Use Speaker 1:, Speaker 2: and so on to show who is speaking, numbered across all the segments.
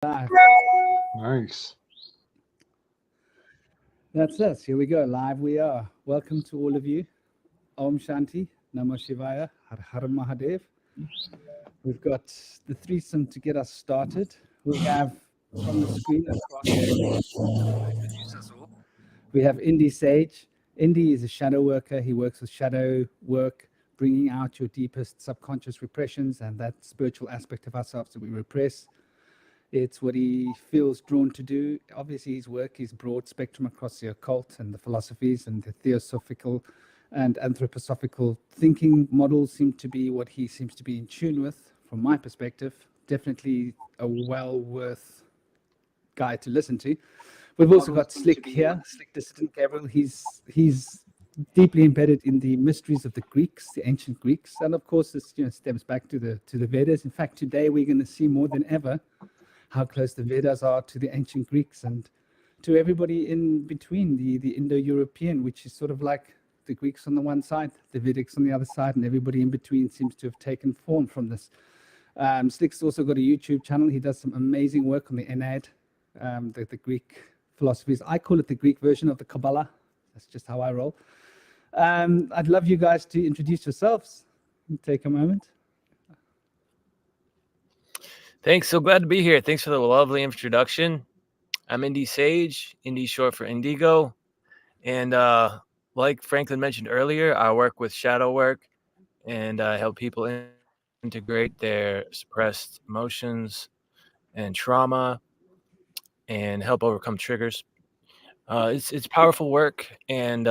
Speaker 1: Live.
Speaker 2: Nice.
Speaker 1: That's us. Here we go. Live we are. Welcome to all of you. Om Shanti, Namah Shivaya, Har Har Mahadev. We've got the threesome to get us started. We have from the screen across introduce us all. We have Indy Sage. Indy is a shadow worker. He works with shadow work, bringing out your deepest subconscious repressions and that spiritual aspect of ourselves that we repress. It's what he feels drawn to do. Obviously, his work is broad spectrum across the occult and the philosophies and the theosophical and anthroposophical thinking models seem to be what he seems to be in tune with, from my perspective. Definitely a well worth guy to listen to. We've also got Slick here, Slick Dissident Gabriel. He's deeply embedded in the mysteries of the Greeks, the ancient Greeks, and of course this stems back to the Vedas. In fact, today we're going to see more than ever how close the Vedas are to the ancient Greeks and to everybody in between, the Indo-European, which is sort of like the Greeks on the one side, the Vedics on the other side, and everybody in between seems to have taken form from this. Slick's also got a YouTube channel. He does some amazing work on the Ennead, the Greek philosophies. I call it the Greek version of the Kabbalah. That's just how I roll. I'd love you guys to introduce yourselves. Take a moment.
Speaker 3: Thanks. So glad to be here. Thanks for the lovely introduction. I'm Indy Sage, Indy short for Indigo. And like Franklin mentioned earlier, I work with shadow work and I help people integrate their suppressed emotions and trauma and help overcome triggers. It's powerful work. And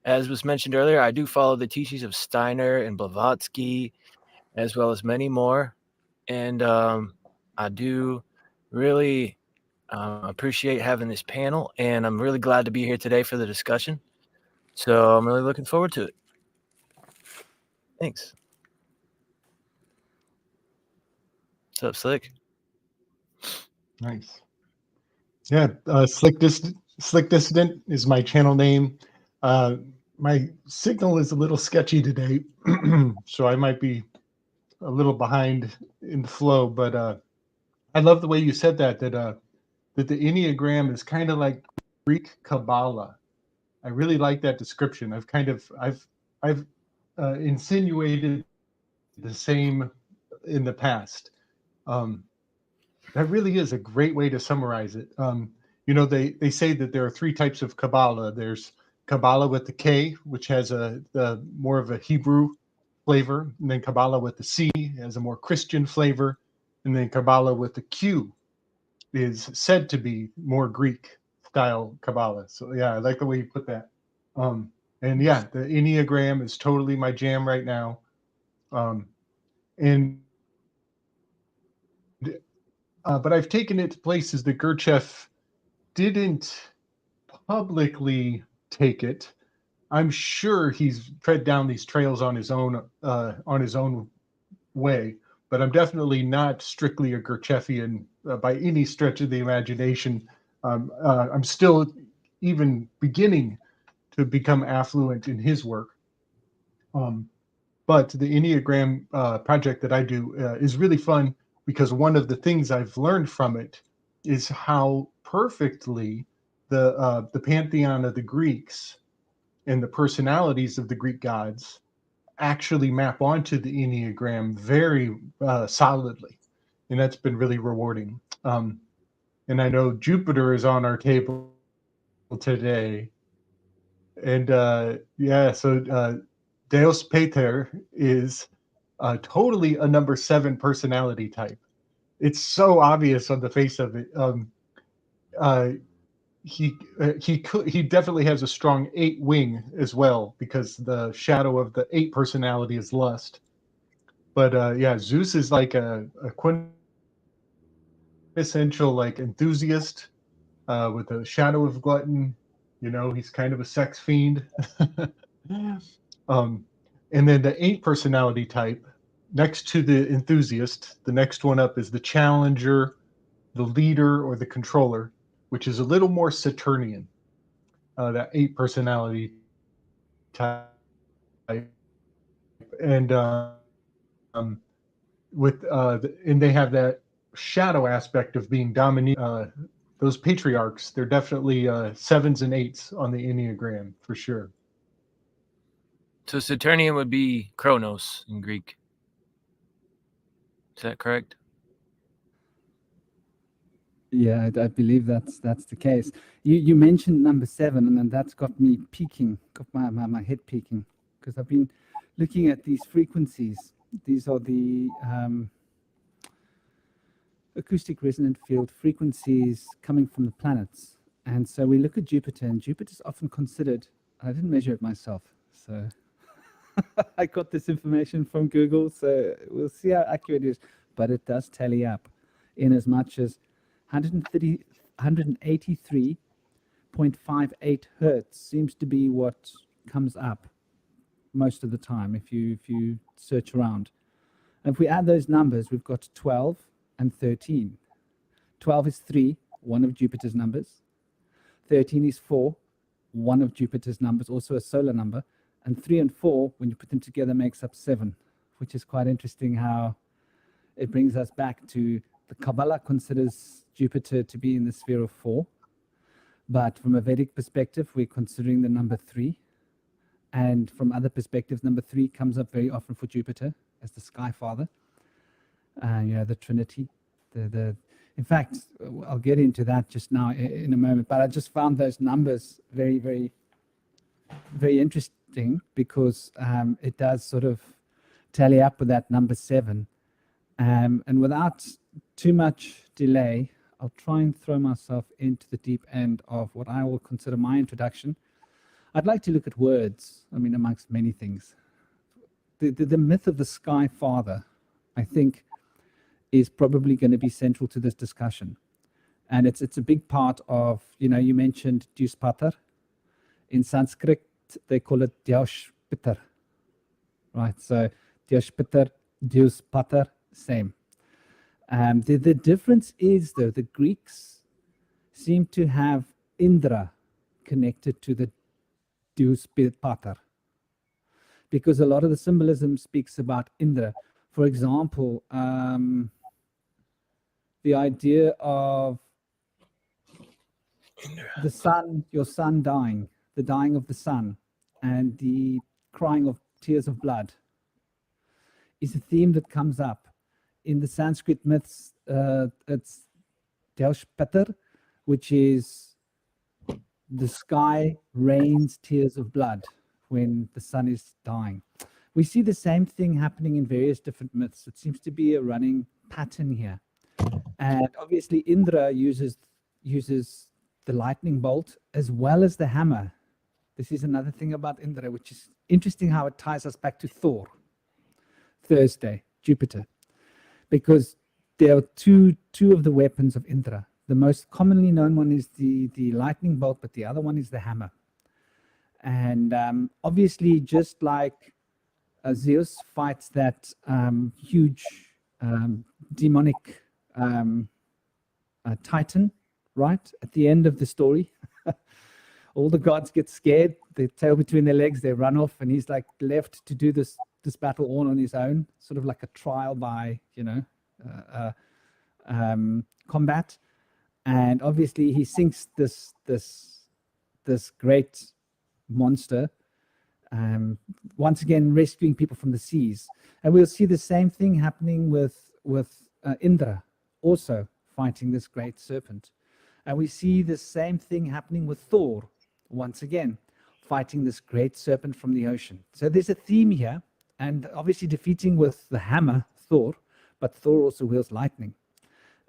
Speaker 3: as was mentioned earlier, I do follow the teachings of Steiner and Blavatsky, as well as many more. And I do really appreciate having this panel, and I'm really glad to be here today for the discussion. So I'm really looking forward to it. Thanks. What's up, Slick?
Speaker 2: Nice. Yeah, Slick Dissident is my channel name. My signal is a little sketchy today, so I might be a little behind in the flow, but I love the way you said that the Enneagram is kind of like Greek Kabbalah. I really like that description. I've insinuated the same in the past. That really is a great way to summarize it. They say that there are three types of Kabbalah. There's Kabbalah with the K, which has a more of a Hebrew flavor, and then Kabbalah with the C has a more Christian flavor, and then Kabbalah with the Q is said to be more Greek style Kabbalah. So yeah, I like the way you put that. And yeah, the Enneagram is totally my jam right now. But I've taken it to places that Gurdjieff didn't publicly take it. I'm sure he's tread down these trails on his own way, but I'm definitely not strictly a Gurdjieffian by any stretch of the imagination. I'm still even beginning to become affluent in his work. But the Enneagram project that I do is really fun because one of the things I've learned from it is how perfectly the pantheon of the Greeks and the personalities of the Greek gods actually map onto the Enneagram very solidly. And that's been really rewarding. And I know Jupitor is on our table today. And so DyausPitar is totally a number 7 personality type. It's so obvious on the face of it. He definitely has a strong 8 wing as well because the shadow of the 8 personality is lust. But Zeus is like a quintessential like enthusiast with a shadow of glutton. He's kind of a sex fiend. And then the 8 personality type, next to the enthusiast, the next one up is the challenger, the leader, or the controller, which is a little more Saturnian, that 8 personality type. And and they have that shadow aspect of being dominant. Those patriarchs, they're definitely 7s and 8s on the Enneagram for sure.
Speaker 3: So Saturnian would be Chronos in Greek. Is that correct?
Speaker 1: Yeah, I believe that's the case. You mentioned number 7, and then that's got me peaking, got my head peaking, because I've been looking at these frequencies. These are the acoustic resonant field frequencies coming from the planets. And so we look at Jupiter, and Jupiter's often considered, I didn't measure it myself, so I got this information from Google, so we'll see how accurate it is, but it does tally up in as much as 183.58 hertz seems to be what comes up most of the time if you search around. And if we add those numbers, we've got 12 and 13. 12 is 3, one of Jupiter's numbers. 13 is 4, one of Jupiter's numbers, also a solar number. And 3 and 4, when you put them together, makes up 7, which is quite interesting how it brings us back to the Kabbalah considers Jupiter to be in the sphere of 4. But from a Vedic perspective, we're considering the number 3. And from other perspectives, number 3 comes up very often for Jupiter as the Sky Father. The Trinity. In fact, I'll get into that just now in a moment. But I just found those numbers very, very, very interesting because it does sort of tally up with that number 7. And without too much delay, I'll try and throw myself into the deep end of what I will consider my introduction. I'd like to look at words, amongst many things. The myth of the Sky Father, I think, is probably going to be central to this discussion. And it's a big part of, you mentioned DyausPitar. In Sanskrit, they call it DyausPitar, right? So DyausPitar, DyausPitar, same. The difference is, though, the Greeks seem to have Indra connected to the DyausPitar, because a lot of the symbolism speaks about Indra. For example, the idea of the sun, your sun dying, the dying of the sun, and the crying of tears of blood is a theme that comes up. In the Sanskrit myths, it's DyausPitar, which is the sky rains tears of blood when the sun is dying. We see the same thing happening in various different myths. It seems to be a running pattern here. And obviously Indra uses the lightning bolt as well as the hammer. This is another thing about Indra, which is interesting how it ties us back to Thor, Thursday, Jupiter, because there are two of the weapons of Indra. The most commonly known one is the lightning bolt, but the other one is the hammer. And obviously, just like Zeus fights that huge demonic Titan, right? At the end of the story, all the gods get scared, they tail between their legs, they run off, and he's like left to do this battle all on his own, sort of like a trial by, combat. And obviously he sinks this great monster, once again rescuing people from the seas. And we'll see the same thing happening with Indra, also fighting this great serpent. And we see the same thing happening with Thor, once again fighting this great serpent from the ocean. So there's a theme here, and obviously defeating with the hammer Thor, but Thor also wields lightning.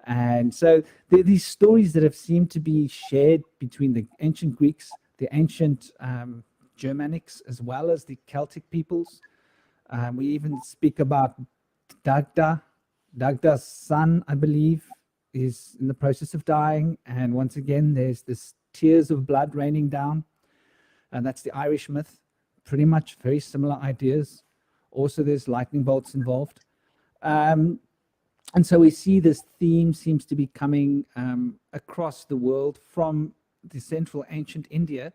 Speaker 1: And so there are these stories that have seemed to be shared between the ancient Greeks, the ancient Germanics, as well as the Celtic peoples. We even speak about Dagda. Dagda's son, I believe, is in the process of dying. And once again, there's this tears of blood raining down. And that's the Irish myth. Pretty much very similar ideas. Also, there's lightning bolts involved. And so we see this theme seems to be coming across the world from the central ancient India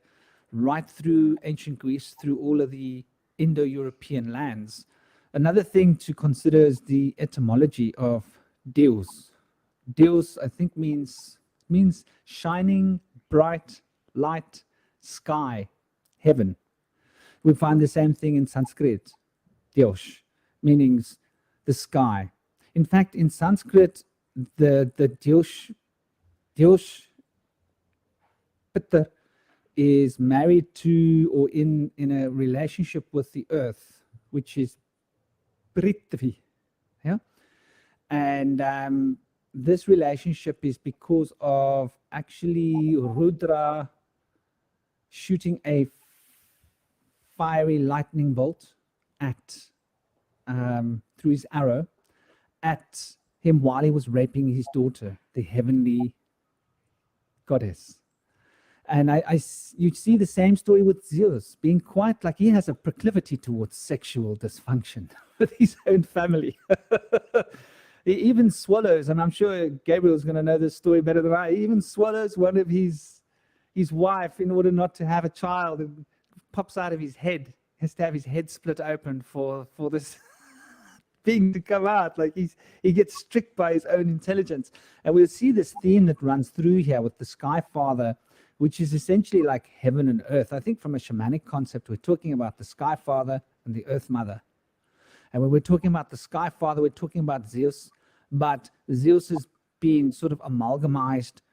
Speaker 1: right through ancient Greece, through all of the Indo-European lands. Another thing to consider is the etymology of Deus, Dyaus, I think, means shining, bright, light, sky, heaven. We find the same thing in Sanskrit, Dyaus, meaning the sky. In fact, in Sanskrit, the DyausPitar is married to or in a relationship with the earth, which is Prithvi. Yeah? And this relationship is because of actually Rudra shooting a fiery lightning bolt at through his arrow at him while he was raping his daughter, the heavenly goddess. And you see the same story with Zeus, being quite like he has a proclivity towards sexual dysfunction with his own family. He even swallows, and I'm sure Gabriel's going to know this story better than I, he even swallows one of his wife in order not to have a child. It pops out of his head, has to have his head split open for this being to come out. Like he gets tricked by his own intelligence. And we'll see this theme that runs through here with the Sky Father, which is essentially like heaven and earth. I think from a shamanic concept, we're talking about the Sky Father and the Earth Mother. And when we're talking about the Sky Father, we're talking about Zeus, but Zeus has been sort of amalgamized,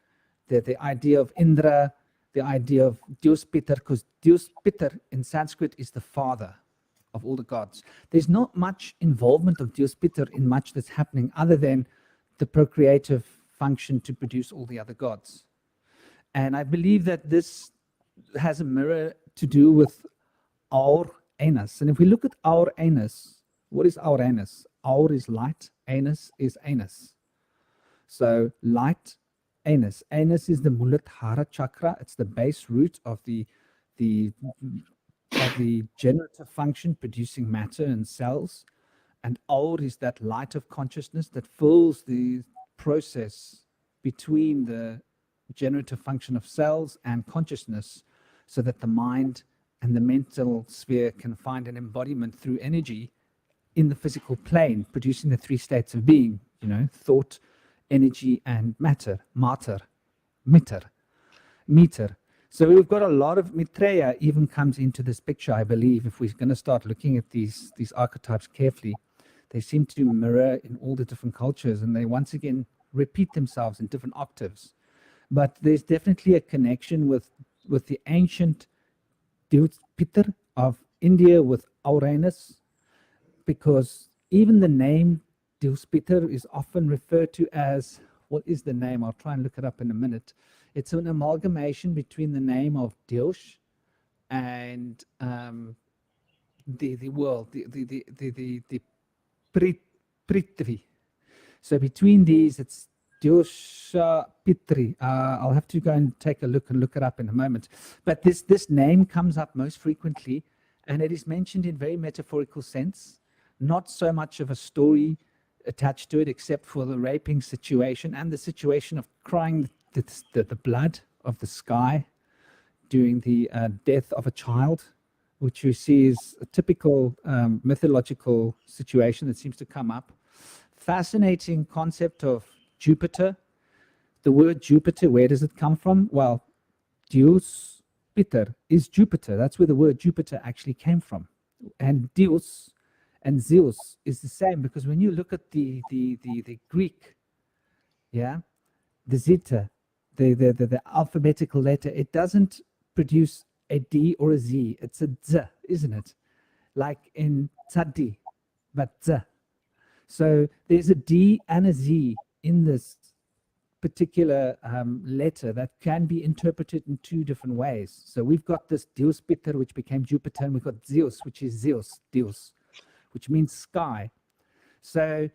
Speaker 1: the idea of Indra, the idea of DyausPitar, because DyausPitar in Sanskrit is the father of all the gods. There's not much involvement of DyausPitar in much that's happening other than the procreative function to produce all the other gods. And I believe that this has a mirror to do with our anus. And if we look at our anus, what is our anus? Our is light, anus is anus. So light, anus. Anus is the Muladhara chakra. It's the base root of the generative function producing matter and cells. And aur is that light of consciousness that fills the process between the generative function of cells and consciousness, so that the mind and the mental sphere can find an embodiment through energy in the physical plane, producing the three states of being, thought, energy, and matter, meter. So we've got a lot of Maitreya even comes into this picture, I believe, if we're going to start looking at these archetypes carefully. They seem to mirror in all the different cultures, and they once again repeat themselves in different octaves. But there's definitely a connection with the ancient Jupitor of India with Uranus, because even the name DyausPitar is often referred to as, what is the name? I'll try and look it up in a minute. It's an amalgamation between the name of Dyaus and the world, the Prithvi. So between these, it's DyausPitri. I'll have to go and take a look and look it up in a moment. But this name comes up most frequently, and it is mentioned in very metaphorical sense. Not so much of a story attached to it, except for the raping situation and the situation of crying the blood of the sky during the death of a child, which you see is a typical mythological situation that seems to come up. Fascinating concept of Jupitor. The word Jupiter, where does it come from? Well, DyausPitar is Jupiter. That's where the word Jupiter actually came from. And Dyaus and Zeus is the same, because when you look at the Greek, the zeta, the alphabetical letter, it doesn't produce a D or a Z. It's a Z, isn't it? Like in tzadi, but Z. So there's a D and a Z in this particular letter that can be interpreted in two different ways. So we've got this DyausPitar, which became Jupiter, and we've got Zeus, which is Zeus, Dyaus, which means sky. So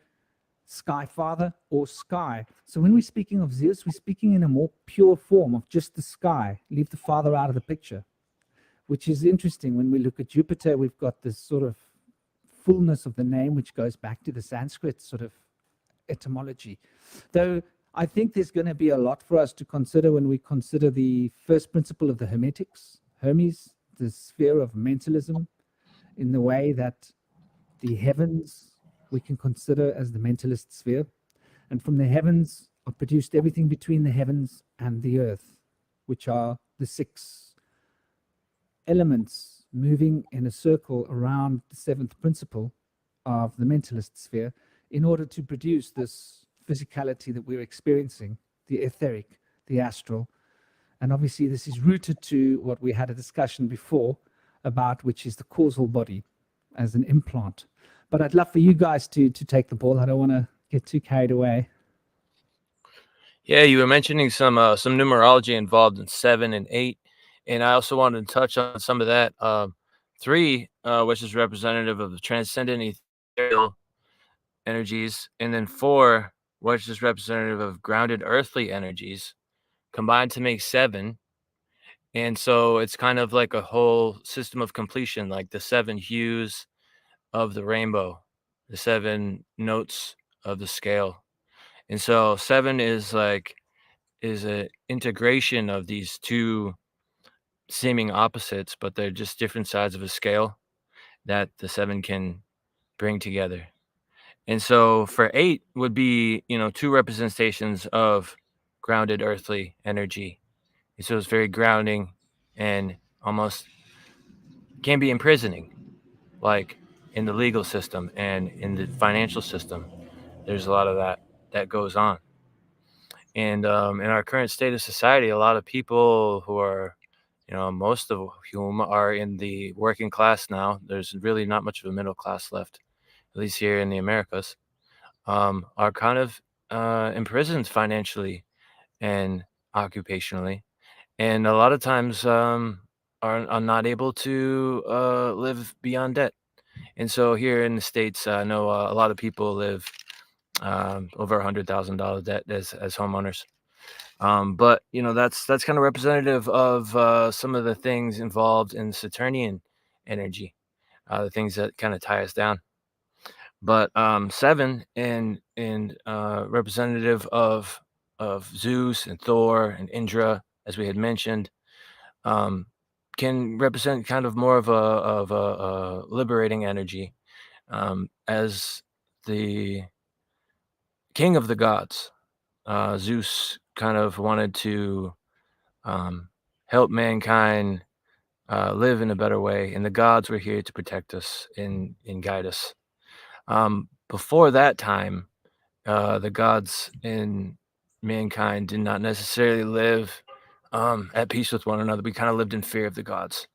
Speaker 1: Sky Father or sky. So when we're speaking of Zeus, we're speaking in a more pure form of just the sky. Leave the father out of the picture, which is interesting. When we look at Jupiter, we've got this sort of fullness of the name, which goes back to the Sanskrit sort of etymology. Though I think there's going to be a lot for us to consider when we consider the first principle of the Hermetics, Hermes, the sphere of mentalism, in the way that the heavens we can consider as the mentalist sphere. And from the heavens produced everything between the heavens and the earth, which are the 6 elements moving in a circle around the 7th principle of the mentalist sphere in order to produce this physicality that we're experiencing, the etheric, the astral. And obviously this is rooted to what we had a discussion before about, which is the causal body as an implant. But I'd love for you guys to take the ball. I don't want to get too carried away.
Speaker 3: Yeah, you were mentioning some numerology involved in 7 and 8, and I also wanted to touch on some of that. 3, which is representative of the transcendent ethereal energies, and then 4, which is representative of grounded earthly energies, combined to make 7. And so it's kind of like a whole system of completion, like the 7 hues of the rainbow, the 7 notes of the scale. And so 7 is an integration of these 2 seeming opposites, but they're just different sides of a scale that the 7 can bring together. And so for 8 would be, 2 representations of grounded earthly energy. And so it's very grounding and almost can be imprisoning, like in the legal system and in the financial system. There's a lot of that goes on. And in our current state of society, a lot of people who are, most of whom are in the working class now, there's really not much of a middle class left, at least here in the Americas, are kind of imprisoned financially and occupationally. And a lot of times are not able to live beyond debt. And so here in the States, I know a lot of people live over $100,000 debt as homeowners. But that's kind of representative of some of the things involved in Saturnian energy, the things that kind of tie us down. But 7 and representative of Zeus and Thor and Indra, as we had mentioned, can represent kind of more of a liberating energy, as the king of the gods. Zeus kind of wanted to help mankind live in a better way, and the gods were here to protect us and guide us. Before that time, the gods and mankind did not necessarily live at peace with one another. We kind of lived in fear of the gods,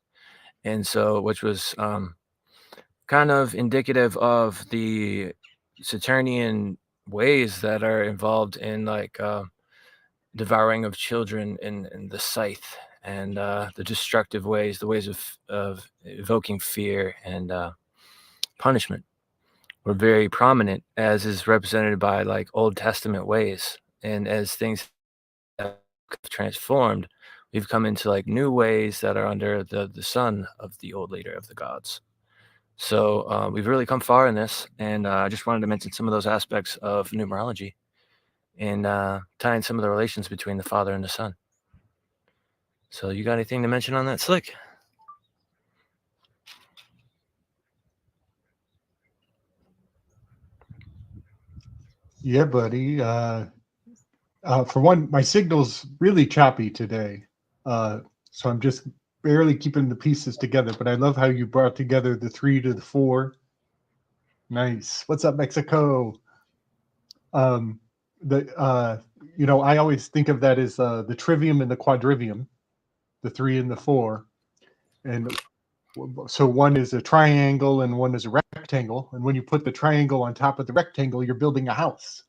Speaker 3: and so which was kind of indicative of the Saturnian ways that are involved in like devouring of children and the scythe and the destructive ways, the ways of evoking fear and punishment were very prominent, as is represented by like Old Testament ways. And as things have transformed, we've come into like new ways that are under the son of the old leader of the gods. So we've really come far in this, and I just wanted to mention some of those aspects of numerology and tying some of the relations between the Father and the Son. So you got anything to mention on that, Slick?
Speaker 2: Yeah, buddy. For one, my signal's really choppy today, so I'm just barely keeping the pieces together. But I love how you brought together the 3 to the 4. Nice. What's up, Mexico? I always think of that as the trivium and the quadrivium, the 3 and the 4, and so one is a triangle and one is a rectangle. And when you put the triangle on top of the rectangle, you're building a house.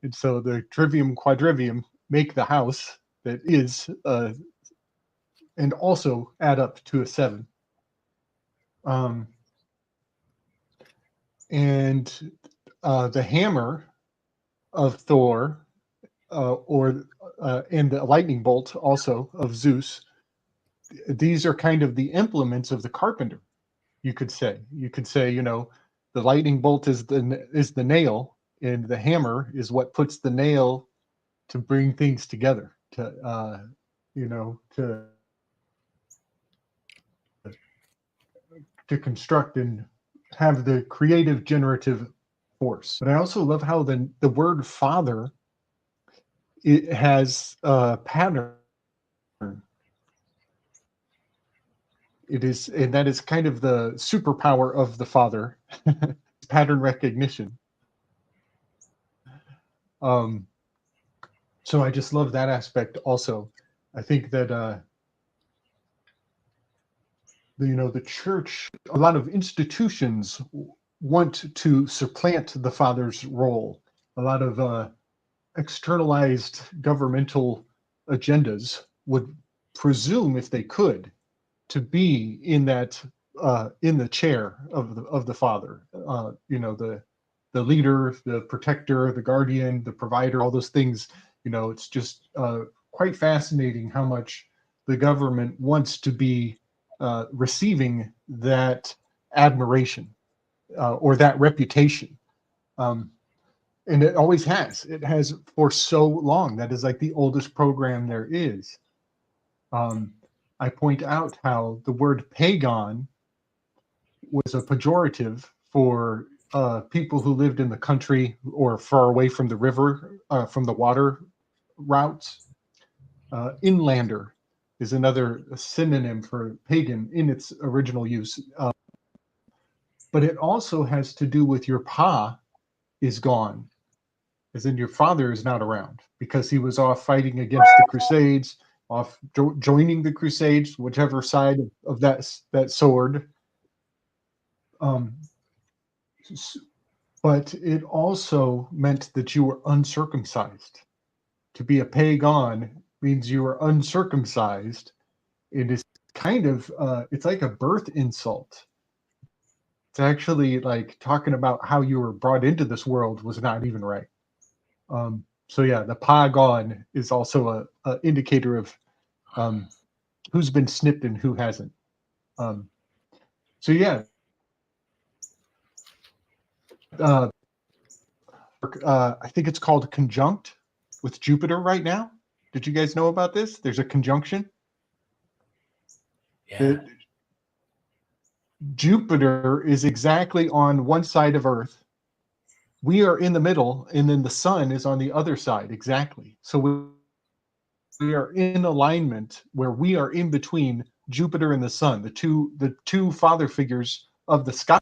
Speaker 2: And so the trivium, quadrivium make the house that is, and also add up to a 7. And the hammer of Thor, and the lightning bolt also of Zeus, these are kind of the implements of the carpenter. You could say, the lightning bolt is the nail, and the hammer is what puts the nail to bring things together, to construct and have the creative generative force. But I also love how the word father it has a pattern. It is, and that is kind of the superpower of the father, pattern recognition. So I just love that aspect also. I think that the church, a lot of institutions want to supplant the father's role. A lot of externalized governmental agendas would presume, if they could, to be in that in the chair of the father. The leader, the protector, the guardian, the provider, all those things. It's just quite fascinating how much the government wants to be receiving that admiration or that reputation. And it always has. It has for so long. That is like the oldest program there is. I point out how the word pagan was a pejorative for people who lived in the country or far away from the river, from the water routes. Inlander is another synonym for pagan in its original use. But it also has to do with your pa is gone, as in your father is not around because he was off fighting against the Crusades, off joining the Crusades, whichever side of that sword. But it also meant that you were uncircumcised. To be a pagan means you were uncircumcised. It is kind of, it's like a birth insult. It's actually like talking about how you were brought into this world was not even right. So yeah, the pagan is also a indicator of who's been snipped and who hasn't. So yeah, I think it's called conjunct with Jupiter right now. Did you guys know about this? There's a conjunction.
Speaker 3: Yeah.
Speaker 2: Jupiter is exactly on one side of Earth. We are in the middle, and then the sun is on the other side, exactly. So we are in alignment where we are in between Jupiter and the sun. The two father figures of the sky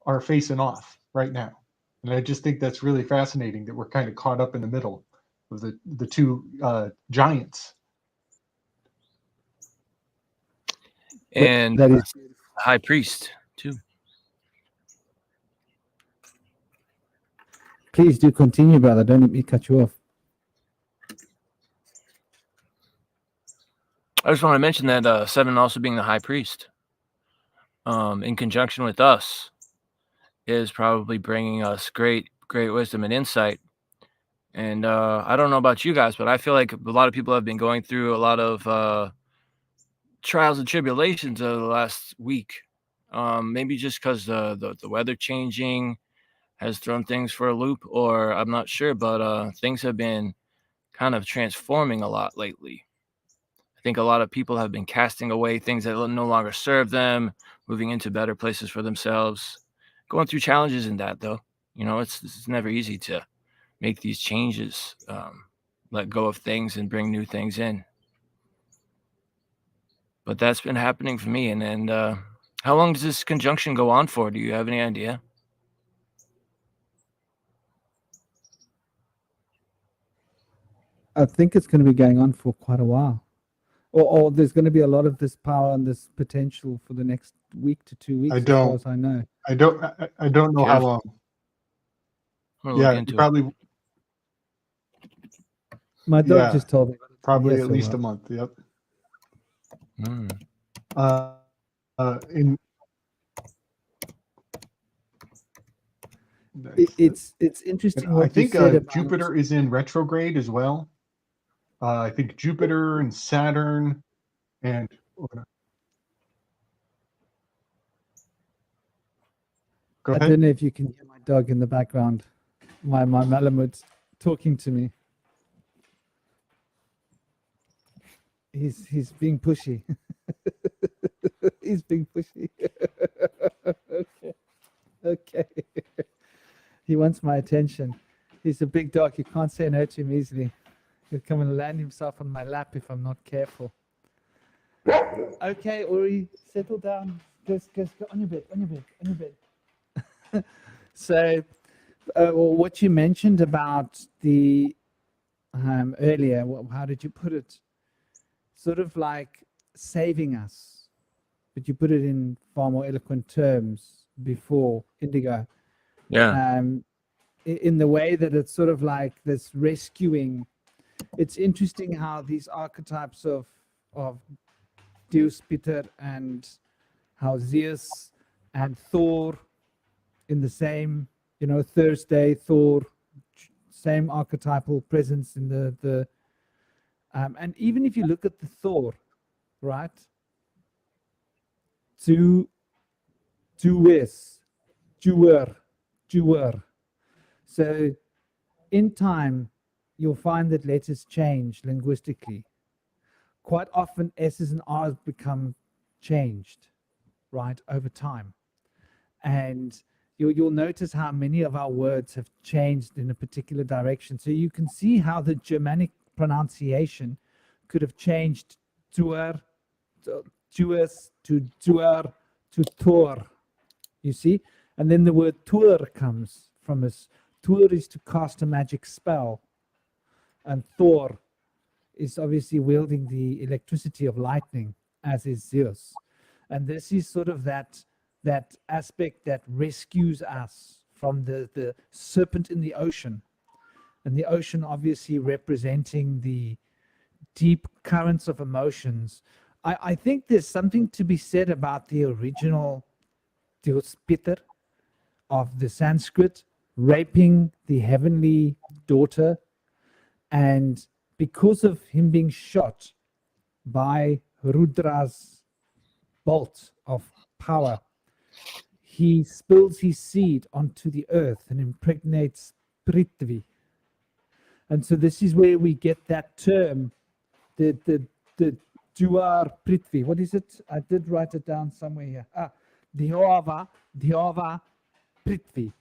Speaker 2: are facing off right now. And I just think that's really fascinating that we're kind of caught up in the middle of the two giants.
Speaker 3: And
Speaker 1: That is
Speaker 3: high priest too.
Speaker 1: Please do continue, brother. Don't let me cut you off.
Speaker 3: I just want to mention that 7 also being the high priest, in conjunction with us, is probably bringing us great wisdom and insight. And I don't know about you guys, but I feel like a lot of people have been going through a lot of trials and tribulations over the last week. Maybe just because the weather changing has thrown things for a loop, or I'm not sure, but things have been kind of transforming a lot lately. I think a lot of people have been casting away things that no longer serve them, moving into better places for themselves, going through challenges in that, though. It's never easy to make these changes, let go of things and bring new things in. But that's been happening for me. And how long does this conjunction go on for? Do you have any idea?
Speaker 1: I think it's going to be going on for quite a while. Or there's going to be a lot of this power and this potential for the next week to 2 weeks, as far as I know.
Speaker 2: I don't know how long. Yeah, probably.
Speaker 1: My dog just told me.
Speaker 2: Probably at least a month. Yep.
Speaker 1: It's interesting.
Speaker 2: I think Jupiter is in retrograde as well. I think Jupiter and Saturn and go ahead.
Speaker 1: I don't know if you can hear my dog in the background. My Malamud's talking to me. He's being pushy. He's being pushy. Okay. He wants my attention. He's a big dog. You can't say no to him easily. He'll come and land himself on my lap if I'm not careful. Okay, Uri, settle down. Go on your bed, on your bed. So, what you mentioned about the earlier, how did you put it? Sort of like saving us, but you put it in far more eloquent terms before, Indigo.
Speaker 3: Yeah.
Speaker 1: In the way that it's sort of like this rescuing. It's interesting how these archetypes of DyausPitar and how Zeus and Thor in the same, Thursday, Thor, same archetypal presence in the and even if you look at the Thor, right? Doer. So in time, you'll find that letters change linguistically. Quite often, S's and R's become changed, right, over time. And you'll notice how many of our words have changed in a particular direction. So you can see how the Germanic pronunciation could have changed tuer, Jewess to tuer to tor, you see? And then the word tuer comes from us. Tuer is to cast a magic spell. And Thor is obviously wielding the electricity of lightning, as is Zeus. And this is sort of that aspect that rescues us from the serpent in the ocean. And the ocean obviously representing the deep currents of emotions. I think there's something to be said about the original DyausPitar of the Sanskrit raping the heavenly daughter, and because of him being shot by Rudra's bolt of power, he spills his seed onto the earth and impregnates Prithvi. And so this is where we get that term, the Duar Prithvi. What is it? I did write it down somewhere here. Dhyava Prithvi,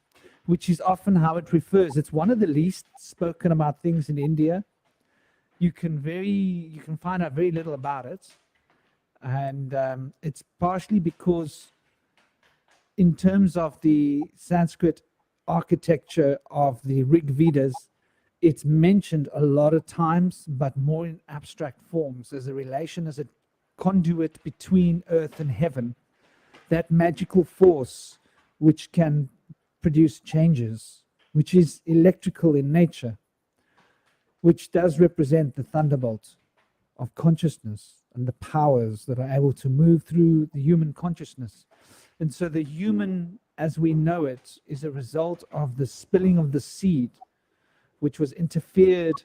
Speaker 1: which is often how it refers. It's one of the least spoken about things in India. You can find out very little about it. And it's partially because in terms of the Sanskrit architecture of the Rig Vedas, it's mentioned a lot of times, but more in abstract forms as a relation, as a conduit between earth and heaven, that magical force which can produce changes, which is electrical in nature, which does represent the thunderbolt of consciousness and the powers that are able to move through the human consciousness. And so the human, as we know it, is a result of the spilling of the seed, which was interfered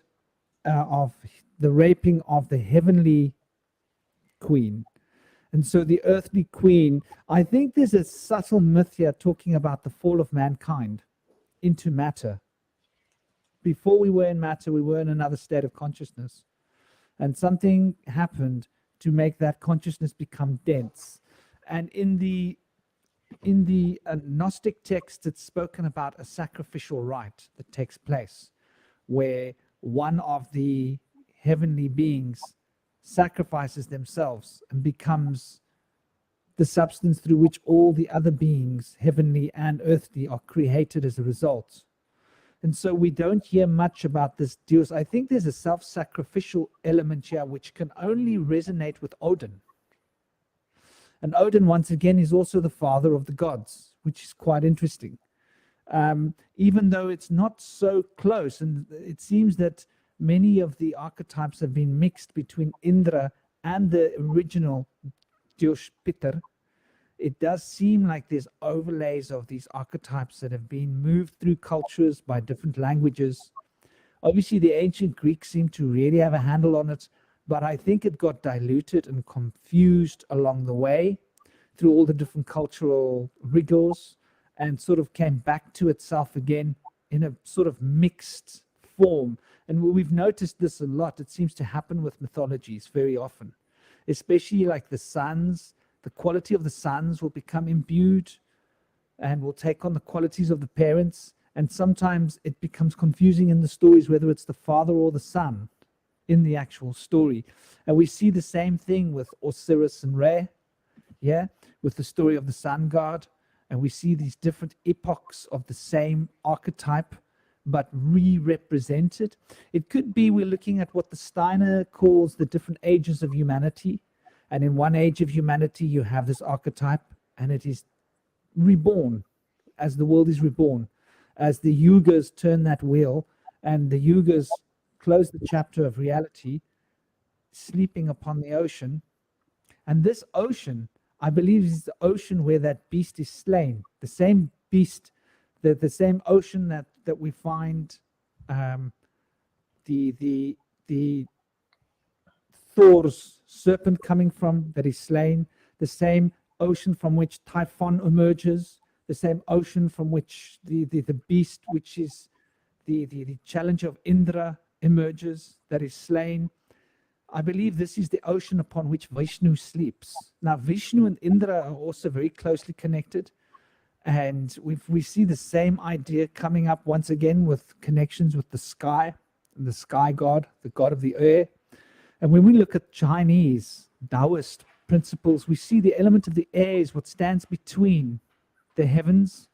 Speaker 1: of the raping of the heavenly queen. And so the earthly queen, I think there's a subtle myth here talking about the fall of mankind into matter. Before we were in matter, we were in another state of consciousness. And something happened to make that consciousness become dense. And in the Gnostic text, it's spoken about a sacrificial rite that takes place, where one of the heavenly beings sacrifices themselves and becomes the substance through which all the other beings, heavenly and earthly, are created as a result. And so we don't hear much about this Deus. I think there's a self-sacrificial element here which can only resonate with Odin. And Odin, once again, is also the father of the gods, which is quite interesting. Even though it's not so close, and it seems that many of the archetypes have been mixed between Indra and the original DyausPitar, it does seem like there's overlays of these archetypes that have been moved through cultures by different languages. Obviously, the ancient Greeks seem to really have a handle on it, but I think it got diluted and confused along the way through all the different cultural rigors, and sort of came back to itself again in a sort of mixed form. And we've noticed this a lot. It seems to happen with mythologies very often, especially like the sons. The quality of the sons will become imbued and will take on the qualities of the parents. And sometimes it becomes confusing in the stories whether it's the father or the son in the actual story. And we see the same thing with Osiris and Re, yeah, with the story of the sun god. And we see these different epochs of the same archetype, but re-represented. It could be we're looking at what the Steiner calls the different ages of humanity. And in one age of humanity, you have this archetype, and it is reborn as the world is reborn, as the yugas turn that wheel, and the yugas close the chapter of reality, sleeping upon the ocean. And this ocean, I believe, is the ocean where that beast is slain. The same beast, the same ocean that we find the Thor's serpent coming from, that is slain. The same ocean from which Typhon emerges. The same ocean from which the beast, which is the challenger of Indra, emerges, that is slain. I believe this is the ocean upon which Vishnu sleeps. Now, Vishnu and Indra are also very closely connected. And we see the same idea coming up once again with connections with the sky and the sky god, the god of the air. And when we look at Chinese Taoist principles, we see the element of the air is what stands between the heavens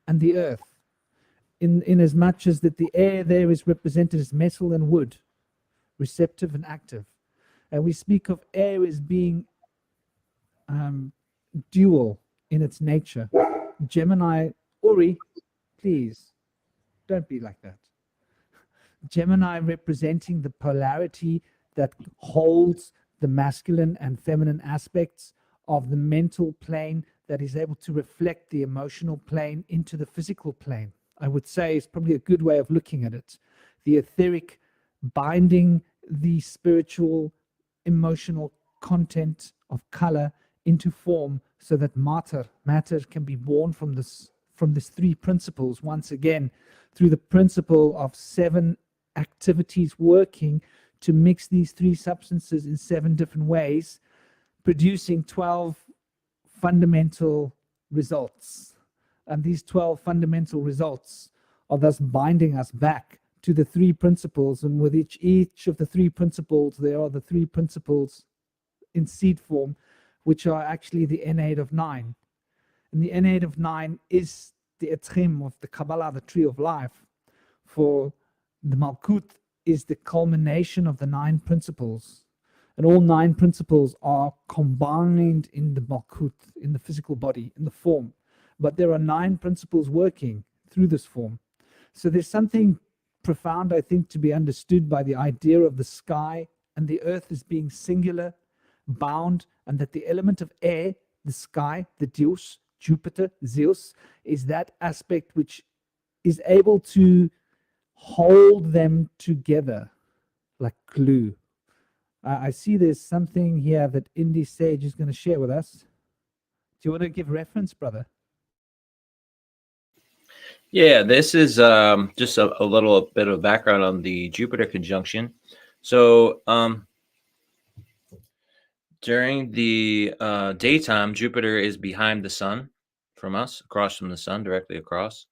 Speaker 1: and the earth. In as much as that the air there is represented as metal and wood, receptive and active. And we speak of air as being dual in its nature. Gemini, Uri, please, don't be like that. Gemini representing the polarity that holds the masculine and feminine aspects of the mental plane, that is able to reflect the emotional plane into the physical plane. I would say is probably a good way of looking at it. The etheric binding the spiritual, emotional content of color into form, so that matter can be born from this three principles, once again, through the principle of 7 activities working to mix these 3 substances in 7 different ways, producing 12 fundamental results. And these 12 fundamental results are thus binding us back to the 3 principles. And with each of the 3 principles, there are the 3 principles in seed form, which are actually the N8 of 9. And the N8 of 9 is the Etchim of the Kabbalah, the tree of life. For the Malkut is the culmination of the 9 principles. And all 9 principles are combined in the Malkut, in the physical body, in the form. But there are 9 principles working through this form. So there's something profound, I think, to be understood by the idea of the sky and the earth as being singular, bound, and that the element of air, the sky, the Dyaus, Jupiter, Zeus, is that aspect which is able to hold them together like glue. I see there's something here that Indy Sage is going to share with us. Do you want to give reference, brother?
Speaker 3: Yeah, this is just a little bit of background on the Jupiter conjunction. So during the daytime, Jupiter is behind the sun from us, across from the sun, directly across.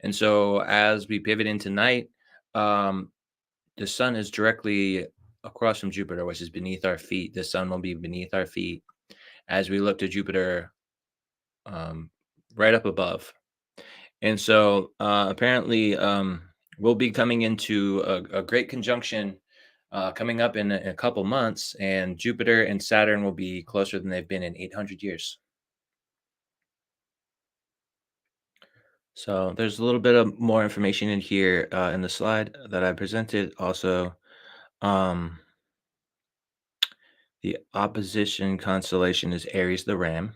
Speaker 3: And so as we pivot into night, the sun is directly across from Jupiter, which is beneath our feet. The sun will be beneath our feet as we look to Jupiter right up above. And so apparently we'll be coming into a great conjunction coming up in a couple months, and Jupiter and Saturn will be closer than they've been in 800 years. So there's a little bit of more information in here in the slide that I presented. Also, the opposition constellation is Aries the Ram,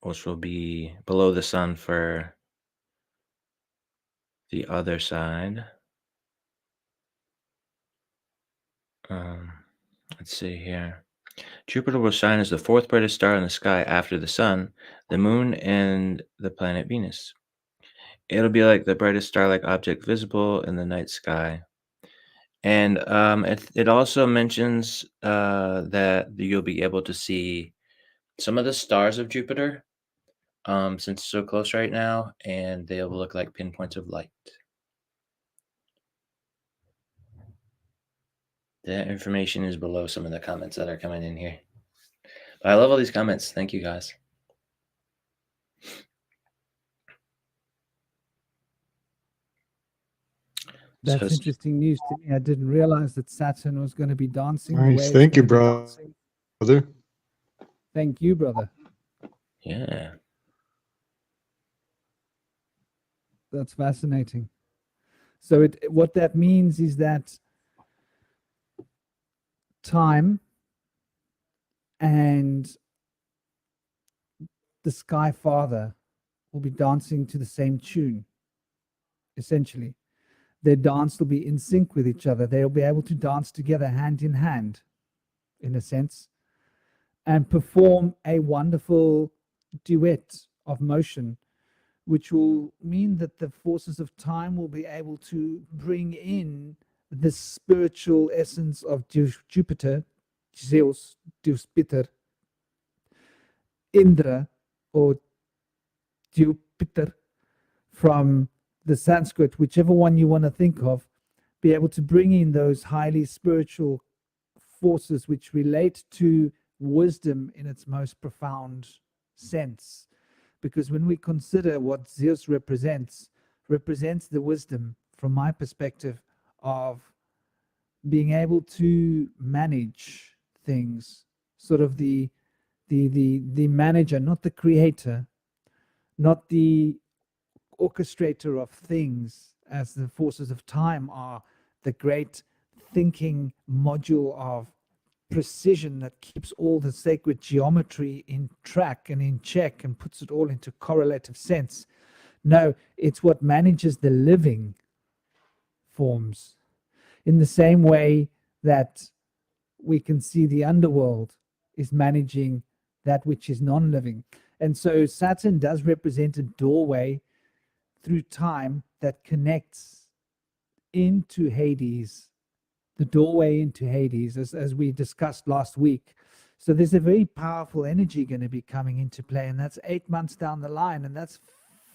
Speaker 3: which will be below the sun for the other side. Let's see here. Jupiter will shine as the 4th brightest star in the sky after the sun, the moon, and the planet Venus. It'll be like the brightest star-like object visible in the night sky. And it also mentions that you'll be able to see some of the stars of Jupiter since it's so close right now, and they'll look like pinpoints of light.
Speaker 4: The information is below some of the comments that are coming in here. But I love all these comments. Thank you, guys.
Speaker 1: That's
Speaker 4: So,
Speaker 1: interesting news to me. I didn't realize that Saturn was going to be dancing the way
Speaker 2: Nice.
Speaker 1: it's
Speaker 2: Thank you,
Speaker 1: gonna be dancing.
Speaker 2: brother.
Speaker 1: Thank you, brother.
Speaker 4: yeah.
Speaker 1: That's fascinating. So what that means is that time and the Sky Father will be dancing to the same tune, essentially. Their dance will be in sync with each other. They'll be able to dance together hand in hand, in a sense, and perform a wonderful duet of motion, which will mean that the forces of time will be able to bring in the spiritual essence of Jupiter, Zeus, DyausPitar, Indra, or Jupitor, from the Sanskrit, whichever one you want to think of, be able to bring in those highly spiritual forces which relate to wisdom in its most profound sense. Because when we consider what Zeus represents the wisdom, from my perspective, of being able to manage things, sort of the manager, not the creator, not the orchestrator of things, as the forces of time are the great thinking module of precision that keeps all the sacred geometry in track and in check and puts it all into correlative sense. No, it's what manages the living forms, in the same way that we can see the underworld is managing that which is non-living. And so Saturn does represent a doorway through time that connects into Hades, the doorway into Hades, as we discussed last week. So there's a very powerful energy going to be coming into play, and that's 8 months down the line. And that's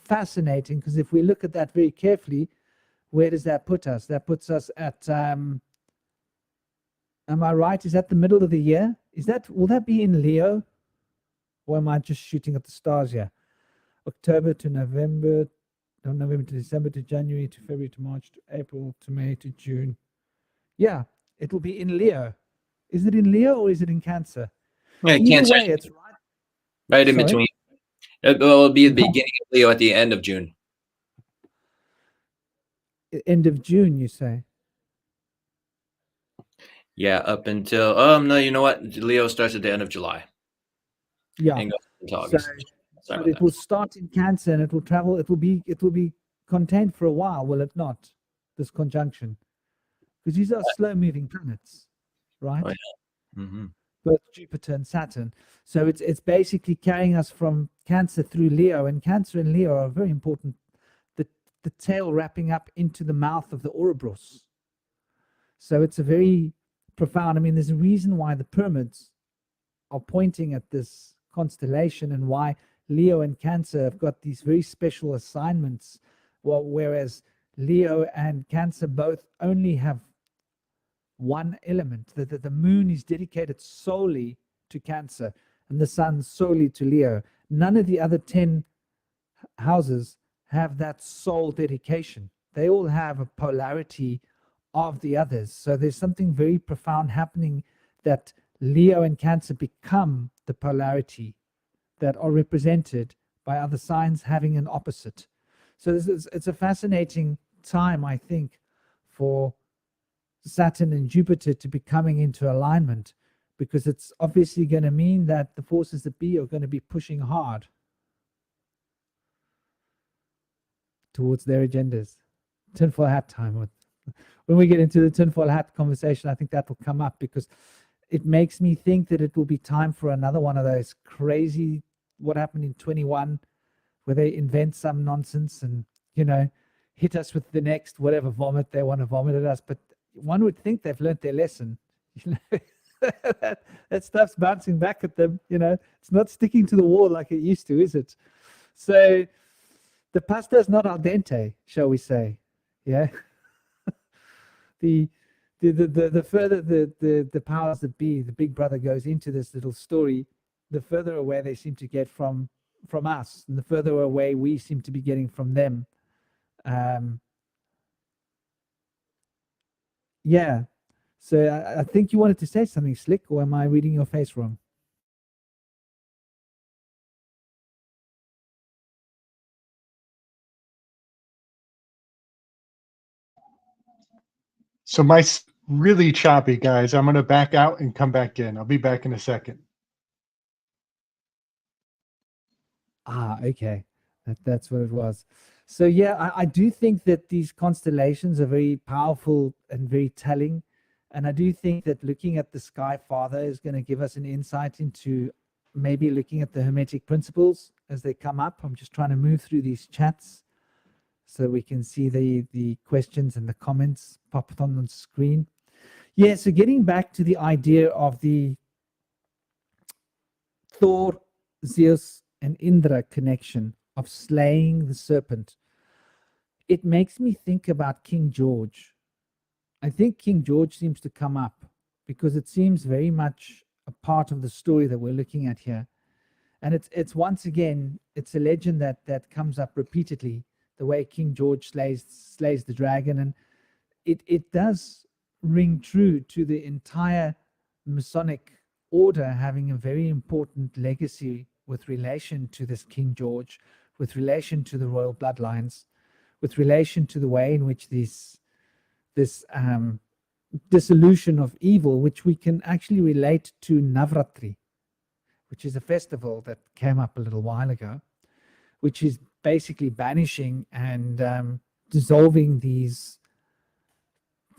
Speaker 1: fascinating, because if we look at that very carefully, where does that put us? That puts us at, am I right? Is that the middle of the year? Will that be in Leo? Or am I just shooting at the stars here? October to November, November to December to January to February to March to April to May to June. Yeah, it will be in Leo. Is it in Leo or is it in Cancer?
Speaker 4: Yeah,
Speaker 1: Either
Speaker 4: Cancer.
Speaker 1: way, it's right.
Speaker 4: Right in
Speaker 1: Sorry?
Speaker 4: between. It'll be the beginning of Leo at the end of June.
Speaker 1: End of June, you say?
Speaker 4: Yeah, up until no, you know what? Leo starts at the end of July.
Speaker 1: Yeah.
Speaker 4: And goes into August.
Speaker 1: So it will start in Cancer and it will travel. It will be contained for a while, will it not? This conjunction, because these are slow-moving planets, right?
Speaker 4: Oh, yeah. Mm-hmm.
Speaker 1: Both Jupiter and Saturn. So it's basically carrying us from Cancer through Leo, and Cancer and Leo are very important. The tail wrapping up into the mouth of the Ouroboros. So it's a very profound. I mean, there's a reason why the pyramids are pointing at this constellation, and why Leo and Cancer have got these very special assignments. Well, whereas Leo and Cancer both only have one element. The moon is dedicated solely to Cancer and the sun solely to Leo. None of the other 10 houses have that sole dedication. They all have a polarity of the others. So there's something very profound happening, that Leo and Cancer become the polarity that are represented by other signs having an opposite. So it's a fascinating time, I think, for Saturn and Jupiter to be coming into alignment, because it's obviously going to mean that the forces that be are going to be pushing hard towards their agendas. Tinfoil hat time. When we get into the tinfoil hat conversation, I think that will come up, because it makes me think that it will be time for another one of those crazy, what happened in 21, where they invent some nonsense and, hit us with the next whatever vomit they want to vomit at us. But one would think they've learned their lesson. That stuff's bouncing back at them. It's not sticking to the wall like it used to, is it? So the pasta is not al dente, shall we say? Yeah. The the further the powers that be, the big brother goes into this little story, the further away they seem to get from us, and the further away we seem to be getting from them. Yeah. So I think you wanted to say something, Slick, or am I reading your face wrong?
Speaker 2: So really choppy, guys. I'm going to back out and come back in. I'll be back in a second.
Speaker 1: Ah, okay. That's what it was. So yeah, I do think that these constellations are very powerful and very telling. And I do think that looking at the Sky Father is going to give us an insight into maybe looking at the Hermetic principles as they come up. I'm just trying to move through these chats so we can see the questions and the comments pop on the screen. Yeah, so getting back to the idea of the Thor, Zeus, and Indra connection of slaying the serpent, it makes me think about King George. I think King George seems to come up because it seems very much a part of the story that we're looking at here. And it's once again, it's a legend that comes up repeatedly, the way King George slays the dragon. And it does ring true to the entire Masonic order having a very important legacy with relation to this King George, with relation to the royal bloodlines, with relation to the way in which this dissolution of evil, which we can actually relate to Navratri, which is a festival that came up a little while ago, which is basically banishing and dissolving these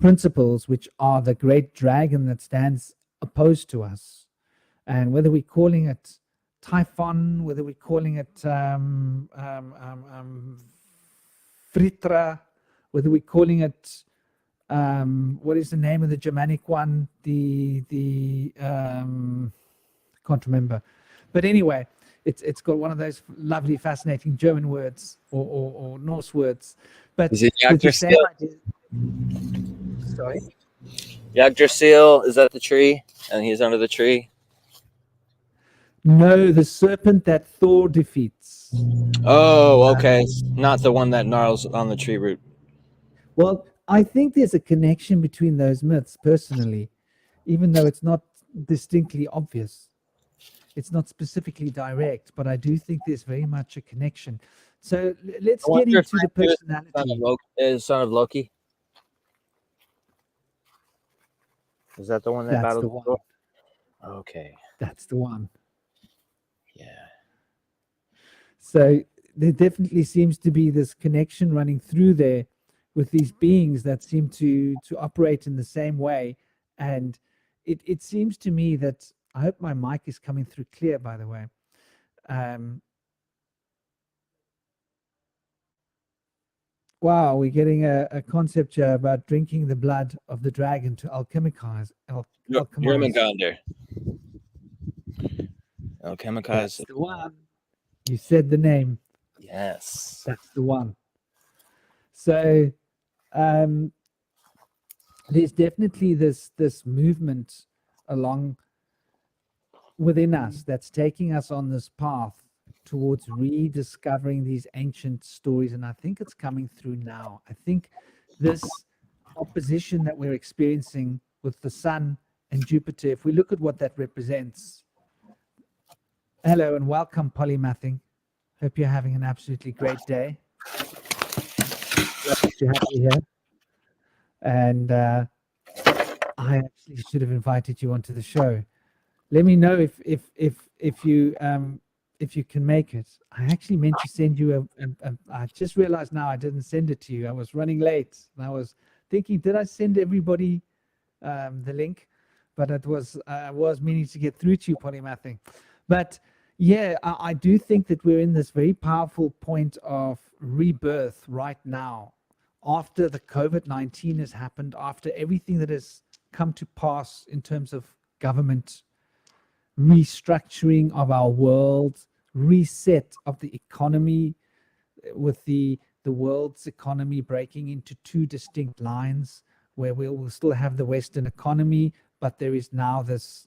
Speaker 1: principles, which are the great dragon that stands opposed to us. And whether we're calling it Typhon, whether we're calling it Fritra, whether we're calling it what is the name of the Germanic one? Can't remember. But anyway, it's got one of those lovely, fascinating German words or Norse words. But
Speaker 3: Is it
Speaker 1: with the same idea. Sorry?
Speaker 3: Yggdrasil, is that the tree? And he's under the tree?
Speaker 1: No, the serpent that Thor defeats.
Speaker 3: Oh, okay. Not the one that gnarls on the tree root.
Speaker 1: Well, I think there's a connection between those myths, personally, even though it's not distinctly obvious. It's not specifically direct, but I do think there's very much a connection. So let's get into the personality.
Speaker 3: Son of Loki. Is that the one that
Speaker 1: That's
Speaker 3: battled
Speaker 1: the one.
Speaker 3: Thor? Okay.
Speaker 1: That's the one.
Speaker 3: Yeah.
Speaker 1: So there definitely seems to be this connection running through there with these beings that seem to operate in the same way. And it seems to me that, I hope my mic is coming through clear, by the way. Wow, we're getting a concept here about drinking the blood of the dragon to alchemize.
Speaker 3: Jormungandr. Alchemize.
Speaker 1: That's the one. You said the name.
Speaker 3: Yes.
Speaker 1: That's the one. So there's definitely this movement along within us that's taking us on this path towards rediscovering these ancient stories, and I think it's coming through now. I think this opposition that we're experiencing with the sun and Jupiter, if we look at what that represents. Hello and welcome, Polymathing. Hope you're having an absolutely great day. Glad to have you here. And I actually should have invited you onto the show. Let me know if you can make it. I actually meant to send you I just realized now I didn't send it to you. I was running late and I was thinking, did I send everybody the link? But I was meaning to get through to you, Polymathing. But yeah, I do think that we're in this very powerful point of rebirth right now. After the COVID-19 has happened, after everything that has come to pass in terms of government restructuring of our world, reset of the economy, with the world's economy breaking into two distinct lines, where we'll still have the Western economy, but there is now this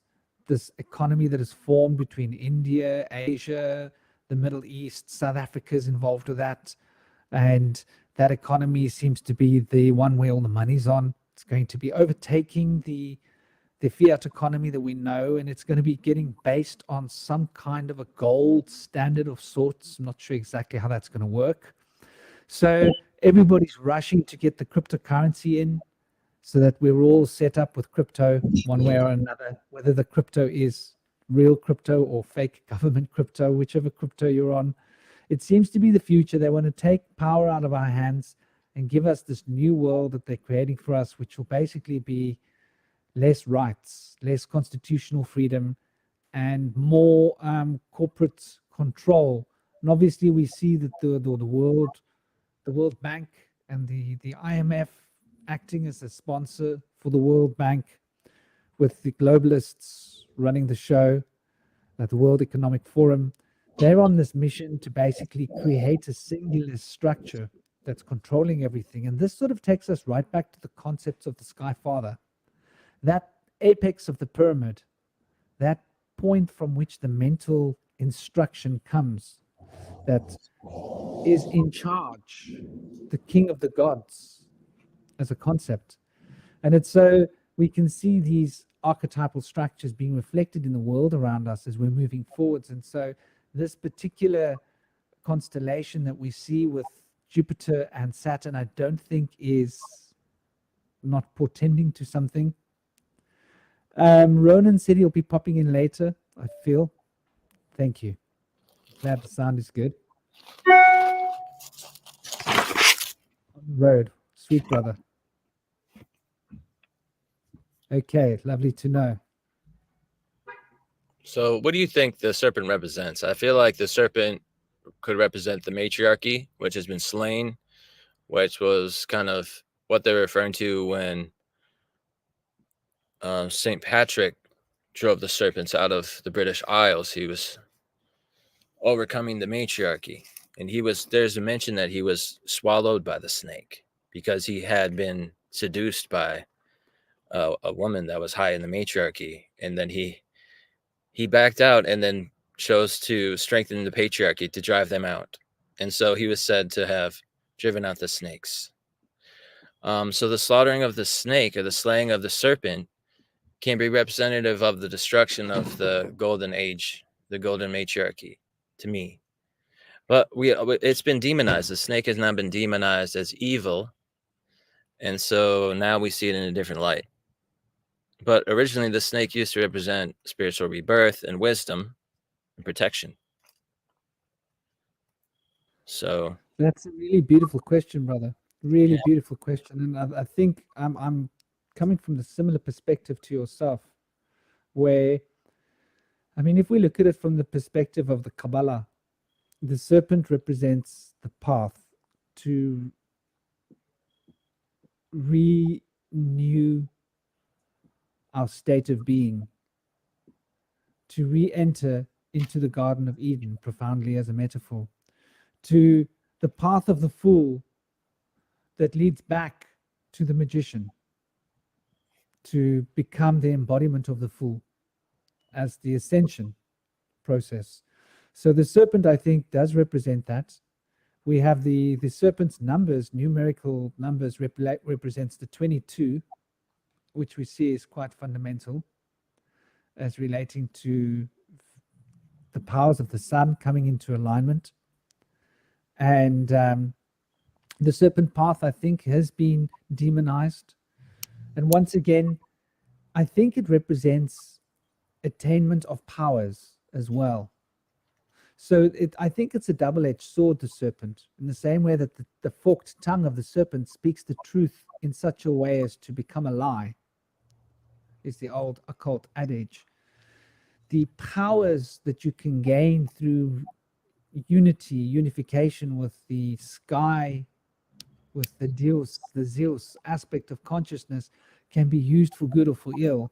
Speaker 1: economy that is formed between India, Asia, the Middle East. South Africa is involved with that, and that economy seems to be the one where all the money's on. It's going to be overtaking the fiat economy that we know, and it's going to be getting based on some kind of a gold standard of sorts. I'm not sure exactly how that's going to work. So everybody's rushing to get the cryptocurrency in so that we're all set up with crypto one way or another, whether the crypto is real crypto or fake government crypto, whichever crypto you're on. It seems to be the future. They want to take power out of our hands and give us this new world that they're creating for us, which will basically be less rights, less constitutional freedom, and more corporate control. And obviously we see that the World Bank and the IMF acting as a sponsor for the World Bank, with the globalists running the show at the World Economic Forum. They're on this mission to basically create a singular structure that's controlling everything. And this sort of takes us right back to the concepts of the Sky Father, that apex of the pyramid, that point from which the mental instruction comes, that is in charge, the king of the gods as a concept. And it's so we can see these archetypal structures being reflected in the world around us as we're moving forwards. And so this particular constellation that we see with Jupiter and Saturn, I don't think is not portending to something. Ronan said he'll be popping in later, I feel. Thank you. Glad the sound is good. On the road. Sweet brother. Okay, lovely to know.
Speaker 3: So what do you think the serpent represents? I feel like the serpent could represent the matriarchy, which has been slain, which was kind of what they're referring to when St. Patrick drove the serpents out of the British Isles. He was overcoming the matriarchy, and there's a mention that he was swallowed by the snake because he had been seduced by a woman that was high in the matriarchy, and then he backed out and then chose to strengthen the patriarchy to drive them out. And so he was said to have driven out the snakes. So the slaughtering of the snake, or the slaying of the serpent, can be representative of the destruction of the golden age, the golden matriarchy, to me. But it's been demonized. The snake has now been demonized as evil, and so now we see it in a different light. But originally, the snake used to represent spiritual rebirth and wisdom and protection. So
Speaker 1: that's a really beautiful question, brother. Really beautiful question. And I think I'm coming from the similar perspective to yourself, where, I mean, if we look at it from the perspective of the Kabbalah, the serpent represents the path to renew our state of being, to re-enter into the Garden of Eden, profoundly as a metaphor, to the path of the fool that leads back to the magician, to become the embodiment of the fool as the ascension process. So the serpent, I think, does represent that. We have the serpent's numbers, numerical numbers, represents the 22, which we see is quite fundamental as relating to the powers of the sun coming into alignment. And the serpent path, I think, has been demonized. And once again, I think it represents attainment of powers as well. So I think it's a double-edged sword, the serpent, in the same way that the forked tongue of the serpent speaks the truth in such a way as to become a lie, is the old occult adage. The powers that you can gain through unification with the sky, with the Dyaus, the Zeus aspect of consciousness, can be used for good or for ill.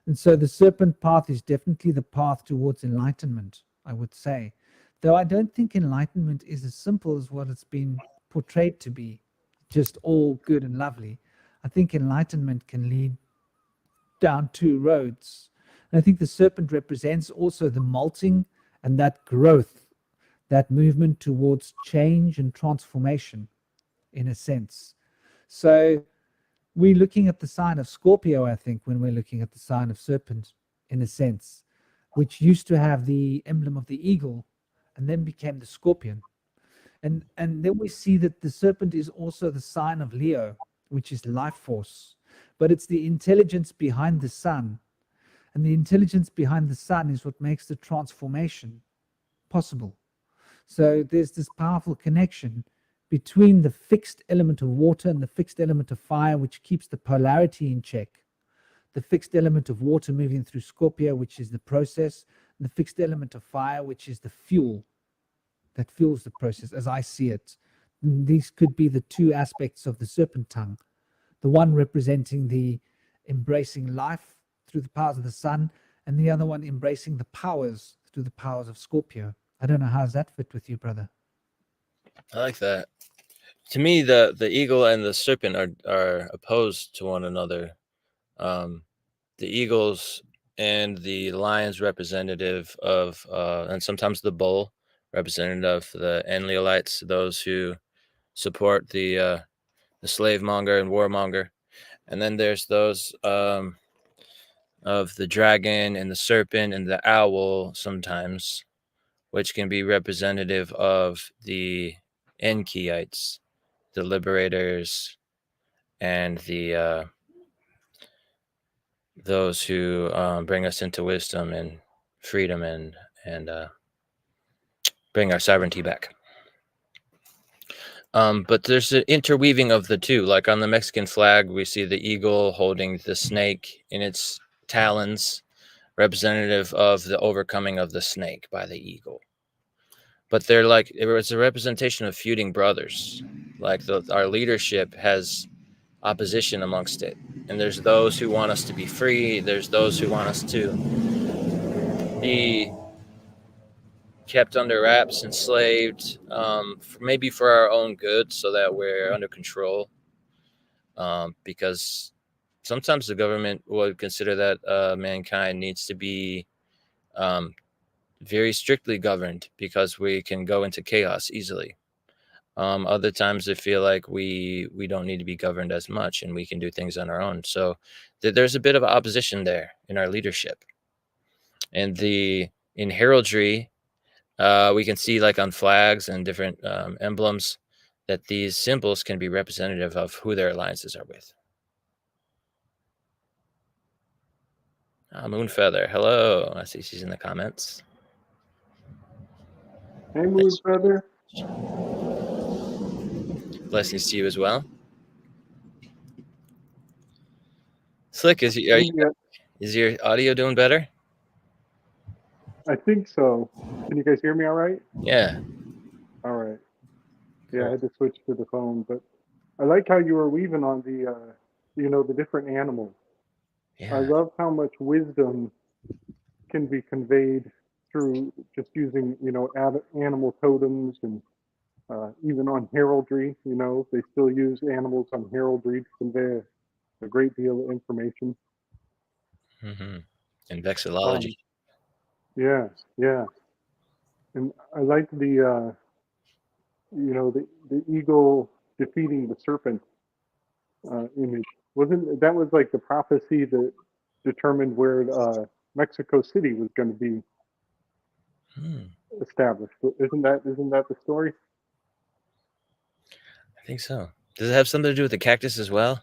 Speaker 1: And so the serpent path is definitely the path towards enlightenment, I would say. Though I don't think enlightenment is as simple as what it's been portrayed to be, just all good and lovely. I think enlightenment can lead down two roads. And I think the serpent represents also the molting and that growth, that movement towards change and transformation, in a sense. So we're looking at the sign of Scorpio, I think, when we're looking at the sign of serpent, in a sense, which used to have the emblem of the eagle and then became the scorpion. And then we see that the serpent is also the sign of Leo, which is life force. But it's the intelligence behind the sun. And the intelligence behind the sun is what makes the transformation possible. So there's this powerful connection between the fixed element of water and the fixed element of fire, which keeps the polarity in check. The fixed element of water moving through Scorpio, which is the process, and the fixed element of fire, which is the fuel that fuels the process, as I see it. And these could be the two aspects of the serpent tongue. The one representing the embracing life through the powers of the sun, and the other one embracing the powers through the powers of Scorpio. I don't know, how does that fit with you, brother?
Speaker 3: I like that. To me, the eagle and the serpent are opposed to one another. The eagles and the lion's representative of, and sometimes the bull representative of the Enliolites, those who support the slave monger and warmonger. And then there's those of the dragon and the serpent and the owl sometimes, which can be representative of the Enkyites, the liberators, and the those who bring us into wisdom and freedom and bring our sovereignty back. But there's an interweaving of the two. Like on the Mexican flag, we see the eagle holding the snake in its talons, representative of the overcoming of the snake by the eagle. But they're like, it was a representation of feuding brothers. Like our leadership has opposition amongst it. And there's those who want us to be free. There's those who want us to be kept under wraps, enslaved, maybe for our own good, so that we're under control. Because sometimes the government would consider that mankind needs to be very strictly governed because we can go into chaos easily. Other times they feel like we don't need to be governed as much and we can do things on our own. So there's a bit of opposition there in our leadership. And in heraldry, we can see, like on flags and different emblems, that these symbols can be representative of who their alliances are with. MoonFeather, hello. I see she's in the comments.
Speaker 2: Hey, MoonFeather.
Speaker 3: Blessings to you as well. Slick, is your audio doing better?
Speaker 2: I think so. Can you guys hear me all right?
Speaker 3: Yeah.
Speaker 2: All right. Yeah, I had to switch to the phone, but I like how you were weaving on the, the different animals.
Speaker 3: Yeah.
Speaker 2: I love how much wisdom can be conveyed through just using, animal totems and even on heraldry. They still use animals on heraldry to convey a great deal of information.
Speaker 3: Mm-hmm. And vexillology.
Speaker 2: Yeah. And I like the eagle defeating the serpent image. That was like the prophecy that determined where Mexico City was going to be established? Isn't that the story?
Speaker 3: I think so. Does it have something to do with the cactus as well?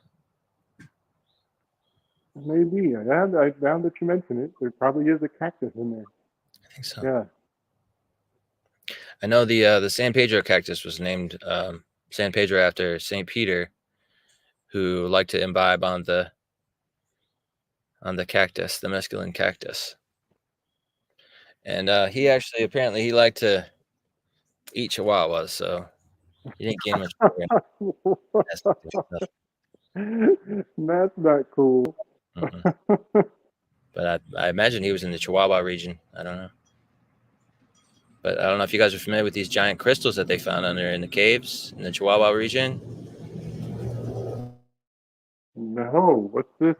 Speaker 2: Maybe. Now that you mention it, there probably is a cactus in there.
Speaker 3: I think so.
Speaker 2: Yeah.
Speaker 3: I know the San Pedro cactus was named San Pedro after St. Peter, who liked to imbibe on the cactus, the mescaline cactus. And he actually, apparently, he liked to eat chihuahuas, so he didn't gain much
Speaker 2: That's not cool.
Speaker 3: But I imagine he was in the Chihuahua region. I don't know. But I don't know if you guys are familiar with these giant crystals that they found in the caves in the Chihuahua region.
Speaker 5: No, what's this?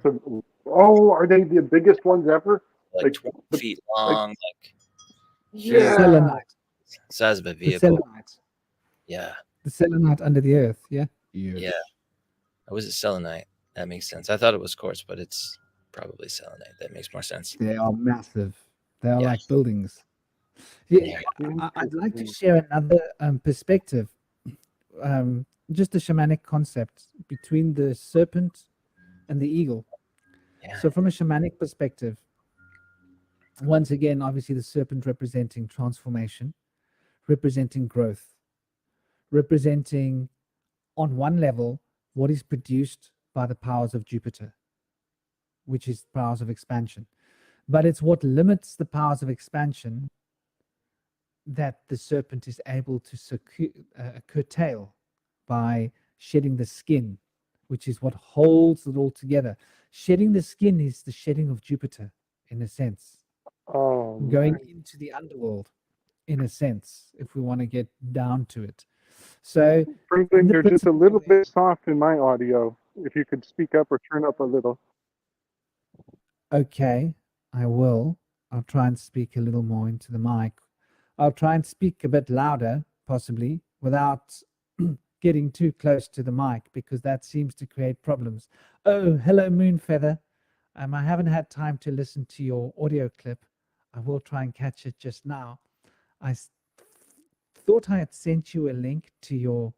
Speaker 5: Oh, are they the biggest ones ever?
Speaker 4: Like 12
Speaker 5: the-
Speaker 4: feet
Speaker 5: like
Speaker 4: long, like
Speaker 5: yeah.
Speaker 1: Selenite.
Speaker 4: size of a
Speaker 1: The
Speaker 4: vehicle.
Speaker 1: selenite.
Speaker 4: Yeah.
Speaker 1: The selenite under the earth. Yeah.
Speaker 4: Yeah. Or was it selenite? That makes sense. I thought it was quartz, but it's probably selenite. That makes more sense.
Speaker 1: They are massive. They are
Speaker 4: Yeah.
Speaker 1: like buildings. Yeah,
Speaker 4: Yeah.
Speaker 1: I'd like to share another perspective, just a shamanic concept between the serpent and the eagle.
Speaker 4: Yeah.
Speaker 1: So, from a shamanic perspective, once again, obviously, the serpent representing transformation, representing growth, representing, on one level, what is produced by the powers of Jupiter, which is powers of expansion. But it's what limits the powers of expansion that the serpent is able to curtail by shedding the skin, which is what holds it all together. Shedding the skin is the shedding of Jupiter, in a sense,
Speaker 5: Oh,
Speaker 1: going
Speaker 5: nice.
Speaker 1: into the underworld, in a sense, if we want to get down to it. So,
Speaker 5: Franklin,
Speaker 1: the
Speaker 5: you're just a
Speaker 1: principle
Speaker 5: little
Speaker 1: there-
Speaker 5: bit soft in my audio. If you could speak up or turn up a little.
Speaker 1: okay, I will. I'll try and speak a little more into the mic. I'll try and speak a bit louder, possibly, without getting too close to the mic, because that seems to create problems. Oh, hello, MoonFeather. I haven't had time to listen to your audio clip. I will try and catch it just now. I thought I had sent you a link to your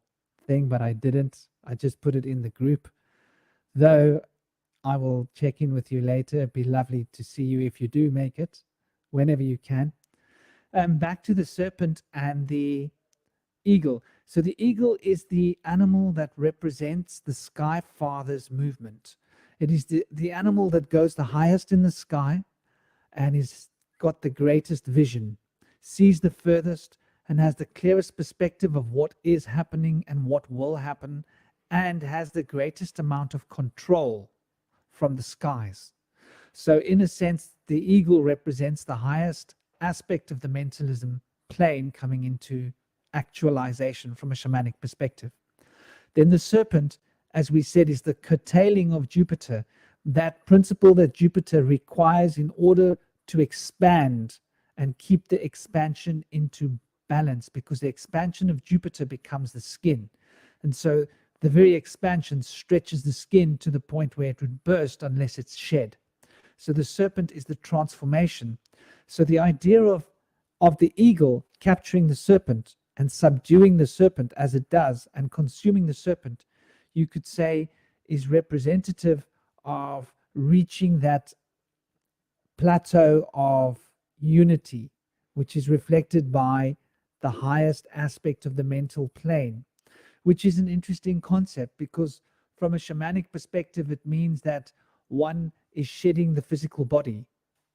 Speaker 1: thing, but I didn't. I just put it in the group. Though I will check in with you later. It'd be lovely to see you if you do make it, whenever you can. Back to the serpent and the eagle. So the eagle is the animal that represents the sky father's movement. It is the animal that goes the highest in the sky and is got the greatest vision, sees the furthest, and has the clearest perspective of what is happening and what will happen, and has the greatest amount of control from the skies. So, in a sense, the eagle represents the highest aspect of the mentalism plane coming into actualization from a shamanic perspective. Then the serpent, as we said, is the curtailing of Jupiter, that principle that Jupiter requires in order to expand and keep the expansion into balance, because the expansion of Jupiter becomes the skin. And so the very expansion stretches the skin to the point where it would burst unless it's shed. So the serpent is the transformation. So the idea of the eagle capturing the serpent and subduing the serpent as it does and consuming the serpent, you could say, is representative of reaching that plateau of unity, which is reflected by the highest aspect of the mental plane, which is an interesting concept because from a shamanic perspective, it means that one is shedding the physical body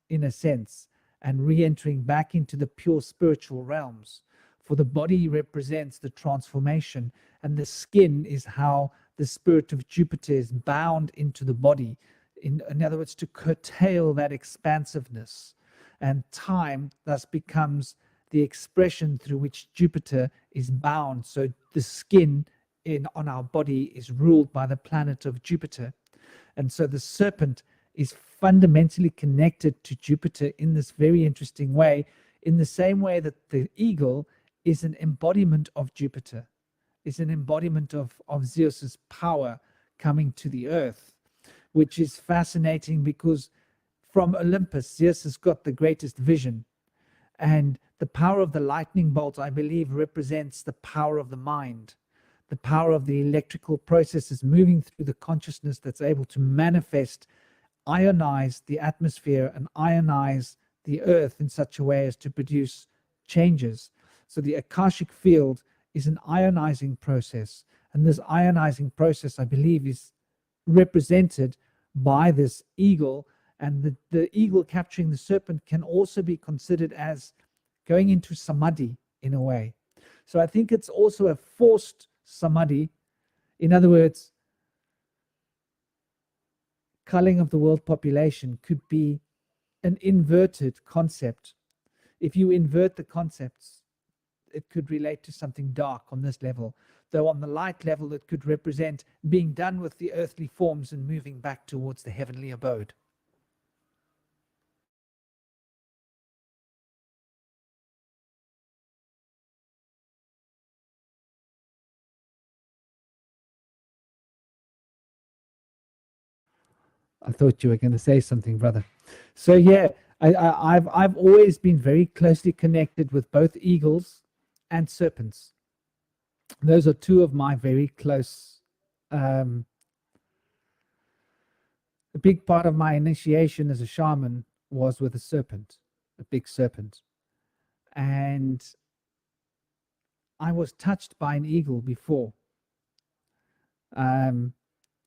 Speaker 1: in a sense and re-entering back into the pure spiritual realms. For the body represents the transformation, and the skin is how the spirit of Jupiter is bound into the body. In other words, to curtail that expansiveness. And time thus becomes the expression through which Jupiter is bound. So the skin on our body is ruled by the planet of Jupiter. And so the serpent is fundamentally connected to Jupiter in this very interesting way, in the same way that the eagle is an embodiment of Jupiter, is an embodiment of Zeus's power coming to the earth, which is fascinating because from Olympus, Zeus has got the greatest vision. And the power of the lightning bolt, I believe, represents the power of the mind, the power of the electrical processes moving through the consciousness that's able to manifest, ionize the atmosphere and ionize the earth in such a way as to produce changes. So the Akashic field is an ionizing process. And this ionizing process, I believe, is represented by this eagle. And the eagle capturing the serpent can also be considered as going into samadhi in a way. So I think it's also a forced samadhi. In other words, culling of the world population could be an inverted concept. If you invert the concepts, it could relate to something dark on this level. though on the light level it could represent being done with the earthly forms and moving back towards the heavenly abode. I thought you were going to say something, brother. So yeah, I've always been very closely connected with both eagles and serpents. Those are two of my very close. A big part of my initiation as a shaman was with a serpent, a big serpent, and I was touched by an eagle before. I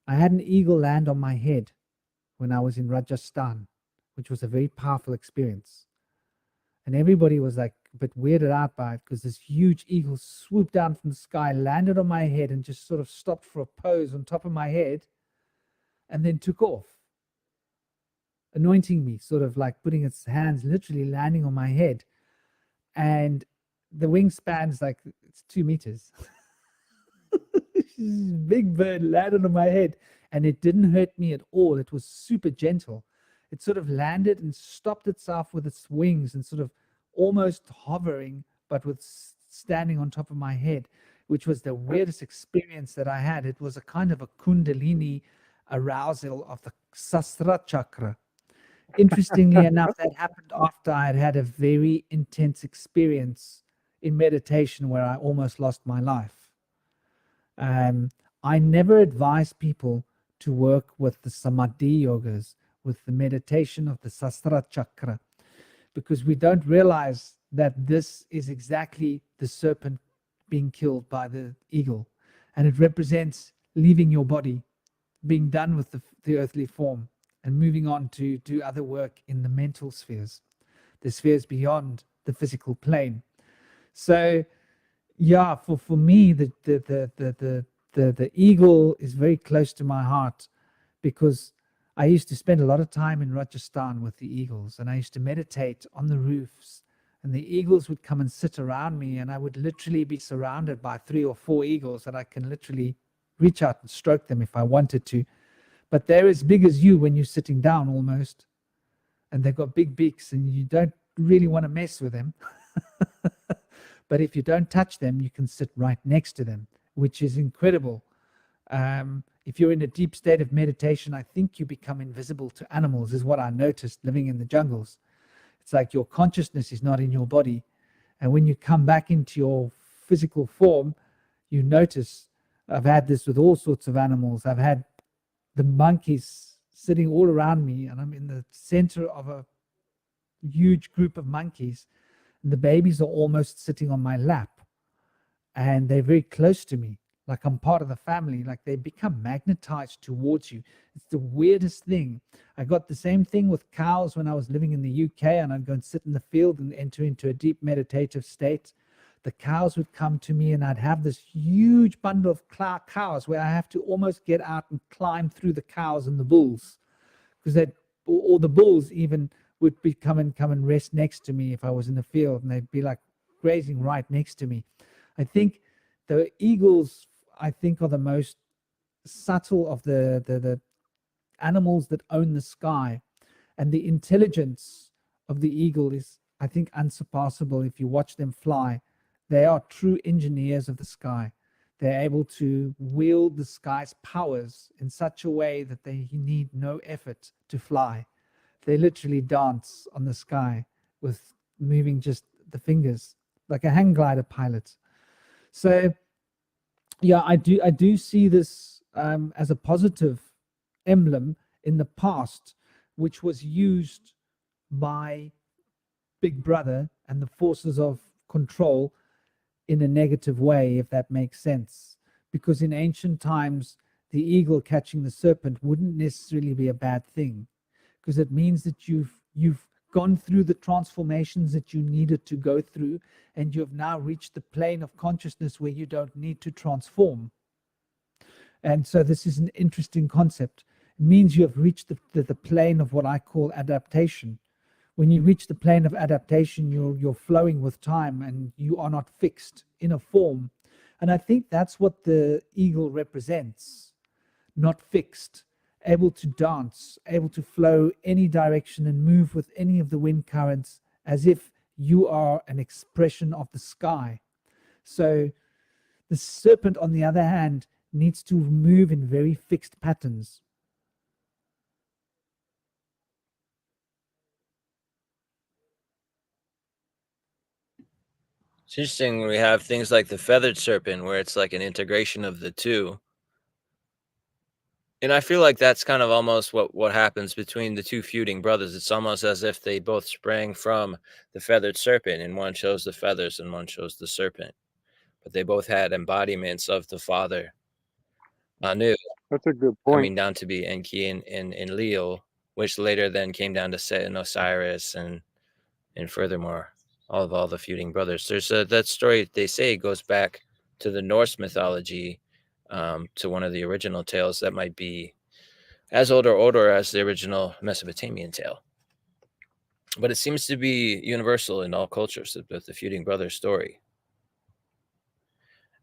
Speaker 1: had an eagle land on my head when I was in Rajasthan, which was a very powerful experience. And everybody was like a bit weirded out by it because this huge eagle swooped down from the sky, landed on my head, and just sort of stopped for a pose on top of my head and then took off, anointing me, sort of like putting its hands, literally landing on my head. And the wingspan's like, it's 2 meters. Big bird landed on my head, and it didn't hurt me at all. It was super gentle. It sort of landed and stopped itself with its wings and sort of almost hovering, but with standing on top of my head, which was the weirdest experience that I had. It was a kind of a kundalini arousal of the Sastra chakra. Interestingly enough, that happened after I had had a very intense experience in meditation where I almost lost my life. I never advise people to work with the samadhi yogas, with the meditation of the Sastra chakra, because we don't realize that this is exactly the serpent being killed by the eagle, and it represents leaving your body, being done with the earthly form, and moving on to do other work in the mental spheres, the spheres beyond the physical plane. So yeah, for me, the eagle is very close to my heart, because I used to spend a lot of time in Rajasthan with the eagles, and I used to meditate on the roofs, and the eagles would come and sit around me, and I would literally be surrounded by 3 or 4 eagles that I can literally reach out and stroke them if I wanted to. But they're as big as you when you're sitting down almost, and they've got big beaks, and you don't really want to mess with them. But if you don't touch them, you can sit right next to them, which is incredible. If you're in a deep state of meditation, I think you become invisible to animals, is what I noticed living in the jungles. It's like your consciousness is not in your body. And when you come back into your physical form, you notice, I've had this with all sorts of animals. I've had the monkeys sitting all around me, and I'm in the center of a huge group of monkeys. And the babies are almost sitting on my lap, and they're very close to me, like I'm part of the family, like they become magnetized towards you. It's the weirdest thing. I got the same thing with cows when I was living in the UK, and I'd go and sit in the field and enter into a deep meditative state. The cows would come to me, and I'd have this huge bundle of cows where I have to almost get out and climb through the cows and the bulls, because or the bulls even would come and rest next to me if I was in the field, and they'd be like grazing right next to me. I think the eagles, I think, are the most subtle of the animals that own the sky, and the intelligence of the eagle is, I think, unsurpassable. If you watch them fly, they are true engineers of the sky. They're able to wield the sky's powers in such a way that they need no effort to fly. They literally dance on the sky with moving just the fingers, like a hang glider pilot. So yeah, I do see this as a positive emblem in the past, which was used by Big Brother and the forces of control in a negative way, if that makes sense. Because in ancient times, the eagle catching the serpent wouldn't necessarily be a bad thing, because it means that you've gone through the transformations that you needed to go through, and you've now reached the plane of consciousness where you don't need to transform. And so this is an interesting concept. It means you have reached the plane of what I call adaptation. When you reach the plane of adaptation, you're flowing with time, and you are not fixed in a form. And I think that's what the eagle represents. Not fixed, able to dance, able to flow any direction and move with any of the wind currents, as if you are an expression of the sky. So the serpent, on the other hand, needs to move in very fixed patterns.
Speaker 4: It's interesting when we have things like the feathered serpent, where it's like an integration of the two. And I feel like that's kind of almost what happens between the two feuding brothers. It's almost as if they both sprang from the feathered serpent, and one chose the feathers and one chose the serpent. But they both had embodiments of the father, Anu,
Speaker 5: That's a good point.
Speaker 4: coming down to be Enki and Leo, which later then came down to Set and Osiris, and furthermore, all the feuding brothers. There's that story, they say, goes back to the Norse mythology, to one of the original tales that might be as old or older as the original Mesopotamian tale. But it seems to be universal in all cultures, the feuding brothers story.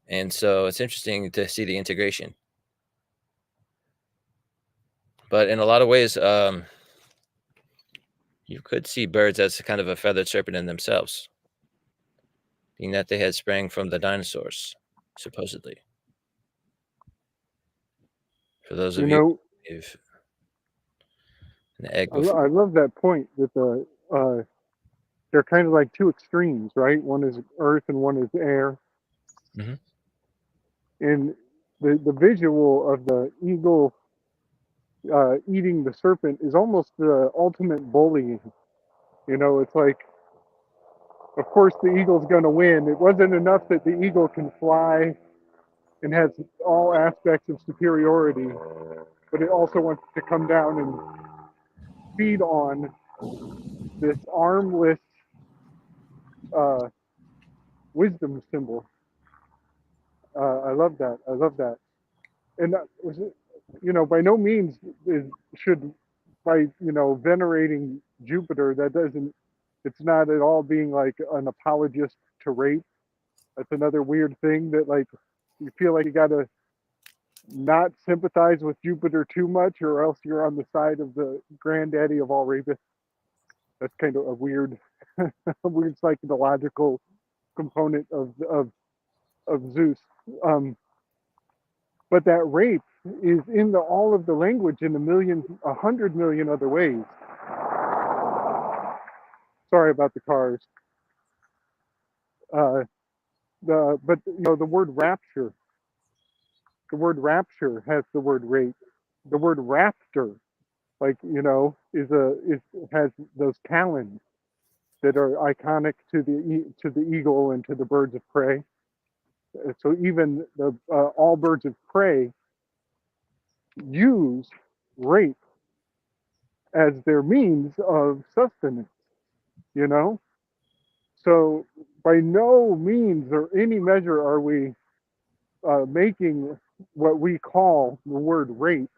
Speaker 4: And so it's interesting to see the integration. But in a lot of ways, you could see birds as kind of a feathered serpent in themselves, being that they had sprang from the dinosaurs, supposedly. For those of you who believe in the egg before.
Speaker 5: I love that point that they're kind of like two extremes, right? One is earth and one is air.
Speaker 4: Mhm.
Speaker 5: And the visual of the eagle eating the serpent is almost the ultimate bullying. You know, it's like, of course, the eagle's going to win. It wasn't enough that the eagle can fly and has all aspects of superiority, but it also wants to come down and feed on this armless wisdom symbol. I love that. I love that. And you know, by no means should, by, you know, venerating Jupiter, that doesn't, it's not at all being like an apologist to rape. That's another weird thing, that like you feel like you got to not sympathize with Jupiter too much, or else you're on the side of the granddaddy of all rapists. That's kind of a weird, a weird psychological component of Zeus. But that rape is in all of the language in 100 million other ways. Sorry about the cars. But you know, the word rapture has the word rape. The word raptor, like, you know, has those talons that are iconic to the eagle and to the birds of prey. So even the all birds of prey use rape as their means of sustenance, you know? So by no means or any measure are we making what we call the word rape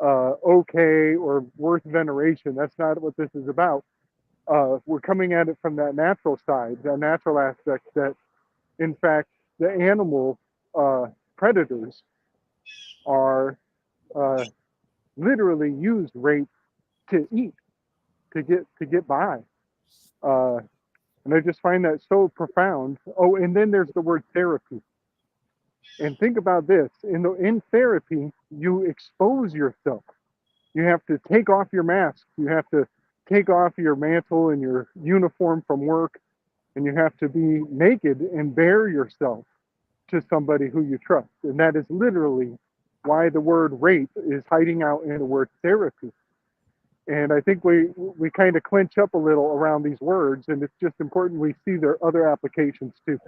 Speaker 5: okay or worth veneration. That's not what this is about. We're coming at it from that natural side, that natural aspect, that in fact the animal predators are literally used rape to eat, to get by. And I just find that so profound. Oh, and then there's the word therapy. And think about this: in therapy, you expose yourself. You have to take off your mask. You have to take off your mantle and your uniform from work, and you have to be naked and bare yourself to somebody who you trust. And that is literally why the word rape is hiding out in the word therapy. And I think we kind of clinch up a little around these words, and it's just important we see their other applications too.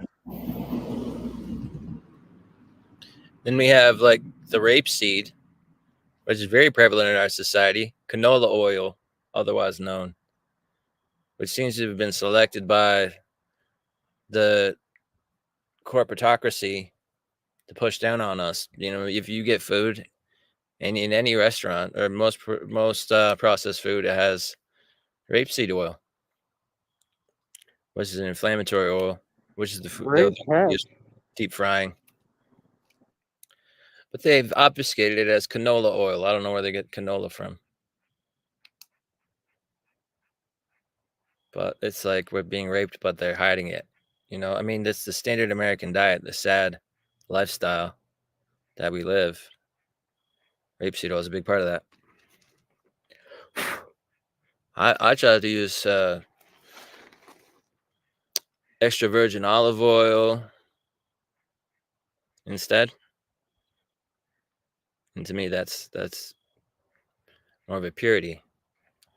Speaker 4: Then we have like the rapeseed, which is very prevalent in our society, canola oil, otherwise known, which seems to have been selected by the corporatocracy to push down on us. You know, if you get food and in any restaurant or most processed food, it has rapeseed oil, which is an inflammatory oil, which is the food
Speaker 5: Great catch.
Speaker 4: used deep frying. But they've obfuscated it as canola oil. I don't know where they get canola from. But it's like we're being raped, but they're hiding it. You know, I mean, that's the standard American diet, the sad lifestyle that we live. Rapeseed oil is a big part of that. I try to use extra virgin olive oil instead. And to me, that's more of a purity,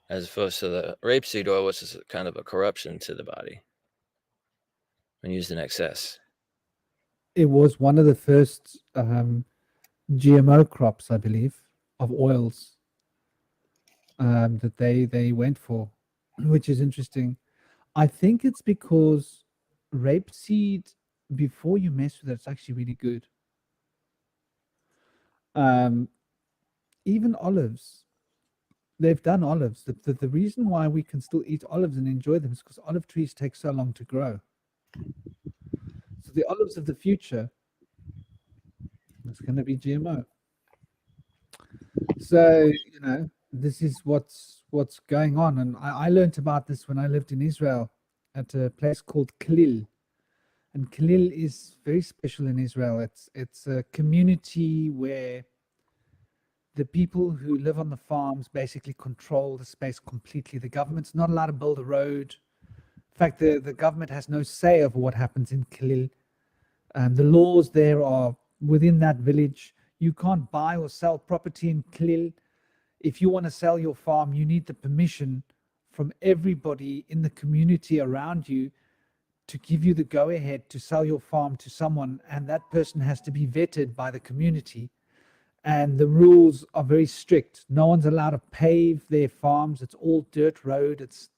Speaker 4: as opposed to the rapeseed oil, which is kind of a corruption to the body when used in excess.
Speaker 1: It was one of the first GMO crops, I believe, of oils that they went for, which is interesting. I think it's because rapeseed, before you mess with it, it's actually really good. Even olives, they've done olives. The reason why we can still eat olives and enjoy them is because olive trees take so long to grow. So the olives of the future, it's going to be GMO. So, you know, this is what's going on. And I learned about this when I lived in Israel at a place called Kilelle. And Kilelle is very special in Israel. It's a community where the people who live on the farms basically control the space completely. The government's not allowed to build a road. In fact, the government has no say over what happens in Kilelle. The laws there are within that village. You can't buy or sell property in Kilelle. If you want to sell your farm, you need the permission from everybody in the community around you to give you the go-ahead to sell your farm to someone, and that person has to be vetted by the community. And the rules are very strict. No one's allowed to pave their farms. It's all dirt road. It's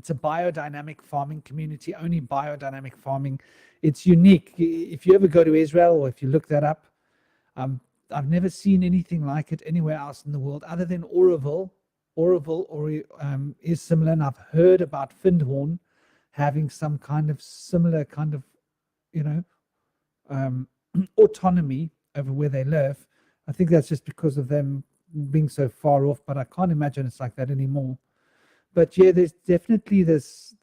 Speaker 1: a biodynamic farming community, only biodynamic farming. It's unique. If you ever go to Israel, or if you look that up, I've never seen anything like it anywhere else in the world other than Oroville. Oroville is similar, and I've heard about Findhorn having some kind of similar kind of, you know, autonomy over where they live. I think that's just because of them being so far off, but I can't imagine it's like that anymore. But yeah, there's definitely this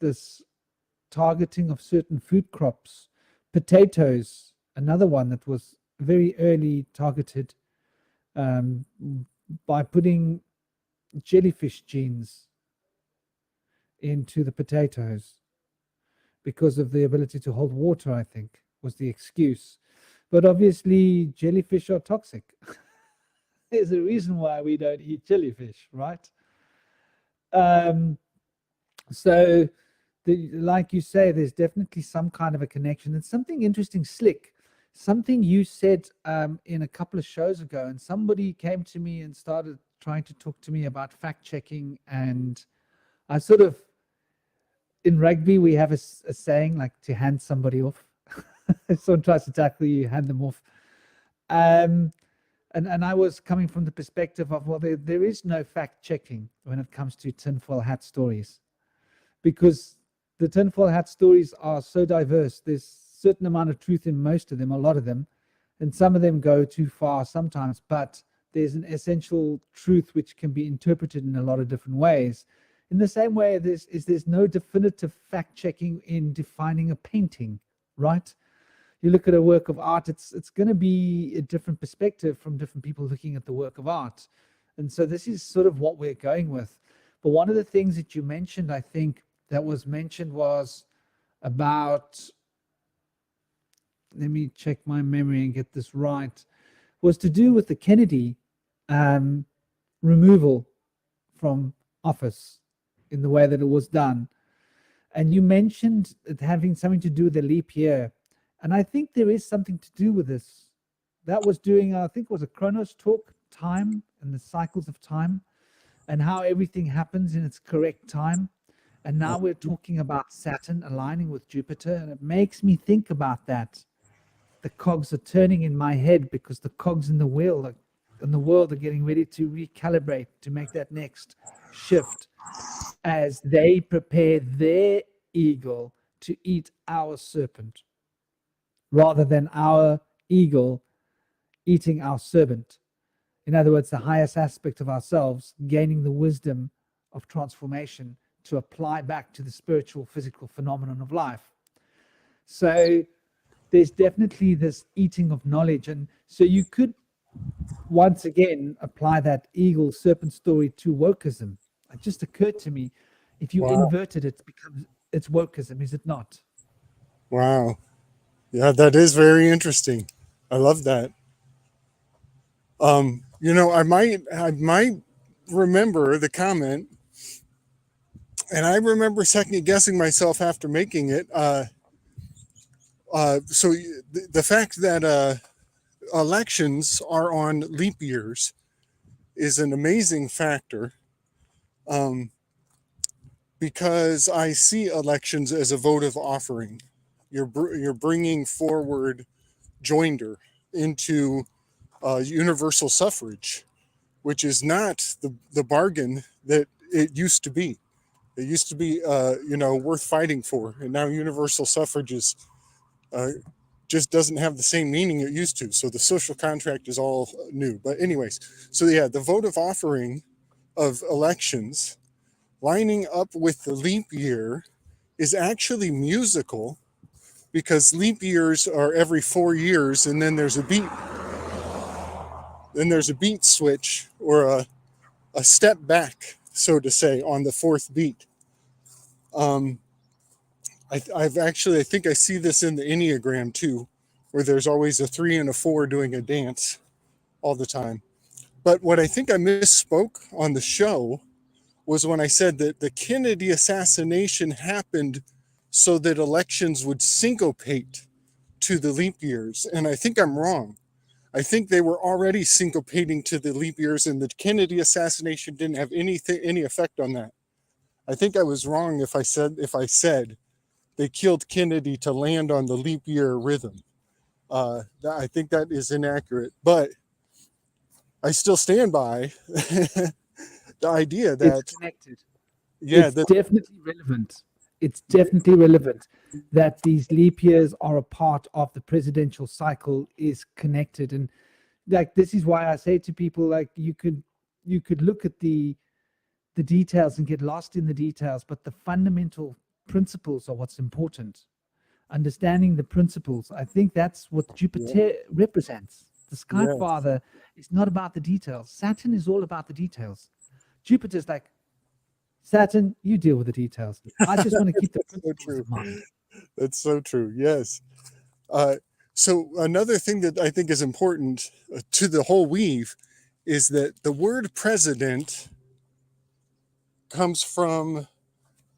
Speaker 1: targeting of certain food crops. Potatoes, another one that was very early targeted by putting jellyfish genes into the potatoes because of the ability to hold water, I think, was the excuse. But obviously, jellyfish are toxic. There's a reason why we don't eat jellyfish, right? So, like you say, there's definitely some kind of a connection. And something interesting, Slick, something you said in a couple of shows ago, and somebody came to me and started trying to talk to me about fact checking. And I sort of, in rugby, we have a saying like to hand somebody off. If someone tries to tackle you, hand them off. And I was coming from the perspective of, well, there is no fact checking when it comes to tinfoil hat stories, because the tinfoil hat stories are so diverse. There's a certain amount of truth in most of them, a lot of them, and some of them go too far sometimes, but there's an essential truth which can be interpreted in a lot of different ways. In the same way, there's no definitive fact checking in defining a painting, right? You look at a work of art, it's going to be a different perspective from different people looking at the work of art. And so this is sort of what we're going with. But one of the things that you mentioned, I think, that was mentioned was about, let me check my memory and get this right, was to do with the Kennedy removal from office in the way that it was done. And you mentioned it having something to do with the leap year. And I think there is something to do with this. That was doing, I think it was a Chronos talk, time and the cycles of time and how everything happens in its correct time. And now we're talking about Saturn aligning with Jupiter. And it makes me think about that. The cogs are turning in my head because the cogs in the wheel in the world are getting ready to recalibrate, to make that next shift as they prepare their eagle to eat our serpent. rather than our eagle eating our servant. In other words, the highest aspect of ourselves, gaining the wisdom of transformation to apply back to the spiritual, physical phenomenon of life. So there's definitely this eating of knowledge. And so you could once again apply that eagle serpent story to wokeism. It just occurred to me, if you inverted it, it's wokeism, is it not?
Speaker 6: Wow. Yeah, that is very interesting. I love that. You know, I might remember the comment, and I remember second guessing myself after making it. So the fact that elections are on leap years is an amazing factor, because I see elections as a votive offering. You're bringing forward joinder into universal suffrage, which is not the bargain that it used to be. It used to be, worth fighting for, and now universal suffrage is just doesn't have the same meaning it used to. So the social contract is all new. But anyways, so yeah, the votive offering of elections lining up with the leap year is actually musical, because leap years are every 4 years, and then there's a beat. Then there's a beat switch, or a step back, so to say, on the fourth beat. I think I see this in the Enneagram too, where there's always a 3 and a 4 doing a dance all the time. But what I think I misspoke on the show was when I said that the Kennedy assassination happened so that elections would syncopate to the leap years. And I think I'm wrong. I think they were already syncopating to the leap years, and the Kennedy assassination didn't have any effect on that. I think I was wrong if I said they killed Kennedy to land on the leap year rhythm. I think that is inaccurate, but I still stand by the idea that
Speaker 1: it's connected.
Speaker 6: Yeah,
Speaker 1: it's definitely relevant. It's definitely relevant that these leap years are a part of the presidential cycle, is connected. And like, this is why I say to people, like, you could look at the details and get lost in the details, but the fundamental principles are what's important. Understanding the principles, I think that's what Jupitor represents. The Sky Father is not about the details. Saturn is all about the details. Jupiter's like, Saturn, you deal with the details. I just want to keep the principles in mind.
Speaker 6: That's so true. Yes. So another thing that I think is important to the whole weave is that the word president comes from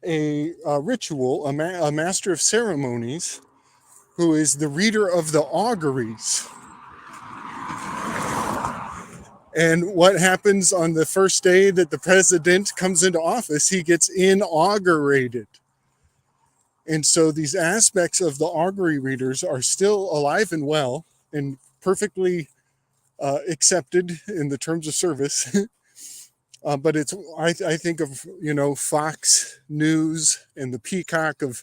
Speaker 6: a ritual, a master of ceremonies, who is the reader of the auguries. And what happens on the first day that the president comes into office? He gets inaugurated. And so these aspects of the augury readers are still alive and well and perfectly accepted in the terms of service. But it's, I think of, Fox News and the peacock of,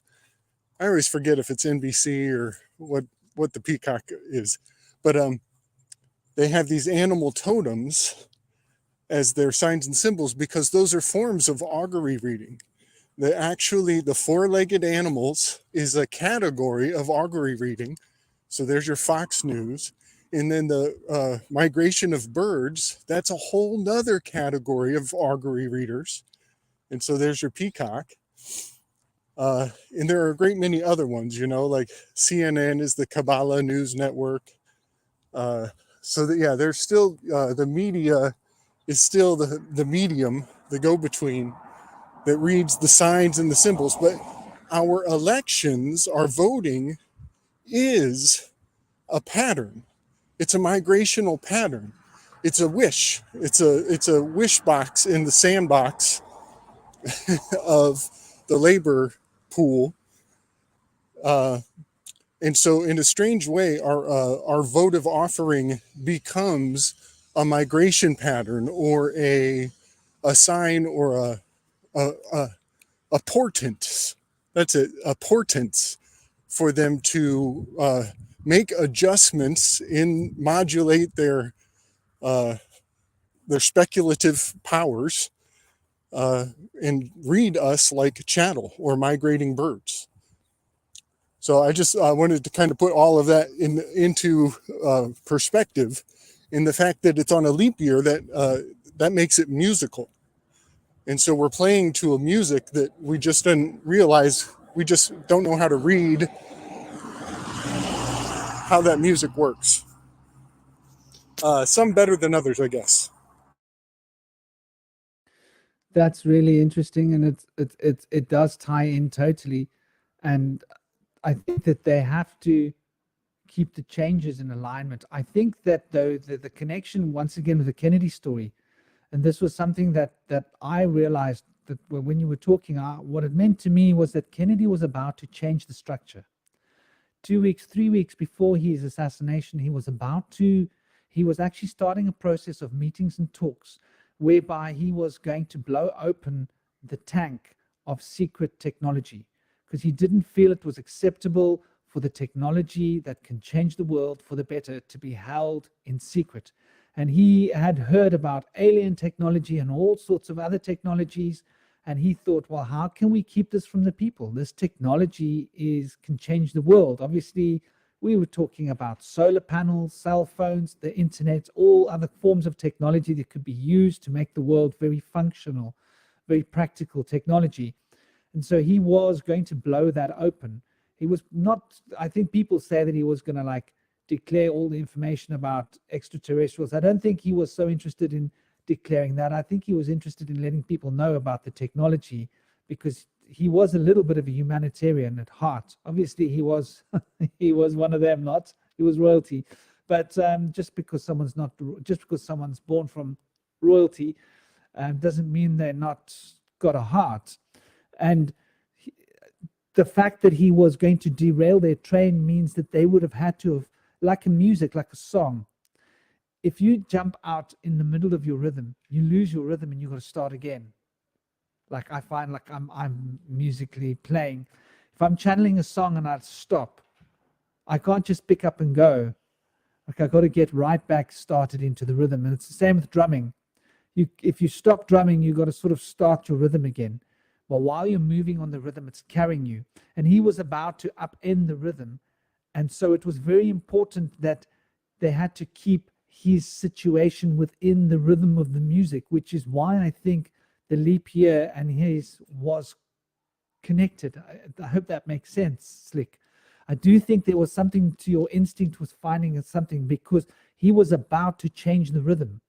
Speaker 6: I always forget if it's NBC or what the peacock is. But they have these animal totems as their signs and symbols, because those are forms of augury reading. The four-legged animals is a category of augury reading. So there's your Fox News. And then the migration of birds, that's a whole nother category of augury readers. And so there's your peacock. And there are a great many other ones, like CNN is the Kabbalah News Network. There's still, the media is still the medium, the go-between, that reads the signs and the symbols. But our elections, our voting, is a pattern. It's a migrational pattern. It's a wish. It's a wish box in the sandbox of the labor pool. And so in a strange way, our votive offering becomes a migration pattern, or a sign, or a portent. That's it, a portent for them to make adjustments in modulate their speculative powers and read us like chattel or migrating birds. So I just wanted to kind of put all of that into perspective, in the fact that it's on a leap year that makes it musical. And so we're playing to a music that we just didn't realize, we just don't know how to read how that music works. Some better than others, I guess.
Speaker 1: That's really interesting, and it does tie in totally. And I think that they have to keep the changes in alignment. I think that though the connection once again with the Kennedy story, and this was something that I realized that when you were talking, what it meant to me was that Kennedy was about to change the structure. 2 weeks, 3 weeks before his assassination, he was actually starting a process of meetings and talks whereby he was going to blow open the tank of secret technology, because he didn't feel it was acceptable for the technology that can change the world for the better to be held in secret. And he had heard about alien technology and all sorts of other technologies. And he thought, well, how can we keep this from the people? This technology can change the world. Obviously, we were talking about solar panels, cell phones, the internet, all other forms of technology that could be used to make the world very functional, very practical technology. And so he was going to blow that open. He was not, I think people say that he was going to declare all the information about extraterrestrials. I don't think he was so interested in declaring that. I think he was interested in letting people know about the technology, because he was a little bit of a humanitarian at heart. Obviously, he was he was one of them. He was royalty, but just because someone's born from royalty doesn't mean they're not got a heart. And the fact that he was going to derail their train means that they would have had to have, like a music, like a song. If you jump out in the middle of your rhythm, you lose your rhythm and you've got to start again. Like I find, like I'm musically playing. If I'm channeling a song and I stop, I can't just pick up and go. Like I've got to get right back started into the rhythm. And it's the same with drumming. If you stop drumming, you've got to sort of start your rhythm again. But while you're moving on the rhythm, it's carrying you. And he was about to upend the rhythm. And so it was very important that they had to keep his situation within the rhythm of the music, which is why I think the leap year and his was connected. I hope that makes sense, Slick. I do think there was something to your instinct was finding something, because he was about to change the rhythm.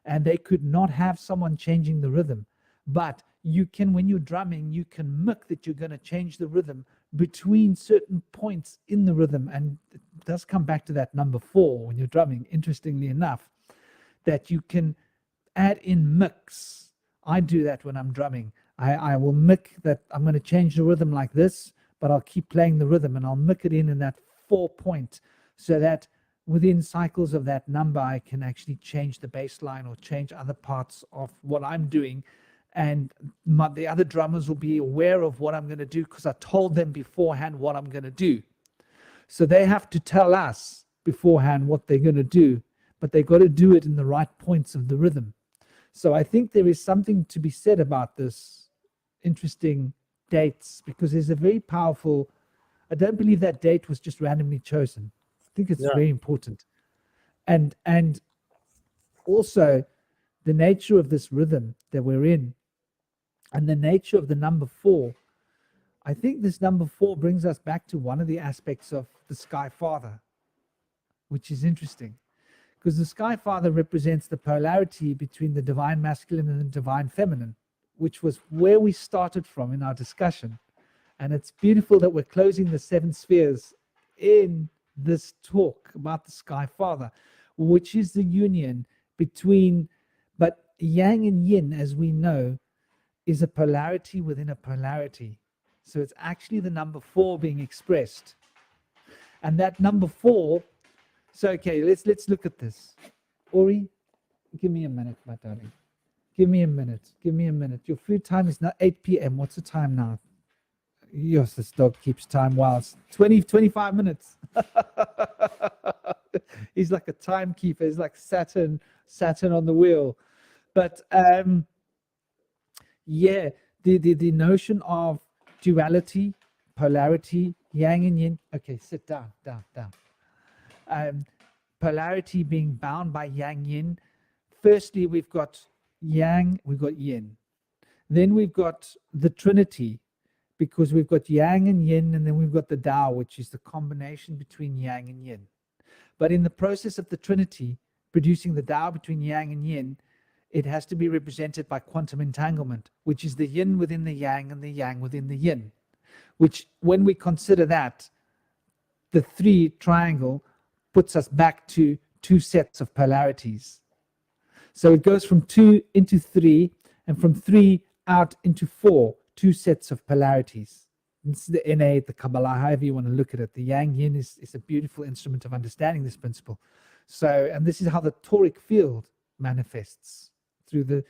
Speaker 1: And they could not have someone changing the rhythm. But you can, when you're drumming, you can mimic that you're going to change the rhythm between certain points in the rhythm. And it does come back to that number 4 when you're drumming, interestingly enough, that you can add in mix. I do that when I'm drumming. I will mix that I'm going to change the rhythm like this, but I'll keep playing the rhythm and I'll mix it in that 4 point, so that within cycles of that number, I can actually change the bass line or change other parts of what I'm doing. And the other drummers will be aware of what I'm going to do, because I told them beforehand what I'm going to do. So they have to tell us beforehand what they're going to do, but they've got to do it in the right points of the rhythm. So I think there is something to be said about this interesting dates, because there's a very powerful, I don't believe that date was just randomly chosen. I think it's very important. And also the nature of this rhythm that we're in, and the nature of the number 4, I think this number 4 brings us back to one of the aspects of the Sky Father, which is interesting, because the Sky Father represents the polarity between the divine masculine and the divine feminine, which was where we started from in our discussion. And it's beautiful that we're closing the 7 spheres in this talk about the Sky Father, which is the union between, but yang and yin, as we know, is a polarity within a polarity. So it's actually the number 4 being expressed. And that number 4, so okay, let's look at this. Ori, give me a minute, my darling. Give me a minute. Your food time is now 8 p.m. What's the time now? Yes, this dog keeps time well. It's 25 minutes. He's like a timekeeper. He's like Saturn on the wheel. But yeah, the notion of duality, polarity, yang and yin. Okay, sit down. Polarity being bound by yang yin. Firstly, we've got yang, we've got yin. Then we've got the Trinity, because we've got yang and yin, and then we've got the Dao, which is the combination between yang and yin. But in the process of the Trinity, producing the Dao between yang and yin, it has to be represented by quantum entanglement, which is the yin within the yang and the yang within the yin, which, when we consider that, the 3 triangle puts us back to 2 sets of polarities. So it goes from 2 into 3, and from 3 out into 4, 2 sets of polarities. This is the NA, the Kabbalah, however you want to look at it. The Yang Yin is a beautiful instrument of understanding this principle. So, and this is how the toric field manifests through the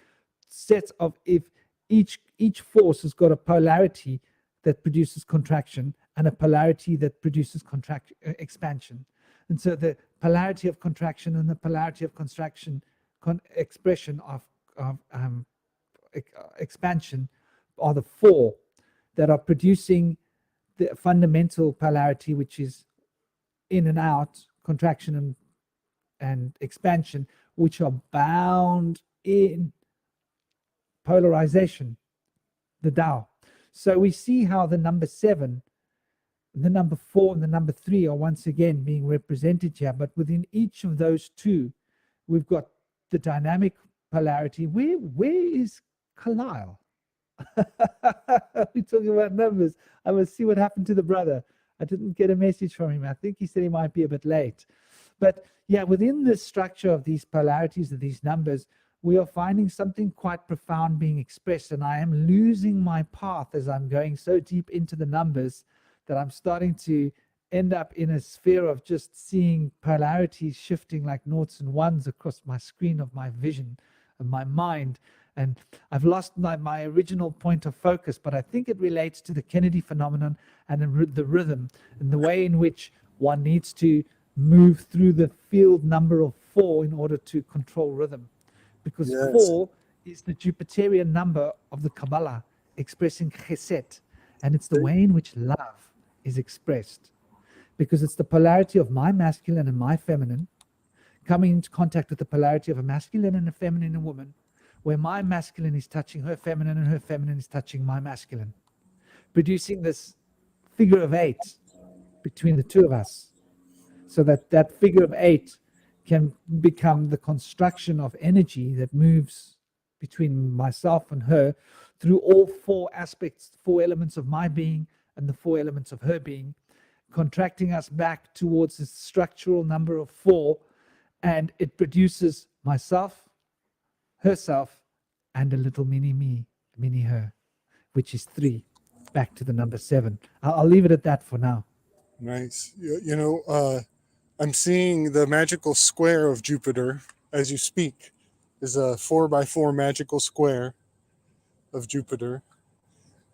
Speaker 1: sets of, if each force has got a polarity that produces contraction and a polarity that produces expansion. And so the polarity of contraction and the polarity of contraction, expression of expansion, are the 4 that are producing the fundamental polarity, which is in and out, contraction and expansion, which are bound in polarization, the Tao. So we see how the number 7, the number 4, and the number 3 are once again being represented here, but within each of those 2, we've got the dynamic polarity. Where is Kilelle? We're talking about numbers. I must see what happened to the brother. I didn't get a message from him. I think he said he might be a bit late. But yeah, within the structure of these polarities, of these numbers, we are finding something quite profound being expressed. And I am losing my path as I'm going so deep into the numbers that I'm starting to end up in a sphere of just seeing polarities shifting like noughts and ones across my screen of my vision, of my mind. And I've lost my original point of focus, but I think it relates to the Kennedy phenomenon and the rhythm and the way in which one needs to move through the field number of 4 in order to control rhythm. Because 4 is the Jupiterian number of the Kabbalah, expressing chesed. And it's the way in which love is expressed. Because it's the polarity of my masculine and my feminine coming into contact with the polarity of a masculine and a feminine in a woman, where my masculine is touching her feminine and her feminine is touching my masculine, producing this figure of 8 between the 2 of us, so that that figure of 8 can become the construction of energy that moves between myself and her through all 4 aspects, 4 elements of my being and the 4 elements of her being, contracting us back towards this structural number of 4, and it produces myself, herself, and a little mini me, mini her, which is 3, back to the number 7. I'll leave it at that for now.
Speaker 6: Nice. You know, I'm seeing the magical square of Jupiter as you speak. Is a 4x4 magical square of Jupiter.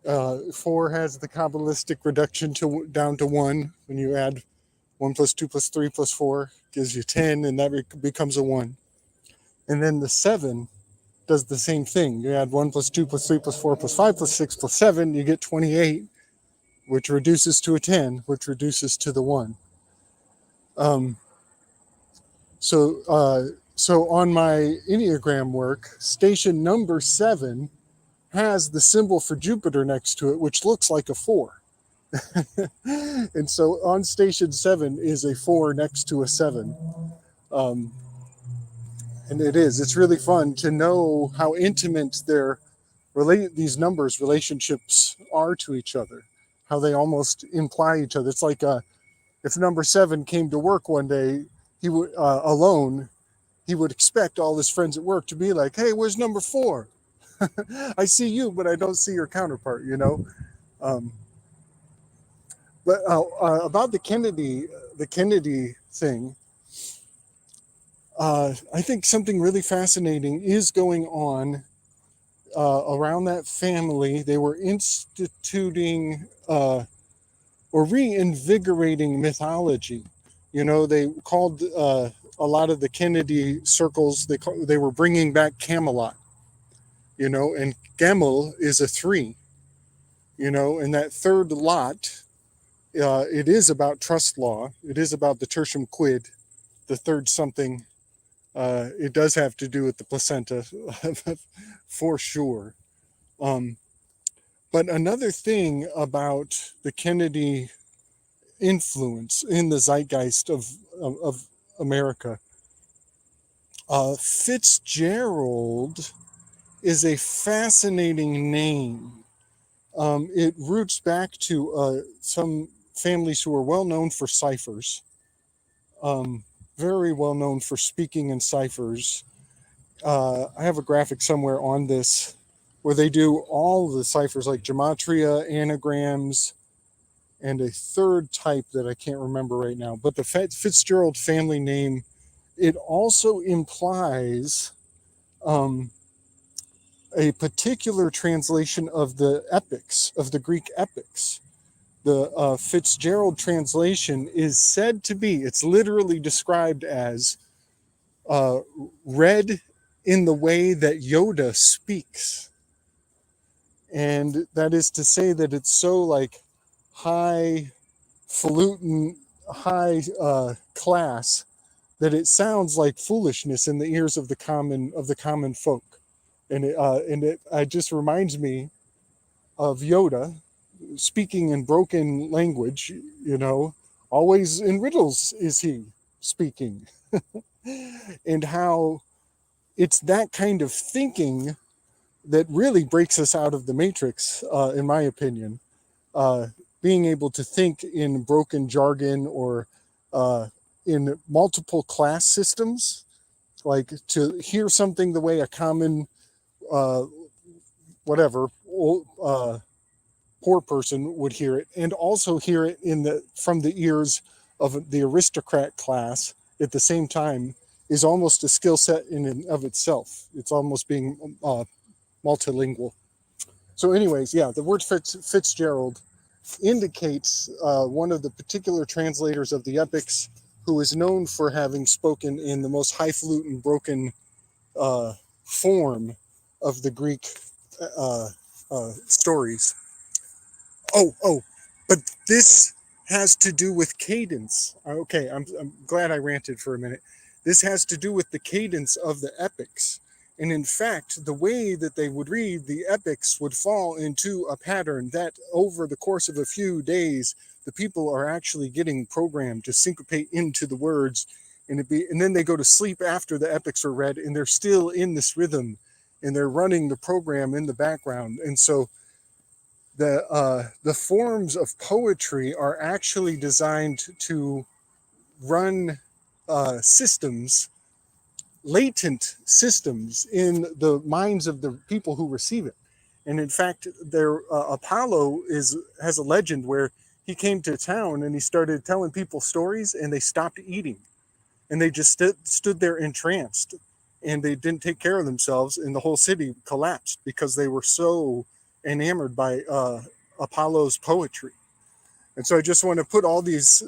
Speaker 6: 4 has the Kabbalistic reduction down to 1. When you add 1 plus 2 plus 3 plus 4 gives you 10, and that becomes a 1. And then the 7 does the same thing. You add 1 plus 2 plus 3 plus 4 plus 5 plus 6 plus 7, you get 28, which reduces to a 10, which reduces to the 1. So on my Enneagram work, station number 7 has the symbol for Jupiter next to it, which looks like a 4. And so on station 7 is a 4 next to a 7. And it's really fun to know how intimate these numbers relationships are to each other, how they almost imply each other. It's like if number 7 came to work one day, he would alone, he would expect all his friends at work to be like, "Hey, where's number 4? I see you, but I don't see your counterpart," you know? But about the Kennedy thing, I think something really fascinating is going on around that family, they were instituting or reinvigorating mythology. You know, they called a lot of the Kennedy circles, they were bringing back Camelot, you know, and Gamel is a 3, you know, and that third lot, it is about trust law. It is about the tertium quid, the third something. It does have to do with the placenta for sure. But another thing about the Kennedy influence in the zeitgeist of America, Fitzgerald is a fascinating name. It roots back to some families who are well known for ciphers, very well known for speaking in ciphers. I have a graphic somewhere on this where they do all the ciphers like gematria, anagrams, and a third type that I can't remember right now. But the Fitzgerald family name, it also implies a particular translation of the epics, of the Greek epics. The Fitzgerald translation is said to be, it's literally described as read in the way that Yoda speaks. And that is to say that it's so like highfalutin, high class, that it sounds like foolishness in the ears of the common folk. And it just reminds me of Yoda speaking in broken language, you know, always in riddles is he speaking. And how it's that kind of thinking that really breaks us out of the matrix, in my opinion. Being able to think in broken jargon or in multiple class systems, like to hear something the way a common whatever poor person would hear it, and also hear it from the ears of the aristocrat class at the same time, is almost a skill set in and of itself. It's almost being multilingual. So anyways, yeah, the word Fitzgerald indicates one of the particular translators of the epics who is known for having spoken in the most highfalutin, broken form of the Greek stories. But this has to do with cadence. Okay, I'm glad I ranted for a minute. This has to do with the cadence of the epics. And in fact, the way that they would read the epics would fall into a pattern that over the course of a few days, the people are actually getting programmed to syncopate into the words, and then they go to sleep after the epics are read, and they're still in this rhythm, and they're running the program in the background. And so the forms of poetry are actually designed to run systems, latent systems in the minds of the people who receive it. And in fact, Apollo has a legend where he came to town and he started telling people stories, and they stopped eating, and they just stood there entranced, and they didn't take care of themselves, and the whole city collapsed because they were so enamored by Apollo's poetry. And so I just want to put all these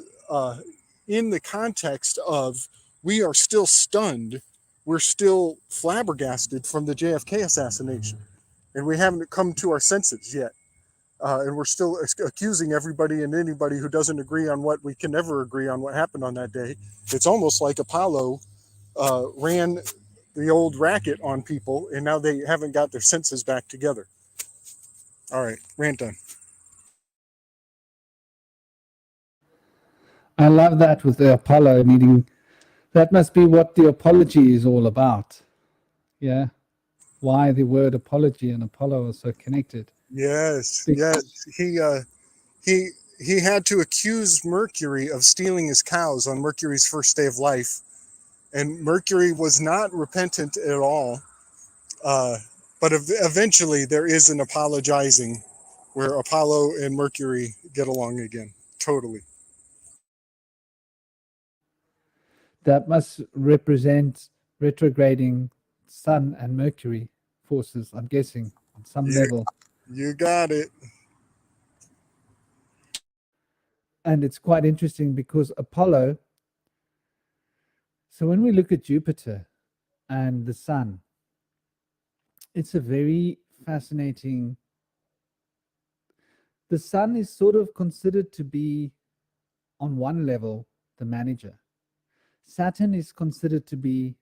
Speaker 6: in the context of, we are still stunned, we're still flabbergasted from the JFK assassination, and we haven't come to our senses yet. And we're still accusing everybody and anybody who doesn't agree on what we can never agree on what happened on that day. It's almost like Apollo ran the old racket on people, and now they haven't got their senses back together. All right, rant done.
Speaker 1: I love that with the Apollo, meaning that must be what the apology is all about. Yeah. Why the word apology and Apollo are so connected.
Speaker 6: Yes, yes. He had to accuse Mercury of stealing his cows on Mercury's first day of life, and Mercury was not repentant at all. But eventually there is an apologizing where Apollo and Mercury get along again. Totally.
Speaker 1: That must represent retrograding Sun and Mercury forces, I'm guessing, on some
Speaker 6: Yeah.
Speaker 1: level.
Speaker 6: You got it.
Speaker 1: And it's quite interesting because Apollo, so when we look at Jupiter and the sun, it's a very fascinating. The sun is sort of considered to be, on one level, the manager. Saturn is considered to be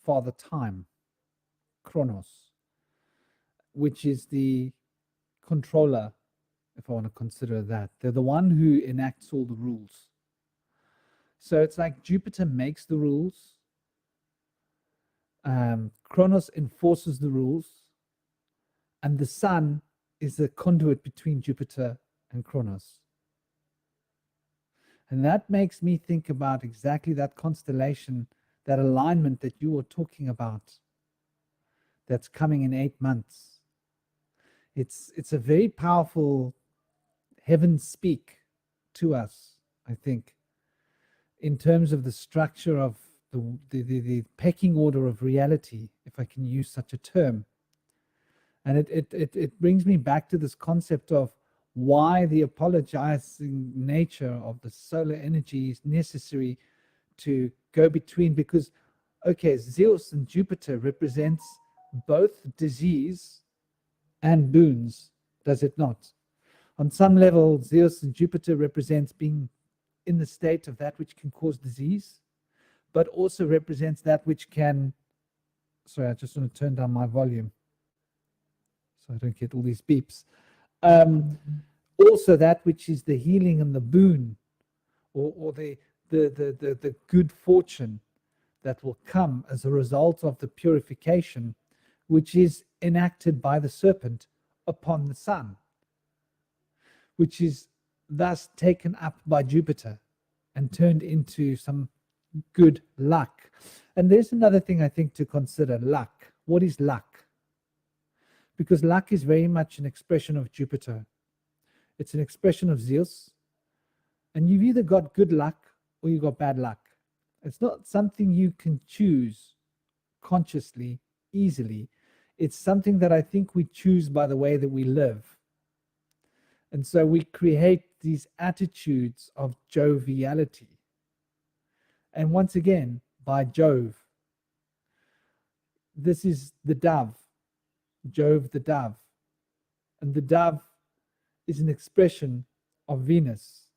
Speaker 1: Father Time, Chronos, which is the controller, if I want to consider that. They're the one who enacts all the rules. So it's like Jupiter makes the rules, Chronos enforces the rules, and the sun is the conduit between Jupiter and Chronos. And that makes me think about exactly that constellation, that alignment that you were talking about, that's coming in 8 months. It's a very powerful heaven speak to us, I think, in terms of the structure of the pecking order of reality, if I can use such a term. And it brings me back to this concept of why the apologizing nature of the solar energy is necessary to go between, because, okay, Zeus and Jupiter represents both disease and boons, does it not? On some level, Zeus and Jupiter represents being in the state of that which can cause disease, but also represents that which can, sorry, I just want to turn down my volume so I don't get all these beeps. Also that which is the healing and the boon, or the good fortune that will come as a result of the purification, which is enacted by the serpent upon the sun, which is thus taken up by Jupiter and turned into some good luck. And there's another thing I think to consider: luck. What is luck? Because luck is very much an expression of Jupiter. It's an expression of Zeus. And you've either got good luck or you've got bad luck. It's not something you can choose consciously, easily. It's something that I think we choose by the way that we live. And so we create these attitudes of joviality. And once again, by Jove. This is the dove, Jove the dove. And the dove is an expression of Venus.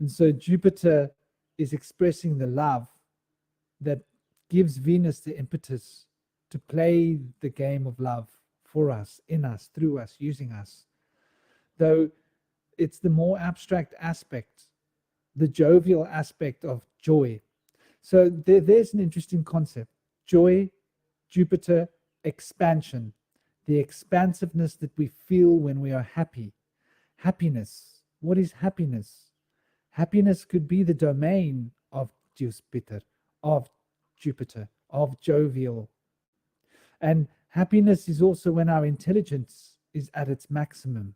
Speaker 1: And so Jupiter is expressing the love that gives Venus the impetus to play the game of love for us, in us, through us, using us. Though it's the more abstract aspect, the jovial aspect of joy. So there's an interesting concept. Joy, Jupiter, expansion, the expansiveness that we feel when we are happy. Happiness. What is happiness? Happiness could be the domain of DyausPitar, of Jupiter, of jovial. And happiness is also when our intelligence is at its maximum.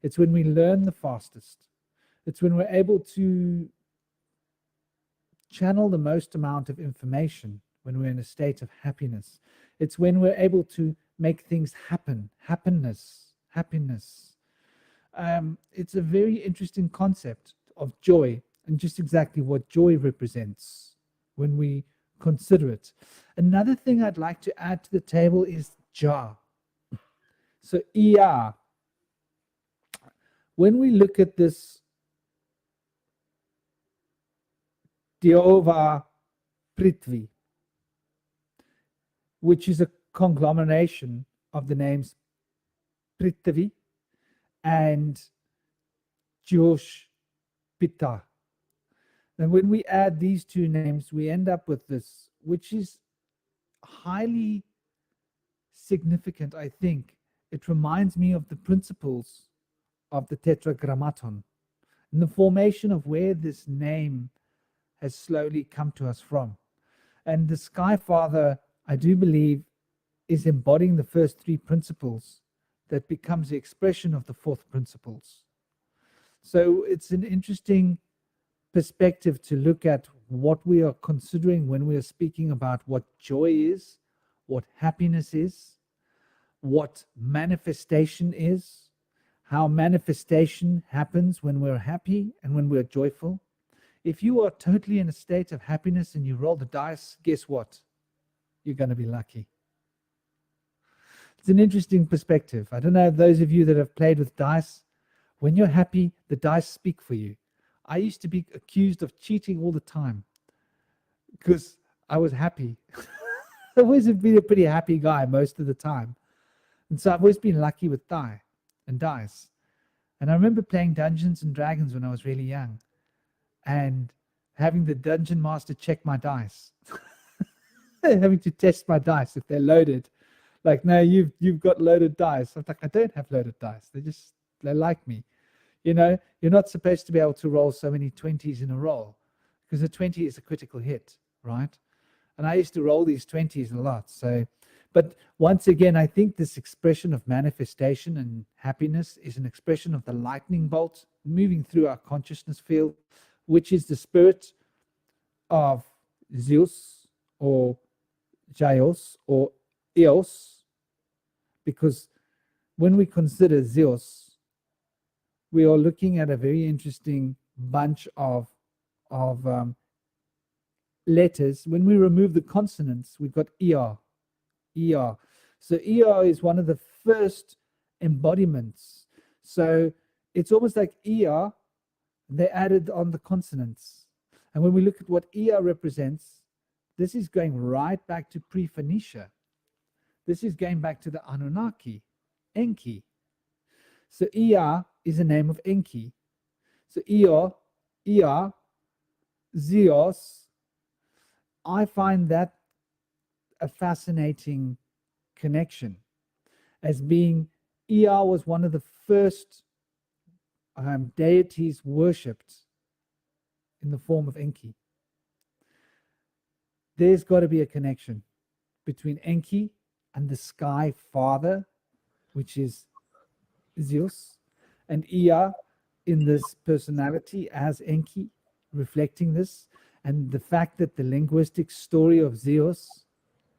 Speaker 1: It's when we learn the fastest. It's when we're able to channel the most amount of information, when we're in a state of happiness. It's when we're able to make things happen, happiness. It's a very interesting concept of joy, and just exactly what joy represents when we consider it. Another thing I'd like to add to the table is Jah. So ER. When we look at this Diova Prithvi, which is a conglomeration of the names Prithvi and DyausPitar. And when we add these two names, we end up with this, which is highly significant, I think. It reminds me of the principles of the Tetragrammaton and the formation of where this name has slowly come to us from. And the Sky Father, I do believe, is embodying the first three principles that becomes the expression of the fourth principles. So it's an interesting perspective to look at what we are considering when we are speaking about what joy is, what happiness is, what manifestation is, how manifestation happens when we're happy and when we're joyful. If you are totally in a state of happiness and you roll the dice, guess what? You're going to be lucky. It's an interesting perspective. I don't know, those of you that have played with dice, when you're happy, the dice speak for you. I used to be accused of cheating all the time because I was happy. I've always been a pretty happy guy most of the time. And so I've always been lucky with dice. And I remember playing Dungeons and Dragons when I was really young and having the dungeon master check my dice. Having to test my dice if they're loaded. Like, no, you've got loaded dice. I'm like, I don't have loaded dice. They like me. You know, you're not supposed to be able to roll so many 20s in a roll because a 20 is a critical hit, right? And I used to roll these 20s a lot. So, but once again, I think this expression of manifestation and happiness is an expression of the lightning bolt moving through our consciousness field, which is the spirit of Zeus or Dyaus or Eos, because when we consider Zeus, we are looking at a very interesting bunch of letters. When we remove the consonants, we've got ER. So ER is one of the first embodiments. So it's almost like ER, they added on the consonants. And when we look at what ER represents, this is going right back to pre-Phoenicia. This is going back to the Anunnaki, Enki. So ER is a name of Enki. So ER, Zeus, I find that a fascinating connection as being ER was one of the first deities worshipped in the form of Enki. There's got to be a connection between Enki and the sky father, which is Zeus, and Ea in this personality as Enki, reflecting this, and the fact that the linguistic story of Zeus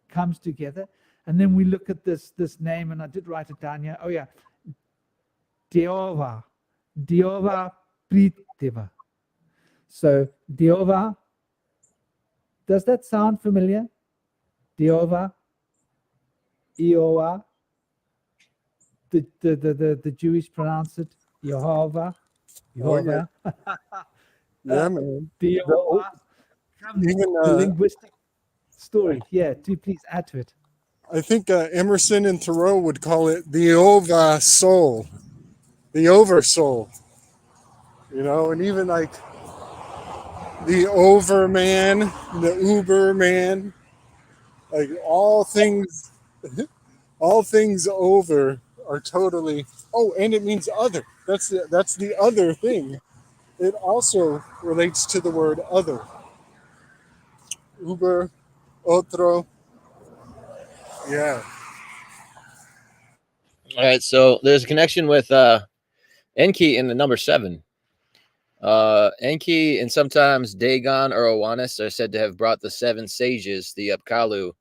Speaker 1: comes together. And then we look at this name, and I did write it down here. Oh yeah, Deova Priteva. So Deova, does that sound familiar? Deova, Eowa. The Jewish pronounce it Yehovah. Yehovah.
Speaker 6: Oh, yeah, man.
Speaker 1: Deova.
Speaker 6: Even
Speaker 1: The linguistic story. Yeah, do please add to it.
Speaker 6: I think Emerson and Thoreau would call it the Ova soul, the oversoul. You know, and even like the overman, the uber man, like all things over are totally. Oh, and it means other. That's the other thing. It also relates to the word other. Uber, otro. Yeah.
Speaker 4: All right, so there's a connection with Enki in the number 7. Enki and sometimes Dagon or Owanis are said to have brought the 7 sages, the Apkallu,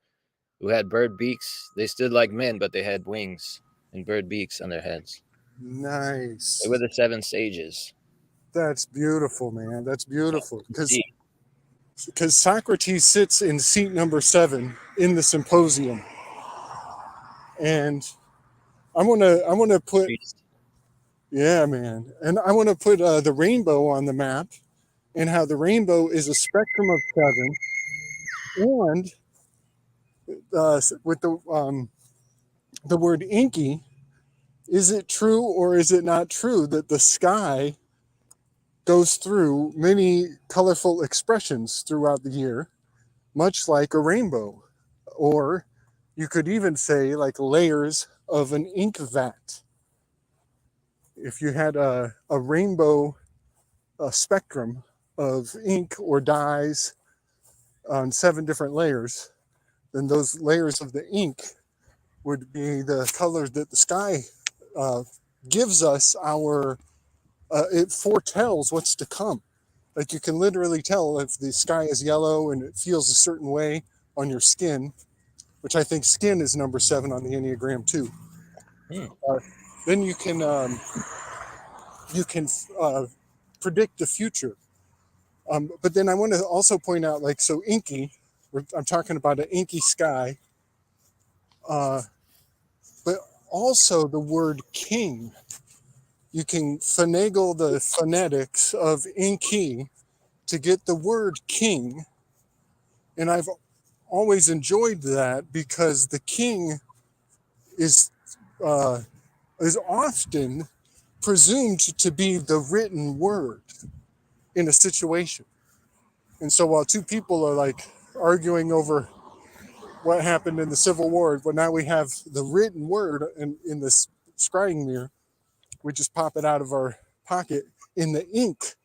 Speaker 4: who had bird beaks. They stood like men, but they had wings and bird beaks on their heads.
Speaker 6: Nice.
Speaker 4: They were the 7 sages.
Speaker 6: That's beautiful, man. That's beautiful. Because Socrates sits in seat number 7 in the symposium. And I wanna put, yeah, man. And I want to put the rainbow on the map, and how the rainbow is a spectrum of 7. And with the word Inky, is it true or is it not true that the sky goes through many colorful expressions throughout the year, much like a rainbow? Or you could even say like layers of an ink vat. If you had a rainbow spectrum of ink or dyes on 7 different layers, then those layers of the ink would be the colors that the sky gives us. It foretells what's to come. Like you can literally tell if the sky is yellow and it feels a certain way on your skin, which I think skin is number 7 on the Enneagram too.
Speaker 4: Hmm.
Speaker 6: Then you can predict the future. But then I want to also point out, like, so inky, I'm talking about an inky sky, but also the word king. You can finagle the phonetics of inky to get the word king. And I've always enjoyed that because the king is often presumed to be the written word in a situation. And so while two people are like arguing over what happened in the Civil War, but now we have the written word in this scrying mirror, we just pop it out of our pocket in the ink.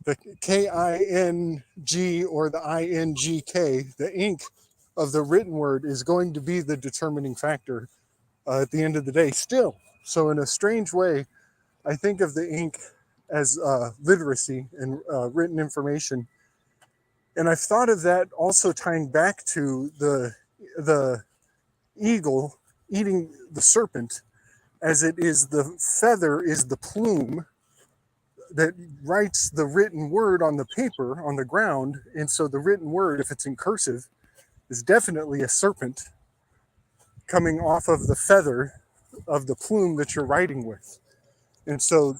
Speaker 6: The K-I-N-G or the I-N-G-K, the ink of the written word is going to be the determining factor at the end of the day still. So in a strange way, I think of the ink as literacy and written information. And I've thought of that also tying back to the eagle eating the serpent, as it is the feather is the plume that writes the written word on the paper, on the ground. And so the written word, if it's in cursive, is definitely a serpent coming off of the feather of the plume that you're writing with. And so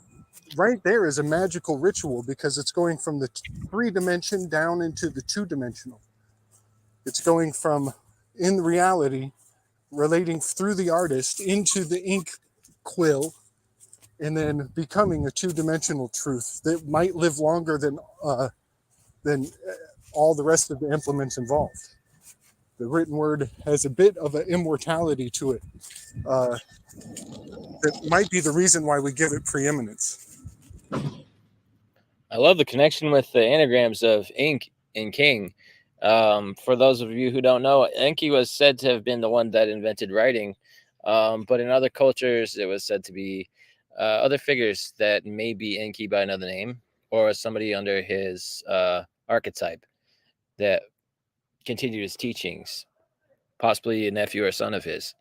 Speaker 6: right there is a magical ritual because it's going from the 3-dimension down into the 2-dimensional. It's going from, in reality, relating through the artist into the ink quill, and then becoming a 2-dimensional truth that might live longer than all the rest of the implements involved. The written word has a bit of an immortality to it that might be the reason why we give it preeminence.
Speaker 4: I love the connection with the anagrams of ink and king. For those of you who don't know, Enki was said to have been the one that invented writing, but in other cultures, it was said to be other figures that may be Enki by another name, or somebody under his archetype that continued his teachings, possibly a nephew or son of his.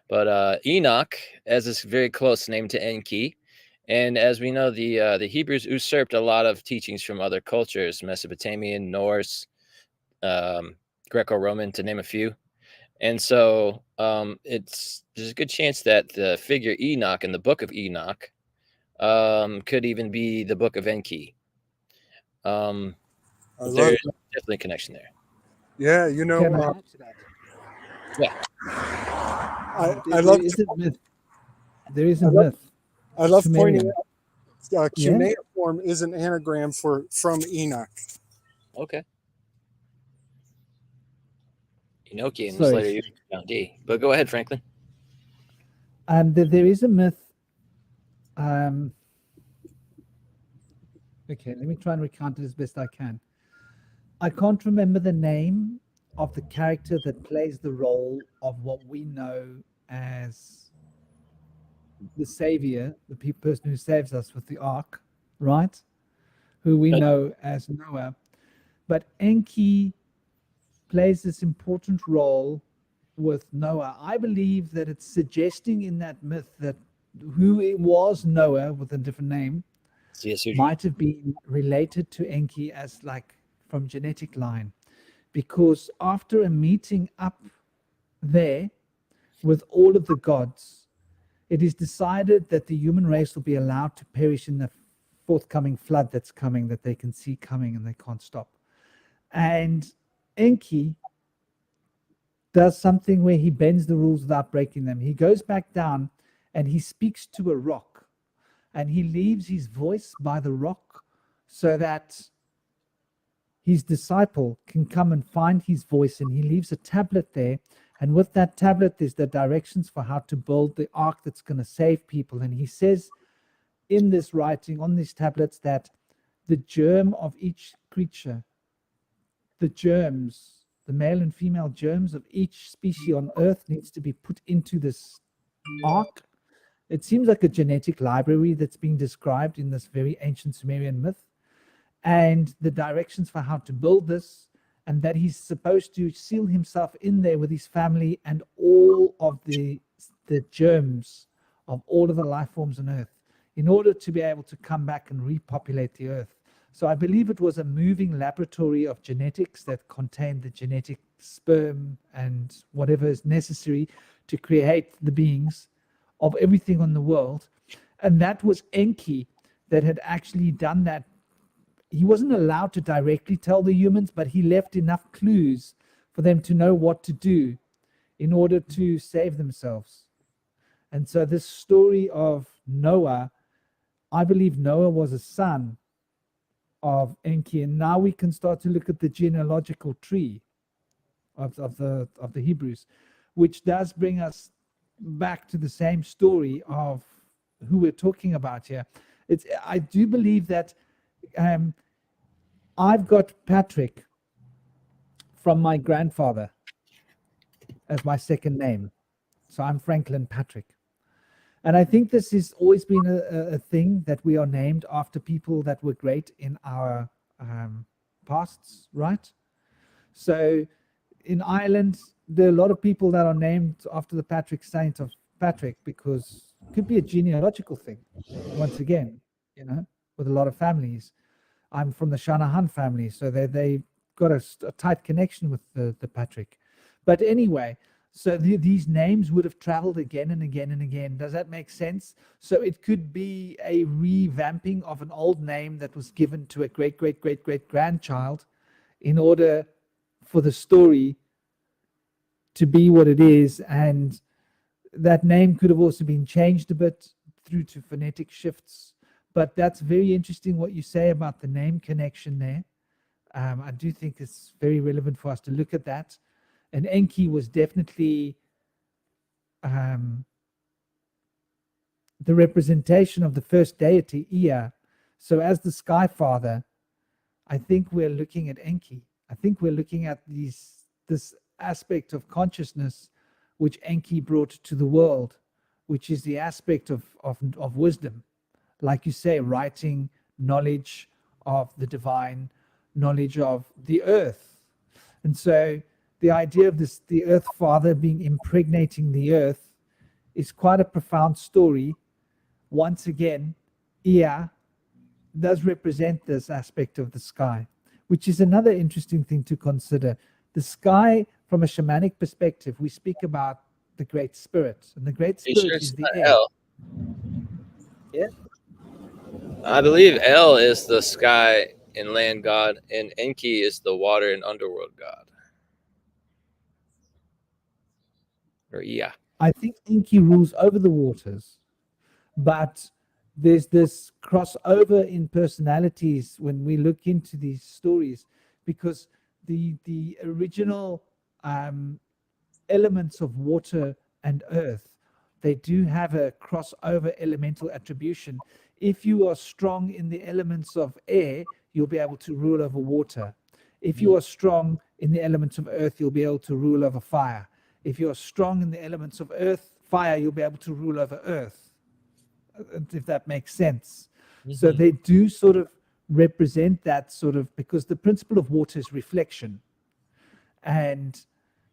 Speaker 4: But Enoch, as is very close name to Enki, and as we know, the Hebrews usurped a lot of teachings from other cultures, Mesopotamian, Norse, Greco-Roman, to name a few. And so there's a good chance that the figure Enoch in the book of Enoch could even be the book of Enki. There's definitely a connection there.
Speaker 6: Yeah, you know,
Speaker 1: Can I add to that?
Speaker 4: Yeah.
Speaker 6: I love
Speaker 1: there is a myth.
Speaker 6: I love
Speaker 1: Sumerian.
Speaker 6: pointing out cuneiform is an anagram from Enoch.
Speaker 4: Okay. Enochian was
Speaker 1: Sorry.
Speaker 4: later used to count D. But go ahead, Franklin.
Speaker 1: There is a myth. Okay, let me try and recount it as best I can. I can't remember the name of the character that plays the role of what we know as the savior, the person who saves us with the ark, right? Who we know as Noah. But Enki plays this important role with Noah. I believe that it's suggesting in that myth that who it was Noah with a different name might have been related to Enki as like from genetic line, because after a meeting up there with all of the gods, it is decided that the human race will be allowed to perish in the forthcoming flood that's coming, that they can see coming and they can't stop. And Enki does something where he bends the rules without breaking them. He goes back down and he speaks to a rock, and he leaves his voice by the rock so that his disciple can come and find his voice, and he leaves a tablet there. And with that tablet, there's the directions for how to build the ark that's going to save people. And he says in this writing on these tablets that the germ of each creature, the germs, the male and female germs of each species on earth needs to be put into this ark. It seems like a genetic library that's being described in this very ancient Sumerian myth. And the directions for how to build this and that he's supposed to seal himself in there with his family and all of the germs of all of the life forms on Earth in order to be able to come back and repopulate the Earth. So I believe it was a moving laboratory of genetics that contained the genetic sperm and whatever is necessary to create the beings of everything on the world. And that was Enki that had actually done that. He wasn't allowed to directly tell the humans, but he left enough clues for them to know what to do in order to save themselves. And so this story of Noah, I believe Noah was a son of Enki, and now we can start to look at the genealogical tree of the Hebrews, which does bring us back to the same story of who we're talking about here. I do believe that I've got Patrick from my grandfather as my second name. So I'm Franklin Patrick. And I think this has always been a thing that we are named after people that were great in our pasts, right? So in Ireland, there are a lot of people that are named after the Patrick Saint of Patrick, because it could be a genealogical thing, once again, with a lot of families. I'm from the Shanahan family, so they got a tight connection with the Patrick. But anyway, so these names would have traveled again and again and again. Does that make sense? So it could be a revamping of an old name that was given to a great-great-great-great-grandchild in order for the story to be what it is. And that name could have also been changed a bit through to phonetic shifts. But that's very interesting what you say about the name connection there. I do think it's very relevant for us to look at that. And Enki was definitely the representation of the first deity, Ea. So as the Sky Father, I think we're looking at Enki. I think we're looking at this aspect of consciousness which Enki brought to the world, which is the aspect of wisdom. Like you say, writing, knowledge of the divine, knowledge of the earth. And so the idea of the Earth Father being impregnating the earth is quite a profound story. Once again, Ea does represent this aspect of the sky, which is another interesting thing to consider. The sky, from a shamanic perspective, we speak about the Great Spirit, and the Great Spirit is the air.
Speaker 4: El?
Speaker 1: Yeah.
Speaker 4: I believe El is the sky and land god, and Enki is the water and underworld god. Or yeah.
Speaker 1: I think Enki rules over the waters, but there's this crossover in personalities when we look into these stories, because the original elements of water and earth, they do have a crossover elemental attribution. If you are strong in the elements of air, you'll be able to rule over water. If you are strong in the elements of earth, you'll be able to rule over fire. If you're strong in the elements of fire, you'll be able to rule over earth, if that makes sense. So they do sort of represent that sort of, because the principle of water is reflection. And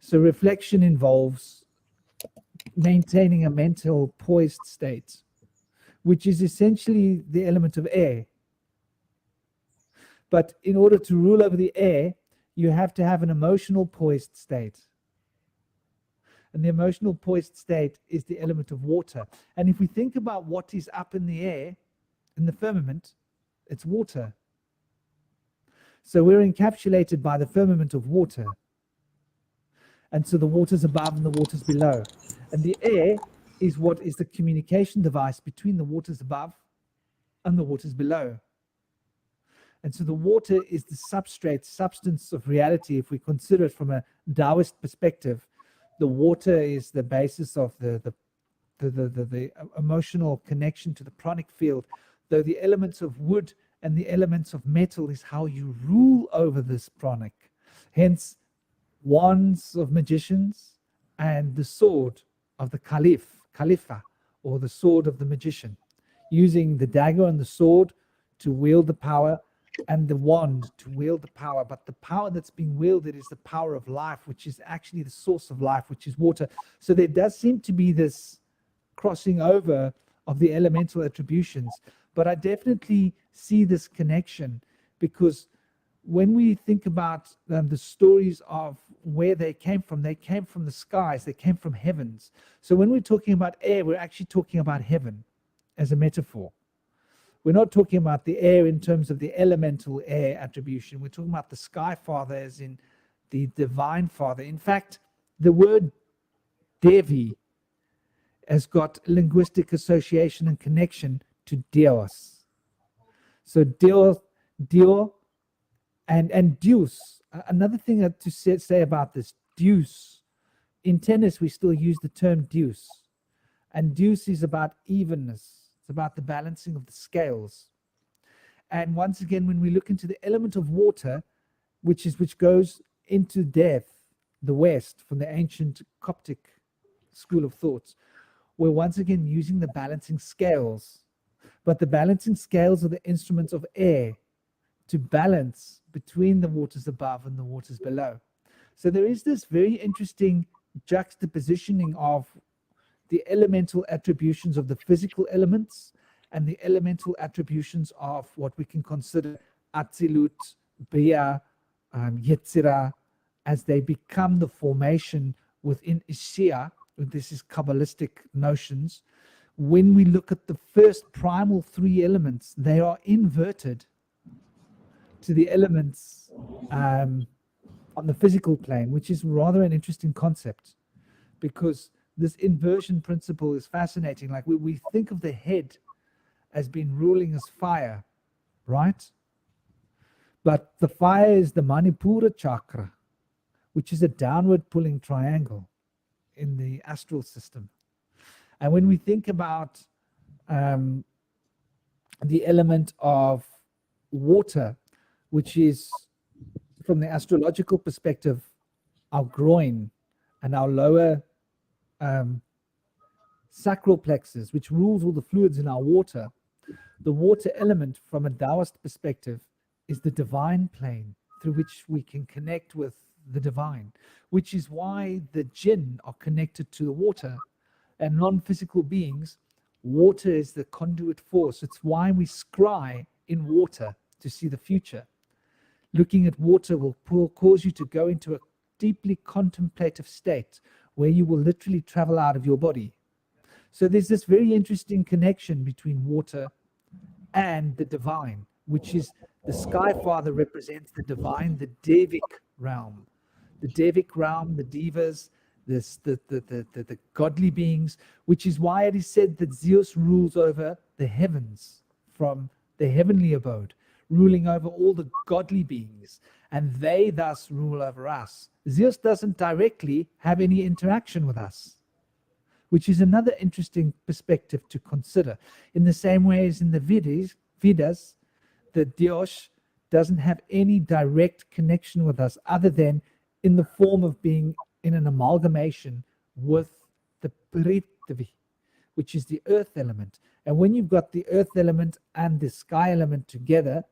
Speaker 1: so reflection involves maintaining a mental poised state, which is essentially the element of air. But in order to rule over the air, you have to have an emotional poised state. And the emotional poised state is the element of water. And if we think about what is up in the air, in the firmament, it's water. So we're encapsulated by the firmament of water. And so the water's above and the water's below. And the air is what is the communication device between the waters above and the waters below. And so the water is the substrate, substance of reality. If we consider it from a Taoist perspective, the water is the basis of the emotional connection to the pranic field, though the elements of wood and the elements of metal is how you rule over this pranic. Hence, wands of magicians and the sword of the Khalifa, or the sword of the magician, using the dagger and the sword to wield the power, and the wand to wield the power, but the power that's being wielded is the power of life, which is actually the source of life, which is water. So there does seem to be this crossing over of the elemental attributions, but I definitely see this connection, because when we think about the stories of where they came from the skies, they came from heavens. So when we're talking about air, we're actually talking about heaven as a metaphor. We're not talking about the air in terms of the elemental air attribution. We're talking about the sky father as in the divine father. In fact, the word Devi has got linguistic association and connection to Dyaus. So Dio, and Dyaus. Another thing to say about this, Dyaus. In tennis, we still use the term Dyaus. And Dyaus is about evenness. It's about the balancing of the scales. And once again, when we look into the element of water, which goes into death, the West, from the ancient Coptic school of thoughts, we're once again using the balancing scales. But the balancing scales are the instruments of air to balance between the waters above and the waters below. So there is this very interesting juxtapositioning of the elemental attributions of the physical elements and the elemental attributions of what we can consider Atzilut, Bria, Yetzirah, as they become the formation within Ishia. This is Kabbalistic notions. When we look at the first primal three elements, they are inverted to the elements on the physical plane, which is rather an interesting concept, because this inversion principle is fascinating. Like we think of the head as being ruling as fire, right? But the fire is the Manipura chakra, which is a downward pulling triangle in the astral system. And when we think about the element of water, which is, from the astrological perspective, our groin and our lower sacral plexus, which rules all the fluids in our water, the water element from a Taoist perspective is the divine plane through which we can connect with the divine, which is why the jinn are connected to the water, and non-physical beings, water is the conduit force. It's why we scry in water to see the future. Looking at water will cause you to go into a deeply contemplative state where you will literally travel out of your body. So there's this very interesting connection between water and the divine, which is the Sky Father represents the divine, the Devic realm. The Devic realm, the Devas, the godly beings, which is why it is said that Zeus rules over the heavens from the heavenly abode, ruling over all the godly beings, and they thus rule over us. Zeus doesn't directly have any interaction with us, which is another interesting perspective to consider. In the same way as in the Vedas, the Dyaus doesn't have any direct connection with us other than in the form of being in an amalgamation with the Prithvi, which is the earth element. And when you've got the earth element and the sky element together,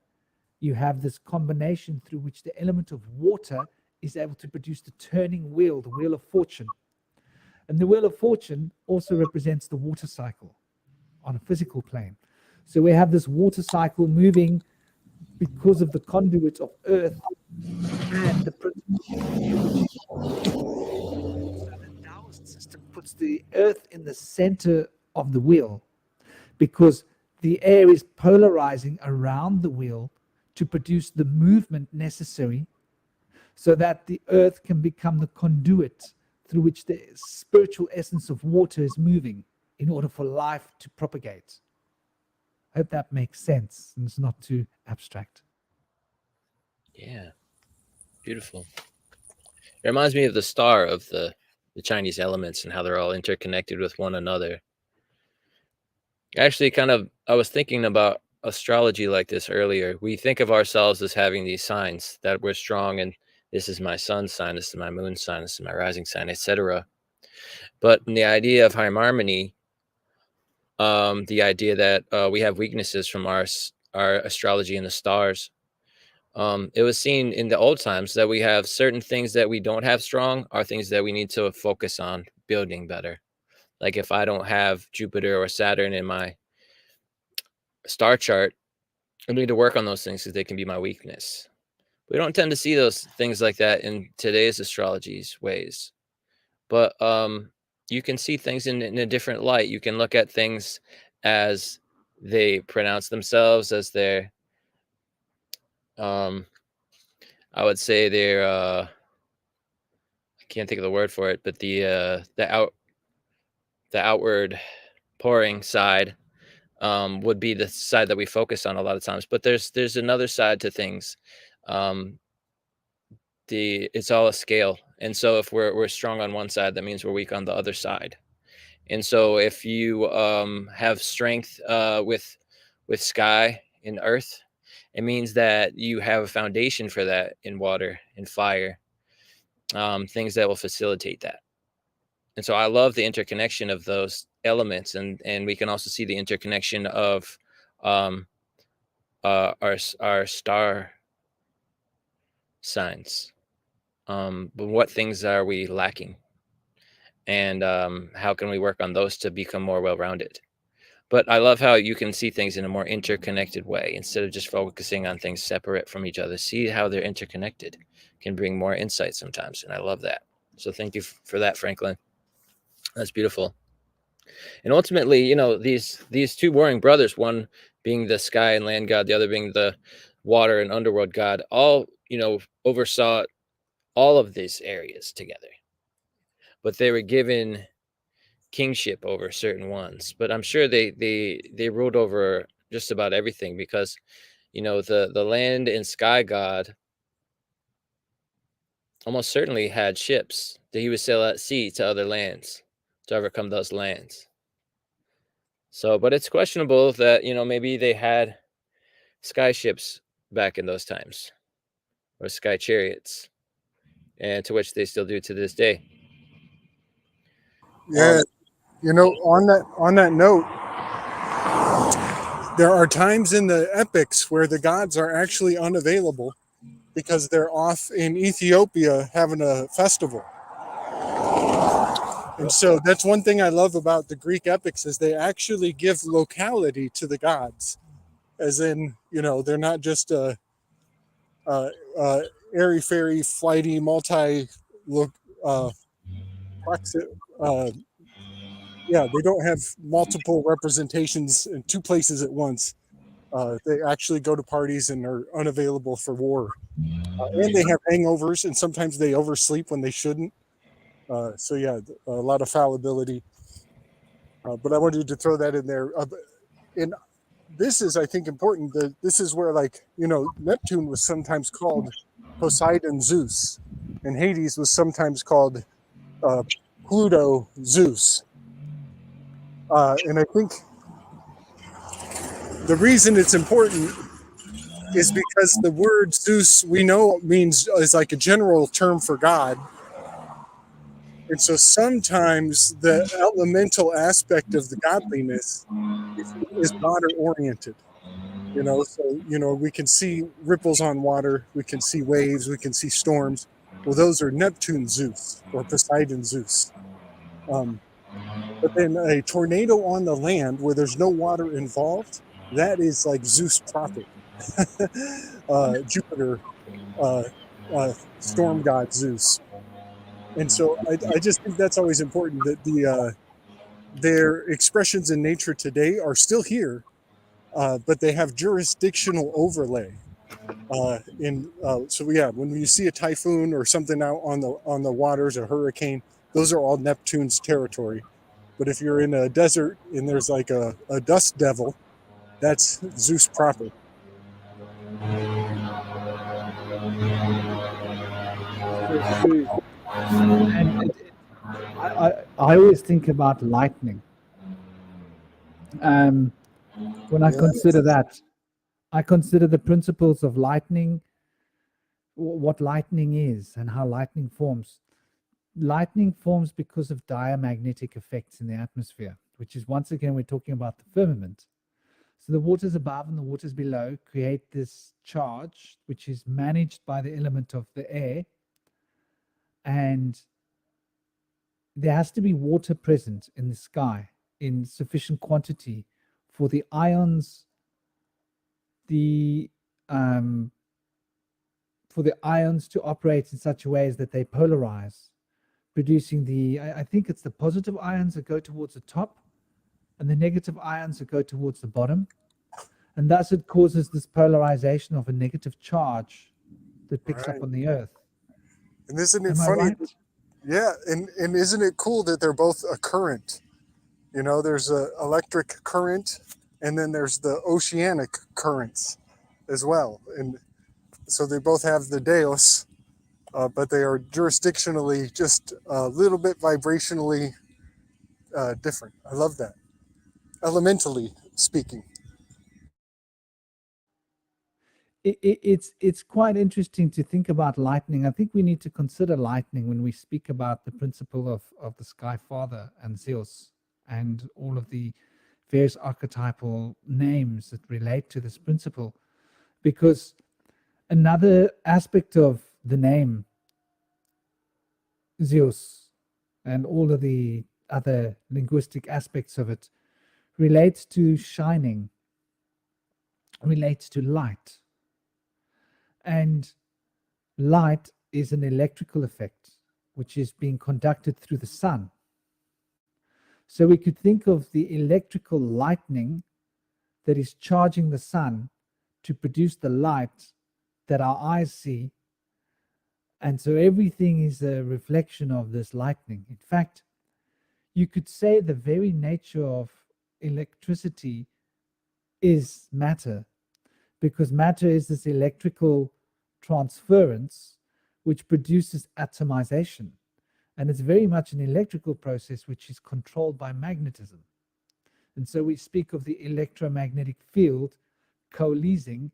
Speaker 1: you have this combination through which the element of water is able to produce the turning wheel, the wheel of fortune. And the wheel of fortune also represents the water cycle on a physical plane. So we have this water cycle moving because of the conduit of earth and the principle. So the Taoist system puts the earth in the center of the wheel because the air is polarizing around the wheel to produce the movement necessary so that the earth can become the conduit through which the spiritual essence of water is moving in order for life to propagate. I hope that makes sense and it's not too abstract.
Speaker 4: Yeah, beautiful. It reminds me of the star of the Chinese elements and how they're all interconnected with one another. Actually, I was thinking about astrology like this earlier. We think of ourselves as having these signs that we're strong, and this is my sun sign, this is my moon sign, this is my rising sign, etc. But in the idea of harmony, the idea that we have weaknesses from our astrology in the stars, It was seen in the old times that we have certain things that we don't have strong are things that we need to focus on building better. Like if I don't have Jupiter or Saturn in my star chart, I need to work on those things because they can be my weakness. We don't tend to see those things like that in today's astrology's ways. But you can see things in a different light. You can look at things as they pronounce themselves, as they're, I would say they're, I can't think of the word for it, but the outward pouring side would be the side that we focus on a lot of times. But there's another side to things. It's all a scale, and so if we're strong on one side, that means we're weak on the other side. And so if you have strength with sky and earth, it means that you have a foundation for that in water and fire, things that will facilitate that. And so I love the interconnection of those elements, and we can also see the interconnection of our star signs. But what things are we lacking? And how can we work on those to become more well-rounded? But I love how you can see things in a more interconnected way instead of just focusing on things separate from each other. See how they're interconnected can bring more insight sometimes. And I love that. So thank you for that, Franklin. That's beautiful. And ultimately, you know, these two warring brothers, one being the sky and land god, the other being the water and underworld god, all, you know, oversaw all of these areas together. But they were given kingship over certain ones. But I'm sure they ruled over just about everything, because, you know, the land and sky god almost certainly had ships that he would sail at sea to other lands to overcome those lands. So, but it's questionable that, you know, maybe they had sky ships back in those times, or sky chariots, and to which they still do to this day.
Speaker 6: Yeah, you know, on that note, there are times in the epics where the gods are actually unavailable because they're off in Ethiopia having a festival. And so that's one thing I love about the Greek epics, is they actually give locality to the gods, as in, you know, they're not just airy fairy flighty they don't have multiple representations in two places at once. They actually go to parties and are unavailable for war, and they have hangovers, and sometimes they oversleep when they shouldn't. So yeah, a lot of fallibility. But I wanted to throw that in there. And this is, I think, important. This is where, like, you know, Neptune was sometimes called Poseidon Zeus, and Hades was sometimes called Pluto Zeus. And I think the reason it's important is because the word Zeus, we know, is like a general term for God. And so sometimes the elemental aspect of the godliness is water oriented. You know, so, you know, we can see ripples on water, we can see waves, we can see storms. Well, those are Neptune Zeus or Poseidon Zeus. But then a tornado on the land where there's no water involved, that is like Zeus proper. Jupiter, storm god Zeus. And so I just think that's always important, that their expressions in nature today are still here, but they have jurisdictional overlay. So yeah, when you see a typhoon or something out on the waters, a hurricane, those are all Neptune's territory. But if you're in a desert and there's like a dust devil, that's Zeus proper.
Speaker 1: And I always think about lightning. When I consider that, I consider the principles of lightning, what lightning is and how lightning forms. Lightning forms because of diamagnetic effects in the atmosphere, which is, once again, we're talking about the firmament. So the waters above and the waters below create this charge, which is managed by the element of the air. And there has to be water present in the sky in sufficient quantity for the ions, for the ions to operate in such a way as that they polarize, producing I think it's the positive ions that go towards the top and the negative ions that go towards the bottom. And thus it causes this polarization of a negative charge that picks up on the earth.
Speaker 6: And isn't it
Speaker 1: Am I
Speaker 6: funny?
Speaker 1: right?
Speaker 6: Yeah, and isn't it cool that they're both a current? You know, there's a electric current, and then there's the oceanic currents as well. And so they both have the Dyaus, but they are jurisdictionally just a little bit vibrationally different. I love that. Elementally speaking.
Speaker 1: It's quite interesting to think about lightning. I think we need to consider lightning when we speak about the principle of the Sky Father and Zeus and all of the various archetypal names that relate to this principle. Because another aspect of the name Zeus and all of the other linguistic aspects of it relates to shining, relates to light. And light is an electrical effect which is being conducted through the sun. So we could think of the electrical lightning that is charging the sun to produce the light that our eyes see. And so everything is a reflection of this lightning. In fact, you could say the very nature of electricity is matter, because matter is this electrical transference which produces atomization. And it's very much an electrical process which is controlled by magnetism. And so we speak of the electromagnetic field coalescing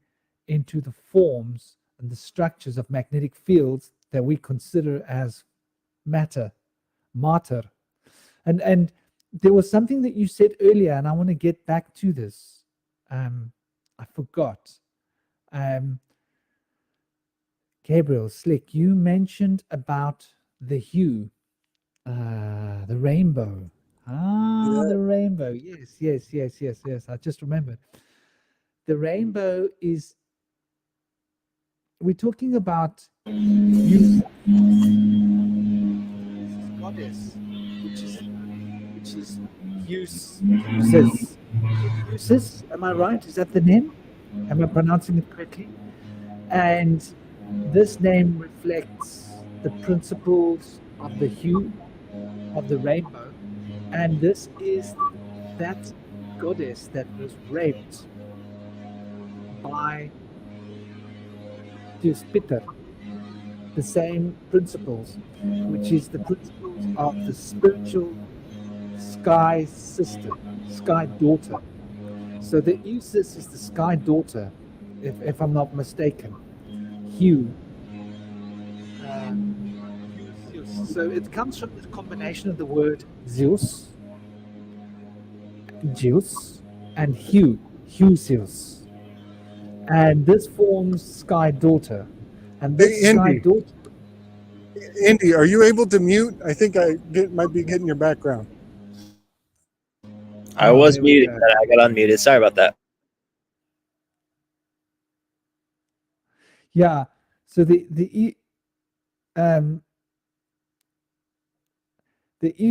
Speaker 1: into the forms and the structures of magnetic fields that we consider as matter. And there was something that you said earlier, and I want to get back to this. I forgot. Gabriel, Slick, you mentioned about the hue, the rainbow. The rainbow. Yes. I just remembered. The rainbow is, we're talking about you, goddess, which is Usis. Am I right? Is that the name? Am I pronouncing it correctly? And this name reflects the principles of the hue of the rainbow. And this is that goddess that was raped by Jupitor. The same principles, which is the principles of the spiritual sky sister, sky daughter. So the Isis is the sky daughter, if I'm not mistaken. Hue. So it comes from the combination of the word Zeus, and hue, Zeus. And this forms sky daughter. And this sky daughter.
Speaker 6: Indy, are you able to mute? I think might be getting your background.
Speaker 4: I was muted, but I got unmuted. Sorry about that.
Speaker 1: Yeah. So the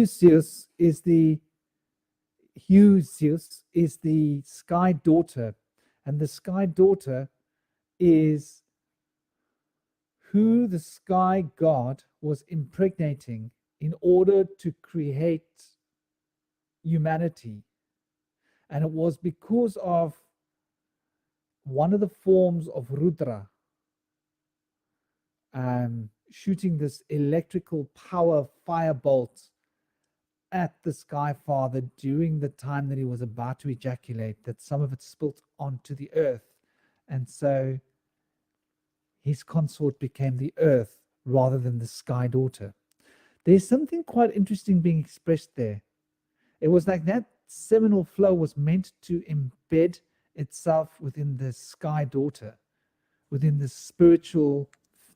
Speaker 1: Zeus is the Zeus is the sky daughter, and the sky daughter is who the sky god was impregnating in order to create humanity. And it was because of one of the forms of Rudra shooting this electrical power firebolt at the Sky Father during the time that he was about to ejaculate, that some of it spilt onto the earth. And so his consort became the earth rather than the sky daughter. There's something quite interesting being expressed there. It was like that seminal flow was meant to embed itself within the sky daughter, within the spiritual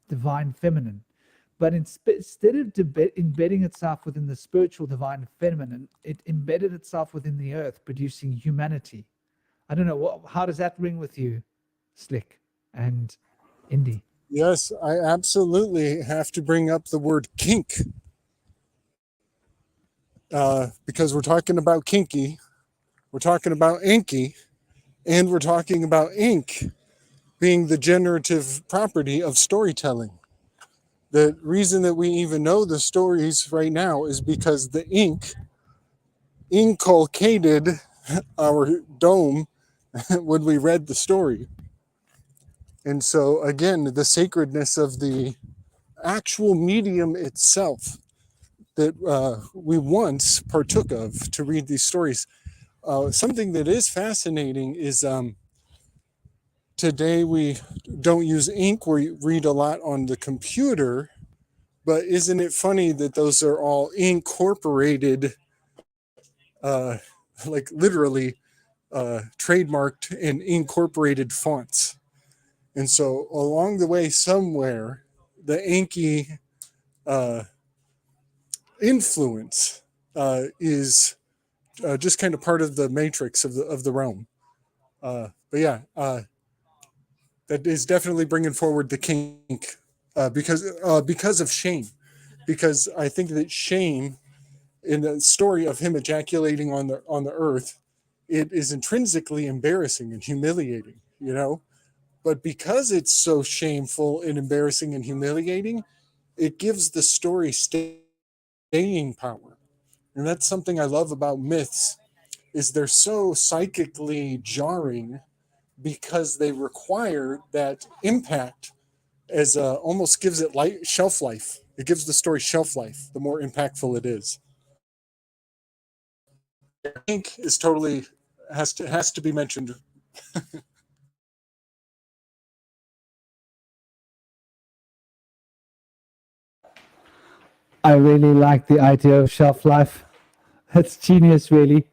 Speaker 1: divine feminine. But instead of embedding itself within the spiritual divine feminine, it embedded itself within the earth, producing humanity. I don't know, how does that ring with you, Slick and Indy?
Speaker 6: Yes, I absolutely have to bring up the word kink. Because we're talking about kinky, we're talking about inky, and we're talking about ink being the generative property of storytelling. The reason that we even know the stories right now is because the ink inculcated our dome when we read the story. And so, again, the sacredness of the actual medium itself that we once partook of to read these stories. Something that is fascinating is today we don't use ink, we read a lot on the computer, but isn't it funny that those are all incorporated, like literally trademarked and incorporated fonts? And so along the way somewhere, the inky influence is just kind of part of the matrix of the realm. But yeah, that is definitely bringing forward the kink because of shame. Because I think that shame, in the story of him ejaculating on the earth, it is intrinsically embarrassing and humiliating, you know. But because it's so shameful and embarrassing and humiliating, it gives the story staying power. And that's something I love about myths, is they're so psychically jarring because they require that impact as almost gives it shelf life. It gives the story shelf life the more impactful it is. I think is totally has to be mentioned.
Speaker 1: I really like the idea of shelf life. That's genius, really.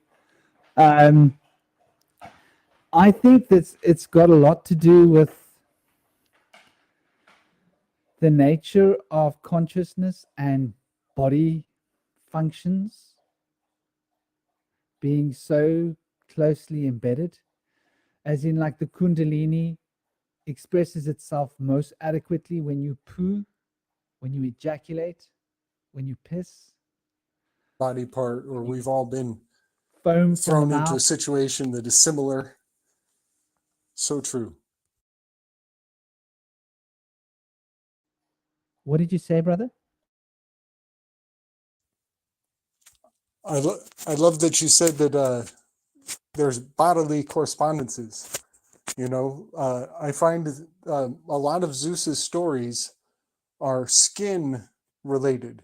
Speaker 1: Um, I think that it's got a lot to do with the nature of consciousness and body functions being so closely embedded, as in, like, the Kundalini expresses itself most adequately when you poo, when you ejaculate, when you piss.
Speaker 6: Body part, or we've all been
Speaker 1: Foam from
Speaker 6: thrown
Speaker 1: the
Speaker 6: into a
Speaker 1: mouth.
Speaker 6: situation that is similar. So true.
Speaker 1: What did you say, brother?
Speaker 6: I love that you said that there's bodily correspondences. You know, I find a lot of Zeus's stories are skin related,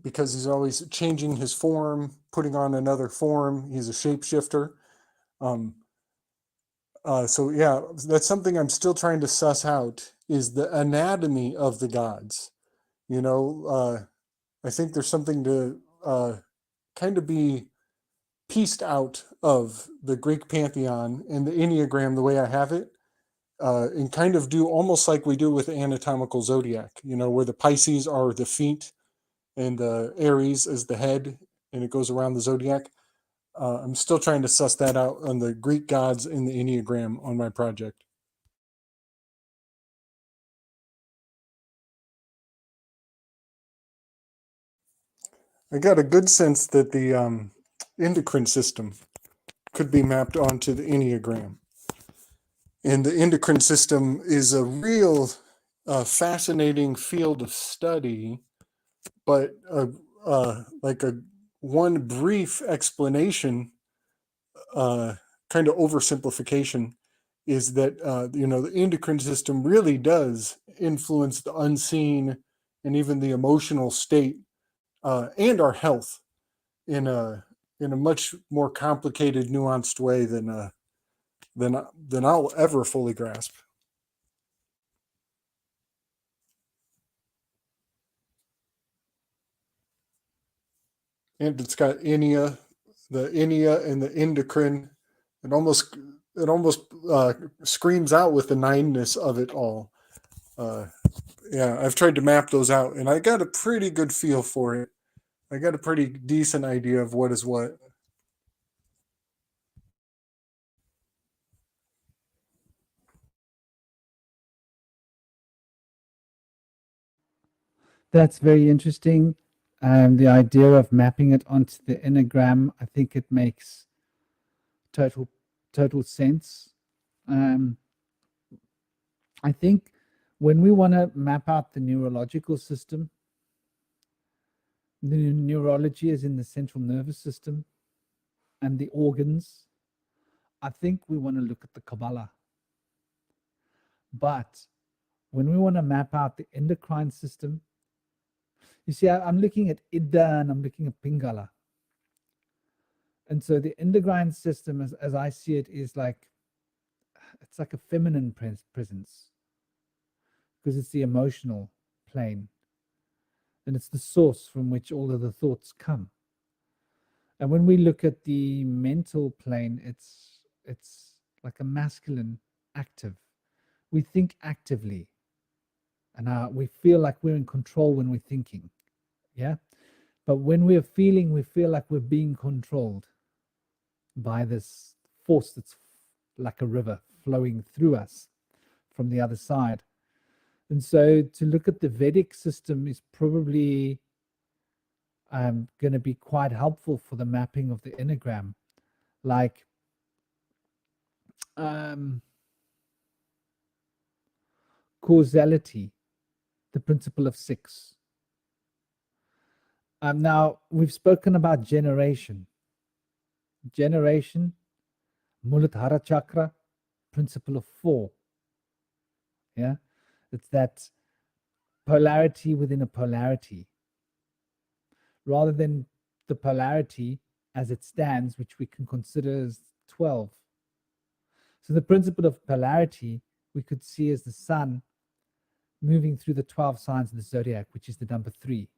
Speaker 6: because he's always changing his form, putting on another form. He's a shapeshifter. So yeah, that's something I'm still trying to suss out, is the anatomy of the gods. You know, I think there's something to kind of be pieced out of the Greek pantheon and the Enneagram the way I have it, and kind of do almost like we do with the anatomical zodiac, you know, where the Pisces are the feet and Aries is the head, and it goes around the zodiac. I'm still trying to suss that out on the Greek gods in the Enneagram on my project. I got a good sense that the endocrine system could be mapped onto the Enneagram. And the endocrine system is a real fascinating field of study, but like a one brief explanation, kind of oversimplification, is that you know, the endocrine system really does influence the unseen and even the emotional state and our health in a much more complicated, nuanced way than I'll ever fully grasp. And it's got Ennea, the Ennea and the endocrine It almost screams out with the nineness of it all. Yeah, I've tried to map those out, and I got a pretty good feel for it. I got a pretty decent idea of what is what.
Speaker 1: That's very interesting. The idea of mapping it onto the enneagram, I think it makes total sense. I think when we want to map out the neurological system, the neurology is in the central nervous system and the organs. I think we want to look at the Kabbalah. But when we want to map out the endocrine system, you see, I'm looking at Ida and I'm looking at Pingala. And so the endocrine system, as I see it, is like, it's like a feminine presence, because it's the emotional plane. And it's the source from which all of the thoughts come. And when we look at the mental plane, it's like a masculine active. We think actively. And we feel like we're in control when we're thinking. Yeah? But when we're feeling, we feel like we're being controlled by this force that's like a river flowing through us from the other side. And so to look at the Vedic system is probably going to be quite helpful for the mapping of the enneagram. Like causality, the principle of 6. Now, we've spoken about generation. Generation, Muladhara chakra, principle of 4. Yeah, it's that polarity within a polarity. Rather than the polarity as it stands, which we can consider as 12. So the principle of polarity we could see as the sun moving through the 12 signs of the zodiac, which is the number 3.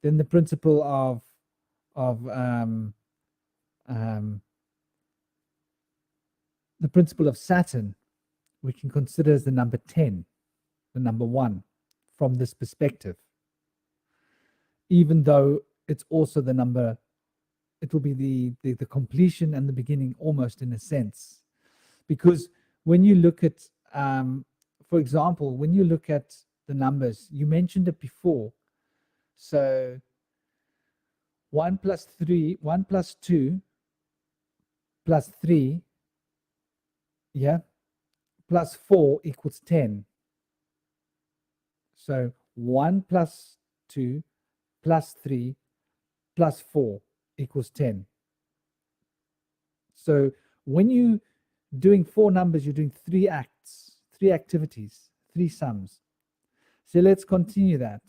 Speaker 1: Then the principle of the principle of Saturn, we can consider as the number 10, the number 1, from this perspective. Even though it's also the number, it will be the completion and the beginning almost in a sense. Because when you look at, for example, when you look at the numbers, you mentioned it before. So 1 plus 3, 1 plus 2 plus 3, yeah, plus 4 equals 10. So 1 plus 2 plus 3 plus 4 equals 10. So when you're doing 4 numbers, you're doing 3 acts, 3 activities, 3 sums. So let's continue that.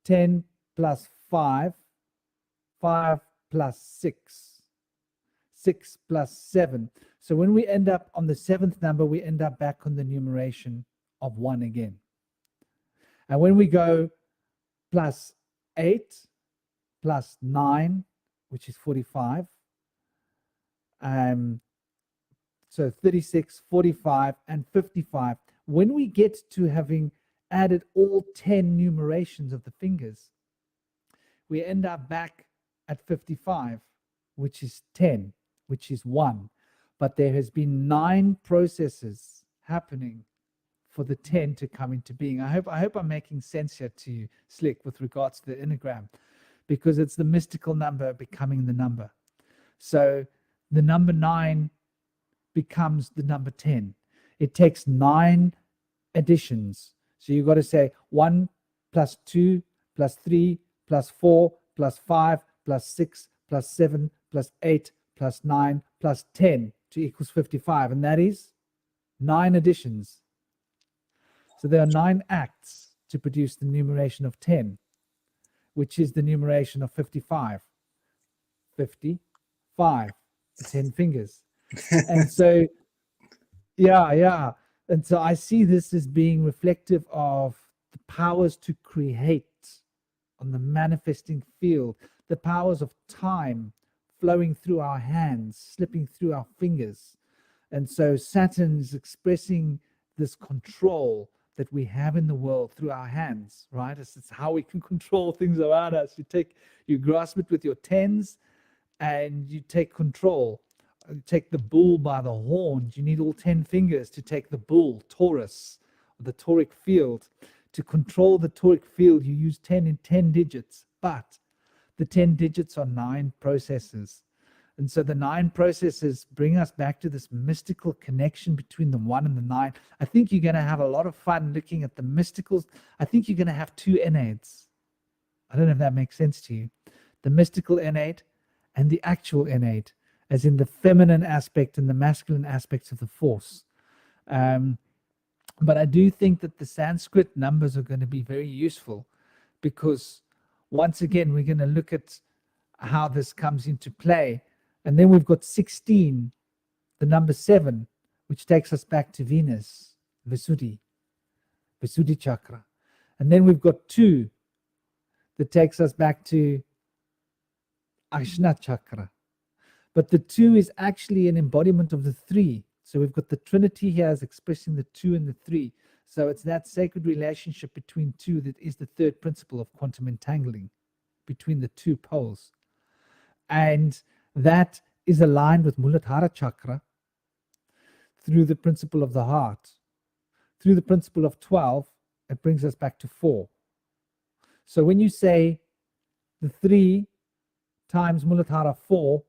Speaker 1: 10 plus 5, 5 plus 6, 6 plus 7. So when we end up on the 7th number, we end up back on the numeration of 1 again. And when we go plus 8 plus 9, which is 45, so 36, 45, and 55. When we get to having added all 10 numerations of the fingers, we end up back at 55, which is 10, which is 1. But there has been 9 processes happening for the 10 to come into being. I hope I'm making sense here to you, Slick, with regards to the enneagram, because it's the mystical number becoming the number. So the number 9 becomes the number 10. It takes 9 additions. So you've got to say 1 plus 2 plus 3 plus 4 plus 5 plus 6 plus 7 plus 8 plus 9 plus 10 to equals 55. And that is 9 additions. So there are 9 acts to produce the numeration of 10, which is the numeration of 55. 55, the 10 fingers. And so, yeah. And so I see this as being reflective of the powers to create on the manifesting field, the powers of time flowing through our hands, slipping through our fingers. And so Saturn is expressing this control that we have in the world through our hands, right? It's how we can control things around us. You grasp it with your tens and you take control. You take the bull by the horns. You need all 10 fingers to take the bull, Taurus, the toric field. To control the toric field, you use 10 in 10 digits, but the 10 digits are 9 processes. And so the 9 processes bring us back to this mystical connection between the 1 and the 9. I think you're going to have a lot of fun looking at the mysticals. I think you're going to have 2 innate. I don't know if that makes sense to you. The mystical innate and the actual innate, as in the feminine aspect and the masculine aspects of the force. But I do think that the Sanskrit numbers are going to be very useful because once again, we're going to look at how this comes into play. And then we've got 16, the number 7, which takes us back to Venus, Visuddhi chakra. And then we've got 2 that takes us back to Ajna chakra. But the 2 is actually an embodiment of the 3. So we've got the Trinity here as expressing the 2 and the 3. So it's that sacred relationship between 2 that is the third principle of quantum entangling between the 2 poles. And that is aligned with Muladhara chakra through the principle of the heart. Through the principle of 12, it brings us back to 4. So when you say the 3 times Muladhara 4,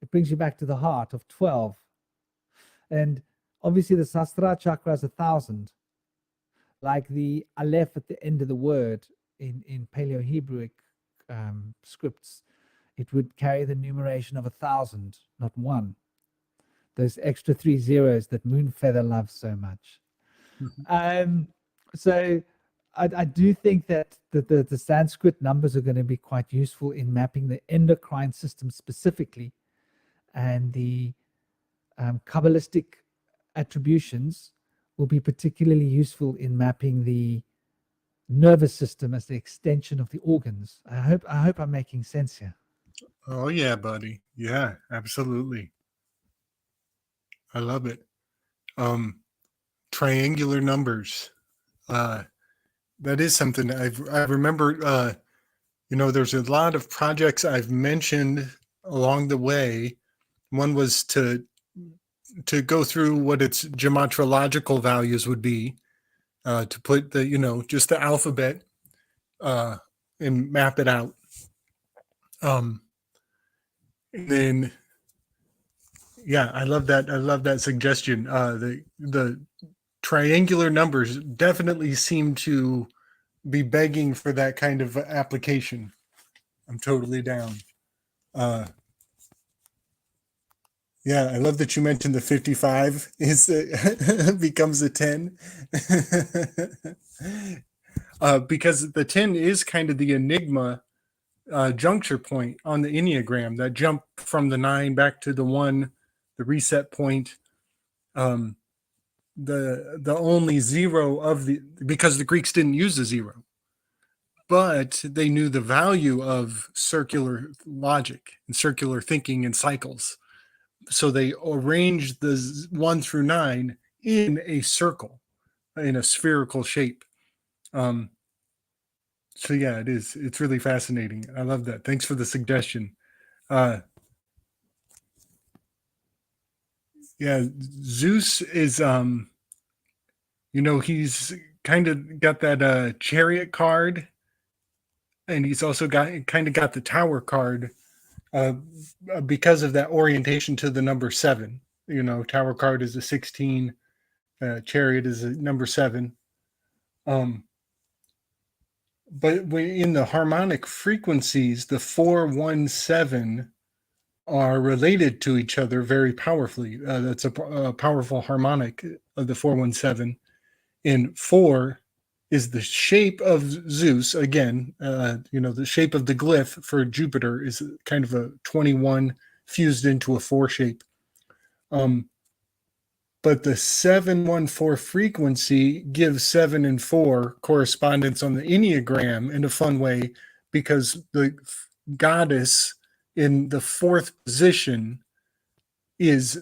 Speaker 1: it brings you back to the heart of 12. And obviously the Sastra chakra is 1,000, like the Aleph at the end of the word in Paleo-Hebrewic scripts. It would carry the numeration of 1,000, not 1. Those extra 3 zeros that MoonFeather loves so much. So I do think that the Sanskrit numbers are going to be quite useful in mapping the endocrine system specifically, and the Kabbalistic attributions will be particularly useful in mapping the nervous system as the extension of the organs. I hope I'm making sense here.
Speaker 6: Oh yeah, buddy. Yeah, absolutely. I love it. Triangular numbers. That is something I remember. There's a lot of projects I've mentioned along the way. One was to go through what its gematological values would be, to put the just the alphabet and map it out. And then, yeah, I love that. I love that suggestion. The triangular numbers definitely seem to be begging for that kind of application. I'm totally down. Yeah, I love that you mentioned the 55 becomes a 10. Because the 10 is kind of the enigma juncture point on the Enneagram, that jump from the 9 back to the 1, the reset point. The only 0 of because the Greeks didn't use a 0, but they knew the value of circular logic and circular thinking and cycles. So they arranged the 1 through 9 in a circle, in a spherical shape. So yeah, it's really fascinating. I love that. Thanks for the suggestion. Yeah, Zeus is, he's kind of got that chariot card, and he's also got the tower card, because of that orientation to the number 7. Tower card is a 16, chariot is a number 7. But in the harmonic frequencies, the 4, 1, 7 are related to each other very powerfully. That's a powerful harmonic of the 4, 1, 7. And 4 is the shape of Zeus. Again, the shape of the glyph for Jupitor is kind of a 21 fused into a 4 shape. But the 714 frequency gives 7 and 4 correspondence on the Enneagram in a fun way, because the goddess in the fourth position is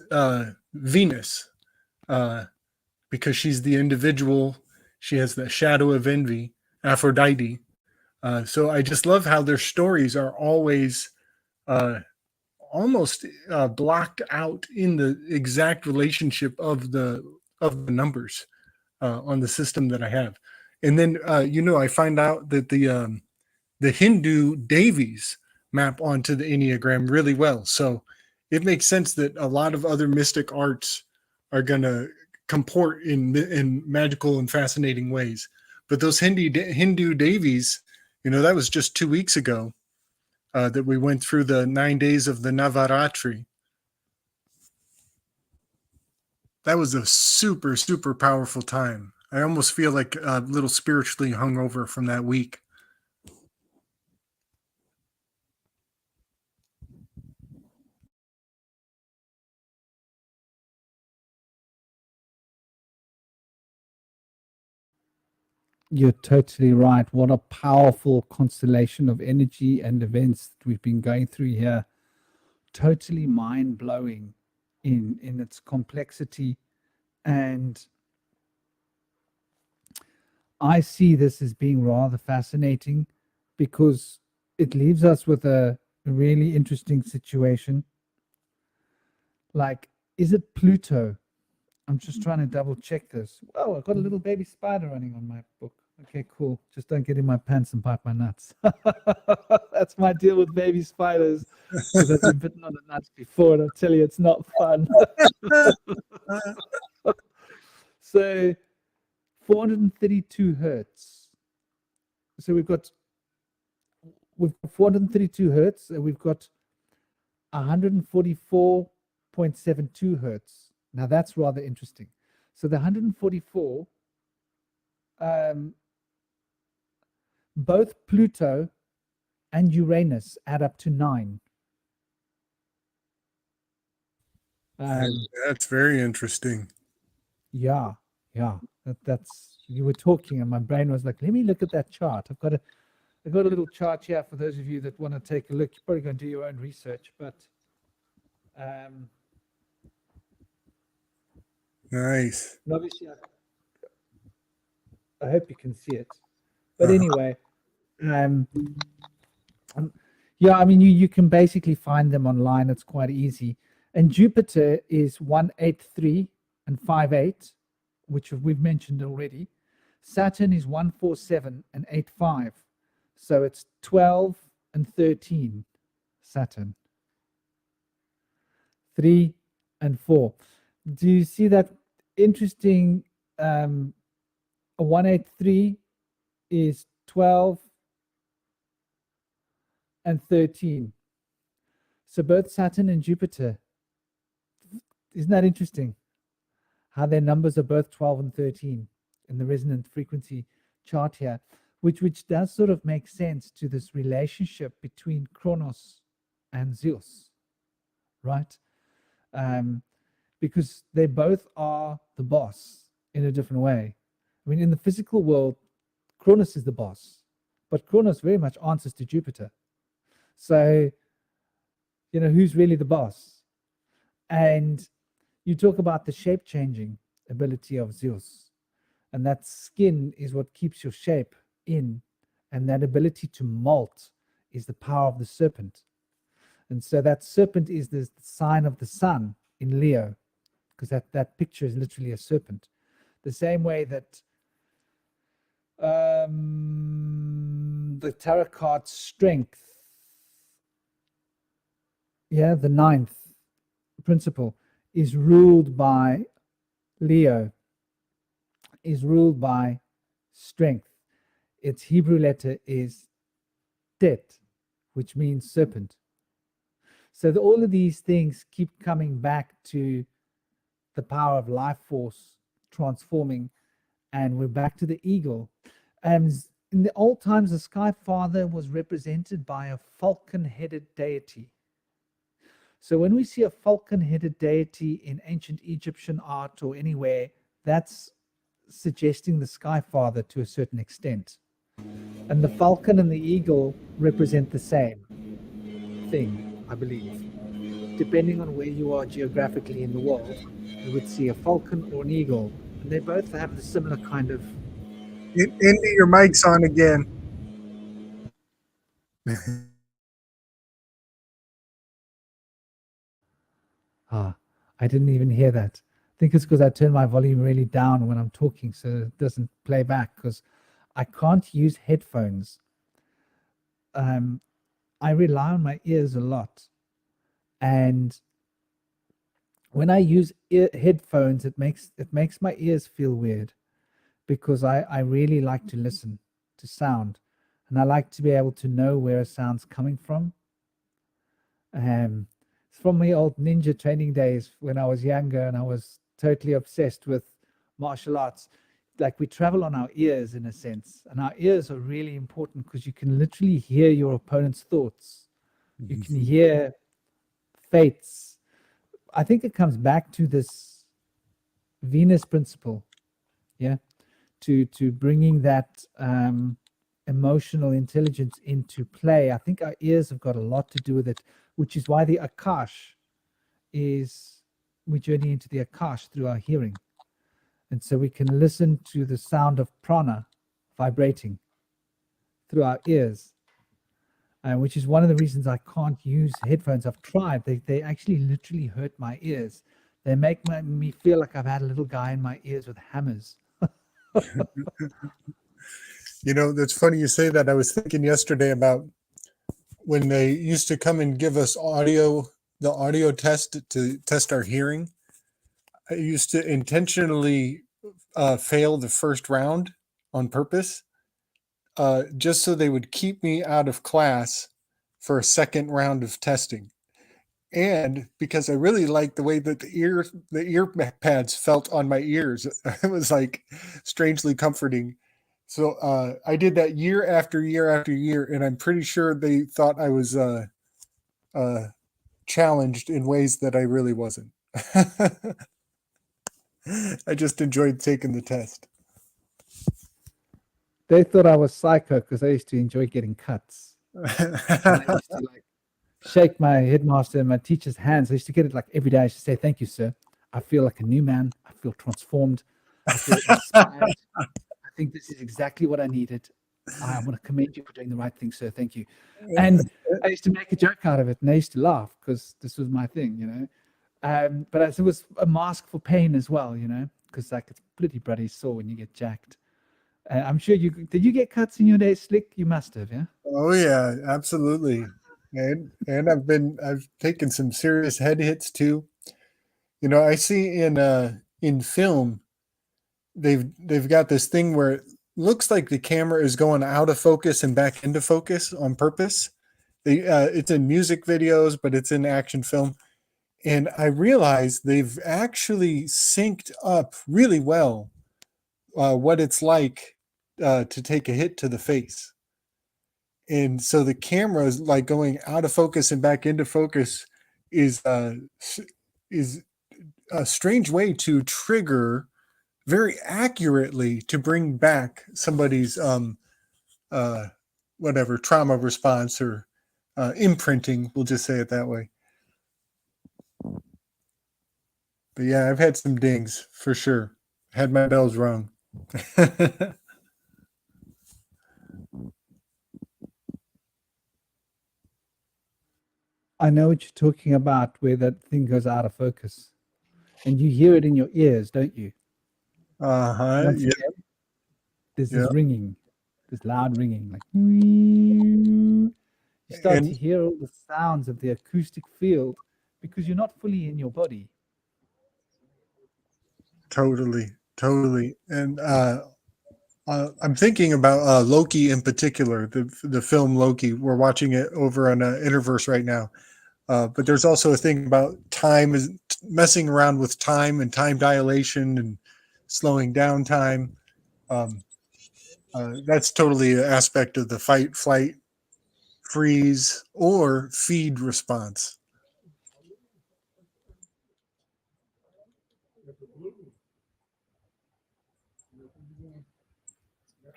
Speaker 6: Venus, because she's the individual. She has the shadow of envy, Aphrodite. So I just love how their stories are always almost blocked out in the exact relationship of the numbers on the system that I have. And then I find out that the Hindu Devis map onto the Enneagram really well. So it makes sense that a lot of other mystic arts are going to comport in magical and fascinating ways. But those Hindu Devis, that was just 2 weeks ago that we went through the 9 days of the Navaratri. That was a super, super powerful time. I almost feel like a little spiritually hungover from that week.
Speaker 1: You're totally right. What a powerful constellation of energy and events that we've been going through here. Totally mind-blowing in its complexity. And I see this as being rather fascinating because it leaves us with a really interesting situation. Like, is it Pluto? I'm just trying to double check this. Oh, I've got a little baby spider running on my book. Okay, cool. Just don't get in my pants and bite my nuts. That's my deal with baby spiders, because I've been bitten on the nuts before, and I'll tell you, it's not fun. So 432 hertz. So we've got 432 hertz, and we've got 144.72 hertz. Now that's rather interesting. So the 144, both Pluto and Uranus add up to 9.
Speaker 6: That's very interesting.
Speaker 1: Yeah. That's you were talking, and my brain was like, let me look at that chart. I've got a little chart here for those of you that want to take a look. You're probably going to do your own research, but
Speaker 6: Nice.
Speaker 1: obviously, I hope you can see it. But anyway, yeah, I mean, you can basically find them online. It's quite easy. And Jupiter is 183 and 58, which we've mentioned already. Saturn is 147 and 85. So it's 12 and 13, Saturn. 3 and 4. Do you see that interesting? A 183 is 12 and 13. So both Saturn and Jupiter. Isn't that interesting? How their numbers are both 12 and 13 in the resonant frequency chart here, which does sort of make sense to this relationship between Kronos and Zeus, right? Because they both are the boss in a different way. I mean, in the physical world, Kronos is the boss, but Kronos very much answers to Jupiter. So, who's really the boss? And you talk about the shape-changing ability of Zeus, and that skin is what keeps your shape in, and that ability to molt is the power of the serpent. And so that serpent is the sign of the sun in Leo, because that picture is literally a serpent. The same way that the tarot card strength, the 9th principle, is ruled by Leo, is ruled by strength. Its Hebrew letter is Tet, which means serpent. So all of these things keep coming back to the power of life force transforming, and we're back to the eagle. And in the old times, the Sky Father was represented by a falcon-headed deity. So when we see a falcon-headed deity in ancient Egyptian art or anywhere, that's suggesting the Sky Father to a certain extent. And the falcon and the eagle represent the same thing. I believe. Depending on where you are geographically in the world, you would see a falcon or an eagle, and they both have the similar kind of.
Speaker 6: Indy, your mic's on again.
Speaker 1: I didn't even hear that. I think it's because I turn my volume really down when I'm talking, so it doesn't play back. Because I can't use headphones. I rely on my ears a lot, and when I use headphones, it makes my ears feel weird, because I really like to listen to sound, and I like to be able to know where a sound's coming from. It's from my old ninja training days when I was younger and I was totally obsessed with martial arts. Like, we travel on our ears in a sense, and our ears are really important because you can literally hear your opponent's thoughts. You can hear fates. I think it comes back to this Venus principle, yeah, to bringing that emotional intelligence into play. I think our ears have got a lot to do with it, which is why the Akash is, we journey into the Akash through our hearing. And so we can listen to the sound of prana vibrating through our ears, which is one of the reasons I can't use headphones. I've tried. They actually literally hurt my ears. They make me feel like I've had a little guy in my ears with hammers.
Speaker 6: You know, that's funny you say that. I was thinking yesterday about when they used to come and give us the audio test to test our hearing. I used to intentionally fail the first round on purpose, just so they would keep me out of class for a second round of testing. And because I really liked the way that the ear pads felt on my ears, it was like strangely comforting. So I did that year after year after year, and I'm pretty sure they thought I was challenged in ways that I really wasn't. I just enjoyed taking the test.
Speaker 1: They thought I was psycho because I used to enjoy getting cuts. And I used to shake my headmaster and my teacher's hands. I used to get it like every day. I used to say, "Thank you, sir. I feel like a new man. I feel transformed. I feel inspired. I think this is exactly what I needed. I want to commend you for doing the right thing, sir. Thank you." And I used to make a joke out of it, and they used to laugh because this was my thing, you know. But it was a mask for pain as well, you know, because like it's pretty bloody sore when you get jacked. I'm sure did you get cuts in your day, Slick? You must have, yeah.
Speaker 6: Oh yeah, absolutely. And I've taken some serious head hits too. You know, I see in film they've got this thing where it looks like the camera is going out of focus and back into focus on purpose. It's in music videos, but it's in action film. And I realize they've actually synced up really well what it's like to take a hit to the face. And so the camera is like going out of focus and back into focus is a strange way to trigger very accurately to bring back somebody's whatever trauma response or imprinting. We'll just say it that way. But yeah, I've had some dings for sure. Had my bells rung.
Speaker 1: I know what you're talking about, where that thing goes out of focus, and you hear it in your ears, don't you? Once
Speaker 6: Yeah.
Speaker 1: again, there's this ringing, this loud ringing, like you start to hear all the sounds of the acoustic field because you're not fully in your body.
Speaker 6: Totally. And I'm thinking about Loki in particular, the film Loki. We're watching it over on Interverse right now. But there's also a thing about time is messing around with time and time dilation and slowing down time. That's totally an aspect of the fight, flight, freeze, or feed response.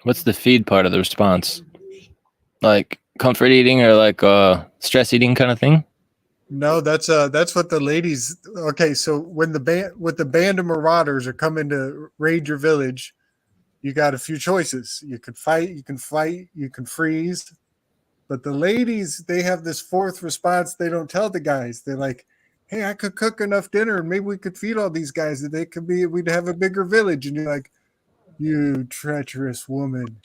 Speaker 4: What's the feed part of the response? Like comfort eating or like stress eating kind of thing?
Speaker 6: No, that's what the ladies. Okay, so when the band of marauders are coming to raid your village, you got a few choices. You could fight, you can freeze. But the ladies, they have this fourth response they don't tell the guys. They're like, "Hey, I could cook enough dinner and maybe we could feed all these guys and we'd have a bigger village." And you're like, "You treacherous woman."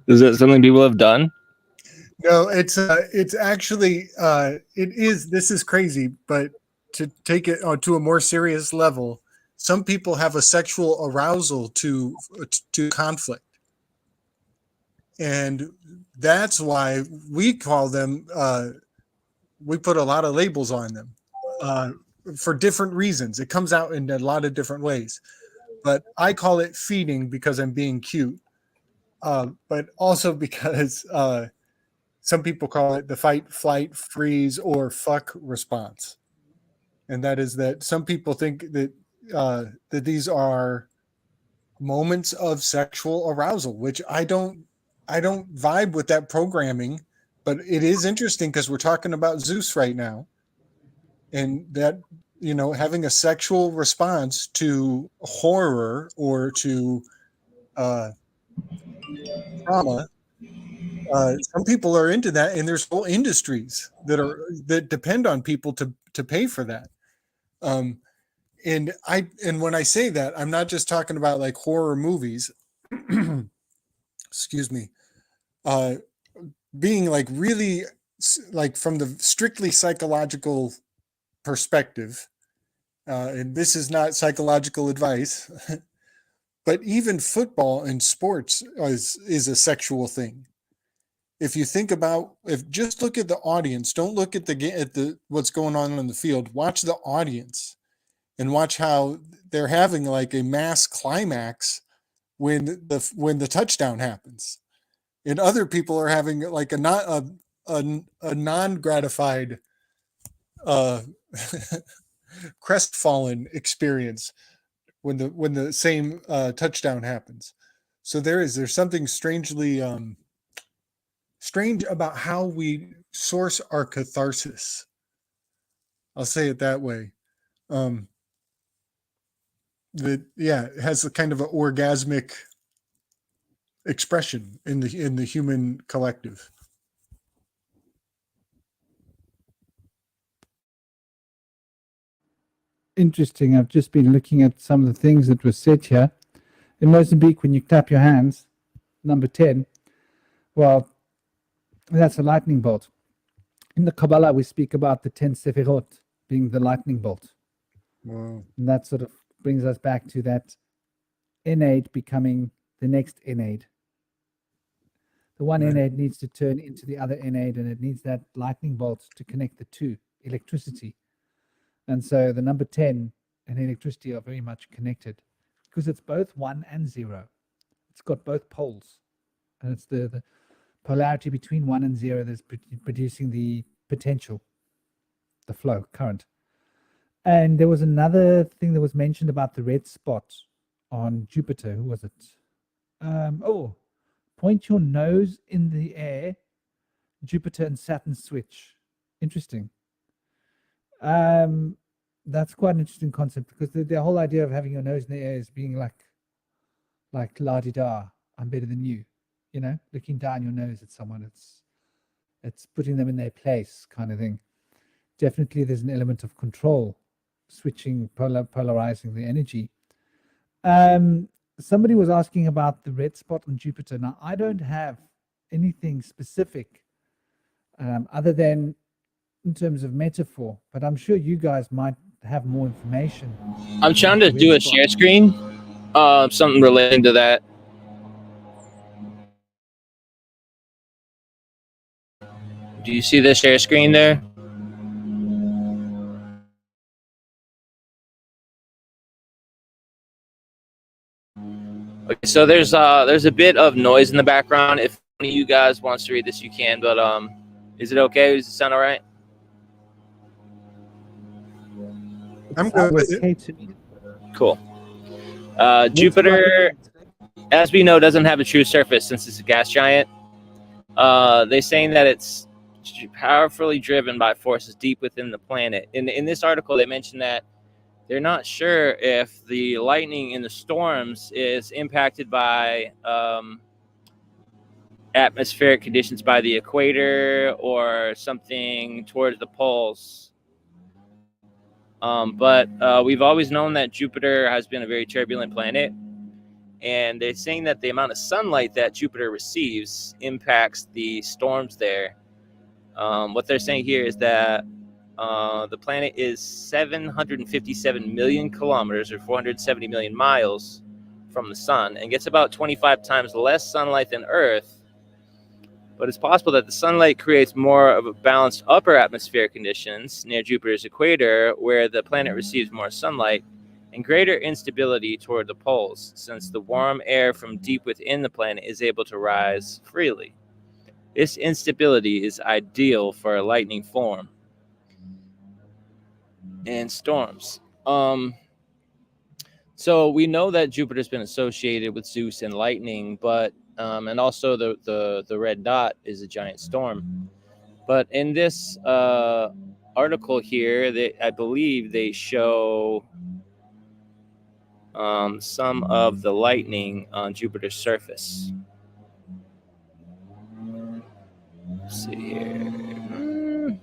Speaker 4: Is that something people have done?
Speaker 6: No, it's actually this is crazy, but to take it to a more serious level, some people have a sexual arousal to conflict. And that's why we call them we put a lot of labels on them for different reasons. It comes out in a lot of different ways. But I call it feeding because I'm being cute. But also because some people call it the fight, flight, freeze, or fuck response. And that is that some people think that that these are moments of sexual arousal, which I don't vibe with that programming. But it is interesting because we're talking about Zeus right now. And that, having a sexual response to horror or to trauma, some people are into that, and there's whole industries that depend on people to pay for that. And when I say that, I'm not just talking about like horror movies. Excuse me. Being like really like from the strictly psychological perspective, and this is not psychological advice, but even football and sports is a sexual thing. If you think about, just look at the audience, don't look at the what's going on the field. Watch the audience, and watch how they're having like a mass climax when the touchdown happens, and other people are having like a non-gratified crestfallen experience when the same touchdown happens. So there's something strangely strange about how we source our catharsis. I'll say it that way. It has a kind of an orgasmic expression in the human collective.
Speaker 1: Interesting. I've just been looking at some of the things that were said here. In Mozambique, when you clap your hands, number 10, well, that's a lightning bolt. In the Kabbalah, we speak about the 10 Sefirot being the lightning bolt.
Speaker 6: Wow.
Speaker 1: And that sort of brings us back to that innate becoming the next innate. The one innate needs to turn into the other innate, and it needs that lightning bolt to connect the two, electricity. And so the number 10 and electricity are very much connected because it's both 1 and 0. It's got both poles, and it's the polarity between 1 and 0 that's producing the potential, the flow, current. And there was another thing that was mentioned about the red spot on Jupiter. Who was it? Point your nose in the air. Jupiter and Saturn switch. Interesting. That's quite an interesting concept because the whole idea of having your nose in the air is being like la-di-da, I'm better than you. Looking down your nose at someone, it's putting them in their place kind of thing. Definitely there's an element of control, switching, polarizing the energy. Somebody was asking about the red spot on Jupiter. Now, I don't have anything specific other than in terms of metaphor, but I'm sure you guys might have more information.
Speaker 4: I'm trying to do a share screen, something relating to that. Do you see the share screen there? Okay, so there's a bit of noise in the background. If one of you guys wants to read this, you can. But is it okay? Does it sound all right?
Speaker 6: I'm good with it.
Speaker 4: Cool. Jupiter, as we know, doesn't have a true surface since it's a gas giant. they're saying that it's powerfully driven by forces deep within the planet. In this article, they mentioned that they're not sure if the lightning in the storms is impacted by atmospheric conditions by the equator or something towards the poles. But we've always known that Jupiter has been a very turbulent planet. And they're saying that the amount of sunlight that Jupiter receives impacts the storms there. What they're saying here is that the planet is 757 million kilometers or 470 million miles from the sun and gets about 25 times less sunlight than Earth. But it's possible that the sunlight creates more of a balanced upper atmospheric conditions near Jupiter's equator, where the planet receives more sunlight, and greater instability toward the poles, since the warm air from deep within the planet is able to rise freely. This instability is ideal for a lightning form and storms. So we know that Jupiter's been associated with Zeus and lightning, but and also the red dot is a giant storm. But in this article here, I believe they show some of the lightning on Jupiter's surface. Let's see here.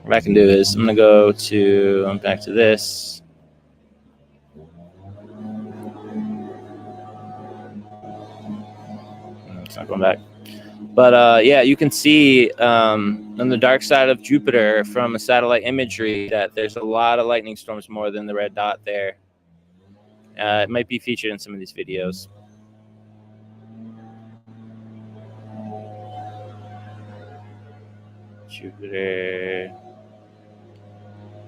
Speaker 4: What I can do is I'm back to this. It's not going back. But yeah, you can see on the dark side of Jupiter from a satellite imagery that there's a lot of lightning storms, more than the red dot there. It might be featured in some of these videos. Jupiter.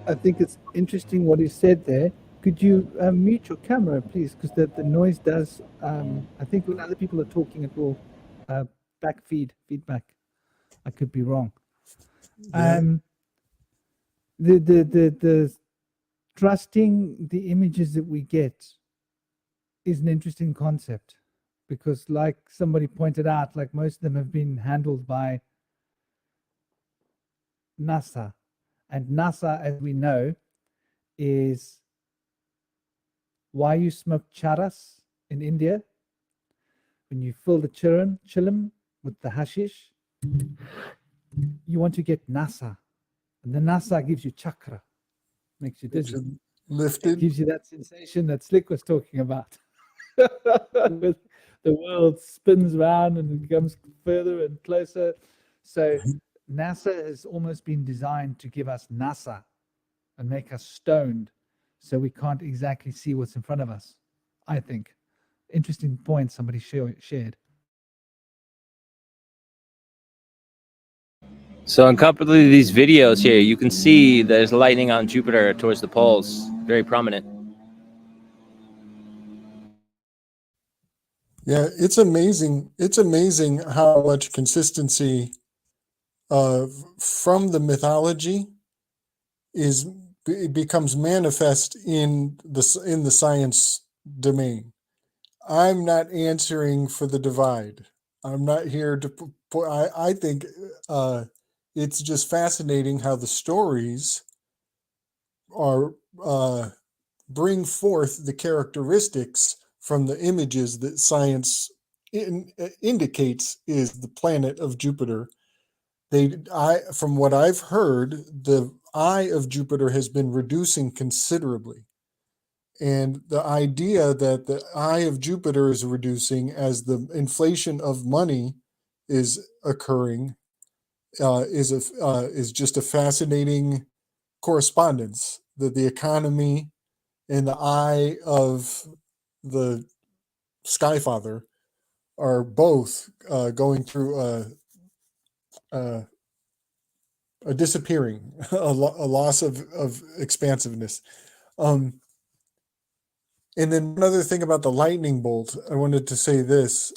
Speaker 1: I think it's interesting what he said there. Could you mute your camera, please? Because the noise does. I think when other people are talking, it will feedback. I could be wrong.
Speaker 6: Yeah.
Speaker 1: The trusting the images that we get is an interesting concept, because, like somebody pointed out, like most of them have been handled by NASA. And NASA, as we know, is why you smoke charas in India. When you fill the chillum with the hashish, you want to get NASA. And the NASA gives you chakra, makes you dizzy.
Speaker 6: Lifted.
Speaker 1: Gives you that sensation that Slick was talking about. With the world spins around and it comes further and closer. So NASA has almost been designed to give us NASA and make us stoned, so we can't exactly see what's in front of us, I think. Interesting point somebody shared.
Speaker 4: So in a couple of these videos here, you can see there's lightning on Jupiter towards the poles, very prominent.
Speaker 6: Yeah, it's amazing. It's amazing how much consistency from the mythology becomes manifest in the science domain. I'm not answering for the divide. I'm not here to. I think it's just fascinating how the stories are bring forth the characteristics from the images that science indicates is the planet of Jupiter. From what I've heard, the eye of Jupiter has been reducing considerably. And the idea that the eye of Jupiter is reducing as the inflation of money is occurring is just a fascinating correspondence, that the economy and the eye of the Skyfather are both going through a disappearing, a loss of expansiveness. And then another thing about the lightning bolt, I wanted to say this.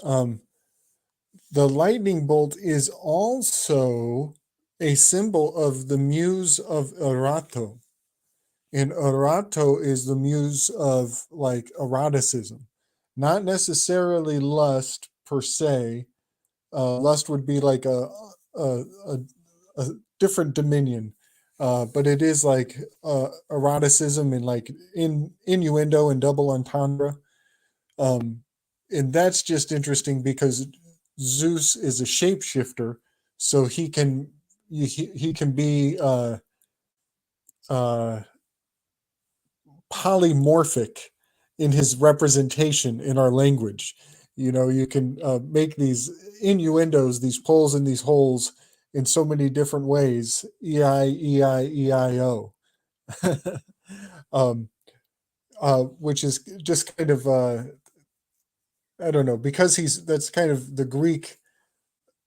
Speaker 6: The lightning bolt is also a symbol of the muse of Erato. And Erato is the muse of like eroticism. not necessarily lust per se. Lust would be like a different dominion, but it is like eroticism and like innuendo and double entendre. And that's just interesting because Zeus is a shapeshifter, so he can be polymorphic in his representation in our language. You know, you can make these innuendos, these pulls and these holes in so many different ways. E-I-E-I-E-I-O. Which is just kind of, I don't know, because that's kind of the Greek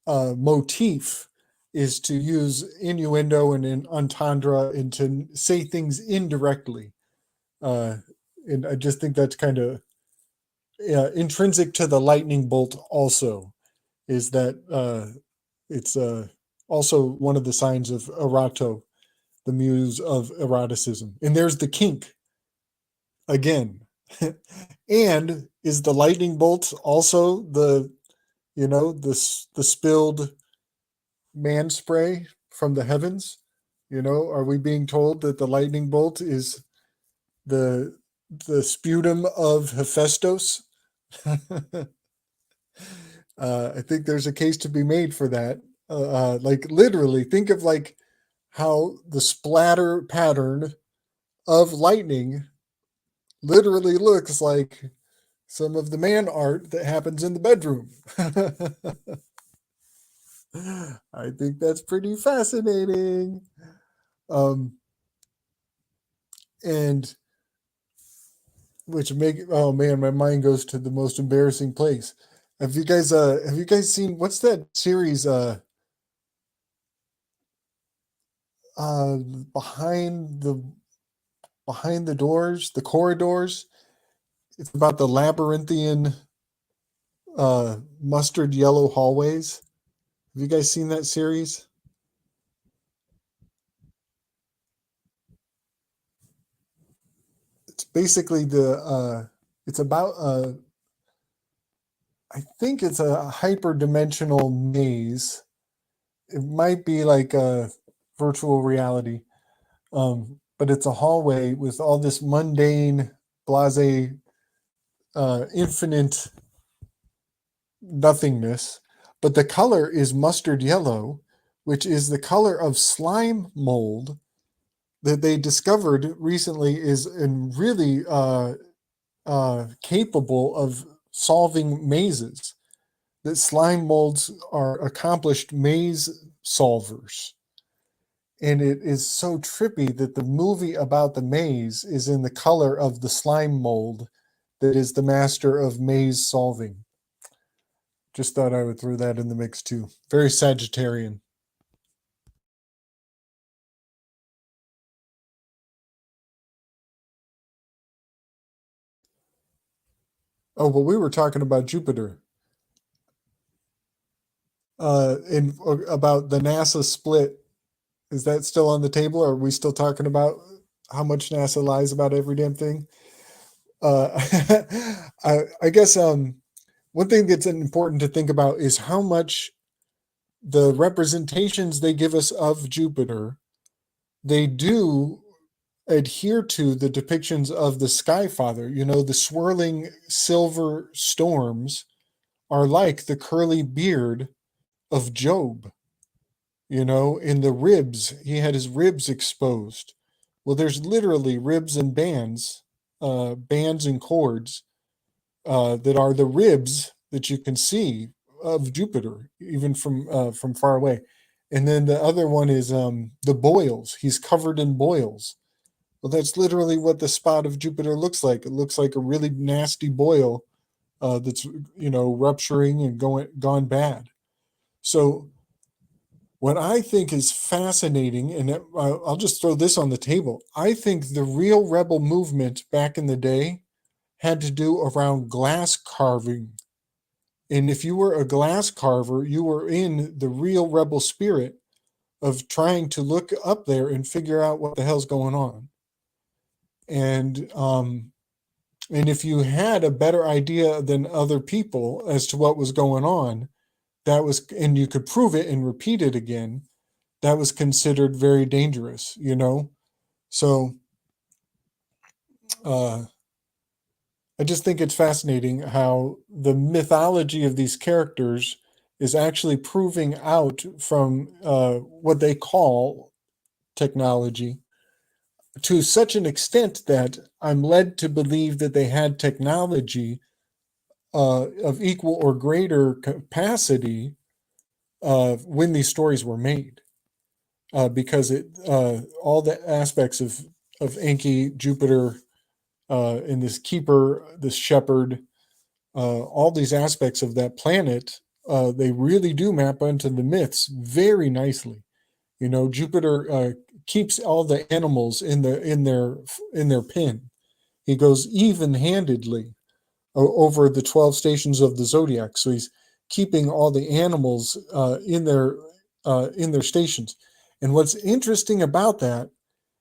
Speaker 6: motif, is to use innuendo and entendre and to say things indirectly. And I just think that's kind of intrinsic to the lightning bolt also, is that it's also one of the signs of eroto, the muse of eroticism. And there's the kink again. And is the lightning bolt also the spilled man spray from the heavens? You know, are we being told that the lightning bolt is the sputum of Hephaestus? I think there's a case to be made for that. Like literally, think of like how the splatter pattern of lightning literally looks like some of the man art that happens in the bedroom. I think that's pretty fascinating. And which oh man, my mind goes to the most embarrassing place. Have you guys seen, what's that series behind the doors, the corridors? It's about the labyrinthian mustard yellow hallways. Have you guys seen that series? It's basically it's about I think it's a hyperdimensional maze. It might be like a virtual reality, but it's a hallway with all this mundane, blasé, infinite nothingness. But the color is mustard yellow, which is the color of slime mold that they discovered recently is really capable of solving mazes. That slime molds are accomplished maze solvers. And it is so trippy that the movie about the maze is in the color of the slime mold that is the master of maze solving. Just thought I would throw that in the mix too. Very Sagittarian. Oh, but we were talking about Jupiter. And about the NASA split. Is that still on the table? Or are we still talking about how much NASA lies about every damn thing? I guess one thing that's important to think about is how much the representations they give us of Jupiter, they do adhere to the depictions of the Sky Father. You know, the swirling silver storms are like the curly beard of Job. You know, in the ribs, he had his ribs exposed. Well, there's literally ribs and bands and cords that are the ribs that you can see of Jupiter, even from far away. And then the other one is the boils. He's covered in boils. Well, that's literally what the spot of Jupiter looks like. It looks like a really nasty boil that's, rupturing and gone bad. So what I think is fascinating, and I'll just throw this on the table, I think the real rebel movement back in the day had to do around glass carving. And if you were a glass carver, you were in the real rebel spirit of trying to look up there and figure out what the hell's going on. And And if you had a better idea than other people as to what was going on, and you could prove it and repeat it again, that was considered very dangerous, you know? So I just think it's fascinating how the mythology of these characters is actually proving out from what they call technology to such an extent that I'm led to believe that they had technology of equal or greater capacity when these stories were made. Because all the aspects of Enki, Jupiter, and this keeper, this shepherd, all these aspects of that planet, they really do map onto the myths very nicely. You know, Jupiter keeps all the animals in their pen. He goes even-handedly over the 12 stations of the zodiac. So he's keeping all the animals in their stations. And what's interesting about that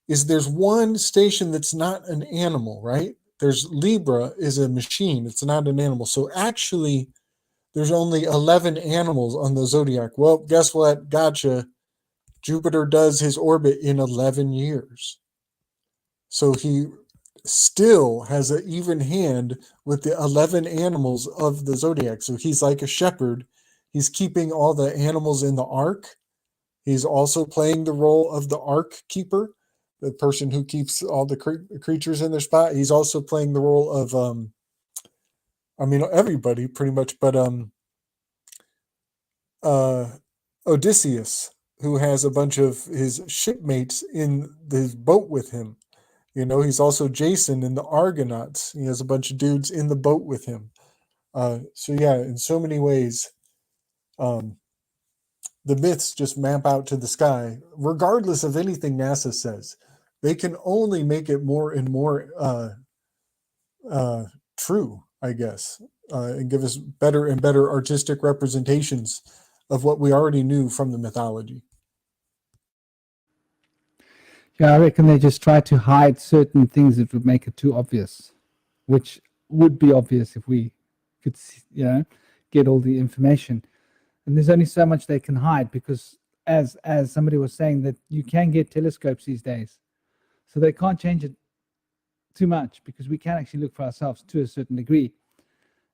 Speaker 6: is there's one station that's not an animal, right? There's Libra is a machine. It's not an animal. So actually, there's only 11 animals on the zodiac. Well, guess what? Gotcha. Jupiter does his orbit in 11 years. So he still has an even hand with the 11 animals of the zodiac. So he's like a shepherd. He's keeping all the animals in the ark. He's also playing the role of the ark keeper, the person who keeps all the creatures in their spot. He's also playing the role of, everybody pretty much, but Odysseus, who has a bunch of his shipmates in his boat with him. You know, he's also Jason in the Argonauts. He has a bunch of dudes in the boat with him. So yeah, in so many ways, the myths just map out to the sky, regardless of anything NASA says. They can only make it more and more true, I guess, and give us better and better artistic representations of what we already knew from the mythology.
Speaker 1: Yeah, I reckon they just try to hide certain things that would make it too obvious, which would be obvious if we could, get all the information. And there's only so much they can hide because, as somebody was saying, that you can get telescopes these days, so they can't change it too much because we can actually look for ourselves to a certain degree.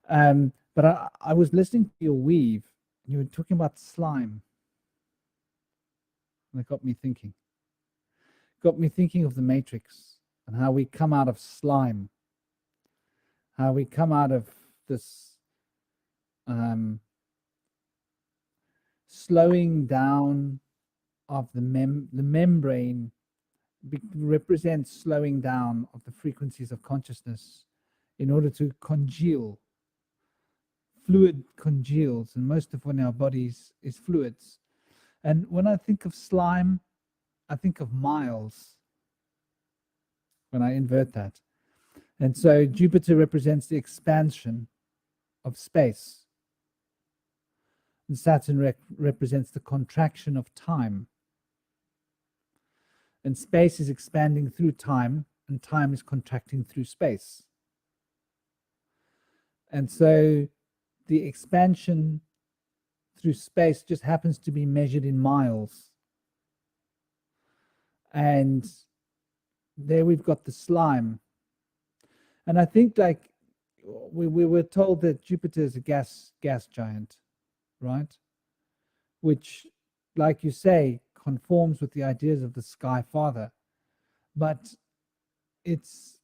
Speaker 1: But I was listening to your weave, and you were talking about slime, and it got me thinking. Got me thinking of the Matrix and how we come out of slime, how we come out of this slowing down of the membrane represents slowing down of the frequencies of consciousness in order to congeal. Fluid congeals, and most of what in our bodies is fluids. And when I think of slime, I think of miles when I invert that. And so Jupiter represents the expansion of space. And Saturn represents the contraction of time. And space is expanding through time, and time is contracting through space. And so the expansion through space just happens to be measured in miles. And there we've got the slime. And I think, like, we were told that Jupiter is a gas giant, right? Which, like you say, conforms with the ideas of the Sky Father. But it's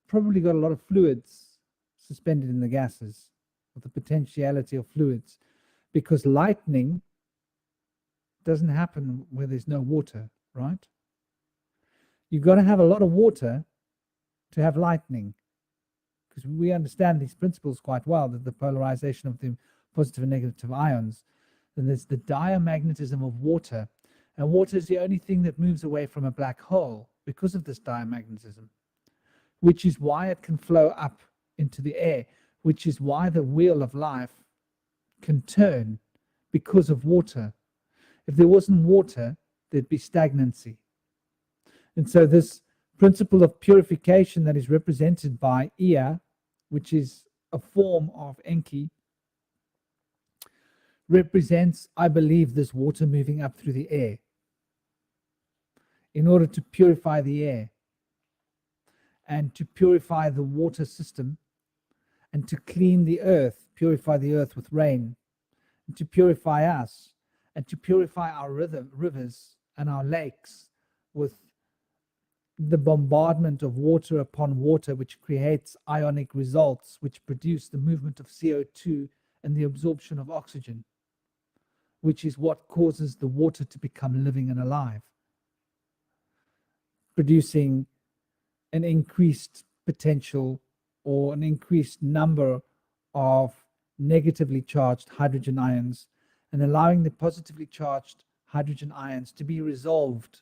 Speaker 1: probably got a lot of fluids suspended in the gases, with the potentiality of fluids, because lightning doesn't happen where there's no water, right? You've got to have a lot of water to have lightning, because we understand these principles quite well, that the polarization of the positive and negative ions, and there's the diamagnetism of water, and water is the only thing that moves away from a black hole because of this diamagnetism, which is why it can flow up into the air, which is why the wheel of life can turn because of water. If there wasn't water, there'd be stagnancy. And so this principle of purification that is represented by Ea, which is a form of Enki, represents, I believe, this water moving up through the air in order to purify the air and to purify the water system and to clean the earth, purify the earth with rain, and to purify us and to purify our rivers and our lakes with the bombardment of water upon water, which creates ionic results, which produce the movement of CO2 and the absorption of oxygen, which is what causes the water to become living and alive, producing an increased potential or an increased number of negatively charged hydrogen ions and allowing the positively charged hydrogen ions to be resolved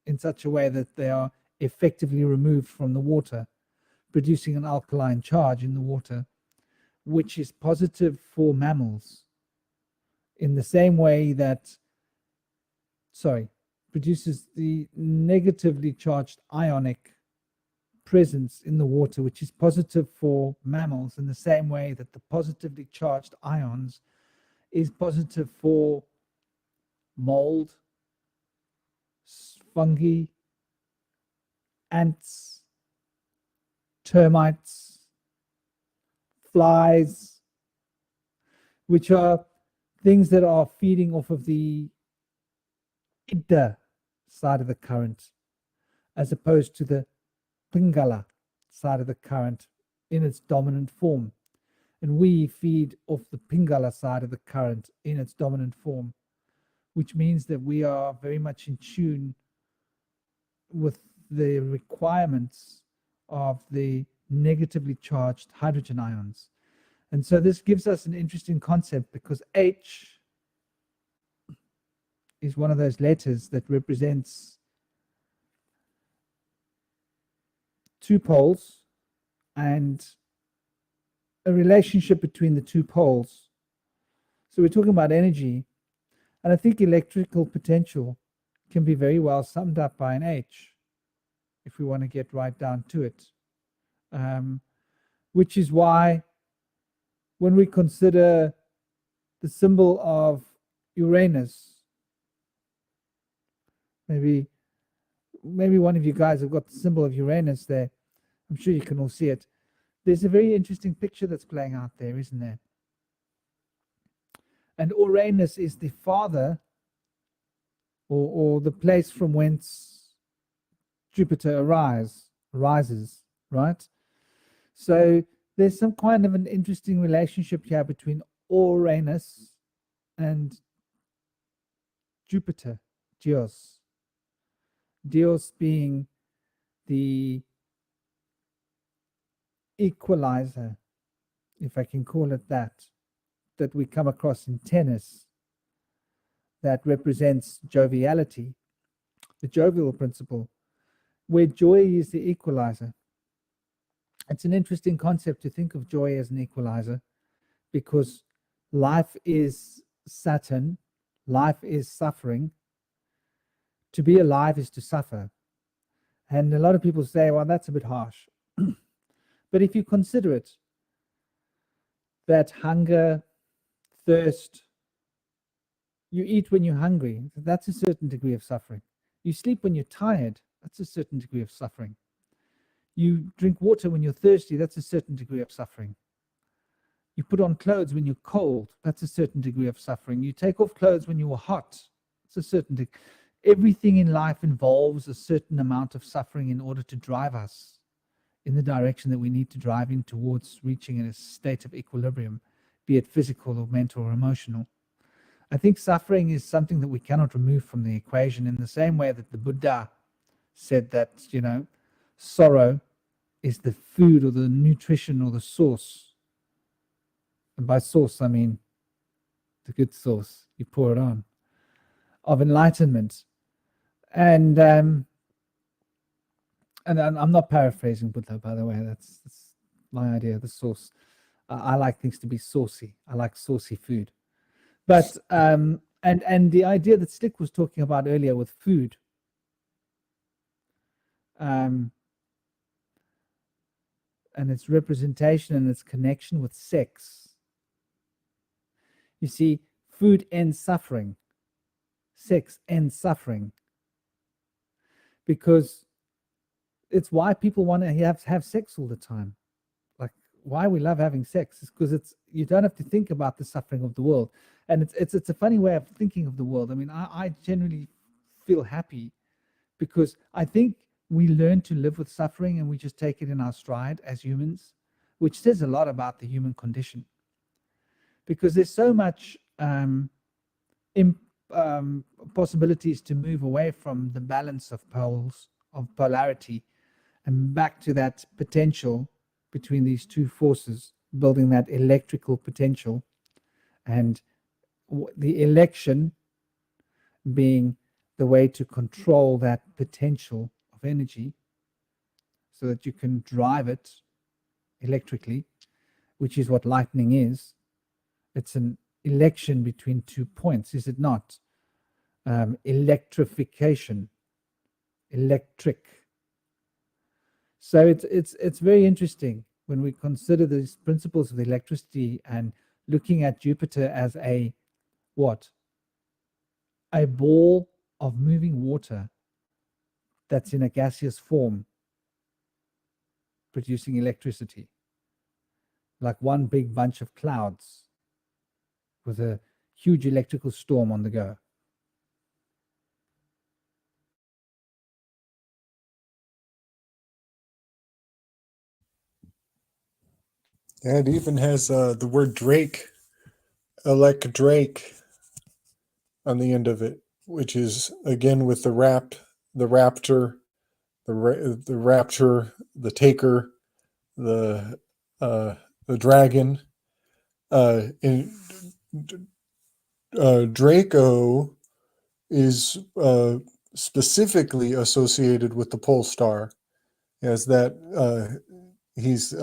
Speaker 1: in such a way that they are effectively removed from the water, producing an alkaline charge in the water, which is positive for mammals in the same way that, produces the negatively charged ionic presence in the water, which is positive for mammals in the same way that the positively charged ions is positive for mold, fungi, ants, termites, flies, which are things that are feeding off of the Idda side of the current, as opposed to the Pingala side of the current in its dominant form. And we feed off the Pingala side of the current in its dominant form, which means that we are very much in tune with the requirements of the negatively charged hydrogen ions. And so this gives us an interesting concept, because H is one of those letters that represents two poles and a relationship between the two poles. So we're talking about energy, and I think electrical potential can be very well summed up by an H, if we want to get right down to it. Which is why when we consider the symbol of Uranus, maybe one of you guys have got the symbol of Uranus there. I'm sure you can all see it. There's a very interesting picture that's playing out there, isn't there? And Uranus is the father, or the place from whence Jupiter arises, right? So there's some kind of an interesting relationship here between Uranus and Jupiter, Dyaus. Dyaus being the equalizer, if I can call it that we come across in tennis, that represents joviality, the jovial principle, where joy is the equalizer. It's an interesting concept to think of joy as an equalizer, because life is Saturn, life is suffering. To be alive is to suffer. And a lot of people say, well, that's a bit harsh. But if you consider it, that hunger, thirst, you eat when you're hungry, that's a certain degree of suffering. You sleep when you're tired, that's a certain degree of suffering. You drink water when you're thirsty, that's a certain degree of suffering. You put on clothes when you're cold, that's a certain degree of suffering. You take off clothes when you're hot, it's a certain degree. Everything in life involves a certain amount of suffering in order to drive us in the direction that we need to drive in towards reaching a state of equilibrium, be it physical or mental or emotional. I think suffering is something that we cannot remove from the equation, in the same way that the Buddha said that, sorrow is the food or the nutrition or the source. And by source, I mean the good source, you pour it on, of enlightenment. And I'm not paraphrasing Buddha, by the way. That's my idea, the source. I like things to be saucy. I like saucy food. But and the idea that Slick was talking about earlier with food, and its representation and its connection with sex. You see, food ends suffering, sex ends suffering, because it's why people want to have sex all the time. Like, why we love having sex is because you don't have to think about the suffering of the world. And it's a funny way of thinking of the world. I mean, I generally feel happy because I think we learn to live with suffering and we just take it in our stride as humans, which says a lot about the human condition. Because there's so much possibilities to move away from the balance of poles, of polarity, and back to that potential between these two forces, building that electrical potential, and the election being the way to control that potential of energy so that you can drive it electrically, which is what lightning is. It's an election between 2 points, is it not? Electrification, electric. So it's very interesting when we consider these principles of electricity and looking at Jupiter as a what? A ball of moving water that's in a gaseous form, producing electricity, like one big bunch of clouds with a huge electrical storm on the go.
Speaker 6: Yeah, it even has the word Drake, Drake, on the end of it, which is again with the raptor, the rapture, the taker, the dragon. Draco is specifically associated with the pole star, as that he's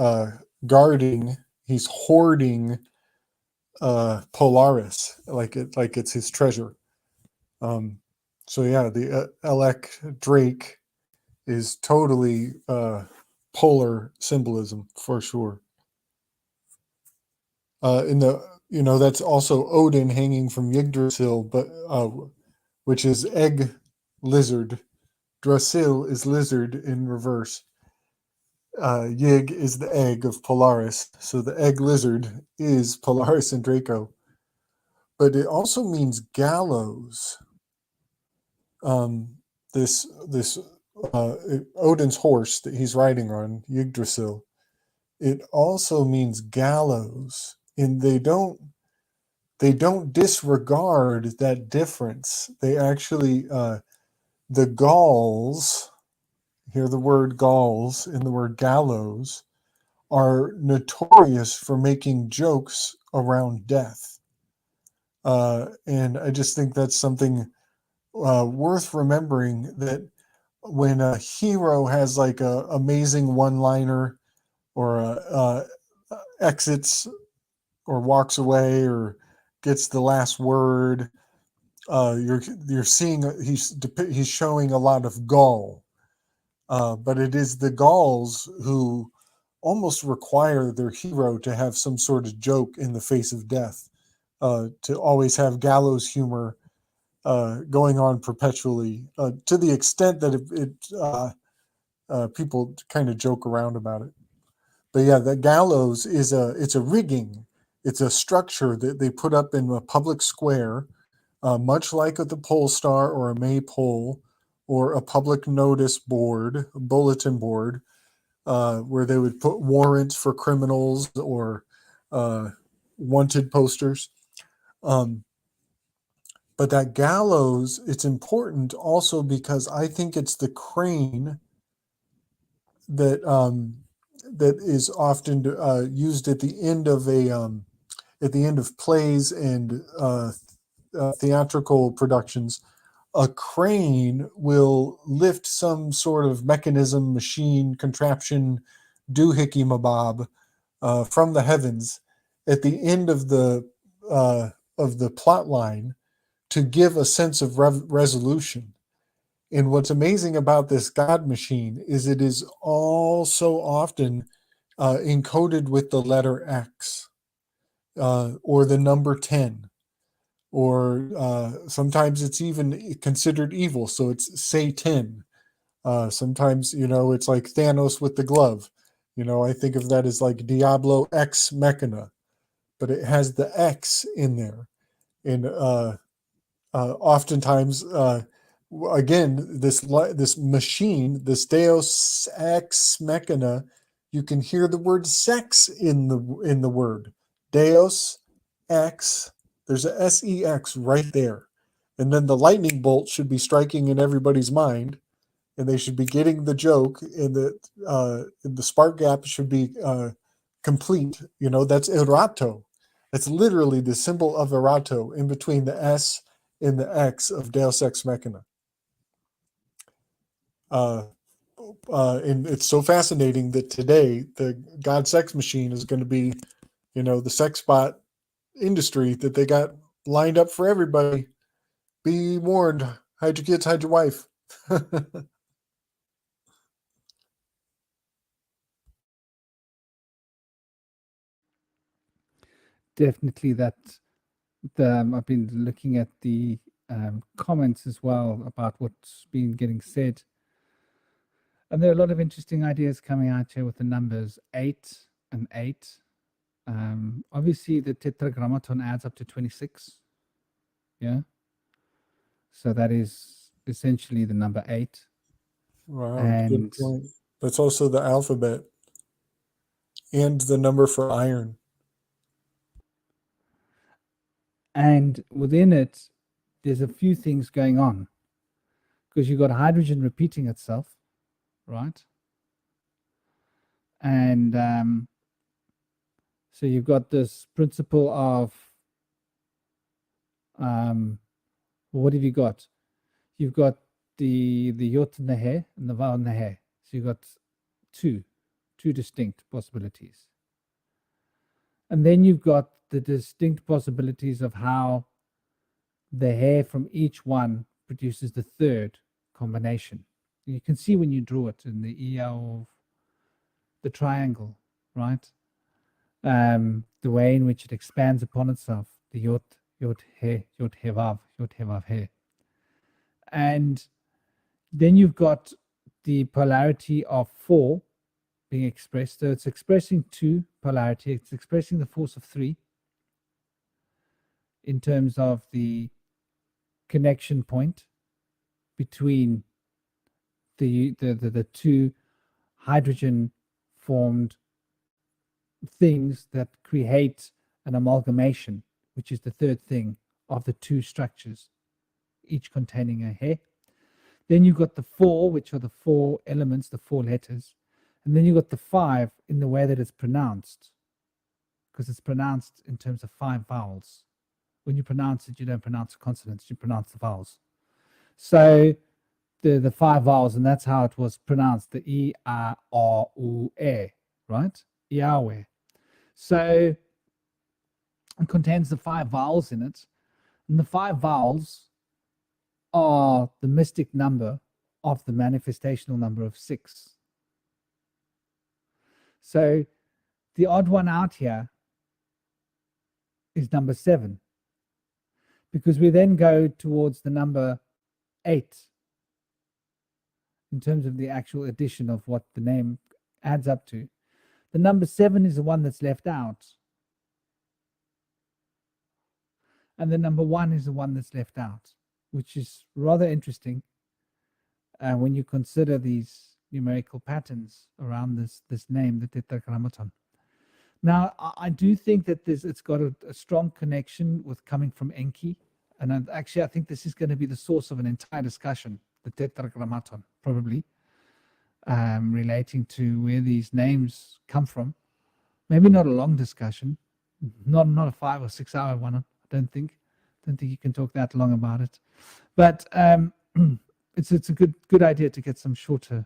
Speaker 6: guarding, he's hoarding Polaris like it's his treasure. So yeah, the Elec Drake is totally polar symbolism for sure. In the that's also Odin hanging from Yggdrasil, but which is egg lizard. Drasil is lizard in reverse. Yig is the egg of Polaris, so the egg lizard is Polaris and Draco. But it also means gallows. This Odin's horse that he's riding on, Yggdrasil, it also means gallows, and they don't disregard that difference. They actually the Gauls, hear the word Gauls in the word gallows, are notorious for making jokes around death. And I just think that's something worth remembering, that when a hero has like a amazing one-liner or exits or walks away or gets the last word, you're seeing he's showing a lot of gall, but it is the Gauls who almost require their hero to have some sort of joke in the face of death, to always have gallows humor going on perpetually, to the extent that people kind of joke around about it. But yeah, the gallows is it's a rigging. It's a structure that they put up in a public square, much like at the pole star or a maypole or a public notice board, a bulletin board, where they would put warrants for criminals or wanted posters. But that gallows, it's important also because I think it's the crane that that is often used at the end of plays and theatrical productions. A crane will lift some sort of mechanism, machine, contraption, doohickey mabob from the heavens at the end of the plot line to give a sense of resolution.
Speaker 2: And what's amazing about this God machine is it is all so often encoded with the letter X or the number 10. Or sometimes it's even considered evil. So it's Satan. Sometimes, it's like Thanos with the glove. I think of that as like Diablo Ex Machina, but it has the X in there. And oftentimes, again, this machine, this Deus Ex Machina, you can hear the word sex in the word. Deus Ex. There's a SEX right there. And then the lightning bolt should be striking in everybody's mind, and they should be getting the joke, and the spark gap should be complete. That's erato. That's literally the symbol of erato in between the S and the X of Deus Ex Machina. And it's so fascinating that today the God sex machine is going to be, the sex bot industry that they got lined up for everybody. Be warned. Hide your kids, hide your wife.
Speaker 1: Definitely that. I've been looking at the comments as well about what's been getting said. And there are a lot of interesting ideas coming out here with the numbers 8 and 8. Obviously, the tetragrammaton adds up to 26. Yeah. So that is essentially the number 8.
Speaker 2: Wow.
Speaker 1: And
Speaker 2: good point. That's also the alphabet and the number for iron.
Speaker 1: And within it, there's a few things going on, because you've got hydrogen repeating itself, right? And so you've got this principle of, what have you got? You've got the yot and the he and the vav and the he. So you've got two distinct possibilities. And then you've got the distinct possibilities of how the hair from each one produces the third combination. You can see when you draw it in the ER of the triangle, right? The way in which it expands upon itself, the yot he vav he. And then you've got the polarity of 4 being expressed. So it's expressing 2 polarity. It's expressing the force of 3 in terms of the connection point between the 2 hydrogen formed things that create an amalgamation, which is the third thing of the 2 structures, each containing a he. Then you've got the 4, which are the 4 elements, the 4 letters. And then you've got the 5 in the way that it's pronounced, because it's pronounced in terms of 5 vowels. When you pronounce it, you don't pronounce the consonants, you pronounce the vowels. So the 5 vowels, and that's how it was pronounced, the E, A, R, U, E, right? Yahweh. So it contains the 5 vowels in it. And the 5 vowels are the mystic number of the manifestational number of 6. So the odd one out here is number 7, because we then go towards the number 8 in terms of the actual addition of what the name adds up to. The number 7 is the one that's left out, and the number 1 is the one that's left out, which is rather interesting when you consider these numerical patterns around this name, the tetragrammaton. Now, I do think that it's got a strong connection with coming from Enki, and I think this is going to be the source of an entire discussion, the tetragrammaton, probably relating to where these names come from. Maybe not a long discussion, not a 5 or 6 hour one. I don't think you can talk that long about it, but it's a good idea to get some shorter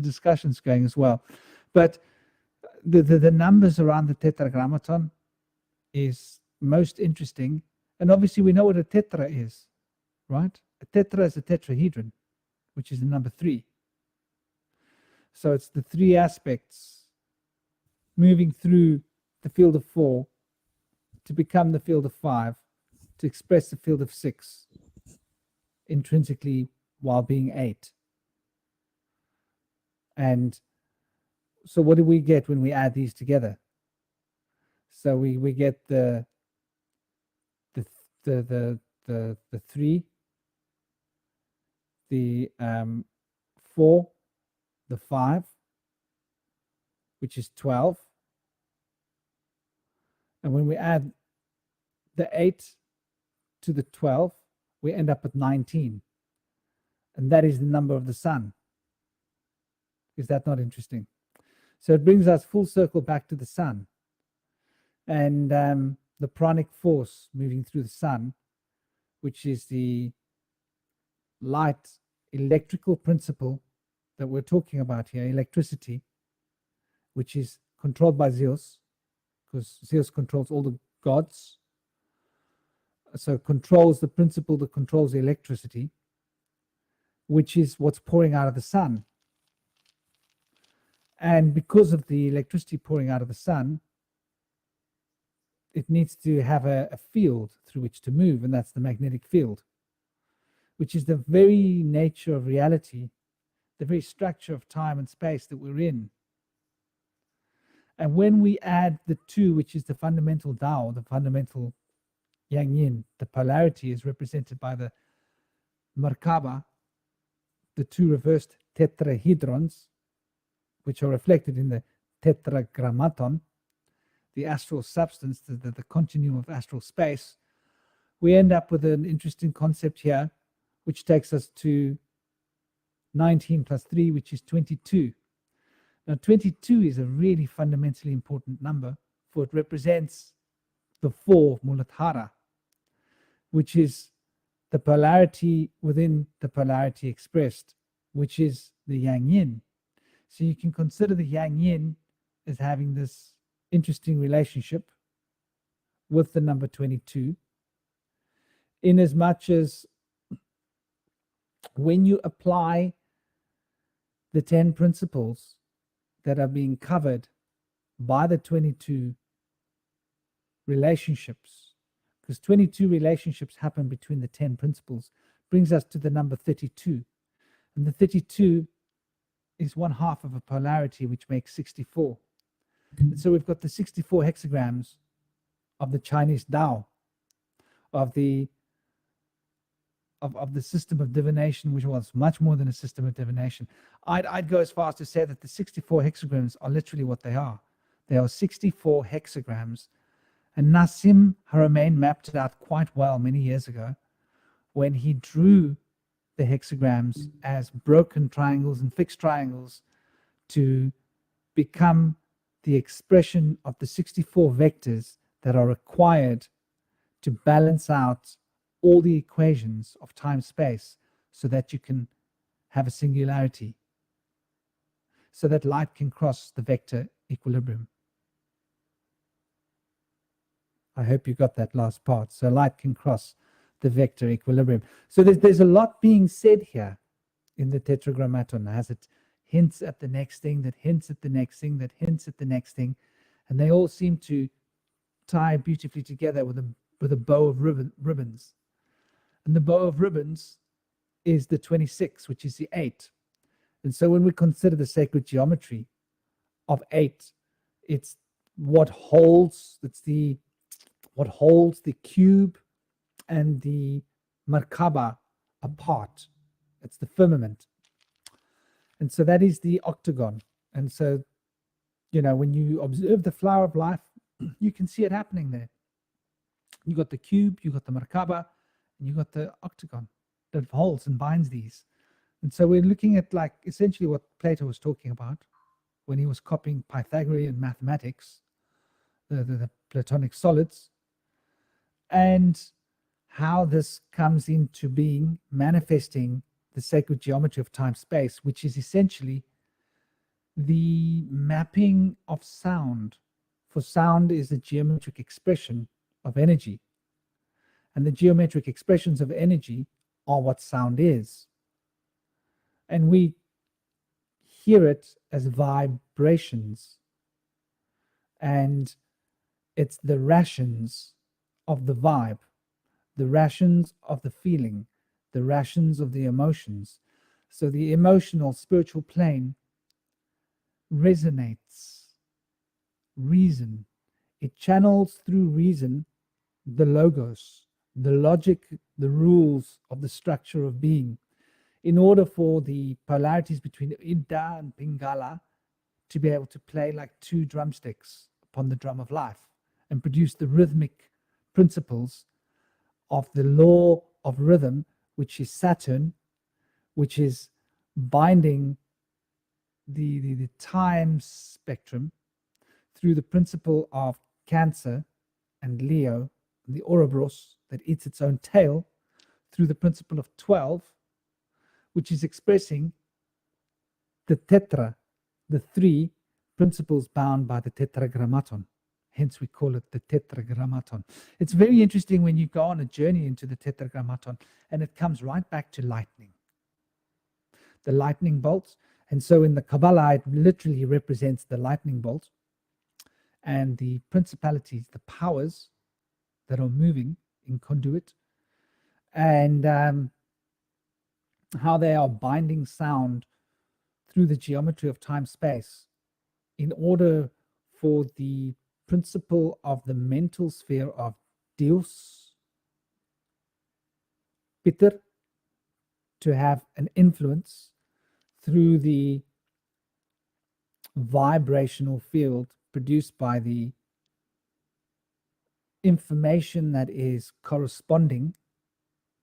Speaker 1: discussions going as well. But the numbers around the tetragrammaton is most interesting, and obviously we know what a tetra is, right? A tetra is a tetrahedron. which is the number 3. So it's the 3 aspects moving through the field of 4 to become the field of 5, to express the field of 6 intrinsically while being 8. And so what do we get when we add these together? So we get the 3, the 4, the 5, which is 12. And when we add the 8 to the 12, we end up with 19. And that is the number of the sun. Is that not interesting? So it brings us full circle back to the sun. And the pranic force moving through the sun, which is the light electrical principle that we're talking about here, electricity, which is controlled by Zeus, because Zeus controls all the gods. So controls the principle that controls the electricity, which is what's pouring out of the sun. And because of the electricity pouring out of the sun, it needs to have a field through which to move, and that's the magnetic field, which is the very nature of reality, the very structure of time and space that we're in. And when we add the 2, which is the fundamental Tao, the fundamental Yang Yin, the polarity is represented by the Merkaba, the 2 reversed tetrahedrons, which are reflected in the tetragrammaton, the astral substance, the continuum of astral space. We end up with an interesting concept here, which takes us to 19 plus 3, which is 22. Now, 22 is a really fundamentally important number, for it represents the 4 Muladhara, which is the polarity within the polarity expressed, which is the Yang Yin. So you can consider the Yang Yin as having this interesting relationship with the number 22, in as much as when you apply the 10 principles that are being covered by the 22 relationships, because 22 relationships happen between the 10 principles, brings us to the number 32. And the 32 is 1/2 of a polarity, which makes 64. And so we've got the 64 hexagrams of the Chinese Tao, of the system of divination, which was much more than a system of divination. I'd go as far as to say that the 64 hexagrams are literally what they are. They are 64 hexagrams. And Nassim Haramein mapped it out quite well many years ago when he drew the hexagrams as broken triangles and fixed triangles to become the expression of the 64 vectors that are required to balance out all the equations of time-space so that you can have a singularity, so that light can cross the vector equilibrium. I hope you got that last part. So light can cross the vector equilibrium. So there's a lot being said here in the Tetragrammaton, as it hints at the next thing, that hints at the next thing, that hints at the next thing, and they all seem to tie beautifully together with a bow of ribbons. And the bow of ribbons is the 26, which is the 8. And so when we consider the sacred geometry of 8, it's what holds the cube and the Merkaba apart. It's the firmament. And so that is the octagon. And so, when you observe the flower of life, you can see it happening there. You got the cube, you got the Merkaba, and you got the octagon that holds and binds these. And so we're looking at essentially what Plato was talking about when he was copying Pythagorean mathematics, the Platonic solids, and how this comes into being, manifesting the sacred geometry of time-space, which is essentially the mapping of sound. For sound is a geometric expression of energy. And the geometric expressions of energy are what sound is. And we hear it as vibrations. And it's the rations of the vibe, the rations of the feeling, the rations of the emotions. So the emotional, spiritual plane resonates reason. It channels through reason the logos, the logic, the rules of the structure of being, in order for the polarities between Idda and Pingala to be able to play like two drumsticks upon the drum of life and produce the rhythmic principles of the law of rhythm, which is Saturn, which is binding the time spectrum through the principle of Cancer and Leo, the Ouroboros that eats its own tail, through the principle of 12, which is expressing the tetra, the three principles bound by the tetragrammaton. Hence we call it the tetragrammaton. It's very interesting when you go on a journey into the tetragrammaton, and it comes right back to lightning. The lightning bolts. And so in the Kabbalah, it literally represents the lightning bolt and the principalities, the powers that are moving in conduit, and how they are binding sound through the geometry of time-space in order for the principle of the mental sphere of DyausPitar to have an influence through the vibrational field produced by the information that is corresponding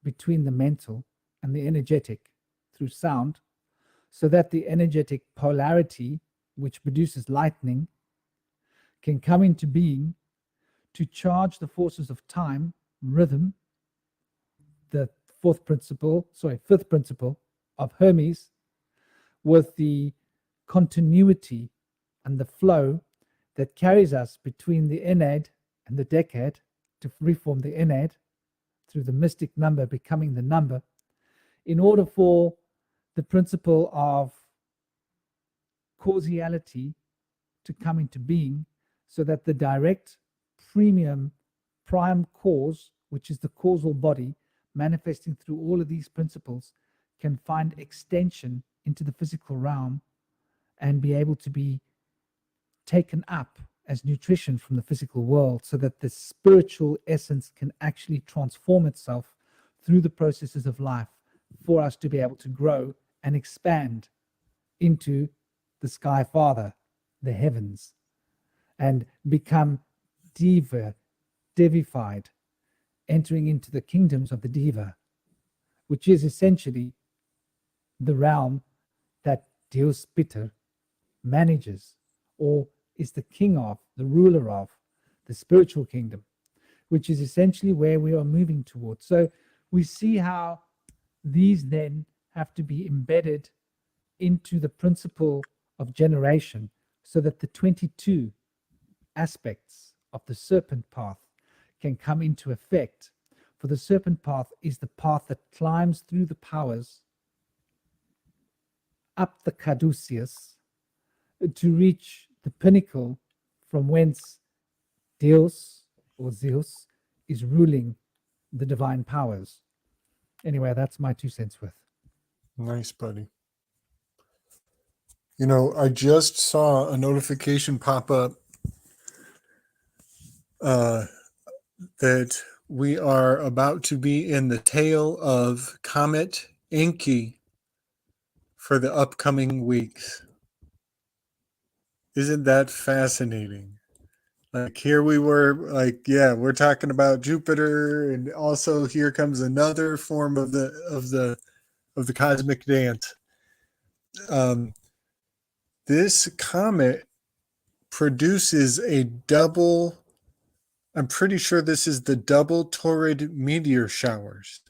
Speaker 1: between the mental and the energetic through sound, so that the energetic polarity, which produces lightning, can come into being to charge the forces of time, rhythm, the fifth principle of Hermes, with the continuity and the flow that carries us between the enad and the decade to reform the enad through the mystic number becoming the number, in order for the principle of causality to come into being, so that the direct prime cause, which is the causal body manifesting through all of these principles, can find extension into the physical realm and be able to be taken up as nutrition from the physical world, so that the spiritual essence can actually transform itself through the processes of life for us to be able to grow and expand into the Sky Father, the heavens, and become devified, entering into the kingdoms of the Diva, which is essentially the realm that DyausPitar manages, or is the king of, the ruler of, the spiritual kingdom, which is essentially where we are moving towards. So we see how these then have to be embedded into the principle of generation, so that the 22 aspects of the serpent path can come into effect. For the serpent path is the path that climbs through the powers up the caduceus to reach the pinnacle from whence Dyaus or Zeus is ruling the divine powers. Anyway, that's my 2 cents worth.
Speaker 6: Nice, buddy. You know, I just saw a notification pop up that we are about to be in the tail of Comet Enki for the upcoming weeks. Isn't that fascinating? Like, here we were, like, yeah, we're talking about Jupiter, and also here comes another form of the cosmic dance. This comet produces a double, I'm pretty sure this is the double torrid meteor showers.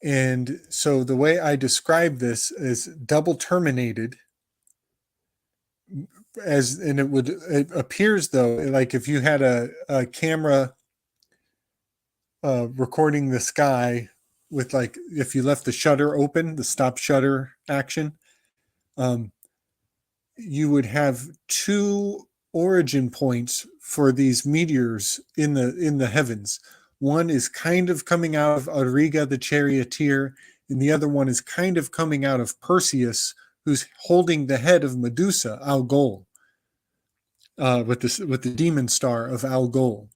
Speaker 6: And so the way I describe this is double terminated, and it appears though, like if you had a camera recording the sky with like if you left the shutter open, the stop shutter action, you would have two origin points for these meteors in the heavens. One is kind of coming out of Auriga the charioteer, and the other one is kind of coming out of Perseus, who's holding the head of Medusa, Algol, with the demon star of Algol,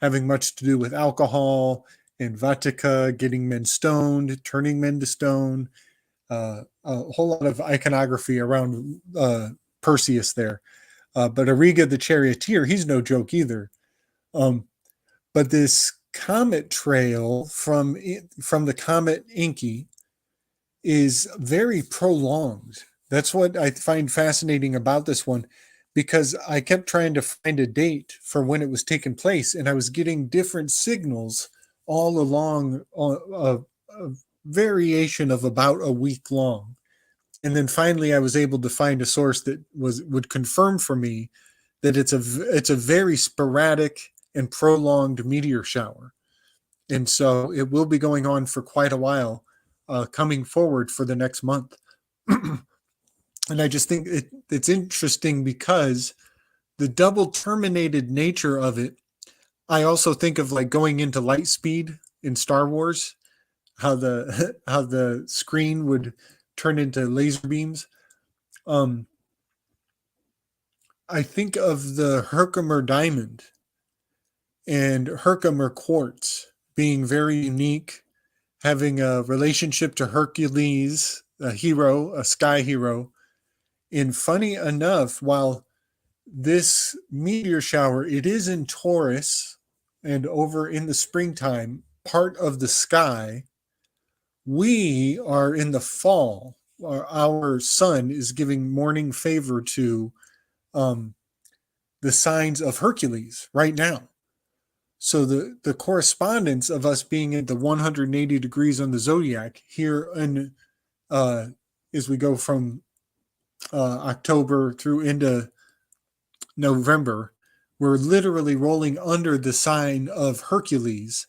Speaker 6: having much to do with alcohol and Vatica, getting men stoned, turning men to stone. A whole lot of iconography around Perseus there. But Auriga the charioteer, he's no joke either. But this comet trail from the comet Inky is very prolonged. That's what I find fascinating about this one, because I kept trying to find a date for when it was taking place, and I was getting different signals all along a variation of about a week long. And then finally I was able to find a source that would confirm for me that it's a very sporadic and prolonged meteor shower. And so it will be going on for quite a while, coming forward for the next month. And I just think it's interesting because the double terminated nature of it, I also think of like going into light speed in Star Wars, how the screen would turn into laser beams. I think of the Herkimer diamond and Herkimer quartz being very unique, having a relationship to Hercules, a hero, a sky hero. And funny enough, while this meteor shower, it is in Taurus and over in the springtime, part of the sky, we are in the fall. Our sun is giving morning favor to the signs of Hercules right now. So the correspondence of us being at the 180 degrees on the zodiac here in as we go from October through into November, we're literally rolling under the sign of Hercules.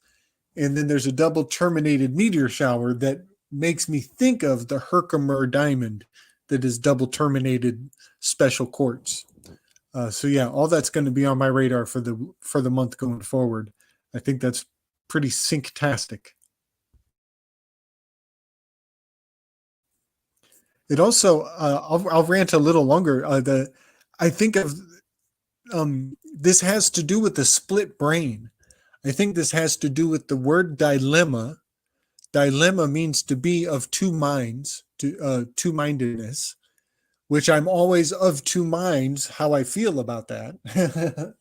Speaker 6: And then there's a double terminated meteor shower that makes me think of the Herkimer diamond that is double terminated special quartz. So yeah, all that's going to be on my radar for the month going forward. I think that's pretty synctastic. It also, I'll rant a little longer. I think of this has to do with the split brain. I think this has to do with the word dilemma. Dilemma means to be of two minds, two-mindedness, which I'm always of two minds how I feel about that.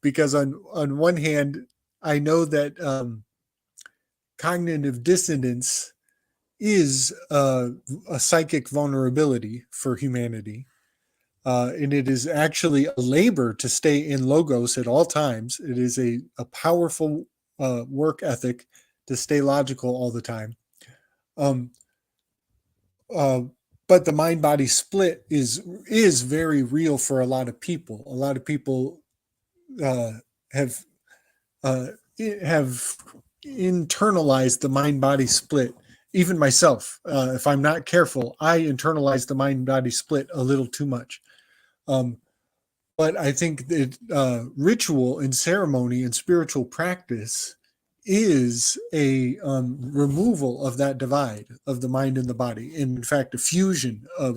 Speaker 6: Because on one hand, I know that cognitive dissonance is a psychic vulnerability for humanity. And it is actually a labor to stay in logos at all times. It is a powerful work ethic to stay logical all the time. But the mind-body split is very real for a lot of people. A lot of people have internalized the mind-body split. Even myself, if I'm not careful, I internalize the mind-body split a little too much. But I think that ritual and ceremony and spiritual practice is a removal of that divide of the mind and the body. And in fact, a fusion, a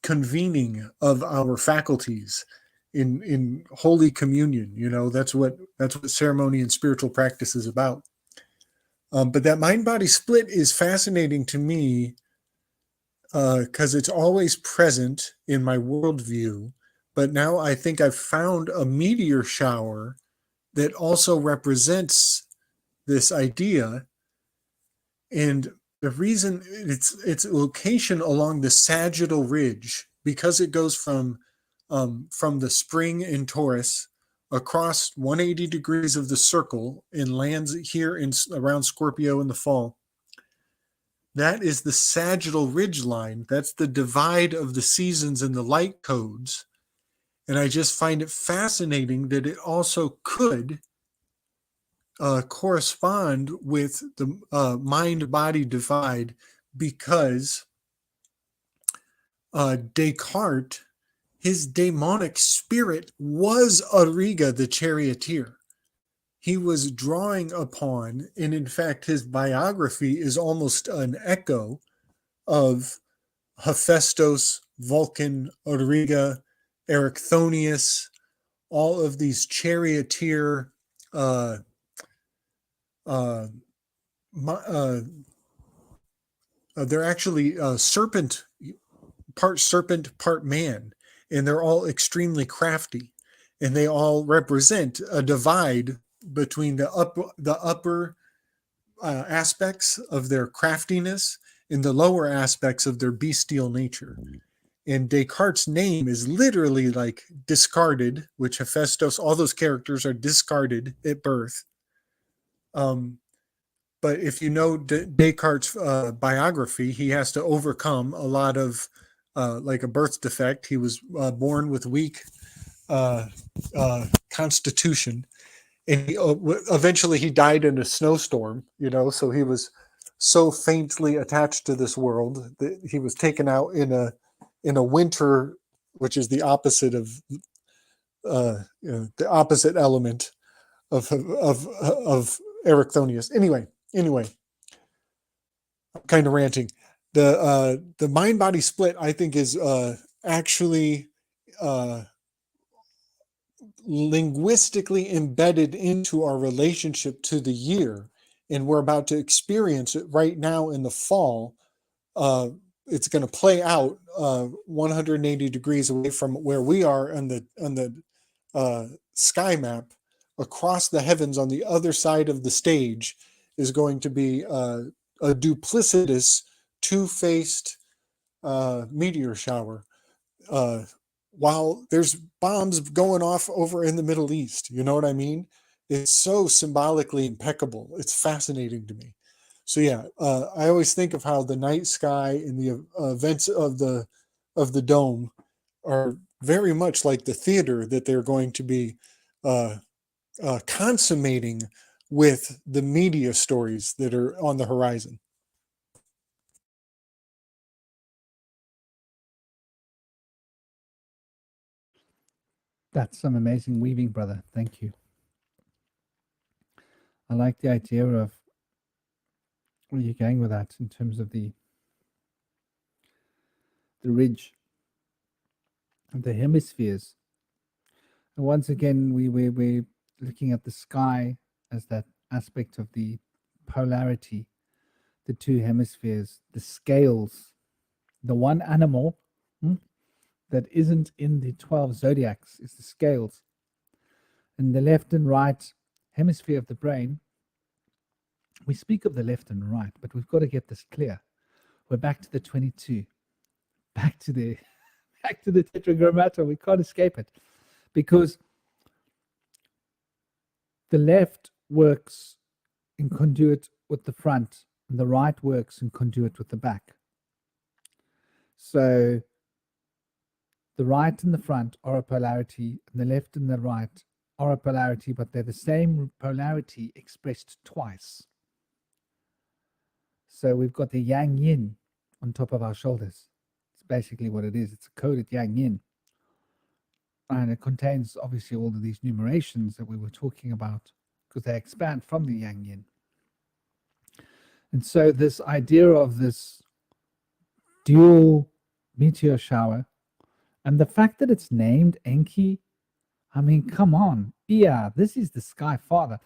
Speaker 6: convening of our faculties in holy communion. You know, that's what ceremony and spiritual practice is about. But that mind-body split is fascinating to me because it's always present in my worldview. But now I think I've found a meteor shower that also represents this idea. And the reason its location along the sagittal ridge, because it goes from the spring in Taurus across 180 degrees of the circle and lands here around Scorpio in the fall. That is the sagittal ridge line. That's the divide of the seasons and the light codes. And I just find it fascinating that it also could
Speaker 2: correspond with the mind-body divide, because Descartes, his daemonic spirit was Auriga the charioteer. He was drawing upon, and in fact, his biography is almost an echo of Hephaestus, Vulcan, Auriga, Erichthonius, all of these charioteer they're actually serpent, part man, and they're all extremely crafty, and they all represent a divide between the upper aspects of their craftiness and the lower aspects of their bestial nature. And Descartes' name is literally like discarded, which Hephaestus, all those characters are discarded at birth. But if you know Descartes' biography, he has to overcome a lot of like a birth defect. He was born with weak constitution, and eventually he died in a snowstorm. So he was so faintly attached to this world that he was taken out in a winter, which is the opposite of the opposite element of Erichthonius. Anyway, I'm kind of ranting. The mind-body split, I think, is actually linguistically embedded into our relationship to the year, and we're about to experience it right now in the fall. It's going to play out 180 degrees away from where we are on the sky map. Across the heavens on the other side of the stage is going to be a duplicitous, two-faced meteor shower, while there's bombs going off over in the Middle East. You know what I mean? It's so symbolically impeccable. It's fascinating to me. So yeah, I always think of how the night sky and the events of the dome are very much like the theater that they're going to be consummating with the media stories that are on the horizon.
Speaker 1: That's some amazing weaving, brother. Thank you. I like the idea of where you're going with that in terms of the ridge of the hemispheres. And once again, we're looking at the sky as that aspect of the polarity, the two hemispheres, the scales, the one animal that isn't in the 12 zodiacs is the scales. And the left and right hemisphere of the brain, we speak of the left and right, but we've got to get this clear. We're back to the 22, back to the tetragrammaton. We can't escape it, because the left works in conduit with the front, and the right works in conduit with the back. So the right and the front are a polarity, and the left and the right are a polarity, but they're the same polarity expressed twice. So we've got the yang yin on top of our shoulders. It's basically what it is. It's a coded yang yin. And it contains obviously all of these numerations that we were talking about, because they expand from the yang yin. And so this idea of this dual meteor shower, and the fact that it's named Enki, I mean, come on. Yeah, this is the Sky Father.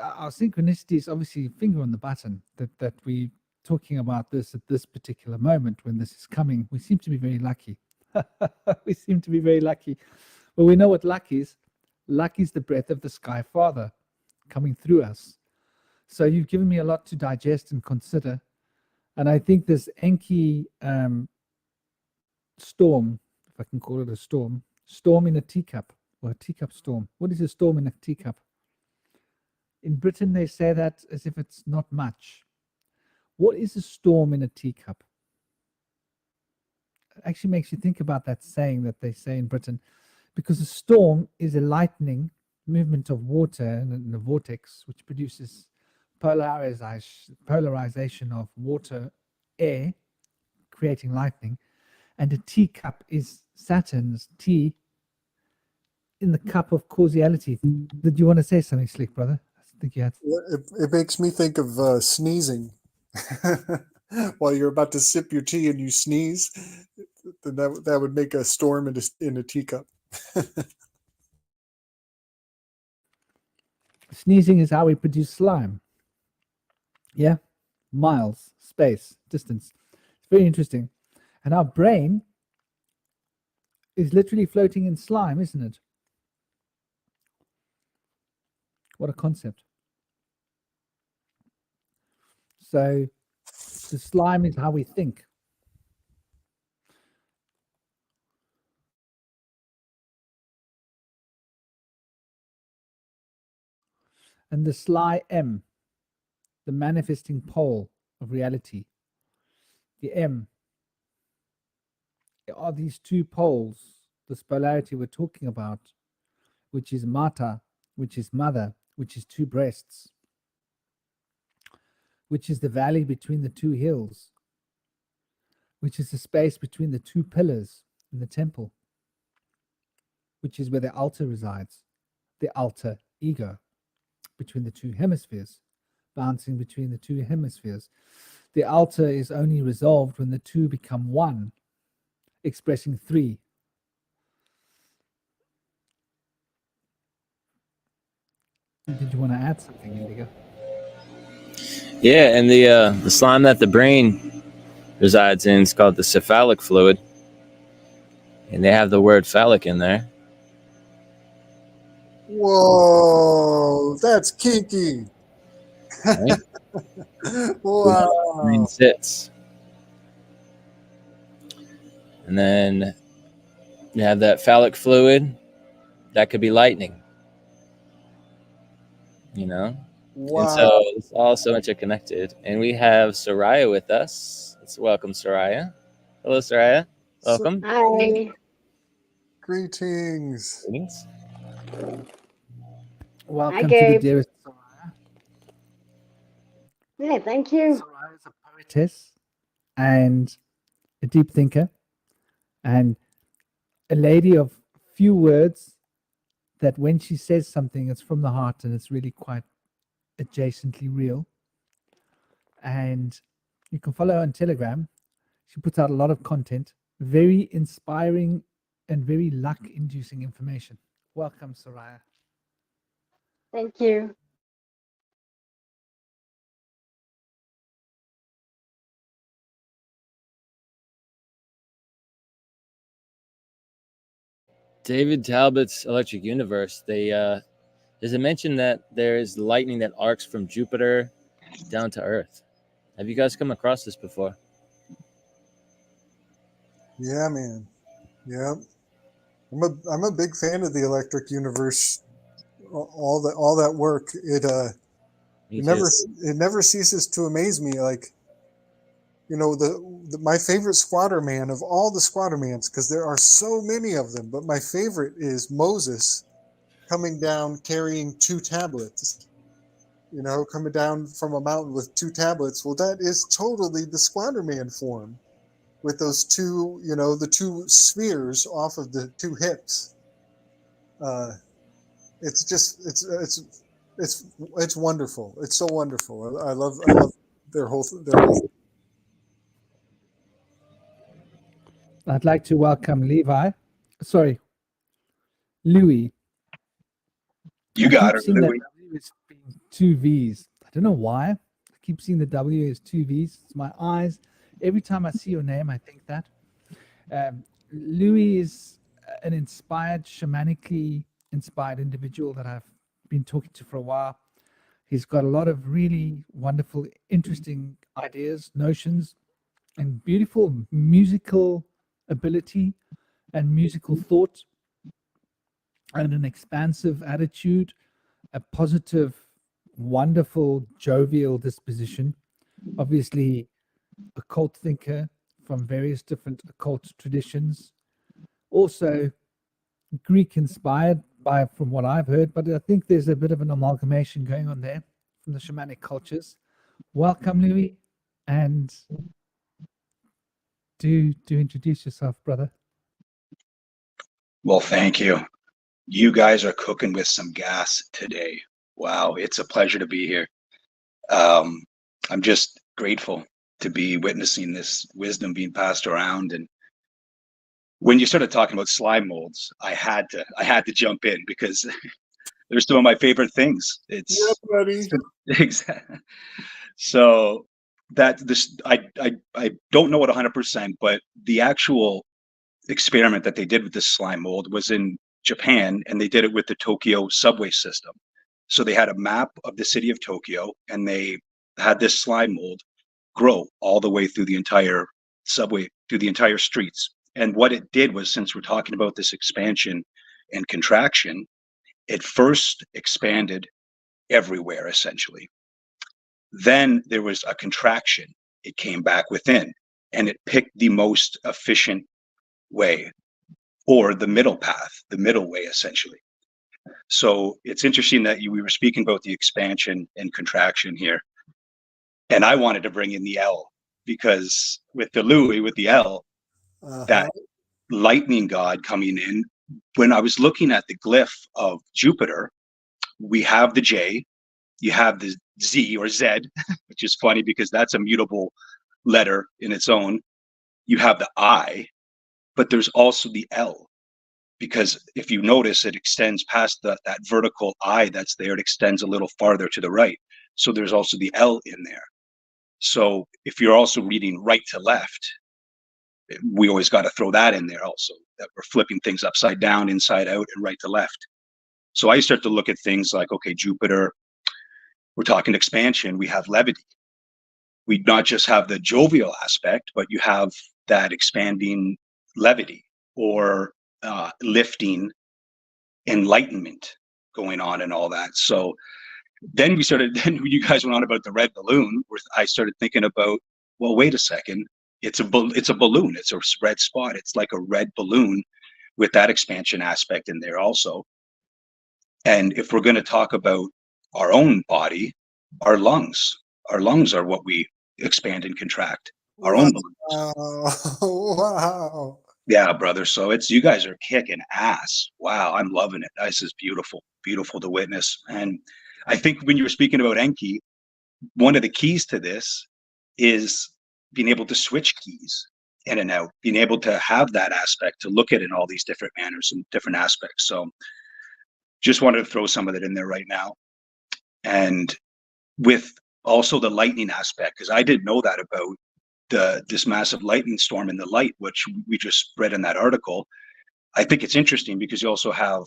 Speaker 1: Our synchronicity is obviously finger on the button that we talking about this at this particular moment when this is coming. We seem to be very lucky. We seem to be very lucky. Well, we know what luck is. Luck is the breath of the Sky Father coming through us. So you've given me a lot to digest and consider. And I think this Enki storm, if I can call it a storm in a teacup, or a teacup storm. What is a storm in a teacup? In Britain, they say that as if it's not much. What is a storm in a teacup? It actually makes you think about that saying that they say in Britain, because a storm is a lightning movement of water in the vortex, which produces polarization of water, air, creating lightning. And a teacup is Saturn's tea in the cup of causality. Did you want to say something, Slick Brother? I think you had.
Speaker 6: It makes me think of sneezing. While you're about to sip your tea and you sneeze, then that would make a storm in a teacup.
Speaker 1: Sneezing is how we produce slime. Yeah, miles, space, distance. It's very interesting. And our brain is literally floating in slime, isn't it? What a concept. So the slime is how we think. And the sly M, the manifesting pole of reality, the M, are these two poles, this polarity we're talking about, which is mata, which is mother, which is two breasts, which is the valley between the two hills, which is the space between the two pillars in the temple, which is where the altar resides, the alter ego, between the two hemispheres, bouncing between the two hemispheres. The altar is only resolved when the two become one, expressing three. Did you want to add something, Indigo?
Speaker 4: Yeah, and the slime that the brain resides in is called the cephalic fluid, and they have the word phallic in there.
Speaker 6: Whoa, that's kinky.
Speaker 4: Right?
Speaker 6: Wow.
Speaker 4: Brain sits, and then you have that phallic fluid that could be lightning. You know.
Speaker 6: Wow.
Speaker 4: And so it's all so interconnected. And we have Soraya with us. Let's welcome Soraya. Hello, Soraya. Welcome.
Speaker 7: Hi.
Speaker 6: Greetings.
Speaker 4: Greetings.
Speaker 1: Welcome to the
Speaker 7: Gabe.
Speaker 1: dearest Soraya.
Speaker 7: Yeah, thank you.
Speaker 1: Soraya is a poetess and a deep thinker and a lady of few words that when she says something, it's from the heart and it's really quite adjacently real. And you can follow her on Telegram. She puts out a lot of content, very inspiring and very luck-inducing information. Welcome, Soraya.
Speaker 7: Thank you.
Speaker 4: David Talbot's Electric Universe. There's a mention that there is lightning that arcs from Jupiter down to Earth. Have you guys come across this before?
Speaker 6: Yeah, man. Yeah. I'm a big fan of the Electric Universe. All that work. It never ceases to amaze me. Like, you know, my favorite squatter man of all the squattermans, because there are so many of them, but my favorite is Moses coming down carrying 2 tablets. You know, coming down from a mountain with 2 tablets. Well, that is totally the squatterman form, with those 2, you know, the 2 spheres off of the 2 hips. It's just it's wonderful. It's so wonderful. I love their whole.
Speaker 1: I'd like to welcome Louis.
Speaker 8: You got it,
Speaker 1: Seeing that
Speaker 8: Louis.
Speaker 1: W is being 2 V's. I don't know why. I keep seeing the W as 2 V's. It's my eyes. Every time I see your name, I think that. Louis is an inspired, shamanically inspired individual that I've been talking to for a while. He's got a lot of really wonderful, interesting ideas, notions, and beautiful musical ability and musical thought, and an expansive attitude, a positive, wonderful, jovial disposition. Obviously, occult thinker from various different occult traditions. Also, Greek inspired, from what I've heard, but I think there's a bit of an amalgamation going on there from the shamanic cultures. Welcome, Louis, and do introduce yourself, brother.
Speaker 8: Well, thank you. You guys are cooking with some gas today. Wow, it's a pleasure to be here. I'm just grateful to be witnessing this wisdom being passed around. And when you started talking about slime molds, I had to jump in because they're some of my favorite things. It's
Speaker 6: Yeah, buddy.
Speaker 8: exactly. So that I don't know it 100%, but the actual experiment that they did with this slime mold was in Japan, and they did it with the Tokyo subway system. So they had a map of the city of Tokyo, and they had this slime mold grow all the way through the entire subway, through the entire streets. And what it did was, since we're talking about this expansion and contraction, it first expanded everywhere, essentially. Then there was a contraction. It came back within, and it picked the most efficient way, or the middle path, the middle way, essentially. So it's interesting that we were speaking about the expansion and contraction here. And I wanted to bring in the L, because with the Louis, with the L, that lightning god coming in, when I was looking at the glyph of Jupitor, we have the J, you have the Z or Z, which is funny because that's a mutable letter in its own. You have the I, but there's also the L, because if you notice, it extends past that vertical I that's there. It extends a little farther to the right. So there's also the L in there. So if you're also reading right to left, we always got to throw that in there also, that we're flipping things upside down, inside out, and right to left. So I start to look at things like, okay, Jupitor, we're talking expansion, we have levity. We not just have the jovial aspect, but you have that expanding levity, or lifting enlightenment going on and all that. So then you guys went on about the red balloon, where I started thinking about, well, wait a second, it's a balloon, it's a red spot, it's like a red balloon with that expansion aspect in there also. And if we're going to talk about our own body, our lungs are what we expand and contract, our own balloons.
Speaker 6: Wow.
Speaker 8: Yeah, brother. So you guys are kicking ass. Wow, I'm loving it. This is beautiful, beautiful to witness. And I think when you were speaking about Enki, one of the keys to this is being able to switch keys in and out, being able to have that aspect to look at it in all these different manners and different aspects. So just wanted to throw some of that in there right now. And with also the lightning aspect, because I didn't know that about this massive lightning storm in the light, which we just read in that article. I think it's interesting because you also have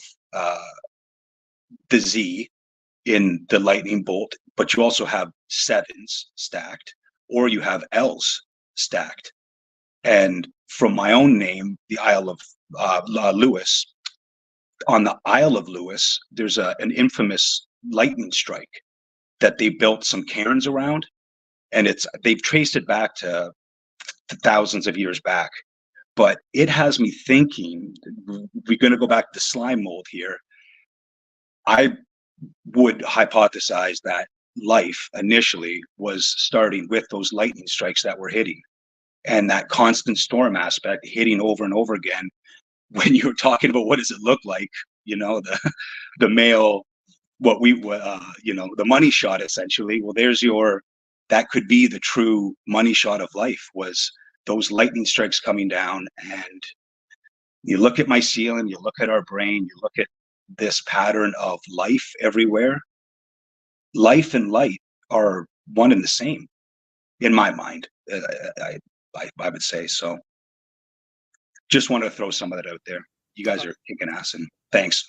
Speaker 8: the Z in the lightning bolt, but you also have sevens stacked, or you have L's stacked. And from my own name, the Isle of Lewis, on the Isle of Lewis, there's an infamous lightning strike that they built some cairns around, and they've traced it back to thousands of years back. But it has me thinking, we're going to go back to slime mold here. I would hypothesize that life initially was starting with those lightning strikes that were hitting, and that constant storm aspect hitting over and over again. When you're talking about what does it look like, the male, the money shot, essentially. Well, that could be the true money shot of life, was those lightning strikes coming down. And you look at my ceiling, you look at our brain, you look at this pattern of life everywhere. Life and light are one and the same, in my mind. I would say so. Just want to throw some of that out there. You guys are kicking ass, and thanks.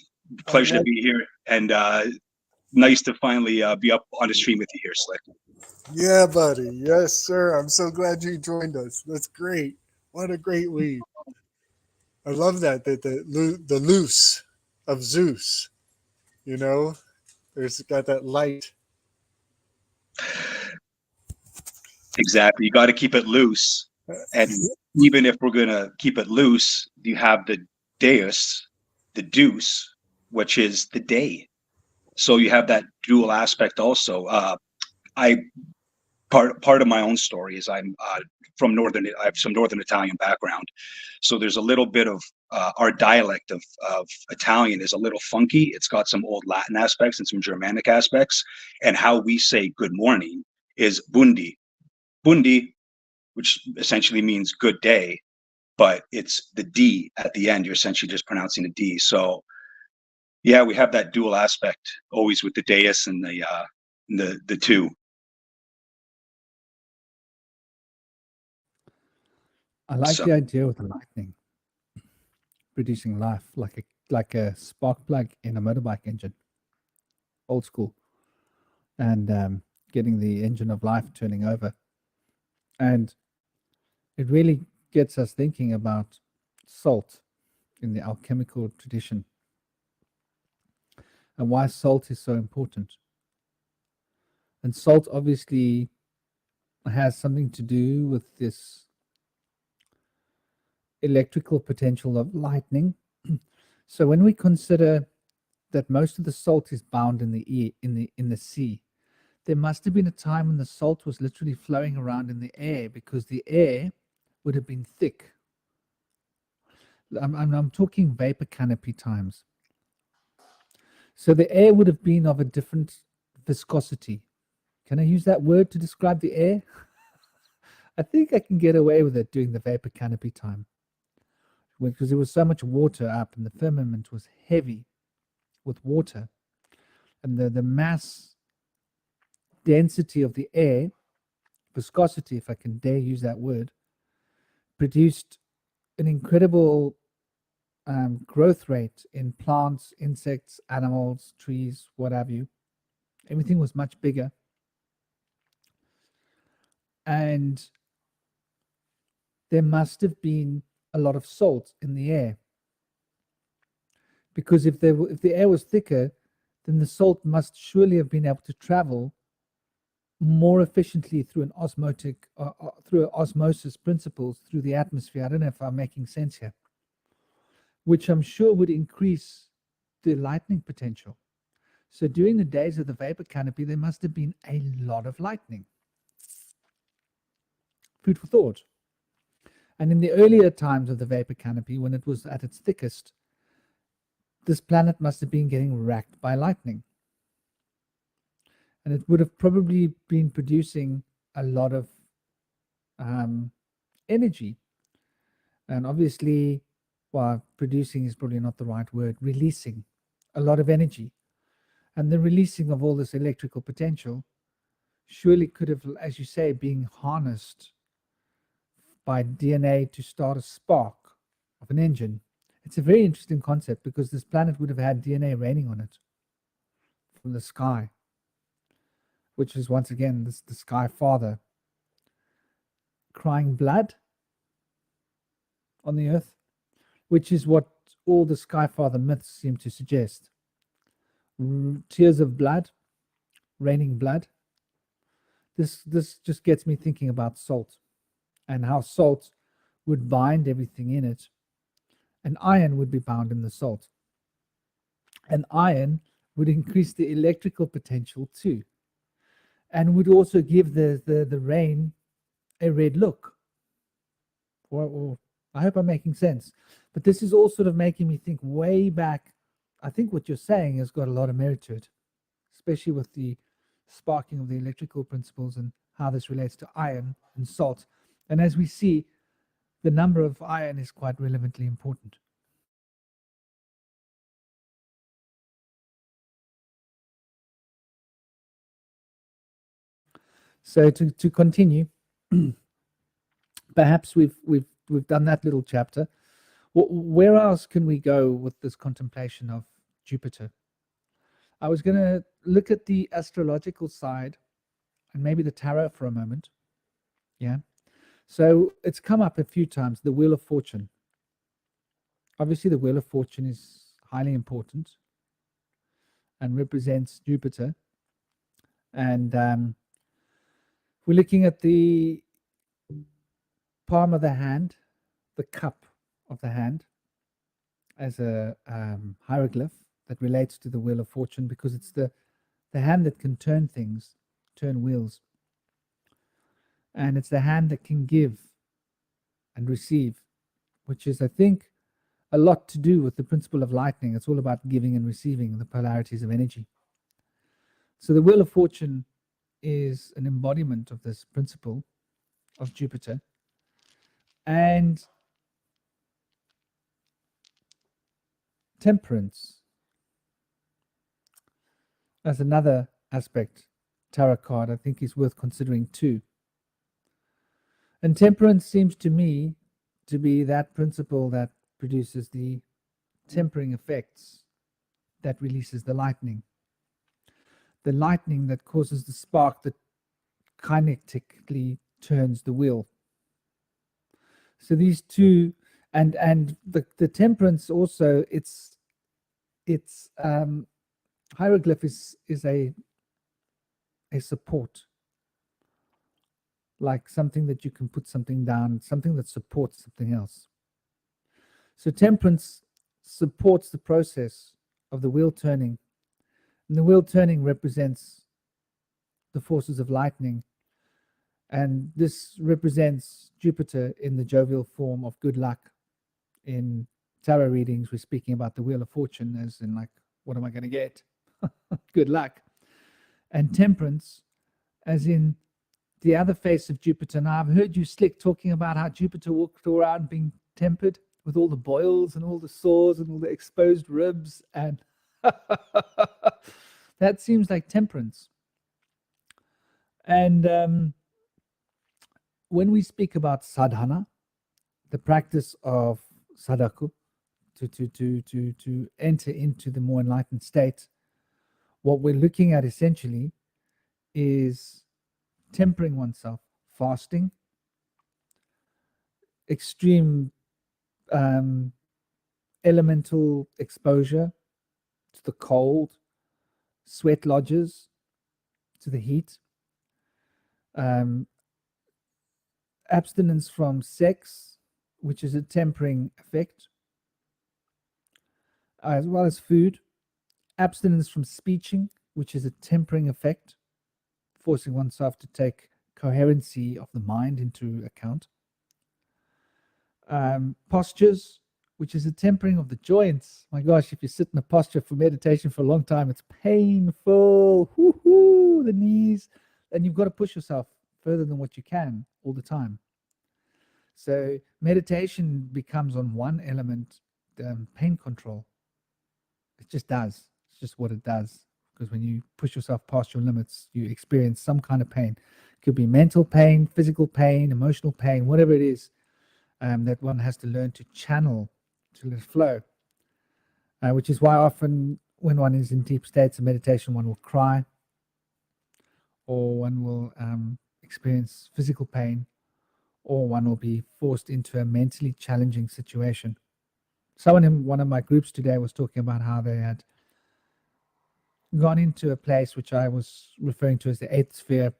Speaker 8: Pleasure to be here, and nice to finally be up on the stream with you here, Slick.
Speaker 6: Yeah, buddy. Yes, sir. I'm so glad you joined us. That's great. What a great lead. I love that the loose of Zeus, there's got that light.
Speaker 8: Exactly. You got to keep it loose. And even if we're going to keep it loose, you have the Dyaus, the deuce, which is the day. So you have that dual aspect also. I part of my own story is I'm from northern. I have some northern Italian background, so there's a little bit of our dialect of Italian is a little funky. It's got some old Latin aspects and some Germanic aspects, and how we say good morning is bundi, bundi, which essentially means good day, but it's the D at the end. You're essentially just pronouncing the D. So yeah, we have that dual aspect always with the dais and the two.
Speaker 1: I like
Speaker 8: So
Speaker 1: the idea of the lightning producing life, like a spark plug in a motorbike engine, old school, and getting the engine of life turning over. And it really gets us thinking about salt in the alchemical tradition and why salt is so important. And salt obviously has something to do with this electrical potential of lightning. So when we consider that most of the salt is bound in the sea, there must have been a time when the salt was literally flowing around in the air, because the air would have been thick. I'm talking vapor canopy times. So the air would have been of a different viscosity. Can I use that word to describe the air? I think I can get away with it during the vapor canopy time, because there was so much water up and the firmament was heavy with water, and the mass density of the air, viscosity, if I can dare use that word, produced an incredible growth rate in plants, insects, animals, trees, what have you. Everything was much bigger. And there must have been a lot of salt in the air, because if the air was thicker, then the salt must surely have been able to travel more efficiently through an through osmosis principles through the atmosphere. I don't know if I'm making sense here, which I'm sure would increase the lightning potential. So during the days of the vapor canopy, there must have been a lot of lightning. Food for thought. And in the earlier times of the vapor canopy, when it was at its thickest, this planet must have been getting racked by lightning. And it would have probably been producing a lot of energy. And obviously, well, producing is probably not the right word, releasing a lot of energy. And the releasing of all this electrical potential surely could have, as you say, being harnessed by DNA to start a spark of an engine. It's a very interesting concept, because this planet would have had DNA raining on it from the sky, which is once again the sky father crying blood on the earth, which is what all the sky father myths seem to suggest. Tears of blood, raining blood. This just gets me thinking about salt, and how salt would bind everything in it, and iron would be bound in the salt, and iron would increase the electrical potential too, and would also give the rain a red look. Or I hope I'm making sense, but this is all sort of making me think way back. I think what you're saying has got a lot of merit to it, especially with the sparking of the electrical principles and how this relates to iron and salt. And as we see, the number of iron is quite relevantly important. So to continue, perhaps we've done that little chapter. Where else can we go with this contemplation of Jupiter? I was going to look at the astrological side and maybe the tarot for a moment. Yeah. So it's come up a few times, the Wheel of Fortune. Obviously, the Wheel of Fortune is highly important and represents Jupiter. And we're looking at the palm of the hand, the cup of the hand, as a hieroglyph that relates to the Wheel of Fortune, because it's the hand that can turn things, turn wheels. And it's the hand that can give and receive, which is, I think, a lot to do with the principle of lightning. It's all about giving and receiving, the polarities of energy. So the Wheel of Fortune is an embodiment of this principle of Jupiter. And temperance as another aspect, tarot card, I think is worth considering too. And temperance seems to me to be that principle that produces the tempering effects that releases the lightning that causes the spark that kinetically turns the wheel. So these two, and the temperance also, its hieroglyph is a support, like something that you can put something down, something that supports something else. So temperance supports the process of the wheel turning, and the wheel turning represents the forces of lightning, and this represents Jupiter in the jovial form of good luck. In tarot readings, we're speaking about the Wheel of Fortune as in, like, what am I going to get? Good luck. And temperance as in the other face of Jupiter. Now, I've heard you, Slick, talking about how Jupiter walked around being tempered with all the boils and all the sores and all the exposed ribs, and that seems like temperance. And when we speak about sadhana, the practice of sadhaku, to enter into the more enlightened state, what we're looking at essentially is tempering oneself, fasting, extreme elemental exposure to the cold, sweat lodges, to the heat, abstinence from sex, which is a tempering effect, as well as food, abstinence from speeching, which is a tempering effect, forcing oneself to take coherency of the mind into account, postures, which is a tempering of the joints. My gosh, if you sit in a posture for meditation for a long time, it's painful. Woo-hoo, the knees, and you've got to push yourself further than what you can all the time. So meditation becomes, on one element, pain control. It just does. It's just what it does. Because when you push yourself past your limits, you experience some kind of pain. It could be mental pain, physical pain, emotional pain, whatever it is, that one has to learn to channel, to let it flow. Which is why often when one is in deep states of meditation, one will cry, or one will experience physical pain, or one will be forced into a mentally challenging situation. Someone in one of my groups today was talking about how they had gone into a place which I was referring to as the eighth sphere,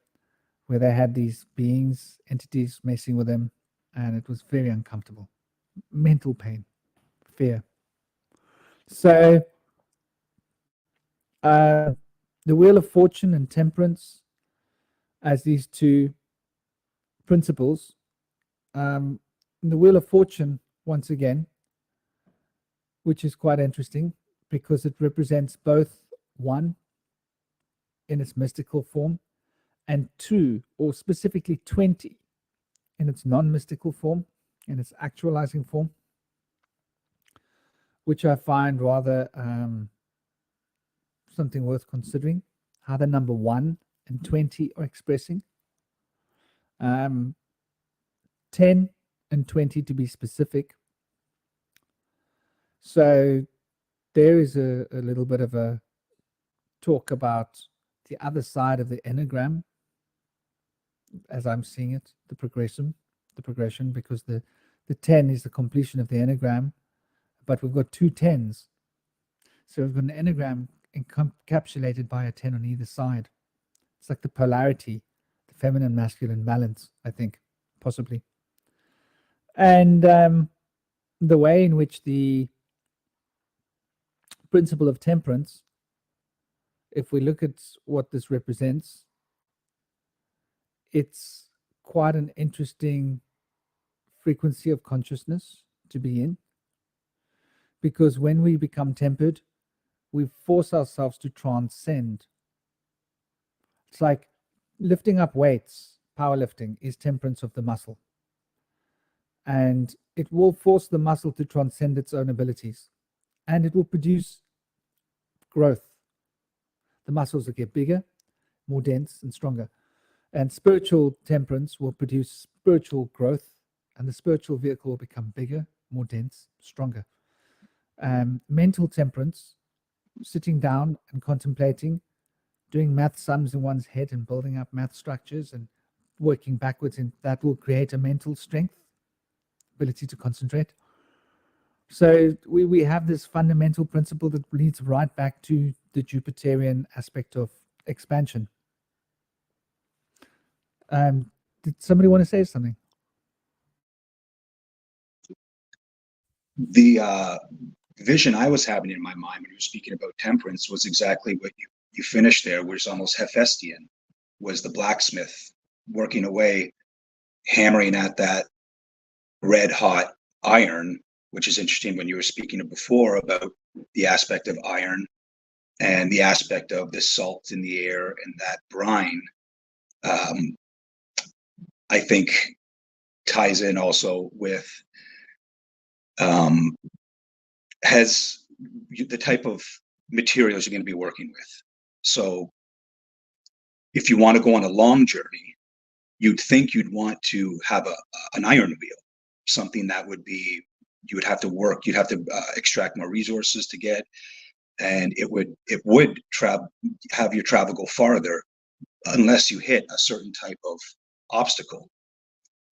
Speaker 1: where they had these beings, entities messing with them, and it was very uncomfortable. Mental pain, fear. So the Wheel of Fortune and temperance as these two principles. The Wheel of Fortune, once again, which is quite interesting because it represents both one in its mystical form and two, or specifically 20, in its non-mystical form, in its actualizing form, which I find rather something worth considering, how the number 1 and 20 are expressing. 10 and 20 to be specific. So there is a little bit of a talk about the other side of the enneagram, as I'm seeing it, the progression, because the 10 is the completion of the enneagram, but we've got two 10s. So we've got an enneagram encapsulated by a 10 on either side. It's like the polarity, the feminine, masculine balance, I think, possibly. And the way in which the principle of temperance, if we look at what this represents, it's quite an interesting frequency of consciousness to be in, because when we become tempered, we force ourselves to transcend. It's like lifting up weights. Powerlifting is temperance of the muscle, and it will force the muscle to transcend its own abilities, and it will produce growth. The muscles will get bigger, more dense, and stronger. And spiritual temperance will produce spiritual growth, and the spiritual vehicle will become bigger, more dense, stronger. Mental temperance, sitting down and contemplating, doing math sums in one's head and building up math structures and working backwards, and that will create a mental strength, ability to concentrate. So we have this fundamental principle that leads right back to the Jupiterian aspect of expansion. Did somebody want to say something?
Speaker 8: The vision I was having in my mind when you were speaking about temperance was exactly what you finished there, was almost Hephaestion, was the blacksmith working away, hammering at that red hot iron, which is interesting when you were speaking of before about the aspect of iron and the aspect of the salt in the air and that brine. I think ties in also with has the type of materials you're going to be working with. So if you want to go on a long journey, you'd think you'd want to have an iron wheel, something that would be, you would have to work, you'd have to extract more resources to get, and it would have your travel go farther unless you hit a certain type of obstacle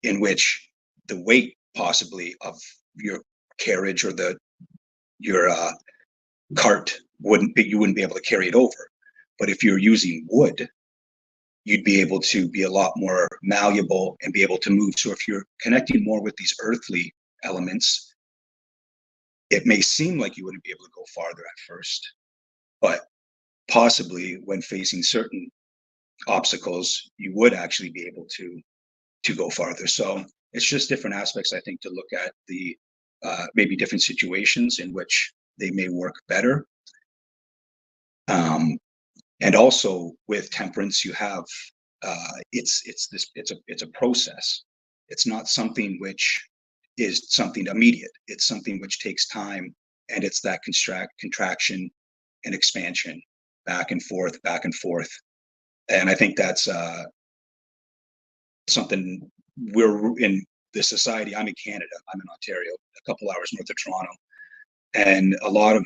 Speaker 8: in which the weight possibly of your carriage or your cart you wouldn't be able to carry it over. But if you're using wood, you'd be able to be a lot more malleable and be able to move. So if you're connecting more with these earthly elements, it may seem like you wouldn't be able to go farther at first, but possibly when facing certain obstacles, you would actually be able to go farther. So it's just different aspects, I think, to look at the maybe different situations in which they may work better. And also with temperance, you have it's a process. It's not something which is something immediate. It's something which takes time, and it's that contraction and expansion, back and forth. And I think that's something we're in the society. I'm in Canada. I'm in Ontario, a couple hours north of Toronto, and a lot of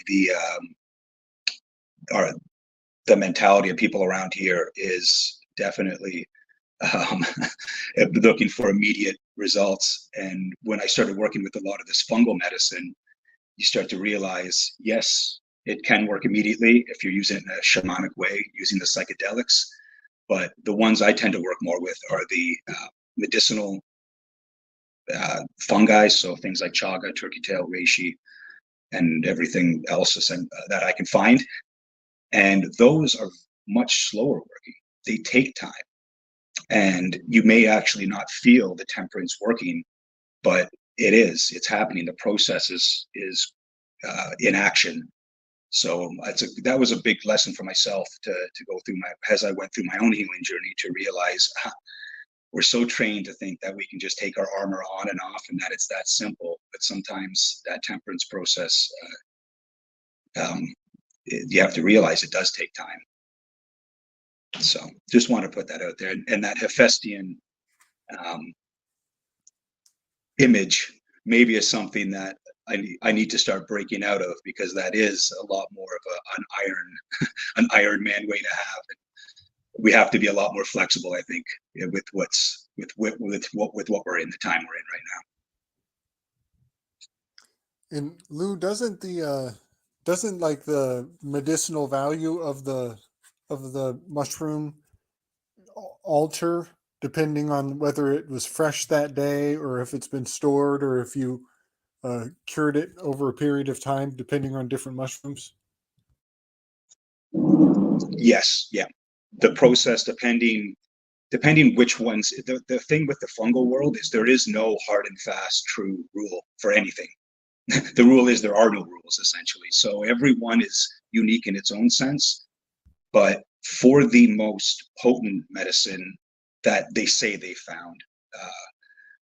Speaker 8: the mentality of people around here is definitely looking for immediate results. And when I started working with a lot of this fungal medicine, you start to realize, yes, it can work immediately if you're using it in a shamanic way, using the psychedelics. But the ones I tend to work more with are the medicinal fungi, so things like chaga, turkey tail, reishi, and everything else that I can find. And those are much slower working. They take time. And you may actually not feel the temperance working, but it's happening. The process is in action. So that was a big lesson for myself to go through as I went through my own healing journey, to realize we're so trained to think that we can just take our armor on and off and that it's that simple. But sometimes that temperance process, you have to realize it does take time. So just want to put that out there. And that Hephaestion image maybe is something that I need to start breaking out of, because that is a lot more of an Iron Man way to have. And we have to be a lot more flexible, I think, with what we're in, the time we're in right now.
Speaker 6: And Lou, doesn't like the medicinal value of the mushroom alter depending on whether it was fresh that day or if it's been stored or if you cured it over a period of time, depending on different mushrooms?
Speaker 8: Yes, yeah. The process, depending which ones. The thing with the fungal world is there is no hard and fast true rule for anything. The rule is there are no rules, essentially. So everyone is unique in its own sense. But for the most potent medicine that they say they found,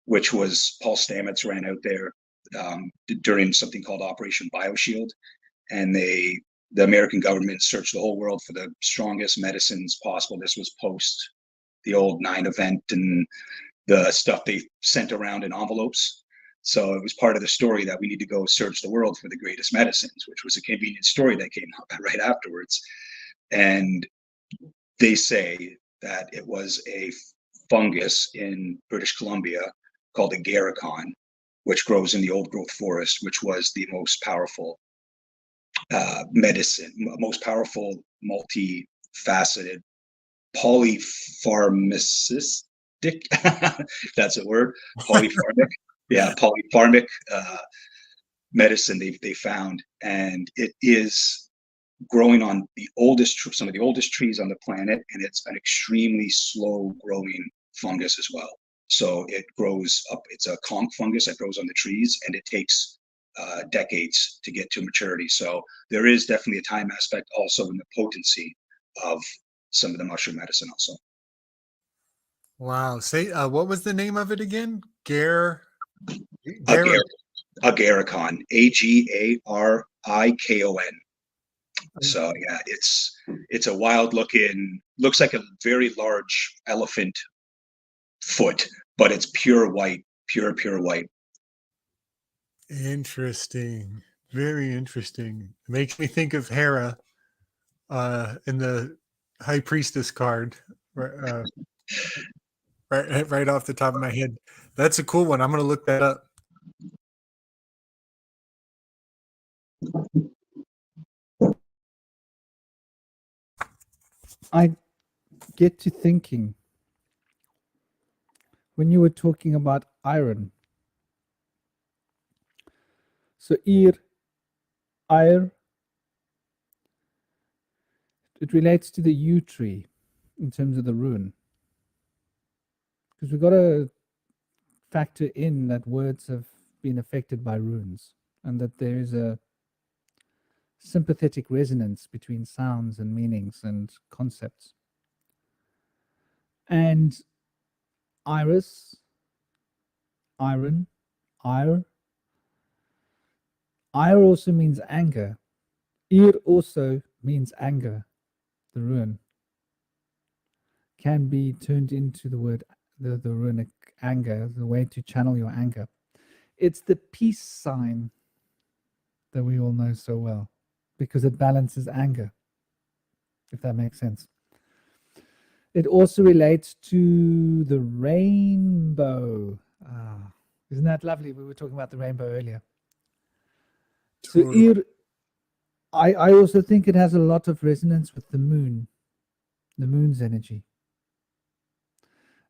Speaker 8: which was Paul Stamets ran out there during something called Operation BioShield, and the American government searched the whole world for the strongest medicines possible. This was post the old 9 event and the stuff they sent around in envelopes. So it was part of the story that we need to go search the world for the greatest medicines, which was a convenient story that came up right afterwards. And they say that it was a fungus in British Columbia called a garicon, which grows in the old growth forest, which was the most powerful medicine, most powerful, multifaceted, polypharmacistic, if that's a word, polypharmic, yeah, polypharmic medicine they found, and it is growing on some of the oldest trees on the planet, and it's an extremely slow growing fungus as well. So it grows up, it's a conch fungus that grows on the trees, and it takes decades to get to maturity. So there is definitely a time aspect also in the potency of some of the mushroom medicine also.
Speaker 2: Wow. Say, what was the name of it again?
Speaker 8: Agaricon, Agarikon. So yeah, it's a wild looking, looks like a very large elephant foot, but it's pure white, pure white.
Speaker 2: Interesting. Very interesting. It makes me think of Hera in the High Priestess card. Right off the top of my head. That's a cool one. I'm going to look that up.
Speaker 1: I get to thinking when you were talking about iron. So it relates to the yew tree in terms of the rune, because we've got to factor in that words have been affected by runes, and that there is a sympathetic resonance between sounds and meanings and concepts. And iris, iron, ire also means anger. Ir also means anger. The rune can be turned into the word, the runic anger, the way to channel your anger. It's the peace sign that we all know so well, because it balances anger, if that makes sense. It also relates to the rainbow. Isn't that lovely? We were talking about the rainbow earlier.
Speaker 2: Totally.
Speaker 1: So I also think it has a lot of resonance with the moon, the moon's energy.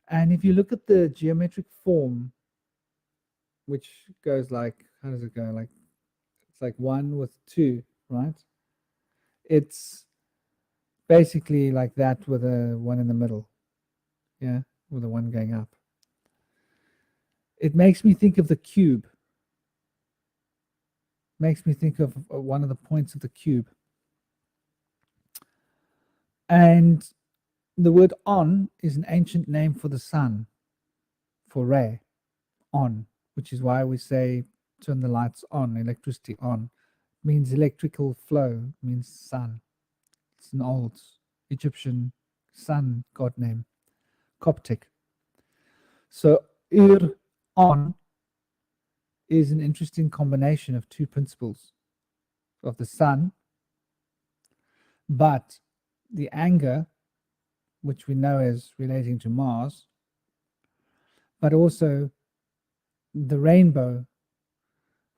Speaker 1: And if you look at the geometric form, which goes like, how does it go? Like, it's like 1 with 2, right? It's basically like that with a 1 in the middle. Yeah, with a 1 going up. It makes me think of the cube. Makes me think of one of the points of the cube. And the word on is an ancient name for the sun, for Re, on, which is why we say turn the lights on, electricity on. It means electrical flow, means sun. It's an old Egyptian sun god name, Coptic. So on is an interesting combination of 2 principles of the sun, but the anger, which we know is relating to Mars, but also the rainbow,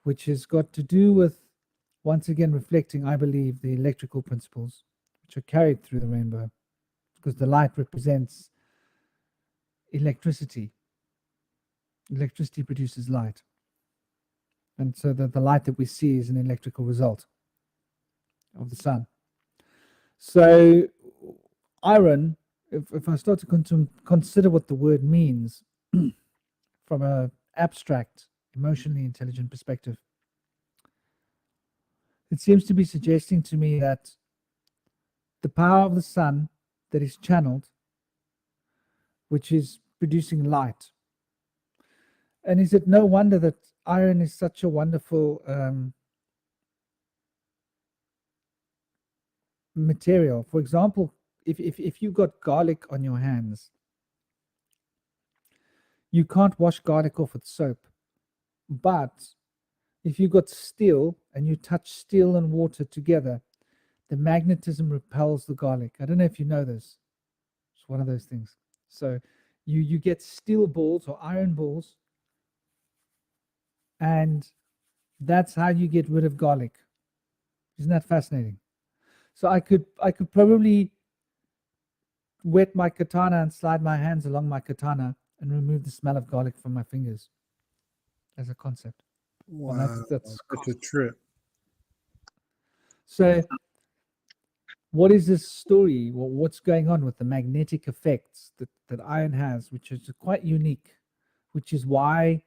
Speaker 1: which has got to do with, once again, reflecting, I believe, the electrical principles which are carried through the rainbow, because the light represents electricity. Electricity produces light. And so the light that we see is an electrical result of the sun. So iron, if I start to consider what the word means from a abstract, emotionally intelligent perspective, it seems to be suggesting to me that the power of the sun that is channeled, which is producing light. And is it no wonder that iron is such a wonderful material? For example, if you've got garlic on your hands, you can't wash garlic off with soap. But if you've got steel and you touch steel and water together, the magnetism repels the garlic. I don't know if you know this. It's one of those things. So you get steel balls or iron balls, and that's how you get rid of garlic. Isn't that fascinating? So I could probably wet my katana and slide my hands along my katana and remove the smell of garlic from my fingers as a concept.
Speaker 6: Wow,
Speaker 1: Well, that's
Speaker 6: a trip.
Speaker 1: So what is this story? Well, what's going on with the magnetic effects that iron has, which is quite unique, which is why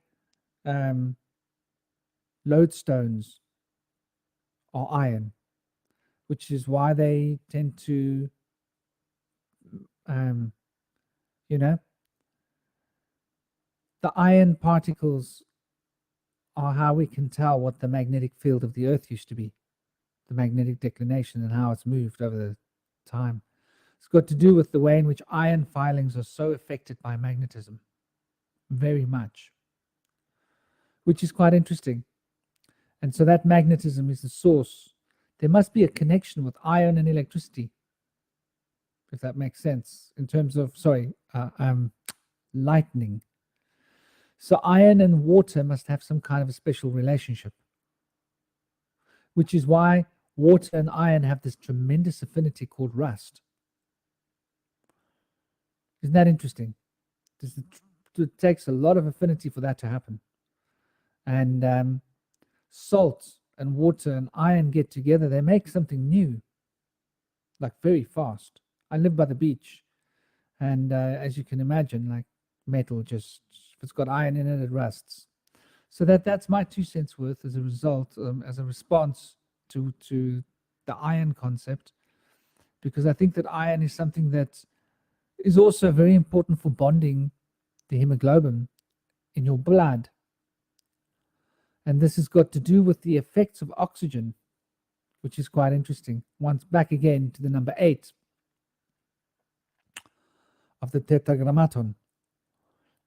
Speaker 1: lodestones are iron, which is why they tend to, you know, the iron particles are how we can tell what the magnetic field of the Earth used to be, the magnetic declination and how it's moved over the time. It's got to do with the way in which iron filings are so affected by magnetism, very much, which is quite interesting. And so that magnetism is the source. There must be a connection with iron and electricity, if that makes sense, in terms of, lightning. So iron and water must have some kind of a special relationship, which is why water and iron have this tremendous affinity called rust. Isn't that interesting? It takes a lot of affinity for that to happen. And salt and water and iron get together, they make something new, like very fast. I live by the beach, and as you can imagine, like metal, just if it's got iron in it, it rusts. So that's my 2 cents worth as a result, as a response to the iron concept, because I think that iron is something that is also very important for bonding the hemoglobin in your blood. And this has got to do with the effects of oxygen, which is quite interesting. Once back again to the number 8 of the tetragrammaton,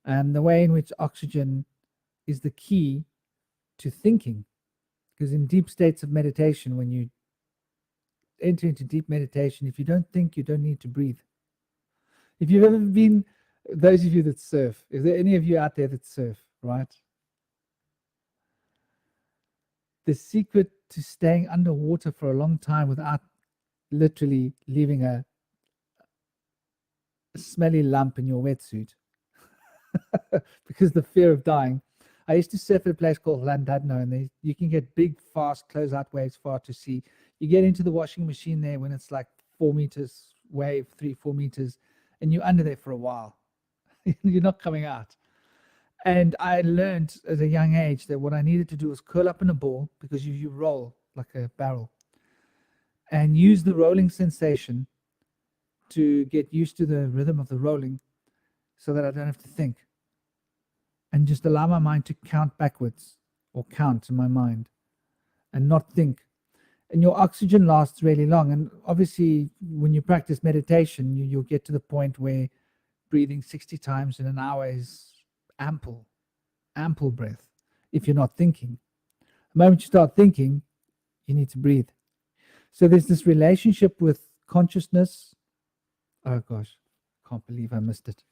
Speaker 1: and the way in which oxygen is the key to thinking. Because in deep states of meditation, when you enter into deep meditation, if you don't think, you don't need to breathe. If you've ever been, those of you that surf, is there any of you out there that surf, right? The secret to staying underwater for a long time without literally leaving a smelly lump in your wetsuit because the fear of dying. I used to surf at a place called Llandudno, and you can get big, fast close-out waves far to sea. You get into the washing machine there when it's like 4 meters wave, 3-4 meters, and you're under there for a while. You're not coming out. And I learned at a young age that what I needed to do was curl up in a ball, because you roll like a barrel, and use the rolling sensation to get used to the rhythm of the rolling so that I don't have to think, and just allow my mind to count backwards, or count in my mind and not think. And your oxygen lasts really long. And obviously when you practice meditation, you'll get to the point where breathing 60 times in an hour is ample breath if you're not thinking. The moment you start thinking, you need to breathe. So there's this relationship with consciousness. Oh gosh, can't believe I missed it.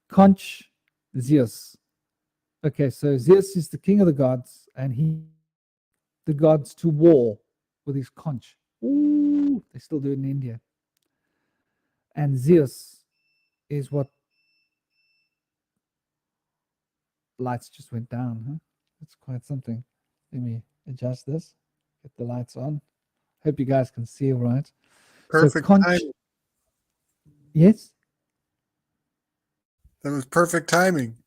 Speaker 1: Conch, Zeus. Okay, so Zeus is the king of the gods, and the gods to war with his conch. Ooh, they still do it in India. And Zeus is what lights just went down, huh? That's quite something. Let me adjust this, get the lights on. Hope you guys can see all right.
Speaker 6: Perfect
Speaker 1: conch,
Speaker 6: timing.
Speaker 1: yes?
Speaker 6: That was perfect timing.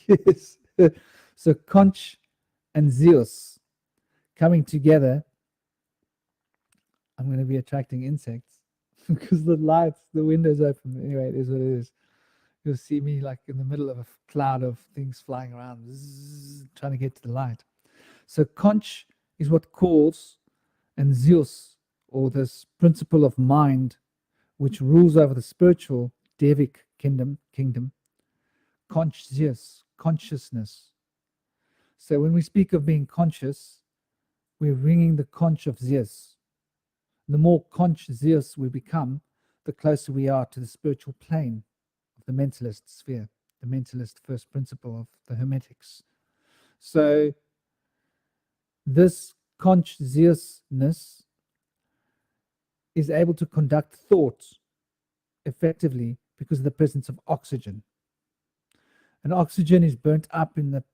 Speaker 1: Yes. So Conch and Zeus coming together. I'm going to be attracting insects because the lights, the windows open. Anyway, it is what it is. You'll see me like in the middle of a cloud of things flying around, zzz, trying to get to the light. So Conch is what calls, and Zeus, or this principle of mind, which rules over the spiritual Devic kingdom, Conch Zeus, consciousness. So when we speak of being conscious, we're ringing the conch of Zeus. The more conch Zeus we become, the closer we are to the spiritual plane of the mentalist sphere, the mentalist first principle of the Hermetics. So this conch Zeusness is able to conduct thought effectively because of the presence of oxygen. And oxygen is burnt up in the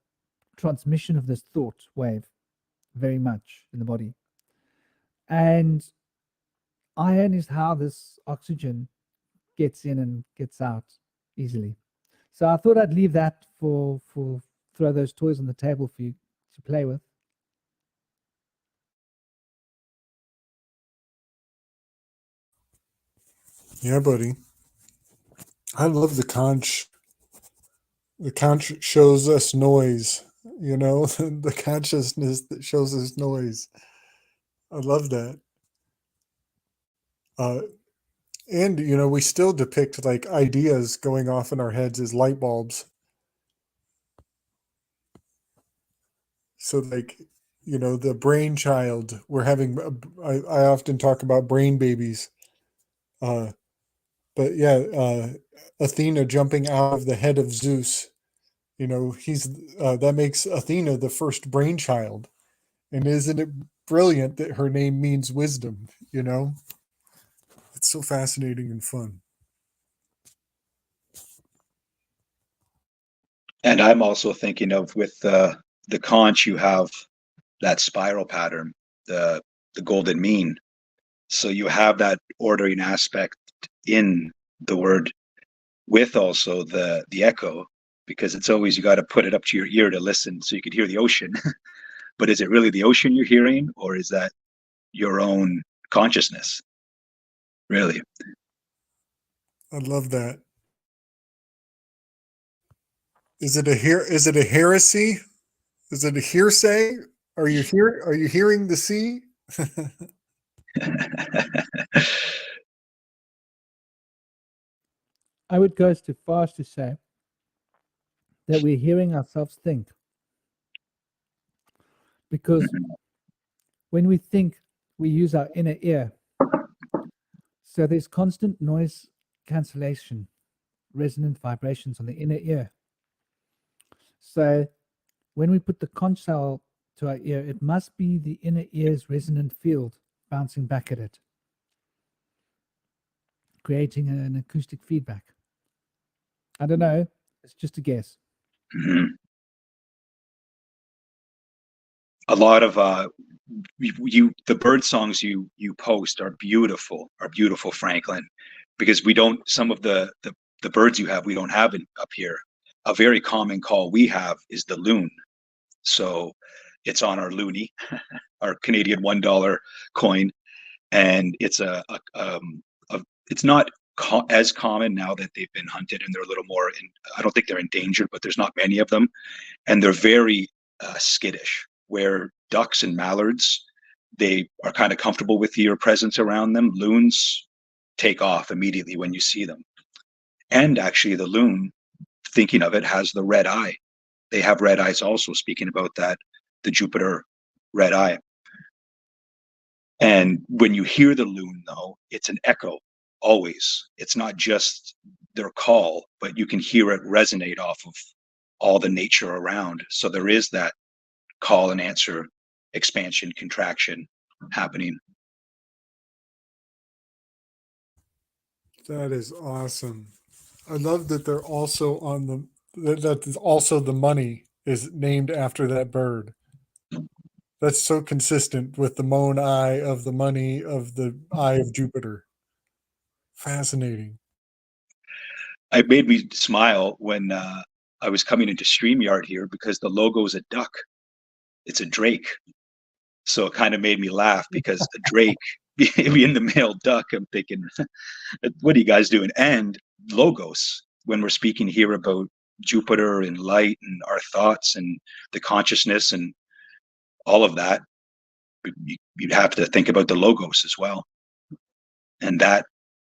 Speaker 1: transmission of this thought wave very much in the body. And iron is how this oxygen gets in and gets out easily. So I thought I'd leave that for throw those toys on the table for you to play with.
Speaker 6: Yeah, buddy. I love the conch. The conch shows us noise, you know, the consciousness that shows us noise. I love that. And, you know, we still depict like ideas going off in our heads as light bulbs. So like, you know, the brainchild, we're having, I often talk about brain babies. But yeah, Athena jumping out of the head of Zeus, you know, that makes Athena the first brainchild. And isn't it brilliant that her name means wisdom, you know? It's so fascinating and fun.
Speaker 8: And I'm also thinking of with the conch, you have that spiral pattern, the golden mean. So you have that ordering aspect in the word, with also the echo, because it's always, you got to put it up to your ear to listen so you could hear the ocean. But is it really the ocean you're hearing, or is that your own consciousness? Really?
Speaker 6: I love that. Is it a heresy? Is it a hearsay? Are you hearing the sea?
Speaker 1: I would go as far as to say that we're hearing ourselves think. Because when we think, we use our inner ear. So there's constant noise cancellation, resonant vibrations on the inner ear. So when we put the conch shell to our ear, it must be the inner ear's resonant field bouncing back at it, creating an acoustic feedback. I don't know. It's just a guess.
Speaker 8: Mm-hmm. A lot of the bird songs you post are beautiful, Franklin, because we don't, some of the birds you have, we don't have up here. A very common call we have is the loon. So it's on our loonie, our Canadian $1 coin, and it's it's not as common now that they've been hunted and they're a little more I don't think they're endangered, but there's not many of them, and they're very skittish. Where ducks and mallards, they are kind of comfortable with your presence around them. Loons take off immediately when you see them. And actually the loon, thinking of it, has the red eye. They have red eyes also, speaking about that, the Jupitor red eye. And when you hear the loon, though, it's an echo always. It's not just their call, but you can hear it resonate off of all the nature around. So there is that call and answer, expansion, contraction happening.
Speaker 6: That is awesome. I love that they're also that is also the money is named after that bird. That's so consistent with the moan eye of the money of the eye of Jupiter. Fascinating.
Speaker 8: It made me smile when I was coming into StreamYard here because the logo is a duck. It's a drake. So it kind of made me laugh because a drake being the male duck, I'm thinking, what are you guys doing? And logos, when we're speaking here about Jupiter and light and our thoughts and the consciousness and all of that, you'd have to think about the logos as well. And that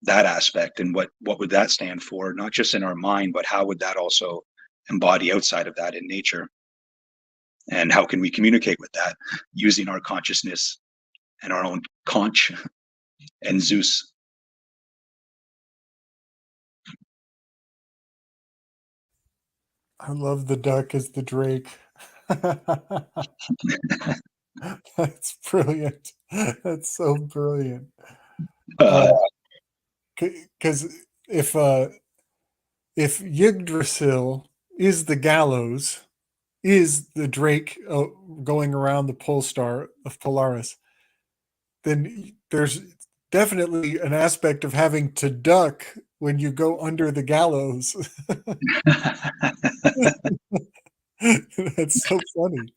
Speaker 8: aspect and what would that stand for, not just in our mind, but how would that also embody outside of that in nature? And how can we communicate with that using our consciousness and our own conch and Zeus?
Speaker 6: I love the duck as the drake. That's brilliant. That's so brilliant. Because if Yggdrasil is the gallows, is the drake going around the pole star of Polaris, then there's definitely an aspect of having to duck when you go under the gallows. That's so funny.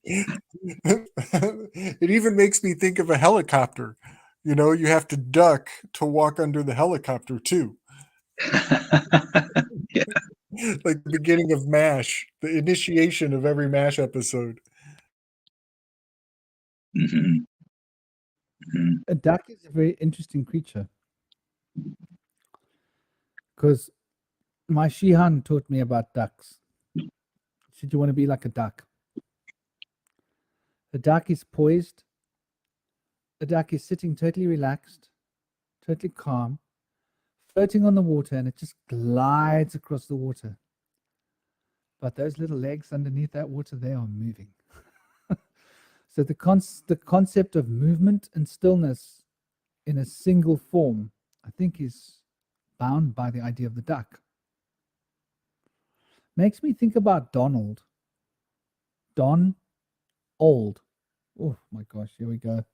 Speaker 6: It even makes me think of a helicopter. You know, you have to duck to walk under the helicopter too.
Speaker 8: Yeah.
Speaker 6: Like the beginning of MASH, the initiation of every MASH episode.
Speaker 8: Mm-hmm. Mm-hmm.
Speaker 1: A duck is a very interesting creature because my Shihan taught me about ducks. Should you want to be like a duck? A duck is poised. A duck is sitting totally relaxed, totally calm, floating on the water, and it just glides across the water. But those little legs underneath that water, they are moving. So the concept of movement and stillness in a single form, I think, is bound by the idea of the duck. Makes me think about Donald. Don Old. Oh my gosh, here we go.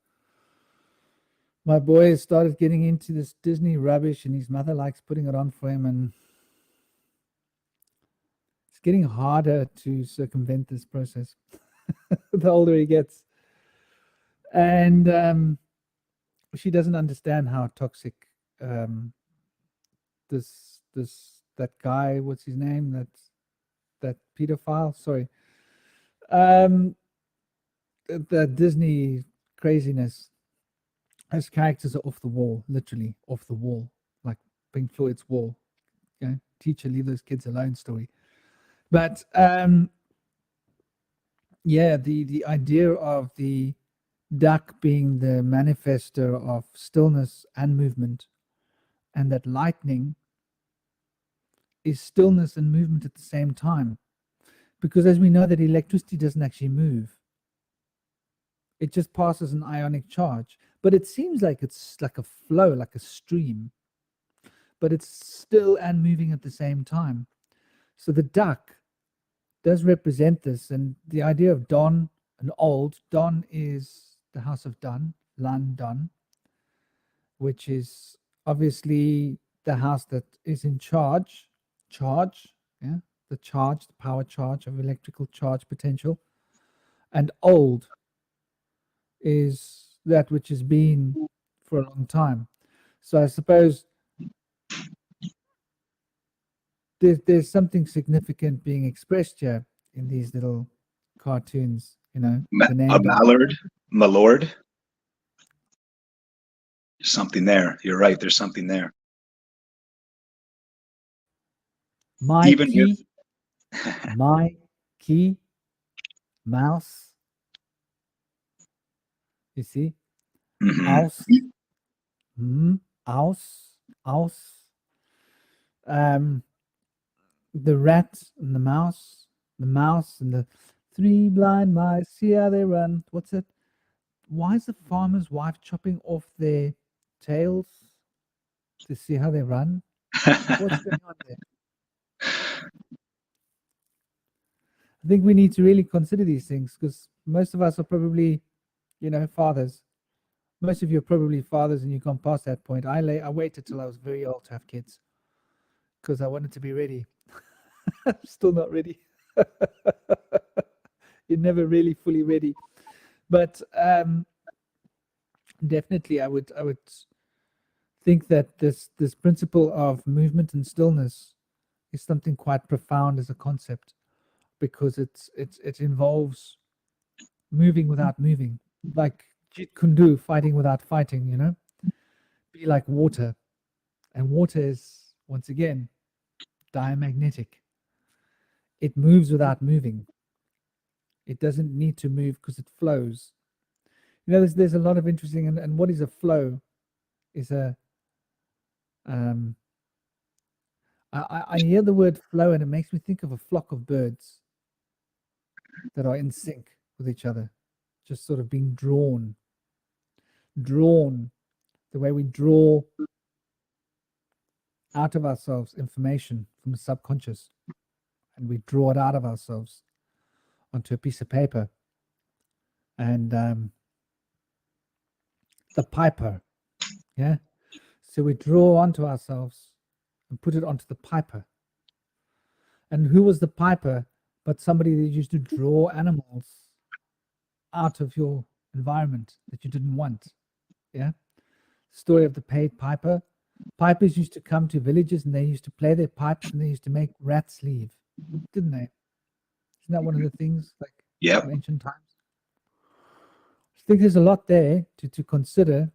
Speaker 1: My boy has started getting into this Disney rubbish, and his mother likes putting it on for him, and it's getting harder to circumvent this process the older he gets. And she doesn't understand how toxic that guy, what's his name, that pedophile, sorry, the Disney craziness. His characters are off the wall, literally off the wall, like Pink Floyd's Wall. Okay? Teacher, leave those kids alone story. But yeah, the idea of the duck being the manifester of stillness and movement, and that lightning is stillness and movement at the same time. Because as we know that electricity doesn't actually move. It just passes an ionic charge. But it seems like it's like a flow, like a stream. But it's still and moving at the same time. So the duck does represent this. And the idea of Don and Old, Don is the house of Dun, Lan Dun, which is obviously the house that is in charge, yeah, the power charge of electrical charge potential. And Old is that which has been for a long time. So I suppose there's something significant being expressed here in these little cartoons, you know. The name
Speaker 8: Malord. Something there. You're right. There's something there.
Speaker 1: My key, mouse. You see? Aus. Aus. The rat and the mouse and the three blind mice. See how they run. What's it? Why is the farmer's wife chopping off their tails to see how they run? What's going on there? I think we need to really consider these things, because most of us are probably you know, fathers. Most of you are probably fathers and you've gone past that point. I waited till I was very old to have kids because I wanted to be ready. I'm still not ready. You're never really fully ready. But definitely I would think that this principle of movement and stillness is something quite profound as a concept, because it involves moving without moving, like Jeet Kune Do, fighting without fighting, you know. Be like water, and water is, once again, diamagnetic. It moves without moving. It doesn't need to move because it flows. You know, there's a lot of interesting, and what is a flow is a I hear the word flow and it makes me think of a flock of birds that are in sync with each other, just sort of being drawn, the way we draw out of ourselves information from the subconscious, and we draw it out of ourselves onto a piece of paper. And the piper, yeah. So we draw onto ourselves and put it onto the piper. And who was the piper but somebody that used to draw animals out of your environment that you didn't want? Yeah. Story of the paid piper. Pipers used to come to villages and they used to play their pipes and they used to make rats leave, didn't they? Isn't that one of the things, like,
Speaker 8: Yep.
Speaker 1: in ancient times? I think there's a lot there to consider.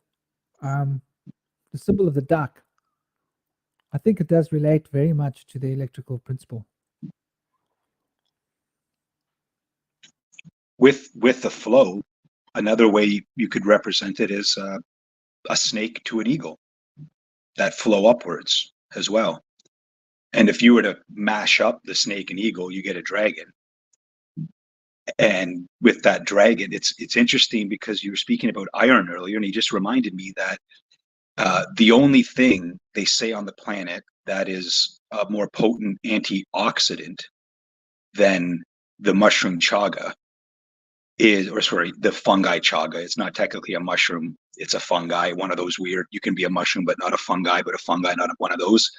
Speaker 1: The symbol of the duck, I think it does relate very much to the electrical principle.
Speaker 8: With the flow, another way you could represent it is a snake to an eagle, that flow upwards as well. And if you were to mash up the snake and eagle, you get a dragon. And with that dragon, it's interesting because you were speaking about iron earlier, and he just reminded me that the only thing they say on the planet that is a more potent antioxidant than the mushroom chaga is, or sorry, the fungi chaga. It's not technically a mushroom, it's a fungi, one of those weird, you can be a mushroom but not a fungi, but a fungi not one of those.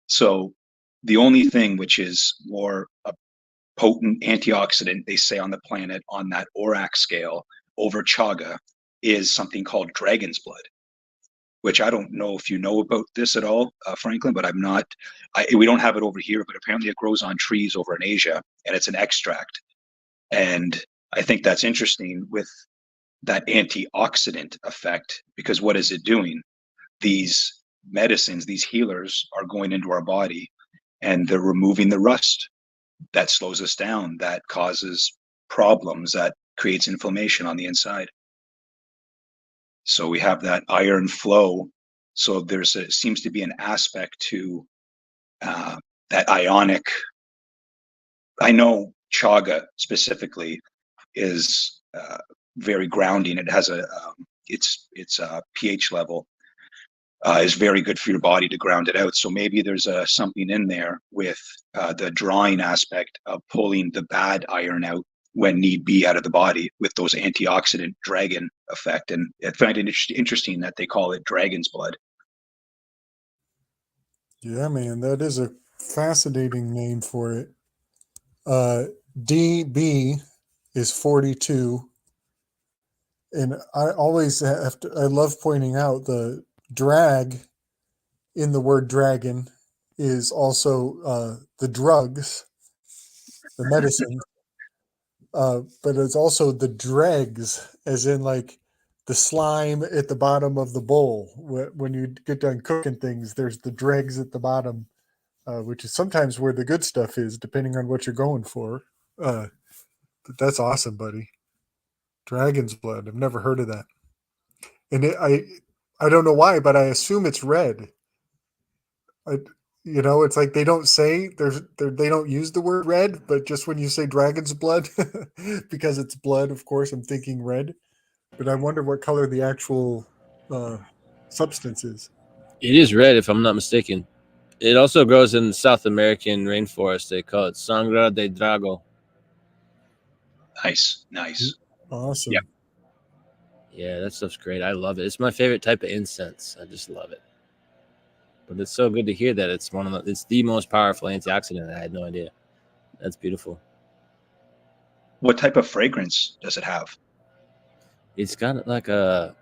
Speaker 8: So the only thing which is more a potent antioxidant, they say, on the planet on that ORAC scale over chaga is something called dragon's blood, which I don't know if you know about this at all, Franklin, but we don't have it over here, but apparently it grows on trees over in Asia, and it's an extract. And I think that's interesting with that antioxidant effect, because what is it doing? These medicines, these healers are going into our body and they're removing the rust that slows us down, that causes problems, that creates inflammation on the inside. So we have that iron flow. So seems to be an aspect to that ionic. I know chaga specifically is very grounding. It has its pH level is very good for your body to ground it out. So maybe there's something in there with the drawing aspect of pulling the bad iron out when need be out of the body with those antioxidant dragon effect. And I find it interesting that they call it dragon's blood.
Speaker 6: Yeah, man, that is a fascinating name for it. DB is 42. And I always I love pointing out the drag in the word dragon is also the drugs, the medicine, but it's also the dregs, as in like the slime at the bottom of the bowl. When you get done cooking things, there's the dregs at the bottom, which is sometimes where the good stuff is, depending on what you're going for. But that's awesome, buddy. Dragon's blood. I've never heard of that. And I don't know why, but I assume it's red. It's like they don't say they don't use the word red, but just when you say dragon's blood, because it's blood, of course, I'm thinking red. But I wonder what color the actual substance is.
Speaker 4: It is red, if I'm not mistaken. It also grows in the South American rainforest. They call it Sangra de Drago.
Speaker 8: Nice.
Speaker 6: Awesome.
Speaker 8: Yep.
Speaker 4: Yeah, that stuff's great. I love it. It's my favorite type of incense. I just love it. But it's so good to hear that it's it's the most powerful antioxidant. I had no idea. That's beautiful.
Speaker 8: What type of fragrance does it have?
Speaker 4: It's got like a.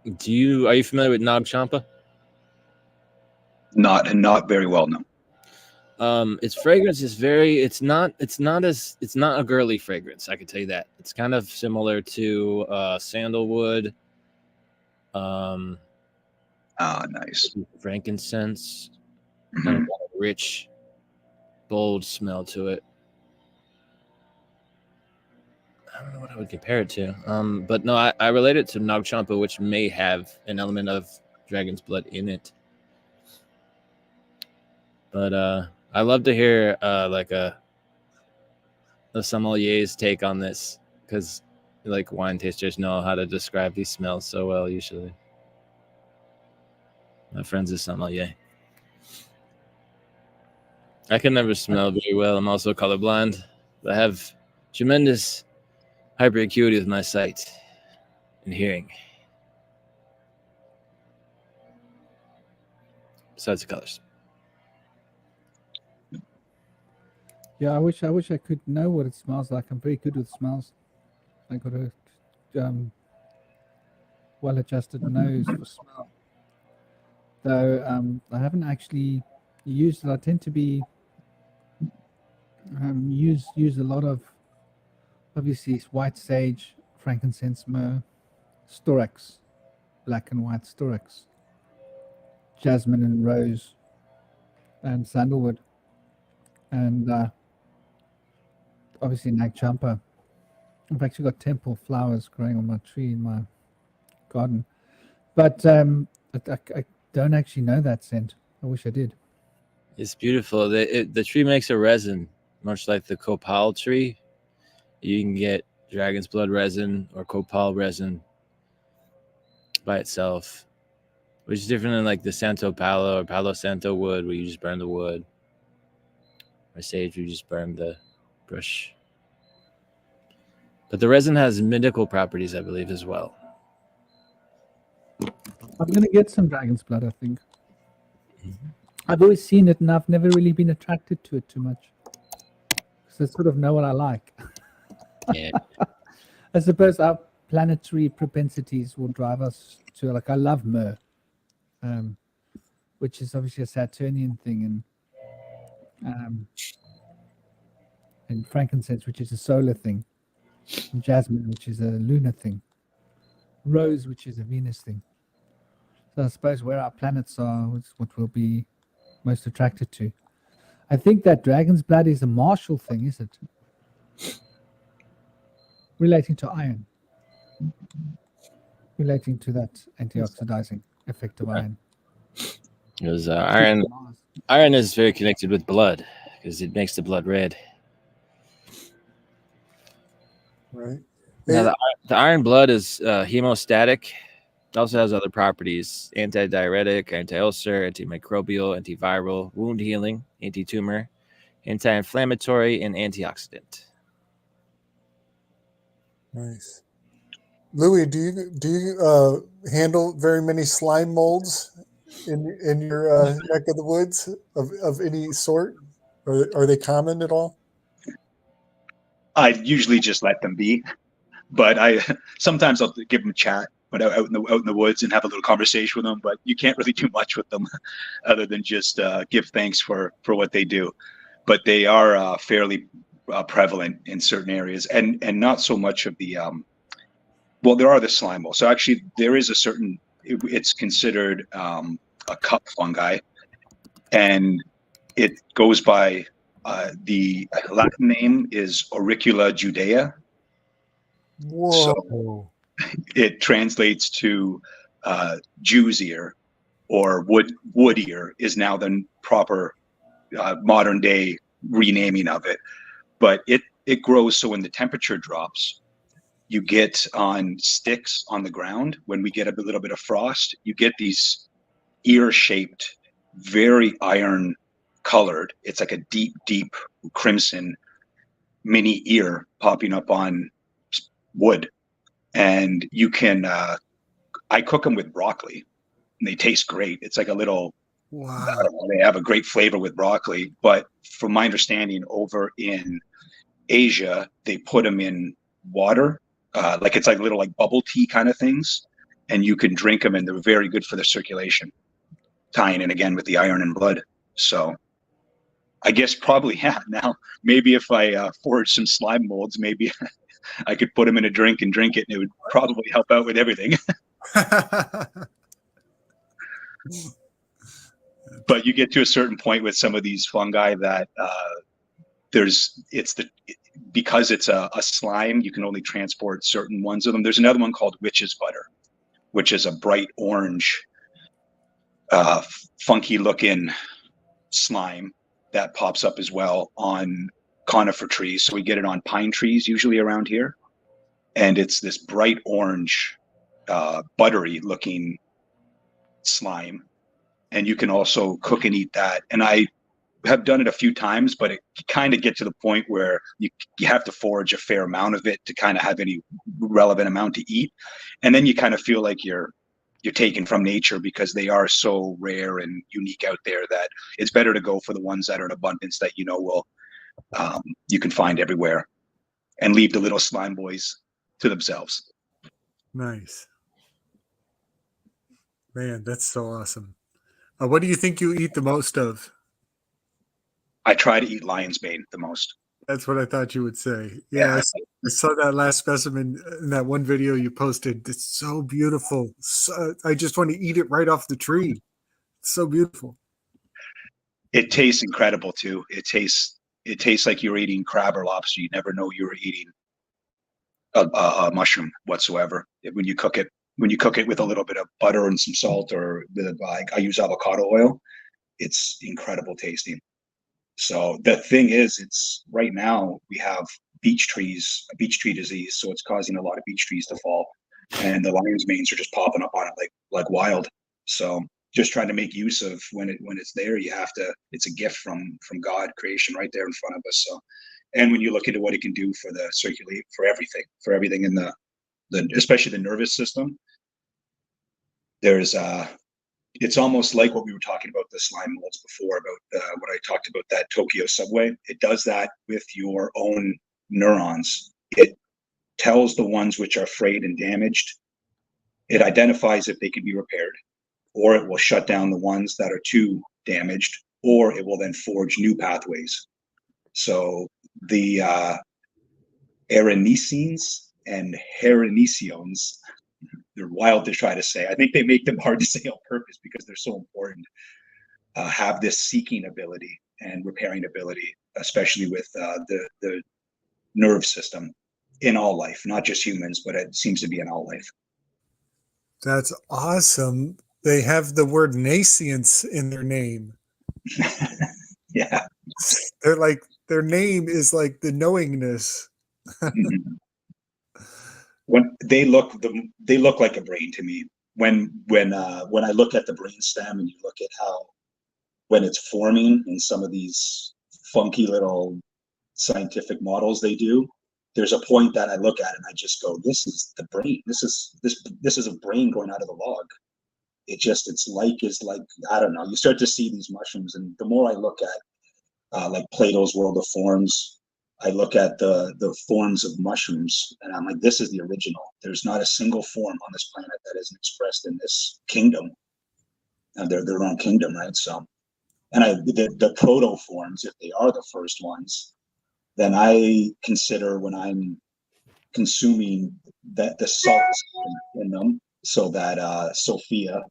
Speaker 4: Are you familiar with Nag Champa?
Speaker 8: Not very well, no.
Speaker 4: Its fragrance is it's not a girly fragrance. I can tell you that. It's kind of similar to sandalwood.
Speaker 8: Nice.
Speaker 4: Frankincense. Kind of got a rich, bold smell to it. I don't know what I would compare it to. But no, I relate it to Nag Champa, which may have an element of dragon's blood in it. But I love to hear like a sommelier's take on this, because like wine tasters know how to describe these smells so well usually. My friend's a sommelier. I can never smell very well. I'm also colorblind. I have tremendous hyperacuity with my sight and hearing. Besides the colors.
Speaker 1: Yeah, I wish I could know what it smells like. I'm very good with smells. I got a well-adjusted nose for smell. Though I haven't actually used it. I tend to be use a lot of, obviously, white sage, frankincense, myrrh, storax, black and white storax, jasmine and rose, and sandalwood, and obviously Nag Champa. I've actually got temple flowers growing on my tree in my garden, but I don't actually know that scent. I wish I did.
Speaker 4: It's beautiful. The tree makes a resin, much like the copal tree. You can get dragon's blood resin or copal resin by itself, which is different than like the Santo Palo or Palo Santo wood, where you just burn the wood, or sage, where you just burn the brush. But the resin has medical properties, I believe, as well.
Speaker 1: I'm going to get some dragon's blood, I think. I've always seen it, and I've never really been attracted to it too much, because I sort of know what I like.
Speaker 4: Yeah.
Speaker 1: I suppose our planetary propensities will drive us to, like, I love myrrh, which is obviously a Saturnian thing, and frankincense, which is a solar thing, and jasmine, which is a lunar thing, rose, which is a Venus thing. So I suppose where our planets are is what we'll be most attracted to. I think that dragon's blood is a martial thing, is it? Relating to iron. Relating to that antioxidizing effect of iron.
Speaker 4: Because iron is very connected with blood, because it makes the blood red.
Speaker 6: Right.
Speaker 4: Now, the iron blood is hemostatic. It also has other properties: antidiuretic, anti-ulcer, antimicrobial, antiviral, wound healing, anti-tumor, anti-inflammatory, and antioxidant.
Speaker 6: Nice. Louis, do you handle very many slime molds in your neck of the woods of any sort? Are they common at all?
Speaker 8: I usually just let them be, but sometimes I'll give them a chat, but out in the woods, and have a little conversation with them. But you can't really do much with them, other than just give thanks for what they do. But they are fairly prevalent in certain areas, and not so much of the well, there are the slime mold. So actually, there is a certain. It's considered a cup fungi, and it goes by the Latin name is Auricula judea.
Speaker 6: Whoa.
Speaker 8: So it translates to Jew's ear, or wood ear is now the proper modern day renaming of it. But it grows so when the temperature drops, you get on sticks on the ground. When we get a little bit of frost, you get these ear-shaped, very iron colored. It's like a deep crimson mini ear popping up on wood. and you can. I cook them with broccoli, and they taste great. It's like a little. I
Speaker 6: Wow.
Speaker 8: don't know, they have a great flavor with broccoli, but from my understanding, over in Asia, they put them in water, like it's like little like bubble tea kind of things, and you can drink them, and they're very good for the circulation, tying in again with the iron and blood. So I guess probably, yeah. Now maybe if I forage some slime molds, maybe I could put them in a drink and drink it, and it would probably help out with everything. But you get to a certain point with some of these fungi that because it's a slime, you can only transport certain ones of them. There's another one called witch's butter, which is a bright orange, funky looking slime that pops up as well on conifer trees. So we get it on pine trees usually around here, and it's this bright orange, buttery looking slime, and you can also cook and eat that. And I have done it a few times, but it kind of get to the point where you have to forage a fair amount of it to kind of have any relevant amount to eat, and then you kind of feel like you're taken from nature, because they are so rare and unique out there that it's better to go for the ones that are in abundance, that will you can find everywhere, and leave the little slime boys to themselves.
Speaker 6: Nice. Man, that's so awesome. What do you think you eat the most of?
Speaker 8: I try to eat lion's mane the most.
Speaker 6: That's what I thought you would say. Yeah, I saw that last specimen in that one video you posted. It's so beautiful. I just want to eat it right off the tree. It's so beautiful.
Speaker 8: It tastes incredible too. It tastes like you're eating crab or lobster. You never know you were eating a mushroom whatsoever when you cook it. When you cook it with a little bit of butter and some salt, or I use avocado oil, it's incredible tasting. So the thing is, it's right now we have beech tree disease, so it's causing a lot of beech trees to fall, and the lion's manes are just popping up on it like wild. So just trying to make use of when it's there. It's a gift from God, creation right there in front of us. So, and when you look into what it can do for the circulate, for everything in the especially the nervous system, there's it's almost like what we were talking about the slime molds before, about what I talked about, that Tokyo subway. It does that with your own neurons. It tells the ones which are frayed and damaged. It identifies if they can be repaired, or it will shut down the ones that are too damaged, or it will then forge new pathways. So the Aranesines and Hereniciones, they're wild to try to say. I think they make them hard to say on purpose because they're so important. Have this seeking ability and repairing ability, especially with the nerve system in all life, not just humans, but it seems to be in all life.
Speaker 6: That's awesome. They have the word nascience in their name.
Speaker 8: Yeah.
Speaker 6: They're like, their name is like the knowingness.
Speaker 8: Mm-hmm. When they look like a brain to me. When I look at the brain stem, and you look at how when it's forming in some of these funky little scientific models they do, there's a point that I look at and I just go, this is the brain. This is a brain going out of the log. It's like I don't know. You start to see these mushrooms, and the more I look at like Plato's World of Forms, I look at the forms of mushrooms, and I'm like, this is the original. There's not a single form on this planet that isn't expressed in this kingdom. They're their own kingdom, right? So, and the proto forms, if they are the first ones, then I consider, when I'm consuming that the salts in them, so that Sophia,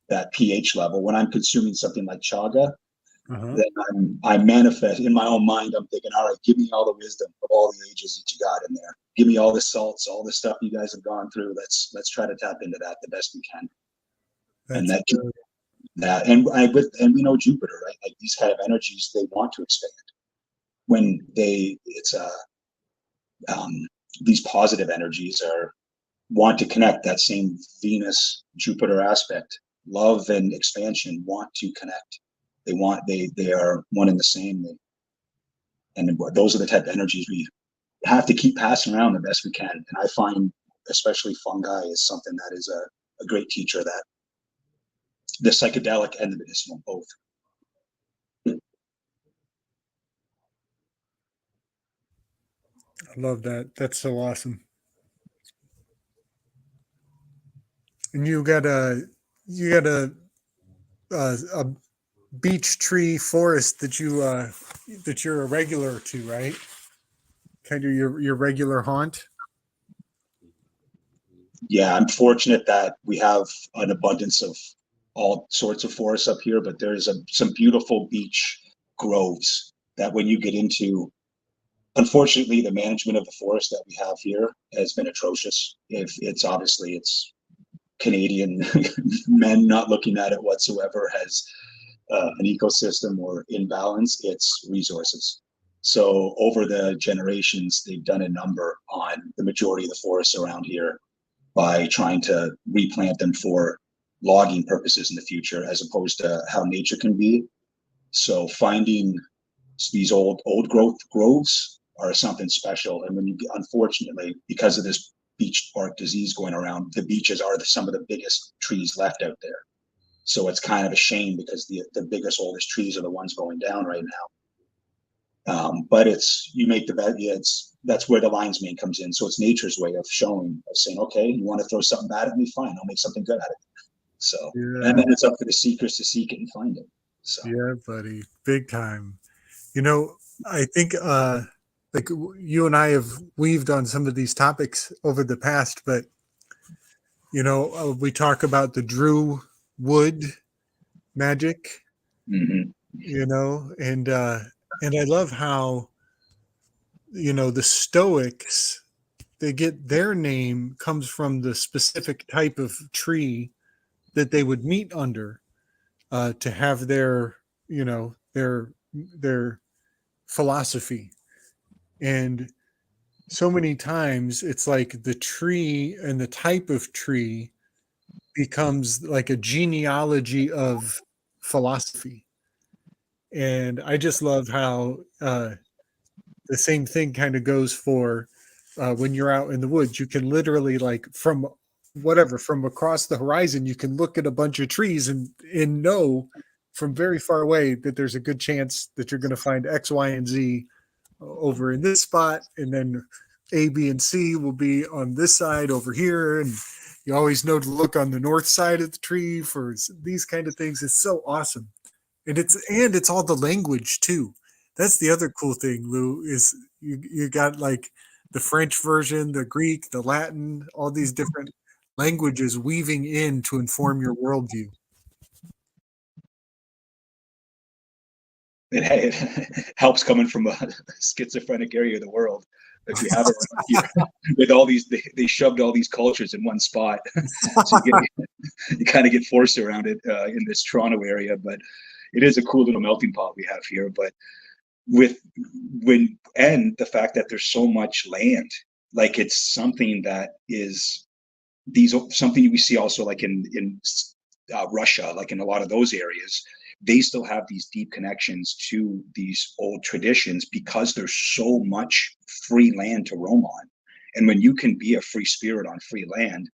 Speaker 8: that pH level, when I'm consuming something like chaga, then I manifest in my own mind. I'm thinking, all right, give me all the wisdom of all the ages that you got in there. Give me all the salts, all the stuff you guys have gone through. Let's try to tap into that the best we can. And we know Jupiter, right? Like these kind of energies, they want to expand. When these positive energies want to connect, that same Venus Jupiter aspect, love and expansion want to connect. They are one and the same. And those are the type of energies we have to keep passing around the best we can. And I find especially fungi, is something that is a great teacher, that the psychedelic and the medicinal both.
Speaker 6: I love that. That's so awesome. And you got a beech tree forest that you're a regular to, right? Kind of your regular haunt.
Speaker 8: Yeah, I'm fortunate that we have an abundance of all sorts of forests up here, but there's some beautiful beech groves that when you get into, unfortunately, the management of the forest that we have here has been atrocious. If it's obviously it's Canadian men not looking at it whatsoever as an ecosystem or imbalance, it's resources. So over the generations, they've done a number on the majority of the forests around here by trying to replant them for logging purposes in the future, as opposed to how nature can be. So finding these old growth groves are something special. And when you, unfortunately, because of this beech bark disease going around, the beeches are some of the biggest trees left out there. So it's kind of a shame, because the biggest, oldest trees are the ones going down right now. But it's, you make the bet. Yeah, that's where the lion's mane comes in. So it's nature's way of saying, okay, you want to throw something bad at me? Fine, I'll make something good out of it. So,
Speaker 6: Yeah.
Speaker 8: and then it's up to the seekers to seek it and find it. So,
Speaker 6: Yeah, buddy, big time. I think like you and I have weaved on some of these topics over the past, but we talk about the Drew wood magic,
Speaker 8: mhm.
Speaker 6: And I love how the Stoics, they get their name comes from the specific type of tree that they would meet under to have their their philosophy. And so many times it's like the tree and the type of tree becomes like a genealogy of philosophy. And I just love how the same thing kind of goes for when you're out in the woods. You can literally, like, from across the horizon, you can look at a bunch of trees and know from very far away that there's a good chance that you're going to find X, Y, and Z over in this spot, and then A, B, and C will be on this side over here. And you always know to look on the north side of the tree for these kind of things. It's so awesome. And it's all the language too. That's the other cool thing, Lou, is you got like the French version, the Greek, the Latin, all these different languages weaving in to inform your worldview.
Speaker 8: It helps coming from a schizophrenic area of the world. If you have it here, with all these, they shoved all these cultures in one spot. So you kind of get forced around it in this Toronto area. But it is a cool little melting pot we have here. But and the fact that there's so much land, like it's something that is something we see also like in Russia, like in a lot of those areas. They still have these deep connections to these old traditions because there's so much free land to roam on. And when you can be a free spirit on free land,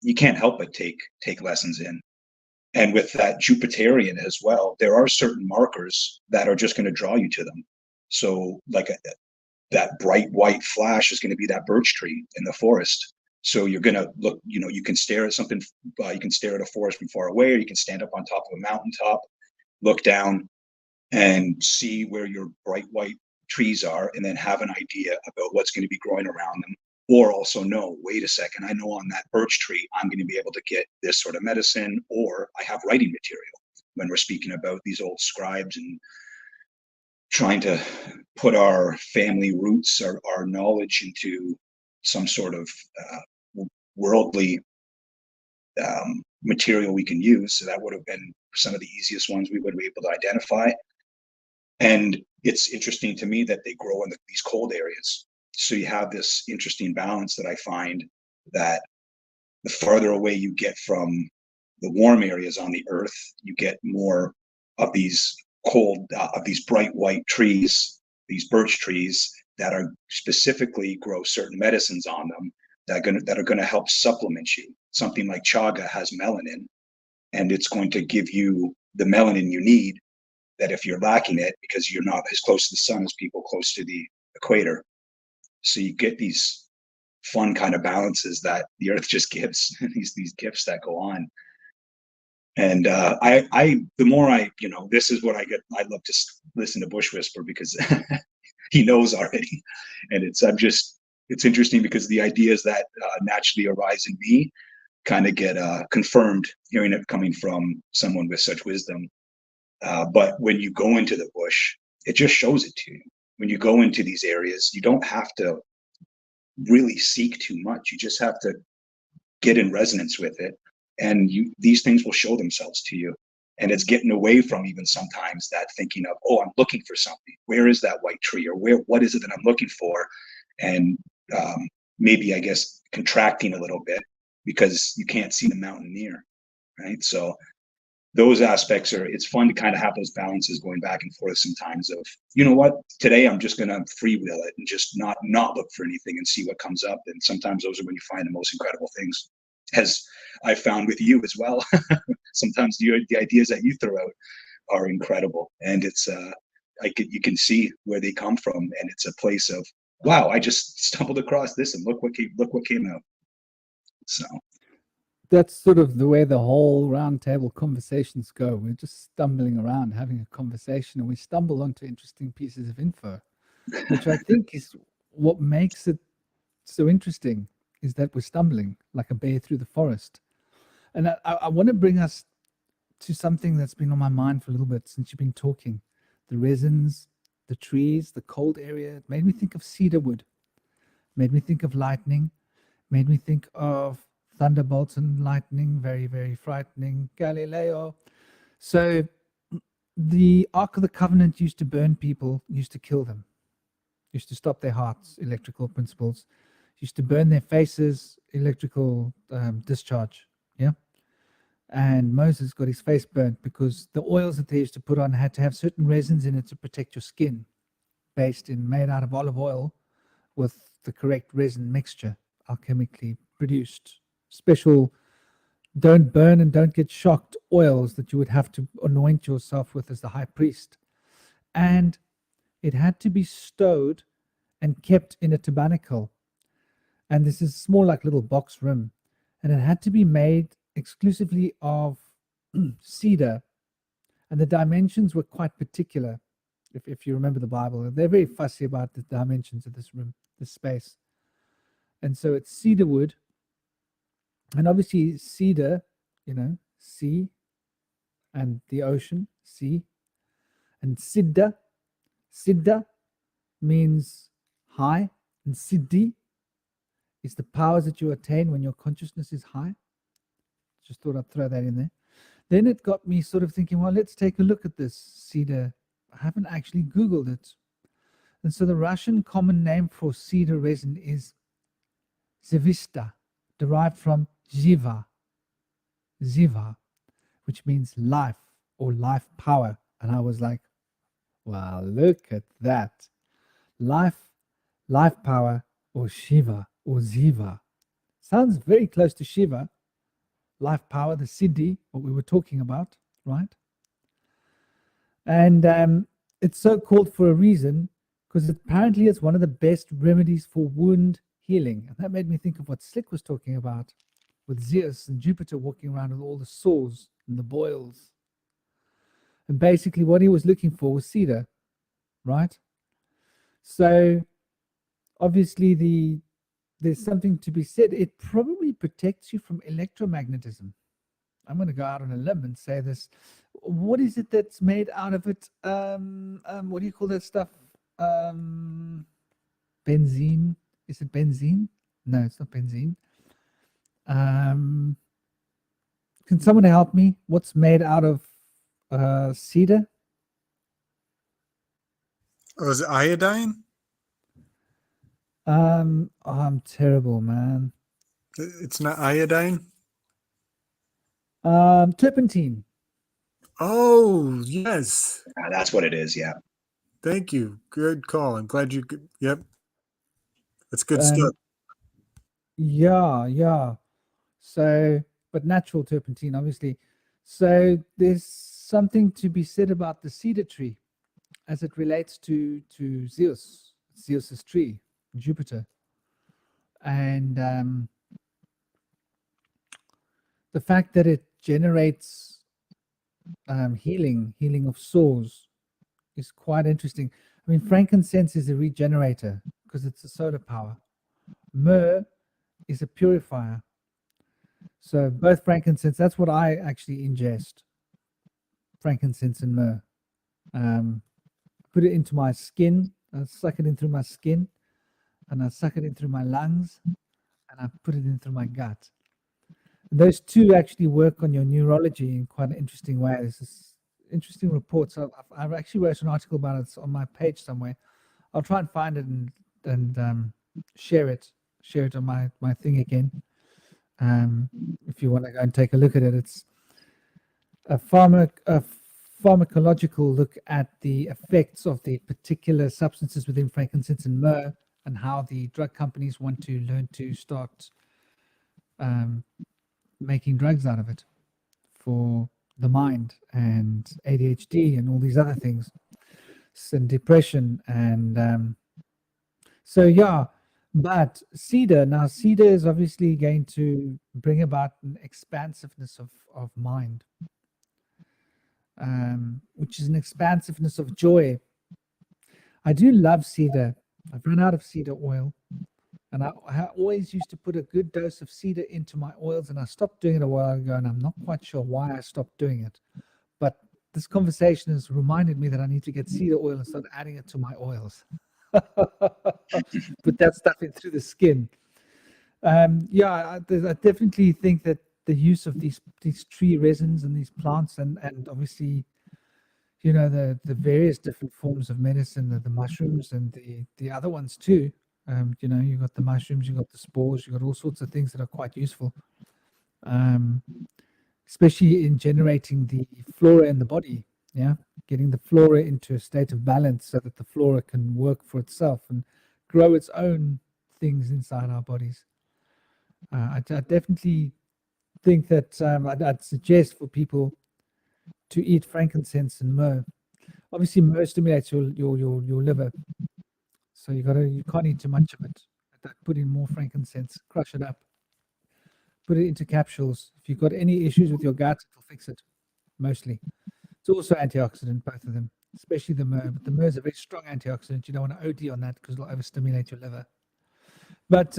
Speaker 8: you can't help but take lessons in. And with that Jupiterian as well, there are certain markers that are just going to draw you to them. So like that bright white flash is going to be that birch tree in the forest. So you're going to look, you can stare at something, you can stare at a forest from far away, or you can stand up on top of a mountaintop, look down and see where your bright white trees are, and then have an idea about what's going to be growing around them. Or also know, wait a second, I know on that birch tree, I'm going to be able to get this sort of medicine, or I have writing material when we're speaking about these old scribes and trying to put our family roots, our knowledge into some sort of worldly material we can use. So that would have been some of the easiest ones we would be able to identify. And it's interesting to me that they grow in these cold areas. So you have this interesting balance that I find, that the farther away you get from the warm areas on the earth, you get more of these cold, of these bright white trees, these birch trees that are specifically grow certain medicines on them. that are going to help supplement you. Something like chaga has melanin, and it's going to give you the melanin you need, that if you're lacking it, because you're not as close to the sun as people close to the equator. So you get these fun kind of balances that the earth just gives, these gifts that go on. And the more this is what I get. I love to listen to BushWhisperer because he knows already. And it's interesting because the ideas that naturally arise in me kind of get confirmed hearing it coming from someone with such wisdom. But when you go into the bush, it just shows it to you. When you go into these areas, you don't have to really seek too much. You just have to get in resonance with it, and these things will show themselves to you. And it's getting away from even sometimes that thinking of, oh, I'm looking for something. Where is that white tree, or what is it that I'm looking for? And maybe, I guess, contracting a little bit because you can't see the mountain near, right? So those aspects it's fun to kind of have those balances going back and forth sometimes of, you know what, today I'm just going to freewheel it and just not look for anything and see what comes up. And sometimes those are when you find the most incredible things, as I found with you as well. Sometimes the ideas that you throw out are incredible, and it's you can see where they come from, and it's a place of, wow, I just stumbled across this and look what came out. So
Speaker 1: that's sort of the way the whole roundtable conversations go. We're just stumbling around, having a conversation, and we stumble onto interesting pieces of info, which I think is what makes it so interesting, is that we're stumbling like a bear through the forest. And I want to bring us to something that's been on my mind for a little bit since you've been talking. The resins, the trees, the cold area. It made me think of cedar wood, made me think of lightning, made me think of thunderbolts and lightning, very, very frightening. Galileo. So the Ark of the Covenant used to burn people, used to kill them, used to stop their hearts, electrical principles, used to burn their faces, electrical discharge. Yeah. And Moses got his face burnt because the oils that they used to put on had to have certain resins in it to protect your skin, made out of olive oil with the correct resin mixture, alchemically produced. Special don't burn and don't get shocked oils that you would have to anoint yourself with as the high priest. And it had to be stowed and kept in a tabernacle. And this is small, like little box room. And it had to be made exclusively of cedar. And the dimensions were quite particular. If you remember the Bible, they're very fussy about the dimensions of this room, this space. And so it's cedar wood. And obviously cedar, sea and the ocean, sea. And siddha means high, and siddhi is the powers that you attain when your consciousness is high. Just thought I'd throw that in there. Then it got me sort of thinking, well, let's take a look at this cedar. I haven't actually Googled it. And so the Russian common name for cedar resin is zivista, derived from ziva, which means life or life power. And I was like, wow, look at that. Life power, or Shiva, or Ziva. Sounds very close to Shiva. Life power, the Siddhi, what we were talking about, right? And it's so called for a reason, because apparently it's one of the best remedies for wound healing. And that made me think of what Slick was talking about with Zeus and Jupitor walking around with all the sores and the boils. And basically what he was looking for was cedar, right? So obviously there's something to be said. It probably protects you from electromagnetism. I'm going to go out on a limb and say this. What is it that's made out of it? What do you call that stuff? Benzene? Is it benzene? No, it's not benzene. Can someone help me? What's made out of cedar?
Speaker 6: Oh, is it iodine?
Speaker 1: I'm terrible, man.
Speaker 6: It's not iodine?
Speaker 1: Turpentine.
Speaker 6: Oh, yes.
Speaker 8: that's what it is. Yeah.
Speaker 6: Thank you. Good call. I'm glad you could. Yep. That's good stuff.
Speaker 1: Yeah. So, but natural turpentine, obviously. So there's something to be said about the cedar tree as it relates to Zeus, Zeus's tree, Jupiter, and the fact that it generates healing of sores is quite interesting. I mean, frankincense is a regenerator because it's a solar power. Myrrh is a purifier. So both frankincense, that's what I actually ingest, frankincense and myrrh. Put it into my skin, I suck it in through my skin, and I suck it in through my lungs, and I put it in through my gut. And those two actually work on your neurology in quite an interesting way. There's this interesting report. So I've actually wrote an article about it. It's on my page somewhere. I'll try and find it and share it on my thing again. If you want to go and take a look at it, it's a pharmacological look at the effects of the particular substances within frankincense and myrrh, and how the drug companies want to learn to start making drugs out of it for the mind and ADHD and all these other things, and depression. And so, yeah, but cedar is obviously going to bring about an expansiveness of mind, which is an expansiveness of joy. I do love cedar. I've run out of cedar oil, and I always used to put a good dose of cedar into my oils, and I stopped doing it a while ago, and I'm not quite sure why I stopped doing it. But this conversation has reminded me that I need to get cedar oil and start adding it to my oils. Put that stuff in through the skin. Yeah, I definitely think that the use of these tree resins and these plants, and obviously, you know, the various different forms of medicine, the mushrooms and the other ones too. You know, you got the mushrooms, you got the spores, you got all sorts of things that are quite useful, especially in generating the flora in the body. Yeah, getting the flora into a state of balance so that the flora can work for itself and grow its own things inside our bodies. I definitely think that I'd suggest for people to eat frankincense and myrrh. Obviously, myrrh stimulates your liver, so you can't eat too much of it. Put in more frankincense, crush it up, put it into capsules. If you've got any issues with your gut, it'll fix it. Mostly, it's also antioxidant, both of them, especially the myrrh. But the myrrh is a very strong antioxidant. You don't want to OD on that because it'll overstimulate your liver. But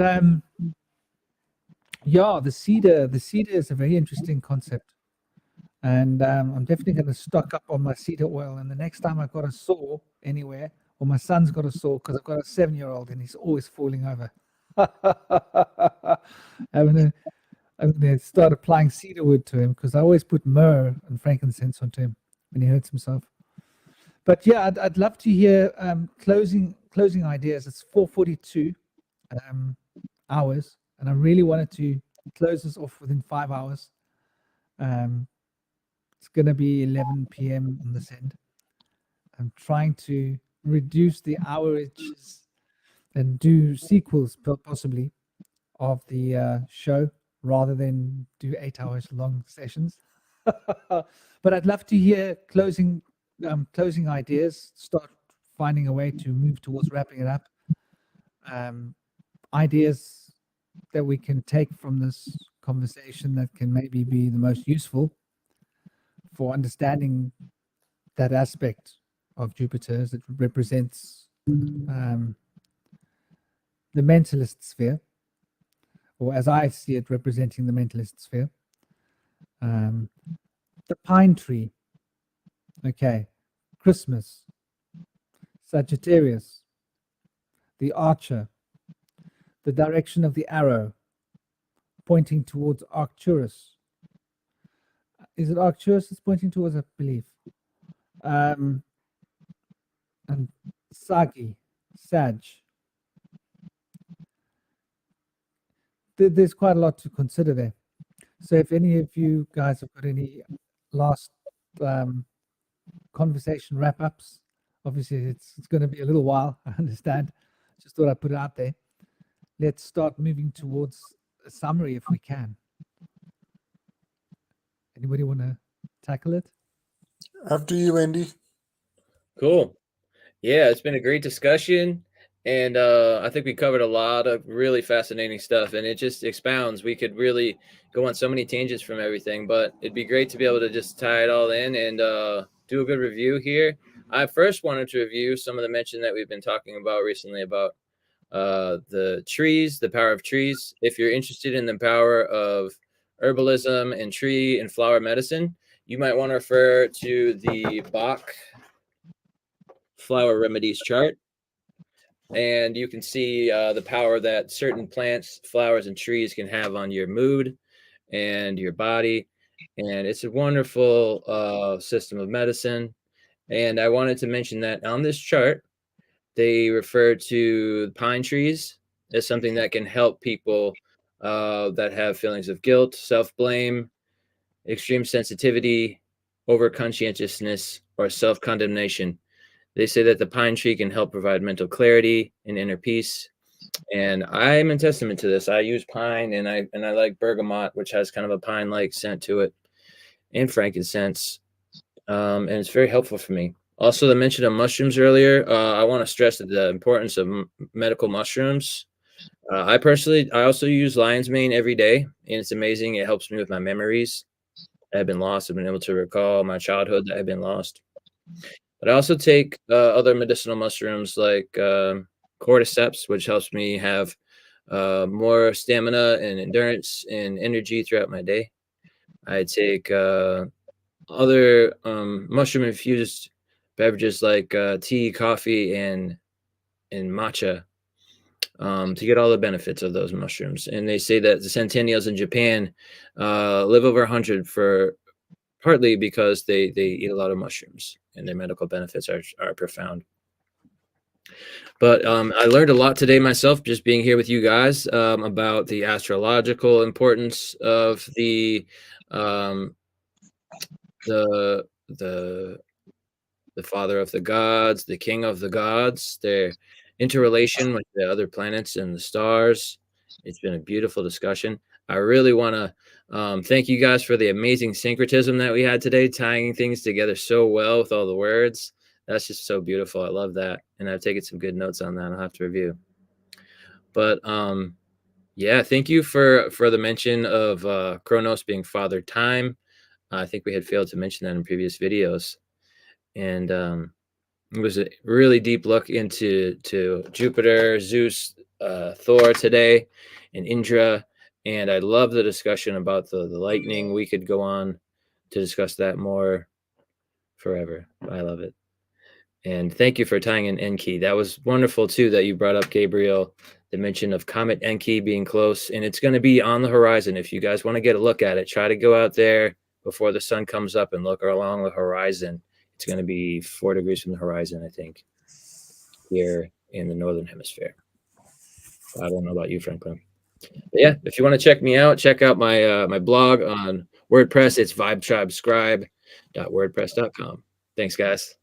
Speaker 1: yeah, the cedar is a very interesting concept, and I'm definitely going to stock up on my cedar oil. And the next time I've got a sore anywhere, or my son's got a sore, because I've got a 7-year-old and he's always falling over, I'm going to start applying cedar wood to him, because I always put myrrh and frankincense onto him when he hurts himself. But yeah, I'd love to hear closing ideas. It's 4:42 hours, and I really wanted to close this off within 5 hours. It's going to be 11 p.m. on this end. I'm trying to reduce the hourages and do sequels possibly of the show, rather than do 8 hours long sessions. But I'd love to hear closing ideas, start finding a way to move towards wrapping it up. Ideas that we can take from this conversation that can maybe be the most useful for understanding that aspect of Jupiter as it represents the mentalist sphere, or as I see it, representing the mentalist sphere. The pine tree, okay, Christmas, Sagittarius, the archer, the direction of the arrow pointing towards Arcturus. Is it Arcturus that's pointing towards, I believe? And Sag. There's quite a lot to consider there. So if any of you guys have got any last conversation wrap-ups, obviously it's going to be a little while, I understand. Just thought I'd put it out there. let's start moving towards a summary if we can. Anybody want to tackle it?
Speaker 6: After you, Indy.
Speaker 4: Cool. Yeah, it's been a great discussion. And I think we covered a lot of really fascinating stuff, and it just expounds. We could really go on so many tangents from everything, but it'd be great to be able to just tie it all in and do a good review here. I first wanted to review some of the mention that we've been talking about recently about the trees, the power of trees. If you're interested in the power of herbalism and tree and flower medicine, you might want to refer to the Bach flower remedies chart. And you can see the power that certain plants, flowers, and trees can have on your mood and your body. And it's a wonderful system of medicine. And I wanted to mention that on this chart, they refer to pine trees as something that can help people that have feelings of guilt, self-blame, extreme sensitivity, over-conscientiousness, or self-condemnation. They say that the pine tree can help provide mental clarity and inner peace. And I'm in testament to this. I use pine, and I like bergamot, which has kind of a pine-like scent to it, and frankincense. And it's very helpful for me. Also, the mention of mushrooms earlier, I want to stress the importance of medical mushrooms. I also use lion's mane every day, and it's amazing. It helps me with my memories that have been lost. I've been able to recall my childhood that had been lost. But I also take other medicinal mushrooms like cordyceps, which helps me have more stamina and endurance and energy throughout my day. I take other mushroom-infused beverages like tea, coffee, and matcha to get all the benefits of those mushrooms. And they say that the centennials in Japan live over 100 for partly because they eat a lot of mushrooms, and their medical benefits are profound. But I learned a lot today myself, just being here with you guys, about the astrological importance of the father of the gods, the king of the gods, their interrelation with the other planets and the stars. It's been a beautiful discussion. I really want to thank you guys for the amazing syncretism that we had today, tying things together so well with all the words. That's just so beautiful. I love that. And I've taken some good notes on that. I'll have to review. But yeah, thank you for the mention of Kronos being father time. I think we had failed to mention that in previous videos. And it was a really deep look into Jupiter, Zeus, Thor today, and Indra. And I love the discussion about the lightning. We could go on to discuss that more forever. I love it. And thank you for tying in Enki. That was wonderful, too, that you brought up, Gabriel, the mention of Comet Enki being close. And it's going to be on the horizon. If you guys want to get a look at it, try to go out there before the sun comes up and look along the horizon. It's going to be 4 degrees from the horizon, I think, here in the Northern Hemisphere. I don't know about you, Franklin. But yeah, if you want to check me out, check out my my blog on WordPress. It's vibetribescribe.wordpress.com. Thanks, guys.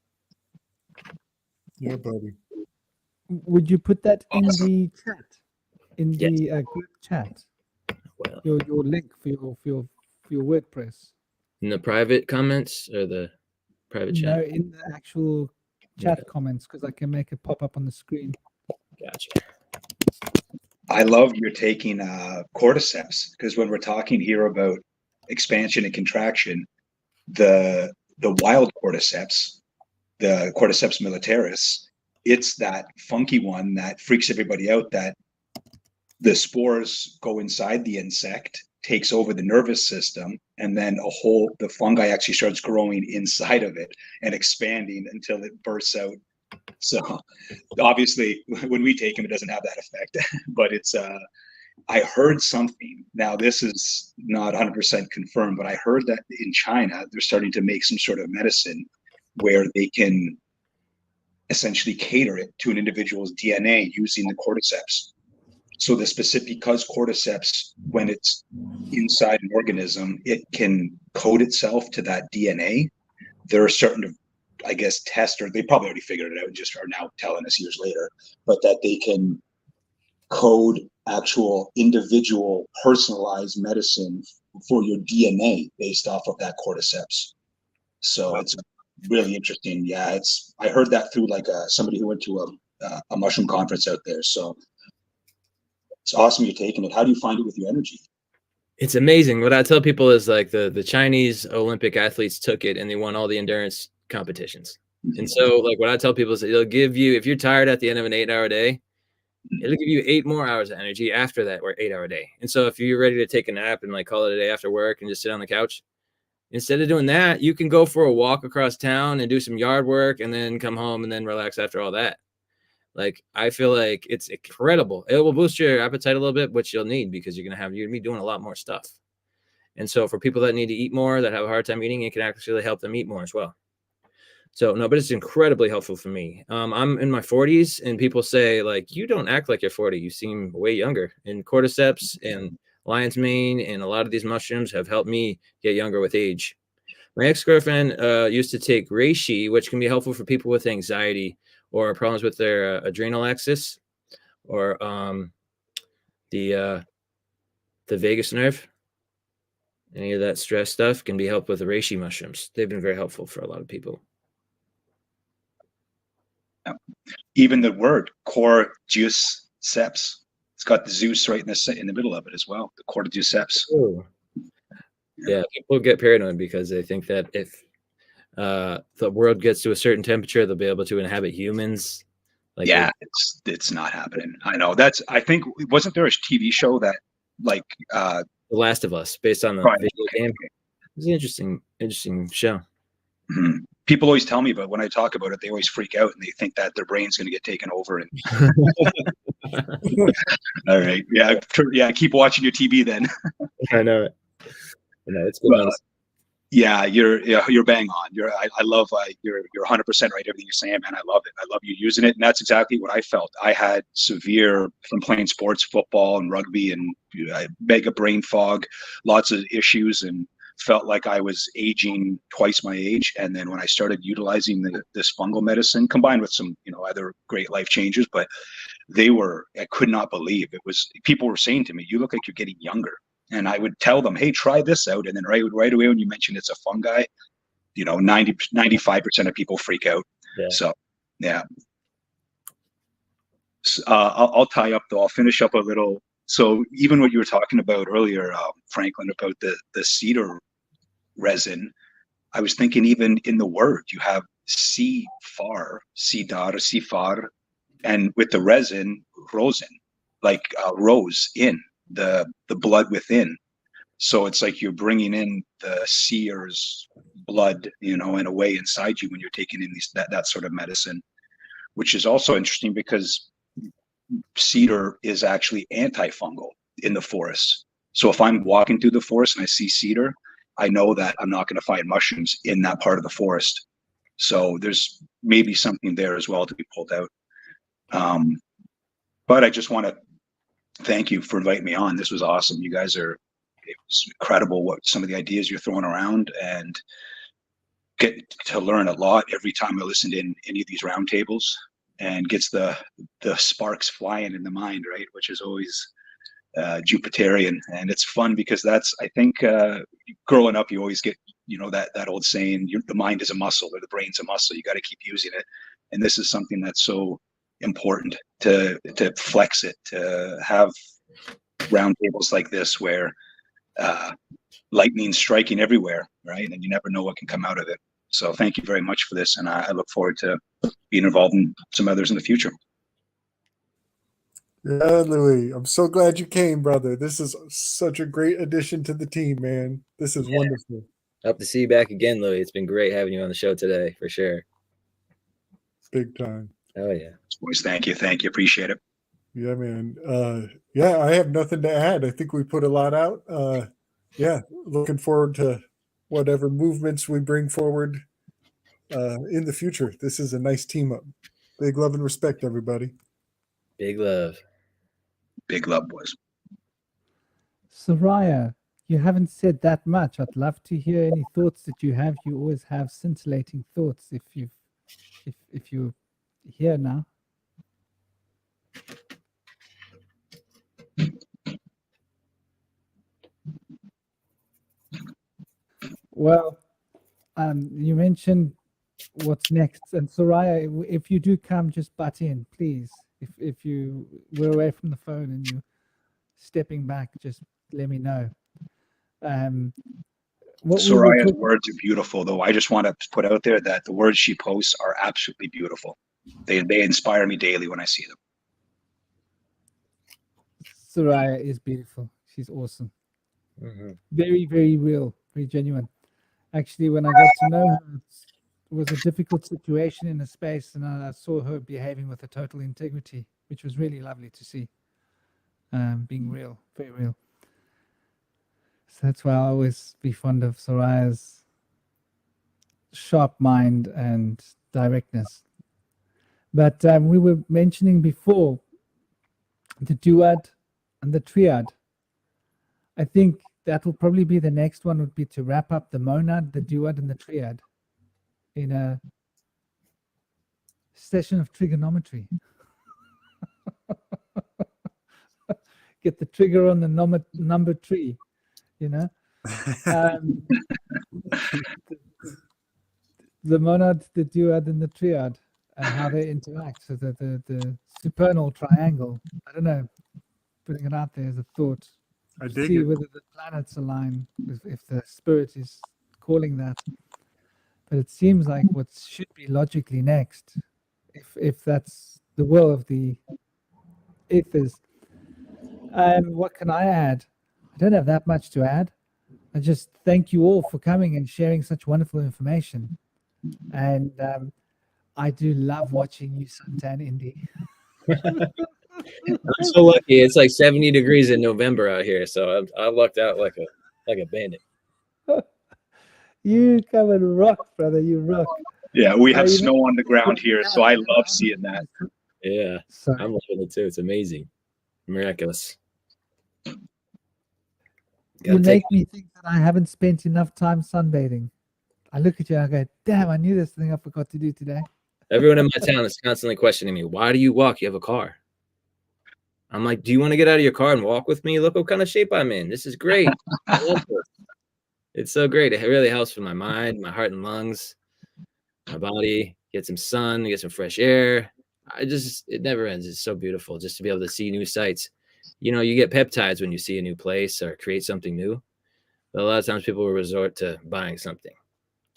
Speaker 6: Yeah, buddy.
Speaker 1: Would you put that in the chat, in
Speaker 4: Yes.
Speaker 1: the group chat?
Speaker 4: Well,
Speaker 1: Your link for your WordPress.
Speaker 4: in the private comments or the private chat?
Speaker 1: No, in the actual chat comments, because I can make it pop up on the screen.
Speaker 4: Gotcha.
Speaker 8: I love you're taking cordyceps, because when we're talking here about expansion and contraction, the wild cordyceps, the cordyceps militaris, it's that funky one that freaks everybody out, that the spores go inside the insect, takes over the nervous system, and then the fungi actually starts growing inside of it and expanding until it bursts out. So obviously when we take them, it doesn't have that effect, but it's, I heard something, now this is not 100% confirmed, but I heard that in China, they're starting to make some sort of medicine where they can essentially cater it to an individual's DNA using the cordyceps. So because cordyceps, when it's inside an organism, it can code itself to that DNA. There are certain, I guess, tests, or they probably already figured it out and just are now telling us years later, but that they can code actual individual personalized medicine for your DNA based off of that cordyceps. So it's really interesting. Yeah, I heard that through like somebody who went to a mushroom conference out there. So it's awesome you're taking it. How do you find it with your energy?
Speaker 3: It's amazing. What I tell people is like the Chinese Olympic athletes took it and they won all the endurance competitions. And so like what I tell people is it'll give you, if you're tired at the end of an 8-hour day, it'll give you 8 more hours of energy after that 8-hour day. And so if you're ready to take a nap and like call it a day after work and just sit on the couch, instead of doing that, you can go for a walk across town and do some yard work and then come home and then relax after all that. Like, I feel like it's incredible. It will boost your appetite a little bit, which you'll need because you're going to be doing a lot more stuff. And so for people that need to eat more, that have a hard time eating, it can actually help them eat more as well. So no, but it's incredibly helpful for me. I'm in my 40s and people say like, you don't act like you're 40. You seem way younger. And cordyceps and lion's mane and a lot of these mushrooms have helped me get younger with age. My ex-girlfriend used to take reishi, which can be helpful for people with anxiety or problems with their adrenal axis or the vagus nerve. Any of that stress stuff can be helped with the reishi mushrooms. They've been very helpful for a lot of people.
Speaker 8: Even the word cordyceps, it's got the Zeus right in the middle of it as well. The cordyceps.
Speaker 3: Oh. Yeah, people get paranoid because they think that if the world gets to a certain temperature, they'll be able to inhabit humans. Like
Speaker 8: yeah, it's not happening. I know. I think, wasn't there a TV show that like
Speaker 3: The Last of Us, based on the video game? It's an interesting show.
Speaker 8: Mm-hmm. People always tell me, but when I talk about it, they always freak out and they think that their brain's going to get taken over. And all right, yeah, keep watching your TV then.
Speaker 3: I know it. It's good.
Speaker 8: Yeah, you're bang on. I love you're 100% right. Everything you're saying, man. I love it. I love you using it, and that's exactly what I felt. I had severe from playing sports, football and rugby, and mega brain fog, lots of issues, and felt like I was aging twice my age. And then when I started utilizing this fungal medicine, combined with some other great life changes, but I could not believe it was. People were saying to me, "You look like you're getting younger." And I would tell them, hey, try this out. And then right away when you mention it's a fungi, 95% of people freak out. Yeah. So, yeah. I'll tie up, though. I'll finish up a little. So even what you were talking about earlier, Franklin, about the cedar resin, I was thinking even in the word, you have cedar, sifar, and with the resin, rosin, like rose in. The blood within, so it's like you're bringing in the seer's blood, in a way inside you when you're taking in that sort of medicine, which is also interesting because cedar is actually antifungal in the forest. So if I'm walking through the forest and I see cedar, I know that I'm not going to find mushrooms in that part of the forest. So there's maybe something there as well to be pulled out. But I just want to thank you for inviting me on. This was awesome. You guys it was incredible what some of the ideas you're throwing around, and get to learn a lot every time I listen to any of these roundtables, and gets the sparks flying in the mind, right? Which is always Jupiterian. And it's fun because I think growing up, you always get, that old saying, the mind is a muscle or the brain's a muscle. You got to keep using it. And this is something that's so important to flex it, to have roundtables like this where lightning striking everywhere, right? And you never know what can come out of it. So thank you very much for this, and I look forward to being involved in some others in the future.
Speaker 6: Yeah, Louis, I'm so glad you came, brother. This is such a great addition to the team, man. This is wonderful.
Speaker 3: Hope to see you back again, Louis. It's been great having you on the show today, for sure.
Speaker 6: Big time.
Speaker 3: Oh, yeah.
Speaker 8: Boys, thank you. Appreciate it.
Speaker 6: Yeah, man. I have nothing to add. I think we put a lot out. Looking forward to whatever movements we bring forward in the future. This is a nice team up. Big love and respect, everybody.
Speaker 3: Big love.
Speaker 8: Big love, boys. Soraya,
Speaker 1: You haven't said that much. I'd love to hear any thoughts that you have. You always have scintillating thoughts if you're here now. Well, you mentioned what's next, and Soraya, if you do come, just butt in, please. If you were away from the phone and you stepping back, just let me know. What we were
Speaker 8: Soraya's
Speaker 1: talking,
Speaker 8: words are beautiful, though. I just want to put out there that the words she posts are absolutely beautiful. They inspire me daily when I see them.
Speaker 1: Soraya is beautiful. She's awesome.
Speaker 4: Mm-hmm.
Speaker 1: Very, very real, very genuine. Actually, when I got to know her, it was a difficult situation in a space, and I saw her behaving with a total integrity, which was really lovely to see. Being real, very real. So that's why I always be fond of Soraya's sharp mind and directness. But we were mentioning before the duad and the triad. I think that will probably be the next one, would be to wrap up the monad, the duad, and the triad in a session of trigonometry. Get the trigger on the number tree, you know. The monad, the duad, and the triad, and how they interact. So the supernal triangle. I don't know, putting it out there as a thought.
Speaker 6: I dig
Speaker 1: See
Speaker 6: it.
Speaker 1: whether the planets align, if the spirit is calling that. But it seems like what should be logically next, if that's the will of the ethers. What can I add? I don't have that much to add. I just thank you all for coming and sharing such wonderful information. And I do love watching you suntan, Indy.
Speaker 4: I'm so lucky. It's like 70 degrees in November out here, so I lucked out like a bandit.
Speaker 1: You come and rock, brother. You rock.
Speaker 8: Yeah, we have
Speaker 1: you
Speaker 8: snow
Speaker 1: know-
Speaker 8: on the ground here, so I love seeing that.
Speaker 4: Yeah,
Speaker 1: Sorry.
Speaker 4: I'm loving it too. It's amazing, miraculous.
Speaker 1: You
Speaker 4: Gotta
Speaker 1: make
Speaker 4: take-
Speaker 1: me think that I haven't spent enough time sunbathing. I look at you and I go, damn, I knew this thing I forgot to do today.
Speaker 4: Everyone in my town is constantly questioning me. Why do you walk? You have a car. I'm like, do you want to get out of your car and walk with me? Look what kind of shape I'm in. This is great. I love this. It's so great. It really helps for my mind, my heart and lungs, my body. Get some sun, get some fresh air. It never ends. It's so beautiful just to be able to see new sights. You know, you get peptides when you see a new place or create something new. But a lot of times people will resort to buying something,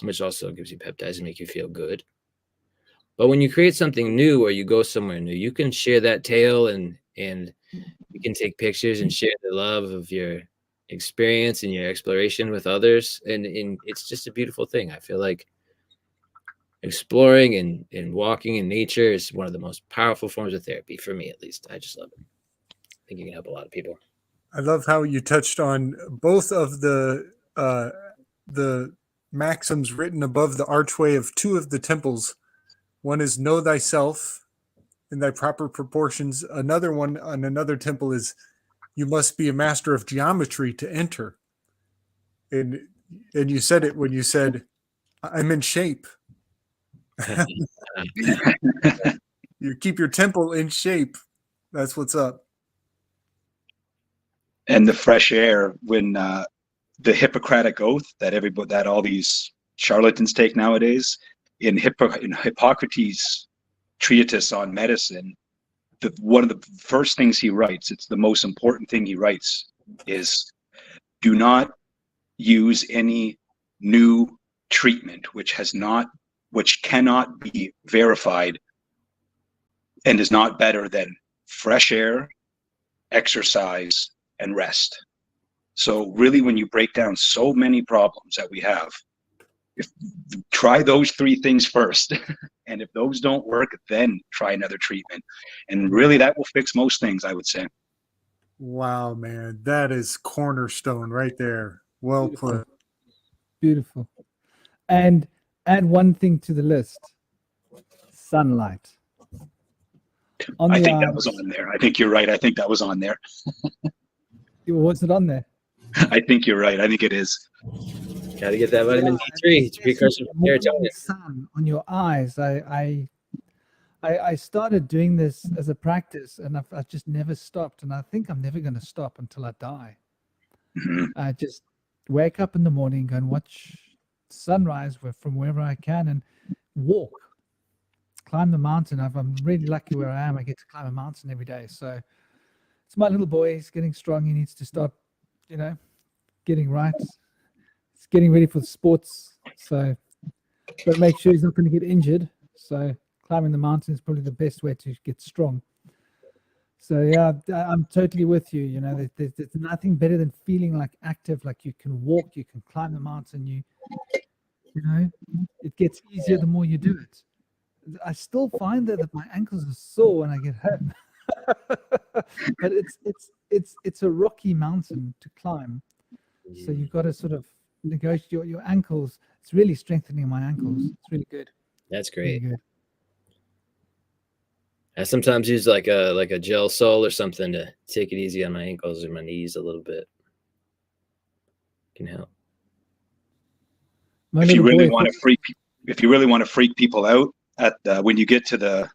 Speaker 4: which also gives you peptides and make you feel good. But when you create something new or you go somewhere new, you can share that tale and you can take pictures and share the love of your experience and your exploration with others. And it's just a beautiful thing. I feel like exploring and walking in nature is one of the most powerful forms of therapy for me, at least. I just love it. I think you can help a lot of people.
Speaker 6: I love how you touched on both of the maxims written above the archway of two of the temples. One is know thyself in thy proper proportions. Another one on another temple is you must be a master of geometry to enter. And you said it when you said, I'm in shape. You keep your temple in shape. That's what's up.
Speaker 8: And the fresh air when the Hippocratic oath that all these charlatans take nowadays, in Hippocrates' treatise on medicine, one of the first things he writes, it's the most important thing he writes, is do not use any new treatment which cannot be verified and is not better than fresh air, exercise, and rest. So really, when you break down so many problems that we have, try those three things first. And if those don't work, then try another treatment. And really, that will fix most things, I would say.
Speaker 6: Wow, man. That is cornerstone right there. Well put.
Speaker 1: Beautiful. And add one thing to the list: sunlight.
Speaker 8: I think that was on there. I think you're right. I think that was on there.
Speaker 1: Was it on there?
Speaker 8: I think you're right. I think it is.
Speaker 4: Got to get that vitamin D3. It's precursor to serotonin.
Speaker 1: Sun on your eyes. I started doing this as a practice, and I've just never stopped. And I think I'm never going to stop until I die.
Speaker 8: Mm-hmm.
Speaker 1: Just wake up in the morning, go and watch sunrise from wherever I can, and walk, climb the mountain. I'm really lucky where I am. I get to climb a mountain every day. So it's my little boy. He's getting strong. He needs to start, getting right. He's getting ready for the sports. So got to make sure he's not going to get injured. So climbing the mountain is probably the best way to get strong. So yeah, I'm totally with you. There's nothing better than feeling like active, like you can walk, you can climb the mountain. It gets easier the more you do it. I still find that my ankles are sore when I get home, but it's a rocky mountain to climb. So you've got to sort of negotiate your ankles. It's really strengthening my ankles. It's really good.
Speaker 4: That's great.
Speaker 1: Really good.
Speaker 4: I sometimes use like a gel sole or something to take it easy on my ankles or my knees a little bit. Can help.
Speaker 8: If you really want to freak people out when you get to the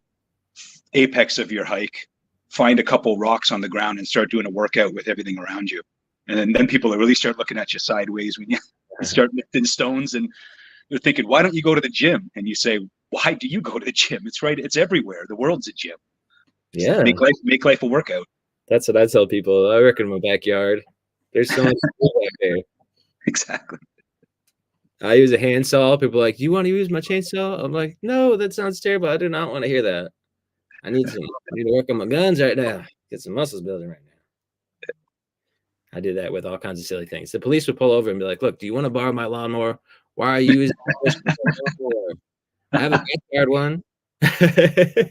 Speaker 8: apex of your hike, find a couple rocks on the ground and start doing a workout with everything around you, and then people will really start looking at you sideways when you start lifting stones, and they're thinking, "Why don't you go to the gym?" And you say, "Why do you go to the gym? It's everywhere. The world's a gym."
Speaker 4: Yeah,
Speaker 8: make life a workout.
Speaker 4: That's what I tell people. I work in my backyard. There's so much back there.
Speaker 8: Exactly.
Speaker 4: I use a handsaw. People are like, "Do you want to use my chainsaw?" I'm like, "No, that sounds terrible. I do not want to hear that. I need to work on my guns right now. Get some muscles building right now." I do that with all kinds of silly things. The police would pull over and be like, "Look, do you want to borrow my lawnmower? Why are you using my lawnmower? I have a backyard one." I'm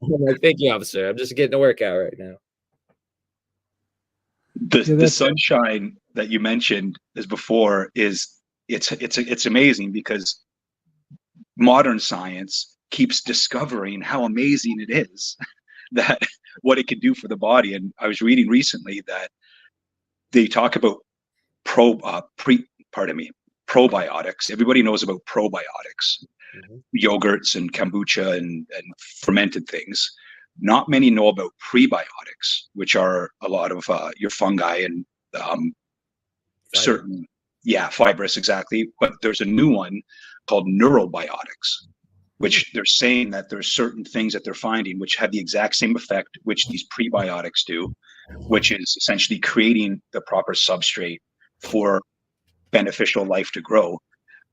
Speaker 4: like, "Thank you, officer. I'm just getting a workout right now."
Speaker 8: The sunshine that you mentioned as before it's amazing, because modern science keeps discovering how amazing it is that what it can do for the body. And I was reading recently that they talk about probiotics. Everybody knows about probiotics, yogurts and kombucha and fermented things. Not many know about prebiotics, which are a lot of your fungi and certain, fibrous, exactly. But there's a new one called neurobiotics, which they're saying that there's certain things that they're finding which have the exact same effect which these prebiotics do, which is essentially creating the proper substrate for beneficial life to grow.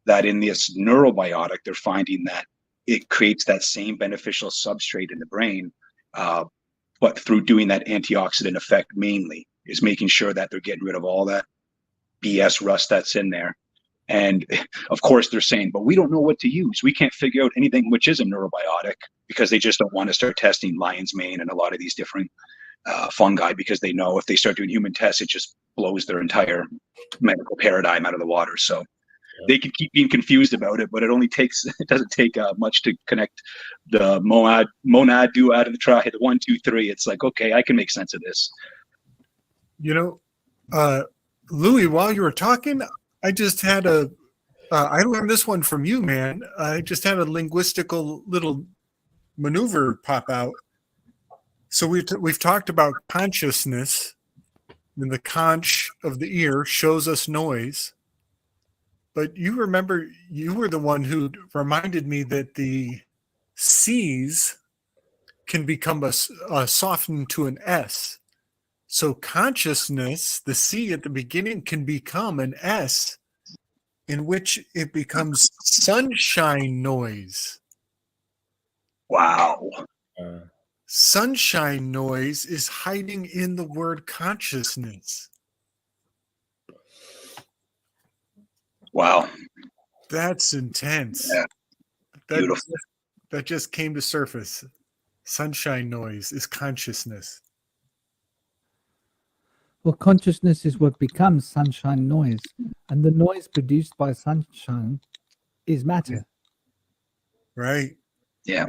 Speaker 8: That in this neurobiotic, they're finding that it creates that same beneficial substrate in the brain, but through doing that antioxidant effect mainly, is making sure that they're getting rid of all that BS rust that's in there. And of course they're saying, but we don't know what to use. We can't figure out anything which is a neurobiotic, because they just don't want to start testing lion's mane and a lot of these different fungi, because they know if they start doing human tests, it just blows their entire medical paradigm out of the water. So they can keep being confused about it, but it doesn't take much to connect the monad, duad, and the triad, 1, 2, 3. It's like, okay, I can make sense of this.
Speaker 6: Louis, while you were talking, I just had I learned this one from you, man. I just had a linguistical little maneuver pop out. So we've talked about consciousness, and the conch of the ear shows us noise. But you remember, you were the one who reminded me that the C's can become softened to an S. So consciousness, the C at the beginning, can become an S, in which it becomes sunshine noise.
Speaker 8: Wow.
Speaker 6: Sunshine noise is hiding in the word consciousness.
Speaker 8: Wow.
Speaker 6: That's intense.
Speaker 8: Yeah. Beautiful.
Speaker 6: That just came to surface. Sunshine noise is consciousness.
Speaker 1: Well, consciousness is what becomes sunshine noise, and the noise produced by sunshine is matter.
Speaker 6: Right.
Speaker 8: Yeah.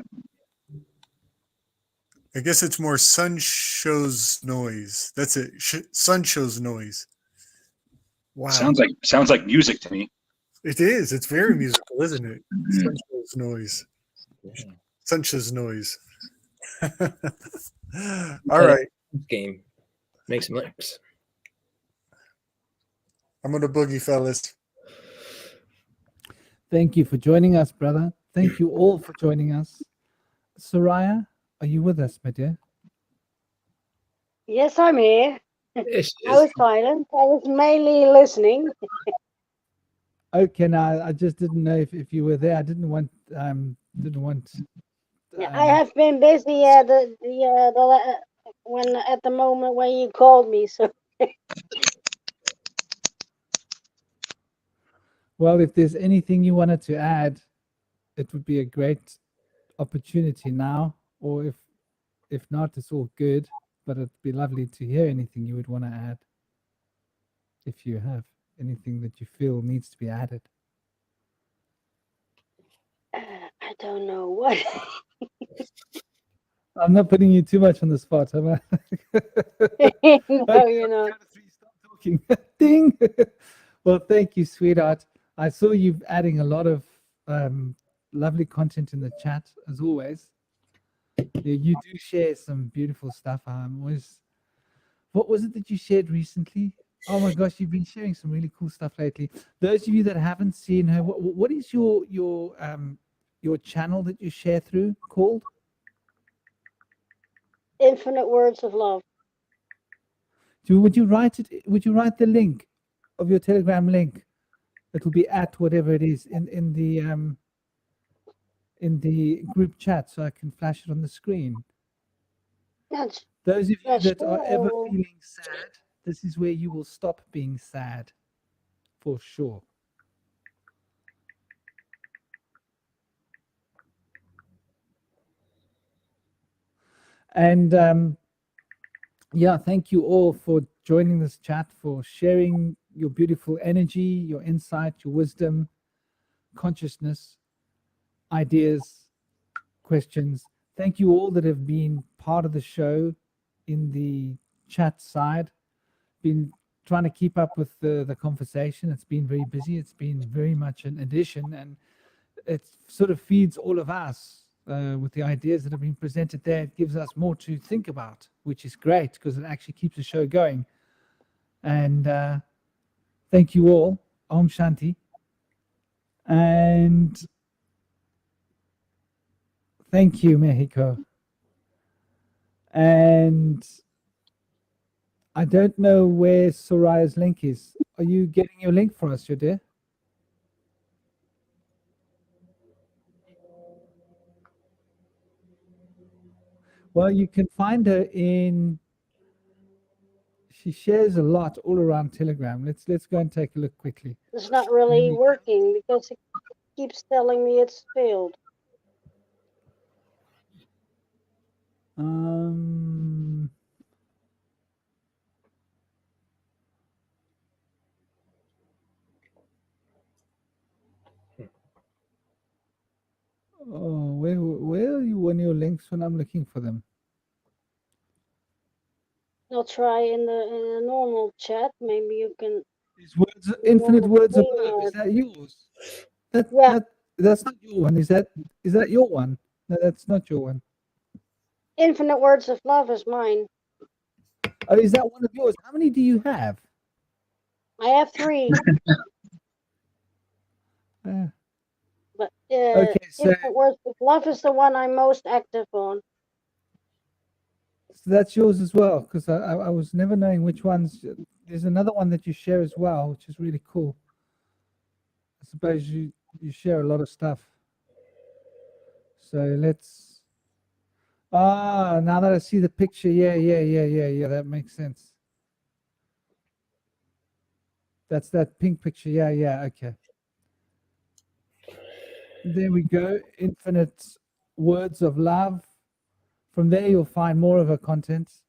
Speaker 6: I guess it's more sun shows noise. That's it. Sun shows noise. Wow.
Speaker 8: Sounds like music to me.
Speaker 6: It is. It's very musical, isn't it? Mm-hmm. Sun shows noise. Yeah. Sun shows noise. All right.
Speaker 4: Game. Make some lips.
Speaker 6: I'm gonna boogie, fellas.
Speaker 1: Thank you for joining us, brother. Thank you all for joining us. Soraya, are you with us, my dear?
Speaker 7: Yes, I'm here.
Speaker 3: There she
Speaker 7: I
Speaker 3: is.
Speaker 7: was silent. I was mainly listening.
Speaker 1: Okay, now I just didn't know if you were there. I didn't want
Speaker 7: Yeah, I have been busy at when at the moment when you called me. So
Speaker 1: well, if there's anything you wanted to add, it would be a great opportunity now, or if not, it's all good, but it'd be lovely to hear anything you would want to add, if you have anything that you feel needs to be added.
Speaker 7: I don't know what.
Speaker 1: I'm not putting you too much on the spot, am I?
Speaker 7: No, you're not.
Speaker 1: Count of three, stop talking. Ding. Well, thank you, sweetheart. I saw you adding a lot of lovely content in the chat, as always. You do share some beautiful stuff. I'm always. What was it that you shared recently? Oh my gosh, you've been sharing some really cool stuff lately. Those of you that haven't seen her, what is your channel that you share through called?
Speaker 7: Infinite words of love.
Speaker 1: Would you write it? Would you write the link of your Telegram link? It will be at whatever it is in the group chat, so I can flash it on the screen.
Speaker 7: That's
Speaker 1: Those of you
Speaker 7: that's
Speaker 1: that are ever
Speaker 7: cool.
Speaker 1: feeling sad, this is where you will stop being sad, for sure. And yeah, thank you all for joining this chat, for sharing your beautiful energy, your insight, your wisdom, consciousness, ideas, questions. Thank you all that have been part of the show in the chat side. Been trying to keep up with the conversation. It's been very busy. It's been very much an addition, and it sort of feeds all of us with the ideas that have been presented there. It gives us more to think about, which is great because it actually keeps the show going. And thank you all. Om Shanti. And thank you, Mexico. And I don't know where Soraya's link is. Are you getting your link for us, your dear? Well, you can find her in. She shares a lot all around Telegram. Let's go and take a look quickly.
Speaker 7: It's not really working because it keeps telling me it's failed.
Speaker 1: Oh, where are you on your links when I'm looking for them?
Speaker 7: I'll try in the normal chat. Maybe you can.
Speaker 1: These words, infinite words of love. Is that yours? That's not your one. Is that your one? No, that's not your one.
Speaker 7: Infinite words of love is mine.
Speaker 1: Oh, is that one of yours? How many do you have?
Speaker 7: I have 3. But
Speaker 1: okay, so
Speaker 7: Infinite words of love is the one I'm most active on.
Speaker 1: So that's yours as well, because I was never knowing which ones. There's another one that you share as well, which is really cool. I suppose you share a lot of stuff. So let's. Ah, now that I see the picture, yeah, that makes sense. That's that pink picture, yeah, okay. There we go, infinite words of love. From there, you'll find more of her content.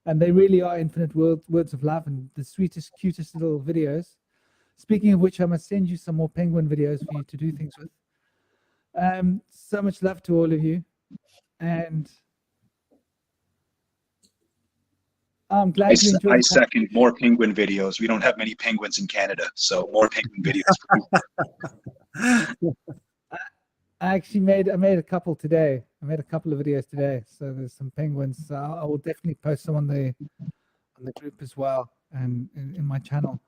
Speaker 1: And they really are infinite words of love and the sweetest, cutest little videos. Speaking of which, I must send you some more penguin videos for you to do things with. So much love to all of you. And I'm glad you enjoyed
Speaker 8: I second more penguin videos. We don't have many penguins in Canada, so more penguin videos.
Speaker 1: I actually made a couple today. I made a couple of videos today. So there's some penguins. So I will definitely post them on the group as well and in my channel.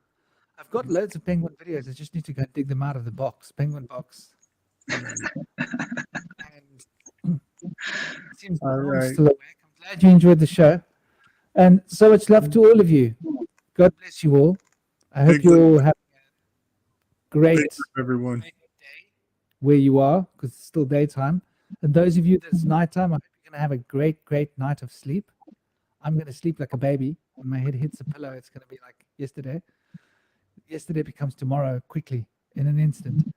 Speaker 1: I've got loads of penguin videos. I just need to go dig them out of the box, penguin box. And it seems
Speaker 2: All
Speaker 1: Norm's
Speaker 2: right.
Speaker 1: still awake. I'm glad you enjoyed the show. And so much love to all of you. God bless you all. I hope
Speaker 6: Big
Speaker 1: you all have a great
Speaker 6: Thanks, everyone.
Speaker 1: day where you are, because it's still daytime. And those of you that's nighttime, I hope you're going to have a great, great night of sleep. I'm going to sleep like a baby. When my head hits the pillow, it's going to be like yesterday. Yesterday becomes tomorrow quickly, in an instant.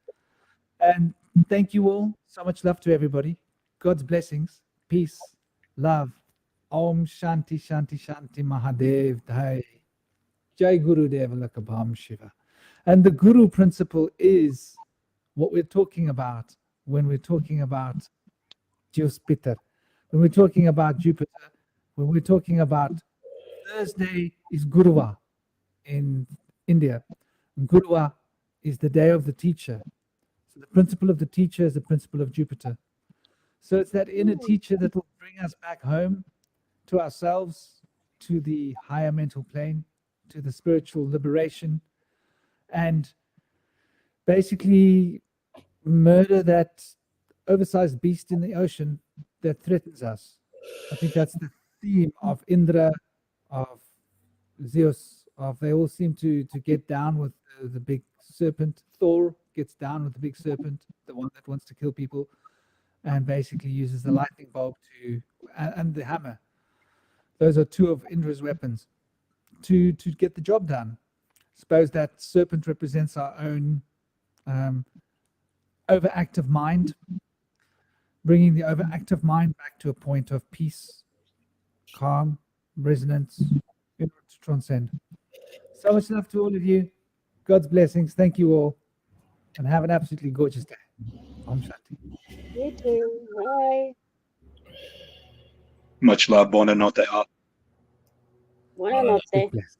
Speaker 1: And thank you all. So much love to everybody. God's blessings, peace, love. Om Shanti Shanti Shanti Mahadev Dhai. Jai Guru Deva Lakabham Shiva. And the Guru principle is what we're talking about when we're talking about DyausPitar, when we're talking about Jupiter, when we're talking about Thursday is Guruvar in India. And Guruvar is the day of the teacher. So the principle of the teacher is the principle of Jupiter. So it's that inner teacher that will bring us back home to ourselves, to the higher mental plane, to the spiritual liberation, and basically murder that oversized beast in the ocean that threatens us. I think that's the theme of Indra, of Zeus, of they all seem to get down with the big serpent. Thor gets down with the big serpent, the one that wants to kill people, and basically uses the lightning bulb and the hammer. Those are two of Indra's weapons to get the job done. Suppose that serpent represents our own overactive mind, bringing the overactive mind back to a point of peace, calm, resonance, in order to transcend. So much love to all of you. God's blessings. Thank you all. And have an absolutely gorgeous day. Om Shanti.
Speaker 7: You too. Bye.
Speaker 8: Much love. Buona notte.
Speaker 7: Buona
Speaker 1: Be
Speaker 7: notte.
Speaker 1: blessed.